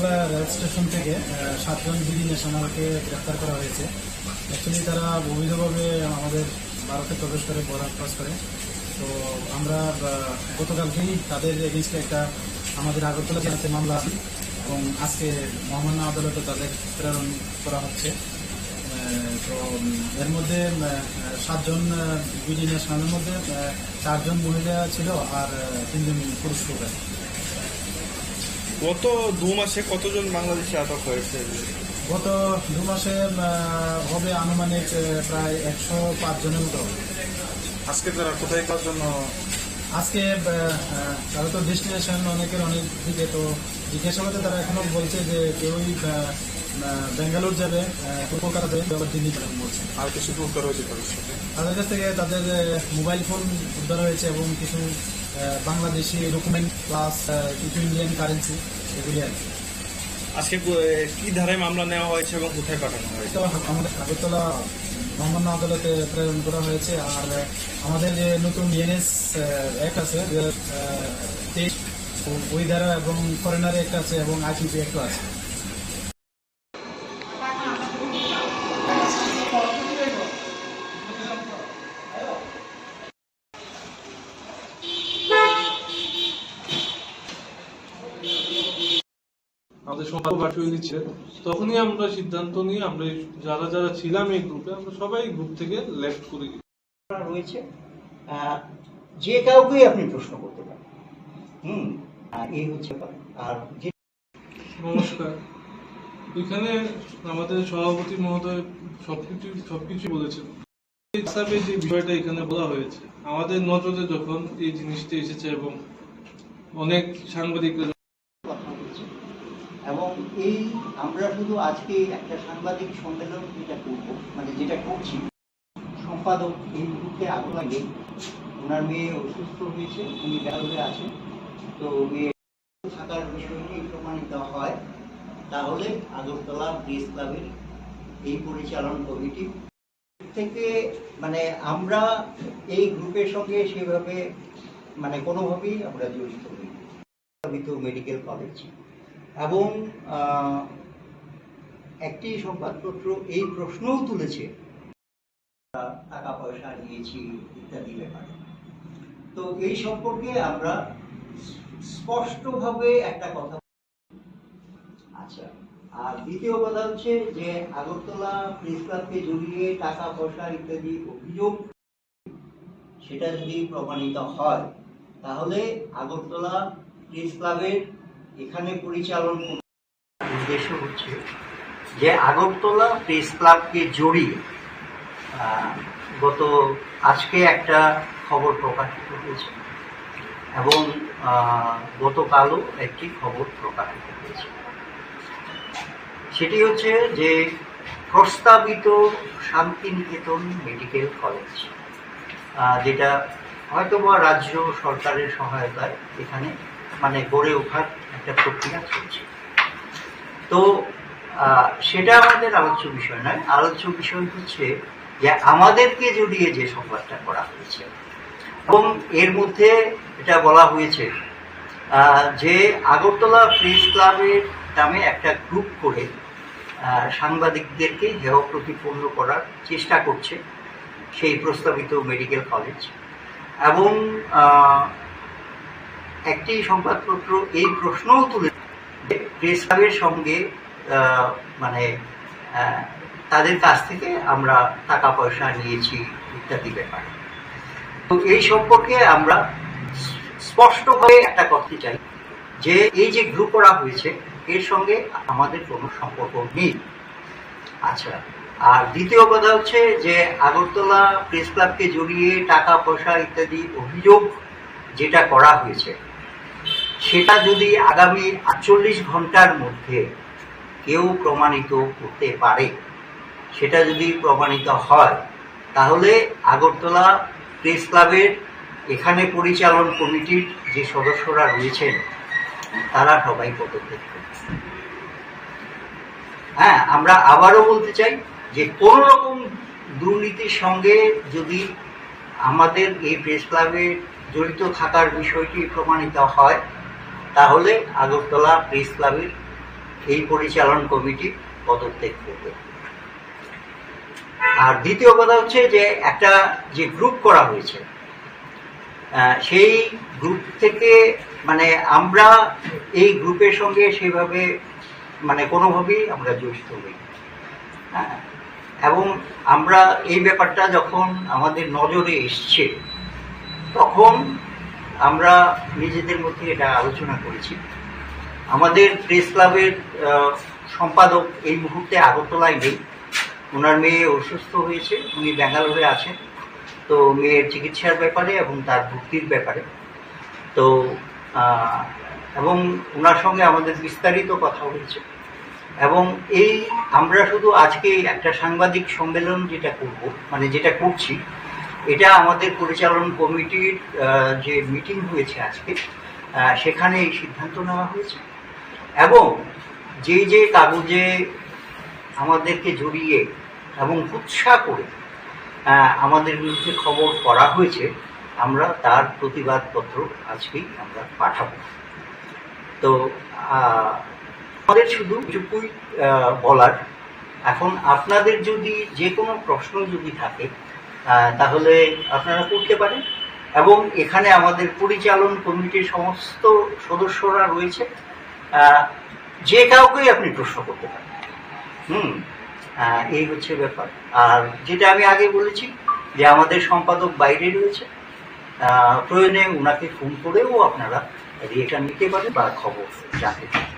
আগরতলা রেল স্টেশন থেকে 7 জন বিডি ন্যাশনালকে গ্রেপ্তার করা হয়েছে। অ্যাকচুয়ালি তারা অবৈধভাবে আমাদের ভারতে প্রবেশ করে বর্ডার ক্রস করে। তো আমরা গতকালকেই তাদের এগেইনস্টে একটা আমাদের আগরতলা জেলাতে মামলা এবং আজকে মহামান্য আদালতে তাদের প্রেরণ করা হচ্ছে। তো এর মধ্যে 7 জন বিডি ন্যাশনালের মধ্যে 4 জন মহিলা ছিল আর 3 জন পুরুষ লোক। গত 2 মাসে কতজন বাংলাদেশে আটক হয়েছে? গত 2 মাসে হবে আনুমানিক প্রায় 105 জনের মতো। আজকে তারা কোথায় কার জন্য? আজকে তারা তো ডেস্টিনেশন অনেকের অনেক দিকে, তো জিজ্ঞাসাবাদে তারা এখনো বলছে যে কেউই বেঙ্গালোর যাবে, কলকাতা যাবে, আবার দিল্লি যাবে বলছে। আর কিছু উদ্ধার হয়েছে তাদের সাথে? তাদের কাছ থেকে তাদের মোবাইল ফোন উদ্ধার হয়েছে এবং কিছু বাংলাদেশি ডকুমেন্ট প্লাস কিছু ইন্ডিয়ান কারেন্সি, এগুলি আর কি। আজকে কি ধারায় মামলা নেওয়া হয়েছে এবং কোথায় পাঠানো হয়েছে? আমাদের আগরতলা মহামান্য আদালতে প্রেরণ করা হয়েছে। আর আমাদের যে নতুন ইএনএস অ্যাক্ট আছে 23, ওই ধারা এবং ফরেনার অ্যাক্ট আছে এবং আইসিসি অ্যাক্টও আছে। আমাদের সম্পর্ক হয়ে দিচ্ছে, তখনই আমরা সিদ্ধান্ত নিয়ে আমরা যারা যারা ছিলাম এই গ্রুপে, আমরা সবাই গ্রুপ থেকে লেফট করে দিই। রয়েছে যে কাউকেই আপনি প্রশ্ন করতে পারেন। এই হচ্ছে আর যে নমস্কার, এখানে আমাদের সভাপতি মহোদয় সবকিছু বলেছেন। হিসাবে যে বিষয়টা এখানে বলা হয়েছে, আমাদের নজরে যখন এই জিনিসটা এসেছে এবং অনেক সাংবাদিকরা, এবং এই আমরা শুধু আজকে একটা সাংবাদিক সম্মেলন যেটা করবো, মানে যেটা করছি, সম্পাদক এই মুহূর্তে আগুন লাগে, ওনার মেয়ে অসুস্থ হয়েছে, উনি ব্যাঙ্গালোরে আছেন। তো মেয়ে থাকার বিষয়টি প্রমাণিত হয় তাহলে আগরতলা প্রেস ক্লাবের এই পরিচালন কমিটি থেকে মানে আমরা এই গ্রুপের সঙ্গে সেভাবে মানে কোনোভাবেই আমরা জড়িত নই। মেডিকেল কলেজ এবং একটি সংবাদপত্র এই প্রশ্নও তুলেছে টাকা পয়সা নিয়েছি ইত্যাদি ব্যাপারে। তো এই সম্পর্কে আমরা স্পষ্টভাবে একটা কথা। আচ্ছা, আর দ্বিতীয় কথা হচ্ছে যে আগরতলা প্রেস ক্লাবকে জড়িয়ে টাকা পয়সা ইত্যাদি অভিযোগ, সেটা যদি প্রমাণিত হয় তাহলে আগরতলা প্রেস ক্লাবের এখানে পরিচালন উদ্দেশ্য হচ্ছে যে আগরতলা প্রেস ক্লাবকে জড়িয়ে আজকে একটা খবর প্রকাশিত হয়েছে এবং গতকালও একটি খবর প্রকাশিত হয়েছে। সেটি হচ্ছে যে প্রস্তাবিত শান্তিনিকেতন মেডিকেল কলেজ, যেটা হয়তোবা রাজ্য সরকারের সহায়তায় এখানে মানে গড়ে ওঠার একটা প্রক্রিয়া চলছে। তো সেটা আমাদের আলোচ্য বিষয় নয়। আলোচ্য বিষয় হচ্ছে যে আমাদেরকে জড়িয়ে যে সংবাদটা করা হয়েছে এবং এর মধ্যে এটা বলা হয়েছে যে আগরতলা প্রেস ক্লাবের নামে একটা গ্রুপ করে সাংবাদিকদেরকে হেয় প্রতিপন্ন করার চেষ্টা করছে সেই প্রস্তাবিত মেডিকেল কলেজ। এবং একটি সংবাদপত্র এই প্রশ্নও তুলে প্রেস ক্লাবের সঙ্গে মানে তাদের কাছ থেকে আমরা টাকা পয়সা নিয়েছি ইত্যাদি ব্যাপারে। তো এই সম্পর্কে আমরা স্পষ্টভাবে একটা করতে চাই যে এই যে গ্রুপ করা হয়েছে এর সঙ্গে আমাদের কোনো সম্পর্ক নেই। আচ্ছা, আর দ্বিতীয় কথা হচ্ছে যে আগরতলা প্রেস ক্লাবকে জড়িয়ে টাকা পয়সা ইত্যাদি অভিযোগ যেটা করা হয়েছে সেটা যদি আগামী 48 ঘন্টার মধ্যে কেউ প্রমাণিত করতে পারে, সেটা যদি প্রমাণিত হয় তাহলে আগরতলা প্রেস ক্লাবের এখানে পরিচালন কমিটির যে সদস্যরা রয়েছেন তারা সবাই পদত্যাগ করবে। হ্যাঁ, আমরা আবারও বলতে চাই যে কোন রকম দুর্নীতির সঙ্গে যদি আমাদের এই প্রেস ক্লাবে জড়িত থাকার বিষয়টি প্রমাণিত হয় তাহলে আগরতলা প্রেস ক্লাবের এই পরিচালন কমিটি পদত্যাগ করবে। আর দ্বিতীয় কথা হচ্ছে যে একটা যে গ্রুপ করা হয়েছে সেই গ্রুপ থেকে মানে আমরা এই গ্রুপের সঙ্গে সেভাবে মানে কোনোভাবেই আমরা জড়িত হই। হ্যাঁ, এবং আমরা এই ব্যাপারটা যখন আমাদের নজরে এসছে তখন আমরা নিজেদের মধ্যে এটা আলোচনা করেছি। আমাদের প্রেস ক্লাবের সম্পাদক এই মুহূর্তে আগরতলায় নেই, ওনার মেয়ে অসুস্থ হয়েছে, উনি ব্যাঙ্গালোরে আছেন। তো মেয়ের চিকিৎসার ব্যাপারে এবং তার ভর্তির ব্যাপারে তো এবং ওনার সঙ্গে আমাদের বিস্তারিত কথা হয়েছে। এবং এই আমরা শুধু আজকে একটা সাংবাদিক সম্মেলন যেটা করব মানে যেটা করছি, এটা আমাদের পরিচালন কমিটির যে মিটিং হয়েছে আজকে সেখানে এই সিদ্ধান্ত নেওয়া হয়েছে। এবং যে যে কাগজে আমাদেরকে জড়িয়ে এবং উৎসাহ করে আমাদের বিরুদ্ধে খবর করা হয়েছে আমরা তার প্রতিবাদপত্র আজকেই আমরা পাঠাবো। তো আমাদের শুধু এটুকুই বলার, এখন আপনাদের যদি যে কোনো প্রশ্ন যদি থাকে তাহলে আপনারা করতে পারেন। এবং এখানে আমাদের পরিচালন কমিটির সমস্ত সদস্যরা রয়েছে, যে কাউকেই আপনি প্রশ্ন করতে পারেন। এই হচ্ছে ব্যাপার। আর যেটা আমি আগে বলেছি যে আমাদের সম্পাদক বাইরে রয়েছে, প্রয়োজনে ওনাকে ফোন করেও আপনারা রিয়েকশন নিতে পারেন বা খবর জানতে পারেন।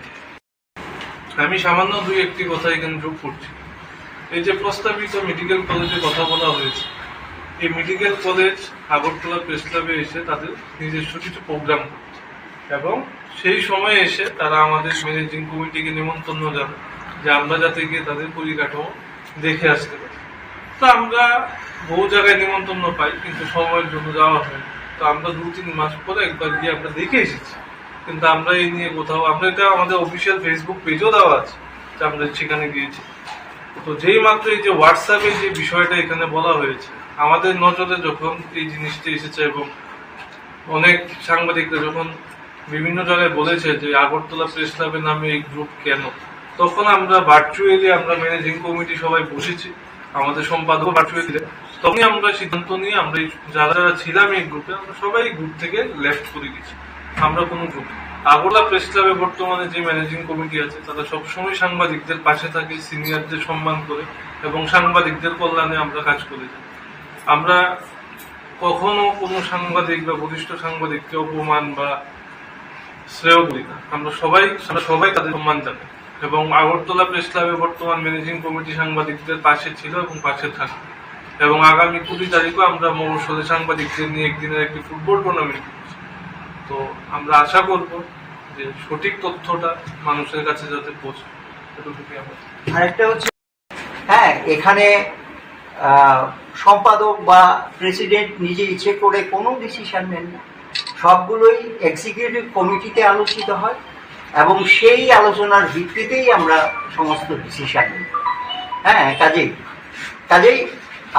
আমি সামান্য দুই একটি কথা এখানে যোগ করছি। এই যে প্রস্তাবিত মেডিকেল কলেজের কথা বলা হয়েছে, এই মেডিকেল কলেজ আগরতলা প্রেস ক্লাবে এসে তাদের নিজস্ব কিছু প্রোগ্রাম করছে এবং সেই সময়ে এসে তারা আমাদের ম্যানেজিং কমিটিকে নিমন্ত্রণ জানাবে যে আমরা যাতে গিয়ে তাদের পরিকাঠামো দেখে আসতে পারি। তো আমরা বহু জায়গায় নিমন্ত্রণ পাই কিন্তু সময়ের জন্য যাওয়া হয়। তো আমরা 2-3 মাস পরে একবার গিয়ে আমরা দেখে এসেছি, কিন্তু আমরা এই নিয়ে কোথাও আমরা এটা আমাদের অফিসিয়াল ফেসবুক পেজও দেওয়া আছে যে আমরা সেখানে গিয়েছি। তো যেই মাত্র এই যে হোয়াটসঅ্যাপে যে বিষয়টা এখানে বলা হয়েছে, আমাদের নজরে যখন এই জিনিসটি এসেছে এবং অনেক সাংবাদিকরা যখন বিভিন্ন জায়গায় বলেছে যে আগরতলা প্রেস ক্লাবের নামে এই গ্রুপ কেন, তখন আমরা ভার্চুয়ালি আমরা ম্যানেজিং কমিটি সবাই বসেছি, আমাদের সম্পাদক ভার্চুয়ালি, তখনই আমরা সিদ্ধান্ত নিয়ে আমরা যারা যারা ছিলাম এই গ্রুপে আমরা সবাই গ্রুপ থেকে লেফট করে দিচ্ছি। আমরা কোনো গ্রুপ আগরতলা প্রেস ক্লাবে বর্তমানে যে ম্যানেজিং কমিটি আছে তারা সবসময় সাংবাদিকদের পাশে থাকে, সিনিয়রদের সম্মান করে এবং সাংবাদিকদের কল্যাণে আমরা কাজ করে যাই। আমরা কখনো কোনো সাংবাদিক বা বরিষ্ঠ সাংবাদিককে অপমান বা শ্রেয় করি না। আমরা সবাই তাদের সম্মান জানাই এবং আগরতলা প্রেস ক্লাবে বর্তমান ম্যানেজিং কমিটি সাংবাদিকদের পাশে ছিল এবং পাশে থাকবে। এবং আগামী 20 তারিখও আমরা মফস্বলে সাংবাদিকদের নিয়ে একদিনের একটি ফুটবল টুর্নামেন্ট করছি। তো আমরা আশা করব যে সঠিক তথ্যটা মানুষের কাছে যাতে পৌঁছায়। আরেকটা হচ্ছে হ্যাঁ, এখানে সম্পাদক বা প্রেসিডেন্ট নিজে ইচ্ছে করে কোনো ডিসিশন নেন না, সবগুলোই এক্সিকিউটিভ কমিটিতে আলোচিত হয় এবং সেই আলোচনার ভিত্তিতেই আমরা সমস্ত ডিসিশন নিই। হ্যাঁ, কাজেই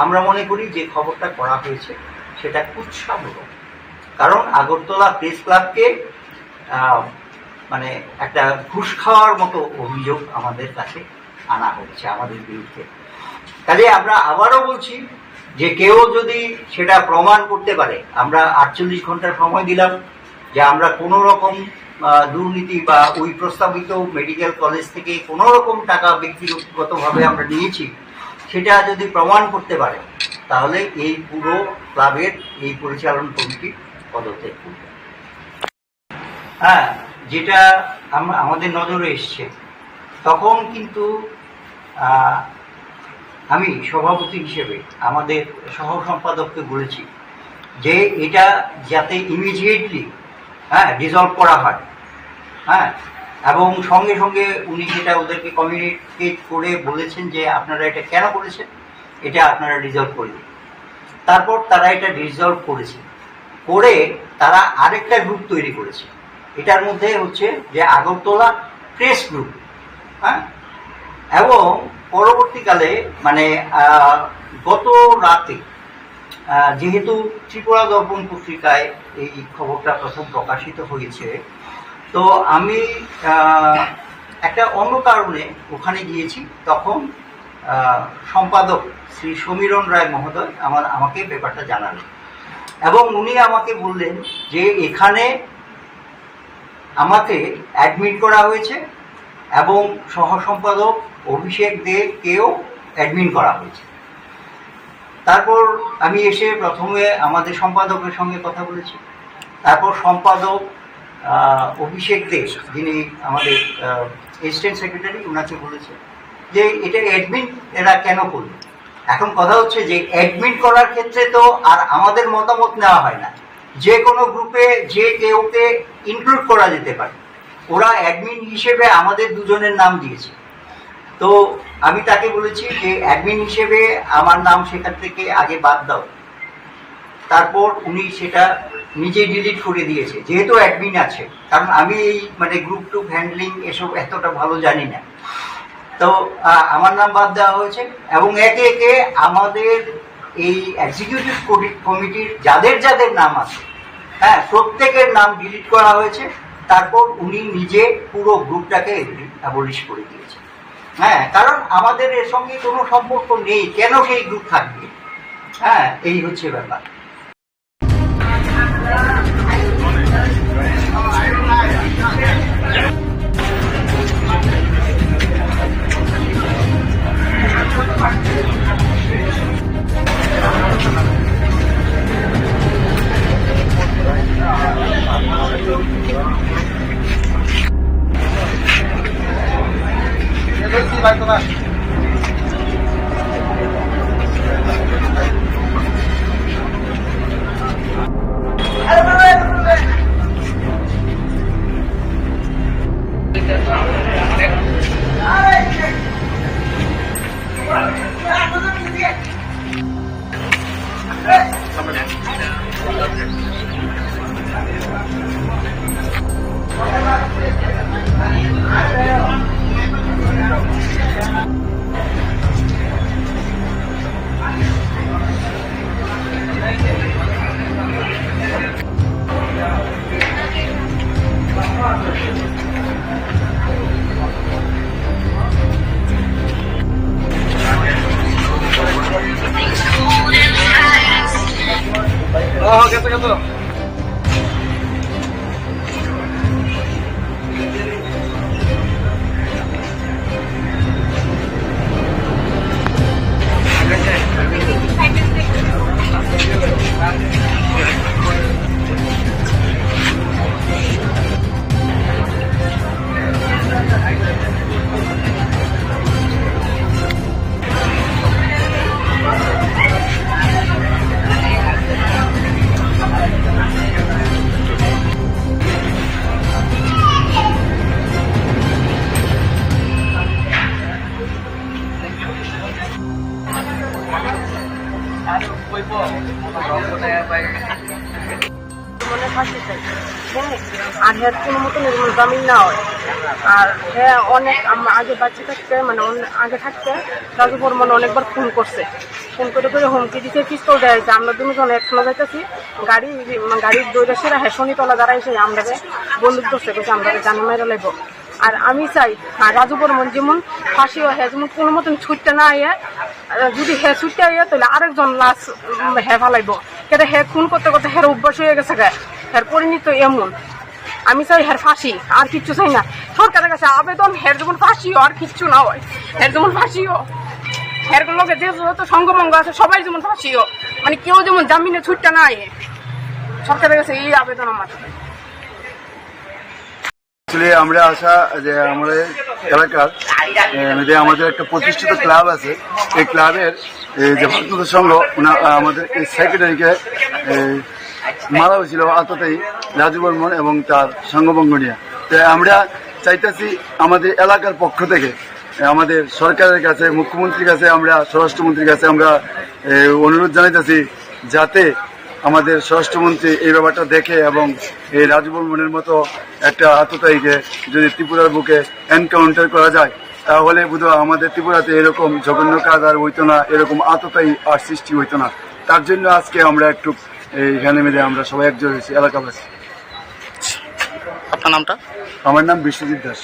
আমরা মনে করি যে খবরটা করা হয়েছে সেটা উৎসাহমূলক। কারণ আগরতলা প্রেস ক্লাবকে মানে একটা ঘুষ খাওয়ার মতো অভিযোগ আমাদের কাছে আনা হচ্ছে আমাদের বিরুদ্ধে। কাজে আমরা আবারও বলছি যে কেউ যদি সেটা প্রমাণ করতে পারে, আমরা 48 ঘন্টার সময় দিলাম যে আমরা কোনো রকম দুর্নীতি বা ওই প্রস্তাবিত মেডিকেল কলেজ থেকে কোনো রকম টাকা ব্যক্তিগতভাবে আমরা নিয়েছি, সেটা যদি প্রমাণ করতে পারে তাহলে এই পুরো ক্লাবের এই পরিচালন কমিটি পদত্যাগ করবে। হ্যাঁ, যেটা আমাদের নজরে এসছে, তখন কিন্তু আমি সভাপতি হিসেবে আমাদের সহ সম্পাদককে বলেছি যে এটা যাতে ইমিডিয়েটলি ডিজলভ করা হয়। হ্যাঁ, এবং সঙ্গে সঙ্গে উনি যেটা ওদেরকে কমিউনিকেট করে বলেছেন যে আপনারা এটা কেন করেছেন, এটা আপনারা ডিজলভ করে দিন। তারপর তারা এটা ডিজলভ করেছে, করে তারা আরেকটা গ্রুপ তৈরি করেছে। এটার মধ্যে হচ্ছে যে আগরতলা প্রেস গ্রুপ। হ্যাঁ, এবং পরবর্তীকালে মানে গত রাতে যেহেতু ত্রিপুরা দর্পণ পত্রিকায় এই খবরটা প্রথম প্রকাশিত হয়েছে, তো আমি একটা অন্য কারণে ওখানে গিয়েছি, তখন সম্পাদক শ্রী সমীরণ রায় মহোদয় আমাকে ব্যাপারটা জানালেন এবং উনি আমাকে বললেন যে এখানে আমাকে অ্যাডমিট করা হয়েছে এবং সহ সম্পাদক অভিষেক দেকেও অ্যাডমিট করা হয়েছে। তারপর আমি এসে প্রথমে আমাদের সম্পাদকের সঙ্গে কথা বলেছি, তারপর সম্পাদক অভিষেক দে যিনি আমাদের অ্যাসিস্ট্যান্ট সেক্রেটারি ওনাকে বলেছে যে এটা অ্যাডমিট এরা কেন করবে। এখন কথা হচ্ছে যে অ্যাডমিট করার ক্ষেত্রে তো আর আমাদের মতামত নেওয়া হয় না, যে কোনো গ্রুপে যে কেউকে ইনক্লুড করা যেতে পারে। ওরা অ্যাডমিন হিসেবে আমাদের দুজনের নাম দিয়েছে, তো আমি তাকে বলেছি যে অ্যাডমিন হিসেবে আমার নাম সেখান থেকে আগে বাদ দাও। তারপর উনি সেটা নিজেই ডিলিট করে দিয়েছে যেহেতু অ্যাডমিন আছে, কারণ আমি এই মানে গ্রুপ টুপ হ্যান্ডলিং এসব এতটা ভালো জানি না। তো আমার নাম বাদ দেওয়া হয়েছে এবং একে একে আমাদের এই এক্সিকিউটিভ কমিটির যাদের যাদের নাম আছে, হ্যাঁ, প্রত্যেকের নাম ডিলিট করা হয়েছে। তারপর উনি নিজে পুরো গ্রুপটাকে অ্যাবলিশ করে দিয়েছে। হ্যাঁ, কারণ আমাদের এর সঙ্গে কোনো সম্পর্ক নেই, কেন সেই গ্রুপ থাকবে? হ্যাঁ, এই হচ্ছে ব্যাপার। আর হ্যাঁ কোনো মতো নির্মূল জামিন না হয়। আর হ্যাঁ অনেক আগে বাচ্চা থাকতে মানে আগে থাকতে রাজু বর্মন অনেকবার ফোন করছে, ফোন করে করে হুমকি দিচ্ছে, পিস্তল দেওয়া হয়েছে। আমরা দুজন একখানে যাইতেছি, গাড়ির দৈরা সেরা হ্যাঁ শনিতলা দাঁড়াইছে, আমরা বন্দুক ধরছে করছে আমরা জানা মেরে লাগব। আর আমি চাই আর রাজু বর্মন যেমন ফাঁসি হয় যেমন কোনো মতন ছুটতে না আইয়া, যদি হ্যাঁ ছুটতে আইয়া তাহলে আরেকজন লাশ হ্যাঁ ফালাইব। কেটে হ্যাঁ খুন করতে করতে হ্যাঁ অভ্যাস হয়ে গেছে গায়ে, হ্যাঁ পরিণত এমন। আমি চাই হ্যাঁ ফাঁসি, আর কিচ্ছু চাই না। সরকারের কাছে আবেদন হ্যাঁ যেমন ফাঁসিও আর কিচ্ছু না হয়, হ্যাঁ যেমন ফাঁসিও, হ্যাঁ লোকে যে যত সঙ্গমঙ্গ আছে সবাই যেমন ফাঁসিও, মানে কেউ যেমন জামিনে ছুটতে না আইয়ে। সরকারের কাছে এই আবেদন আমার। আমরা আশা যে আমাদের এলাকার আমাদের একটা প্রতিষ্ঠিত ক্লাব আছে, এই ক্লাবের যে ভক্তদের সংঘ আমাদের এই সেক্রেটারিকে মারা হয়েছিল আততায়ী রাজু বর্মন এবং তার সঙ্গভঙ্গ নিয়ে। আমরা চাইতেছি আমাদের এলাকার পক্ষ থেকে আমাদের সরকারের কাছে, মুখ্যমন্ত্রীর কাছে, আমরা স্বরাষ্ট্রমন্ত্রীর কাছে আমরা অনুরোধ জানাইতেছি যাতে আমাদের স্বরাষ্ট্রমন্ত্রী এই ব্যাপারটা দেখে এবং এই রাজু বর্মনের মতো একটা আততায়ীকে যদি ত্রিপুরার বুকে এনকাউন্টার করা যায় তাহলে বোধহয় আমাদের ত্রিপুরাতে এরকম জঘন্য কাজ আর হইতো না, এরকম আততায়ী আর সৃষ্টি হইতো না। তার জন্য আজকে আমরা একটু এইখানে মিলে আমরা সবাই একজোট হয়েছি এলাকাবাসী। আপনার নামটা? আমার নাম বিশ্বজিৎ দাস।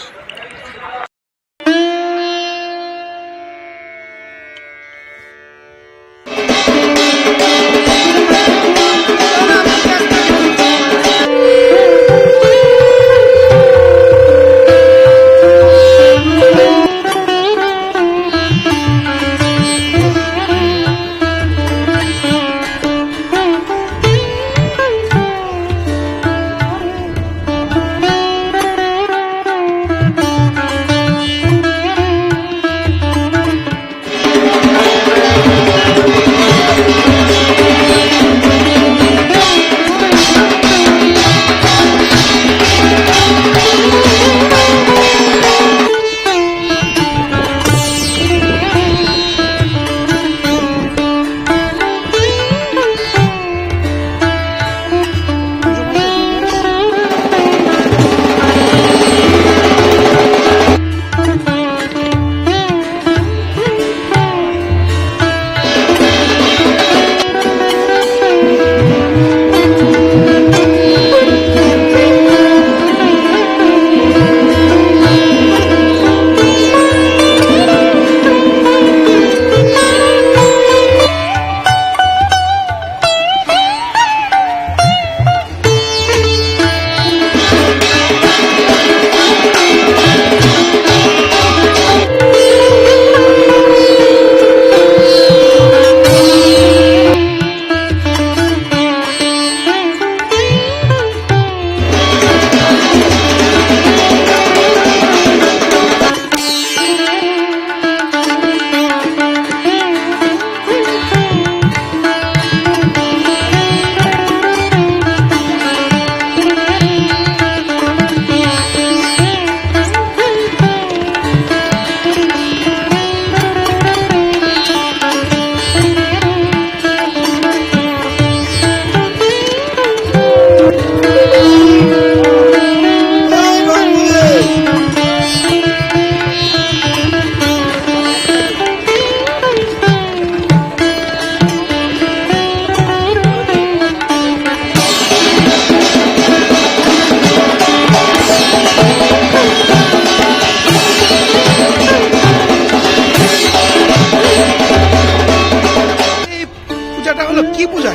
পূজা?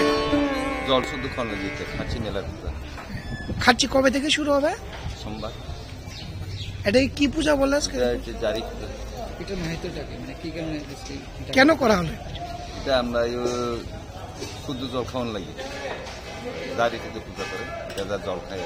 জল শুদ্ধ খন লাগিয়েছে খাচ্ছি মেলার পূজা। খাচ্ছি কবে থেকে শুরু হবে? সোমবার। এটা কি পূজা বলে আজকে? জারি পূজা। এটা মাহিতটাকে মানে কি কারণে কেন করা হলো? এটা আমরা শুদ্ধ জল খাওয়ান লাগে, জারি থেকে পূজা করে যা জল খাই।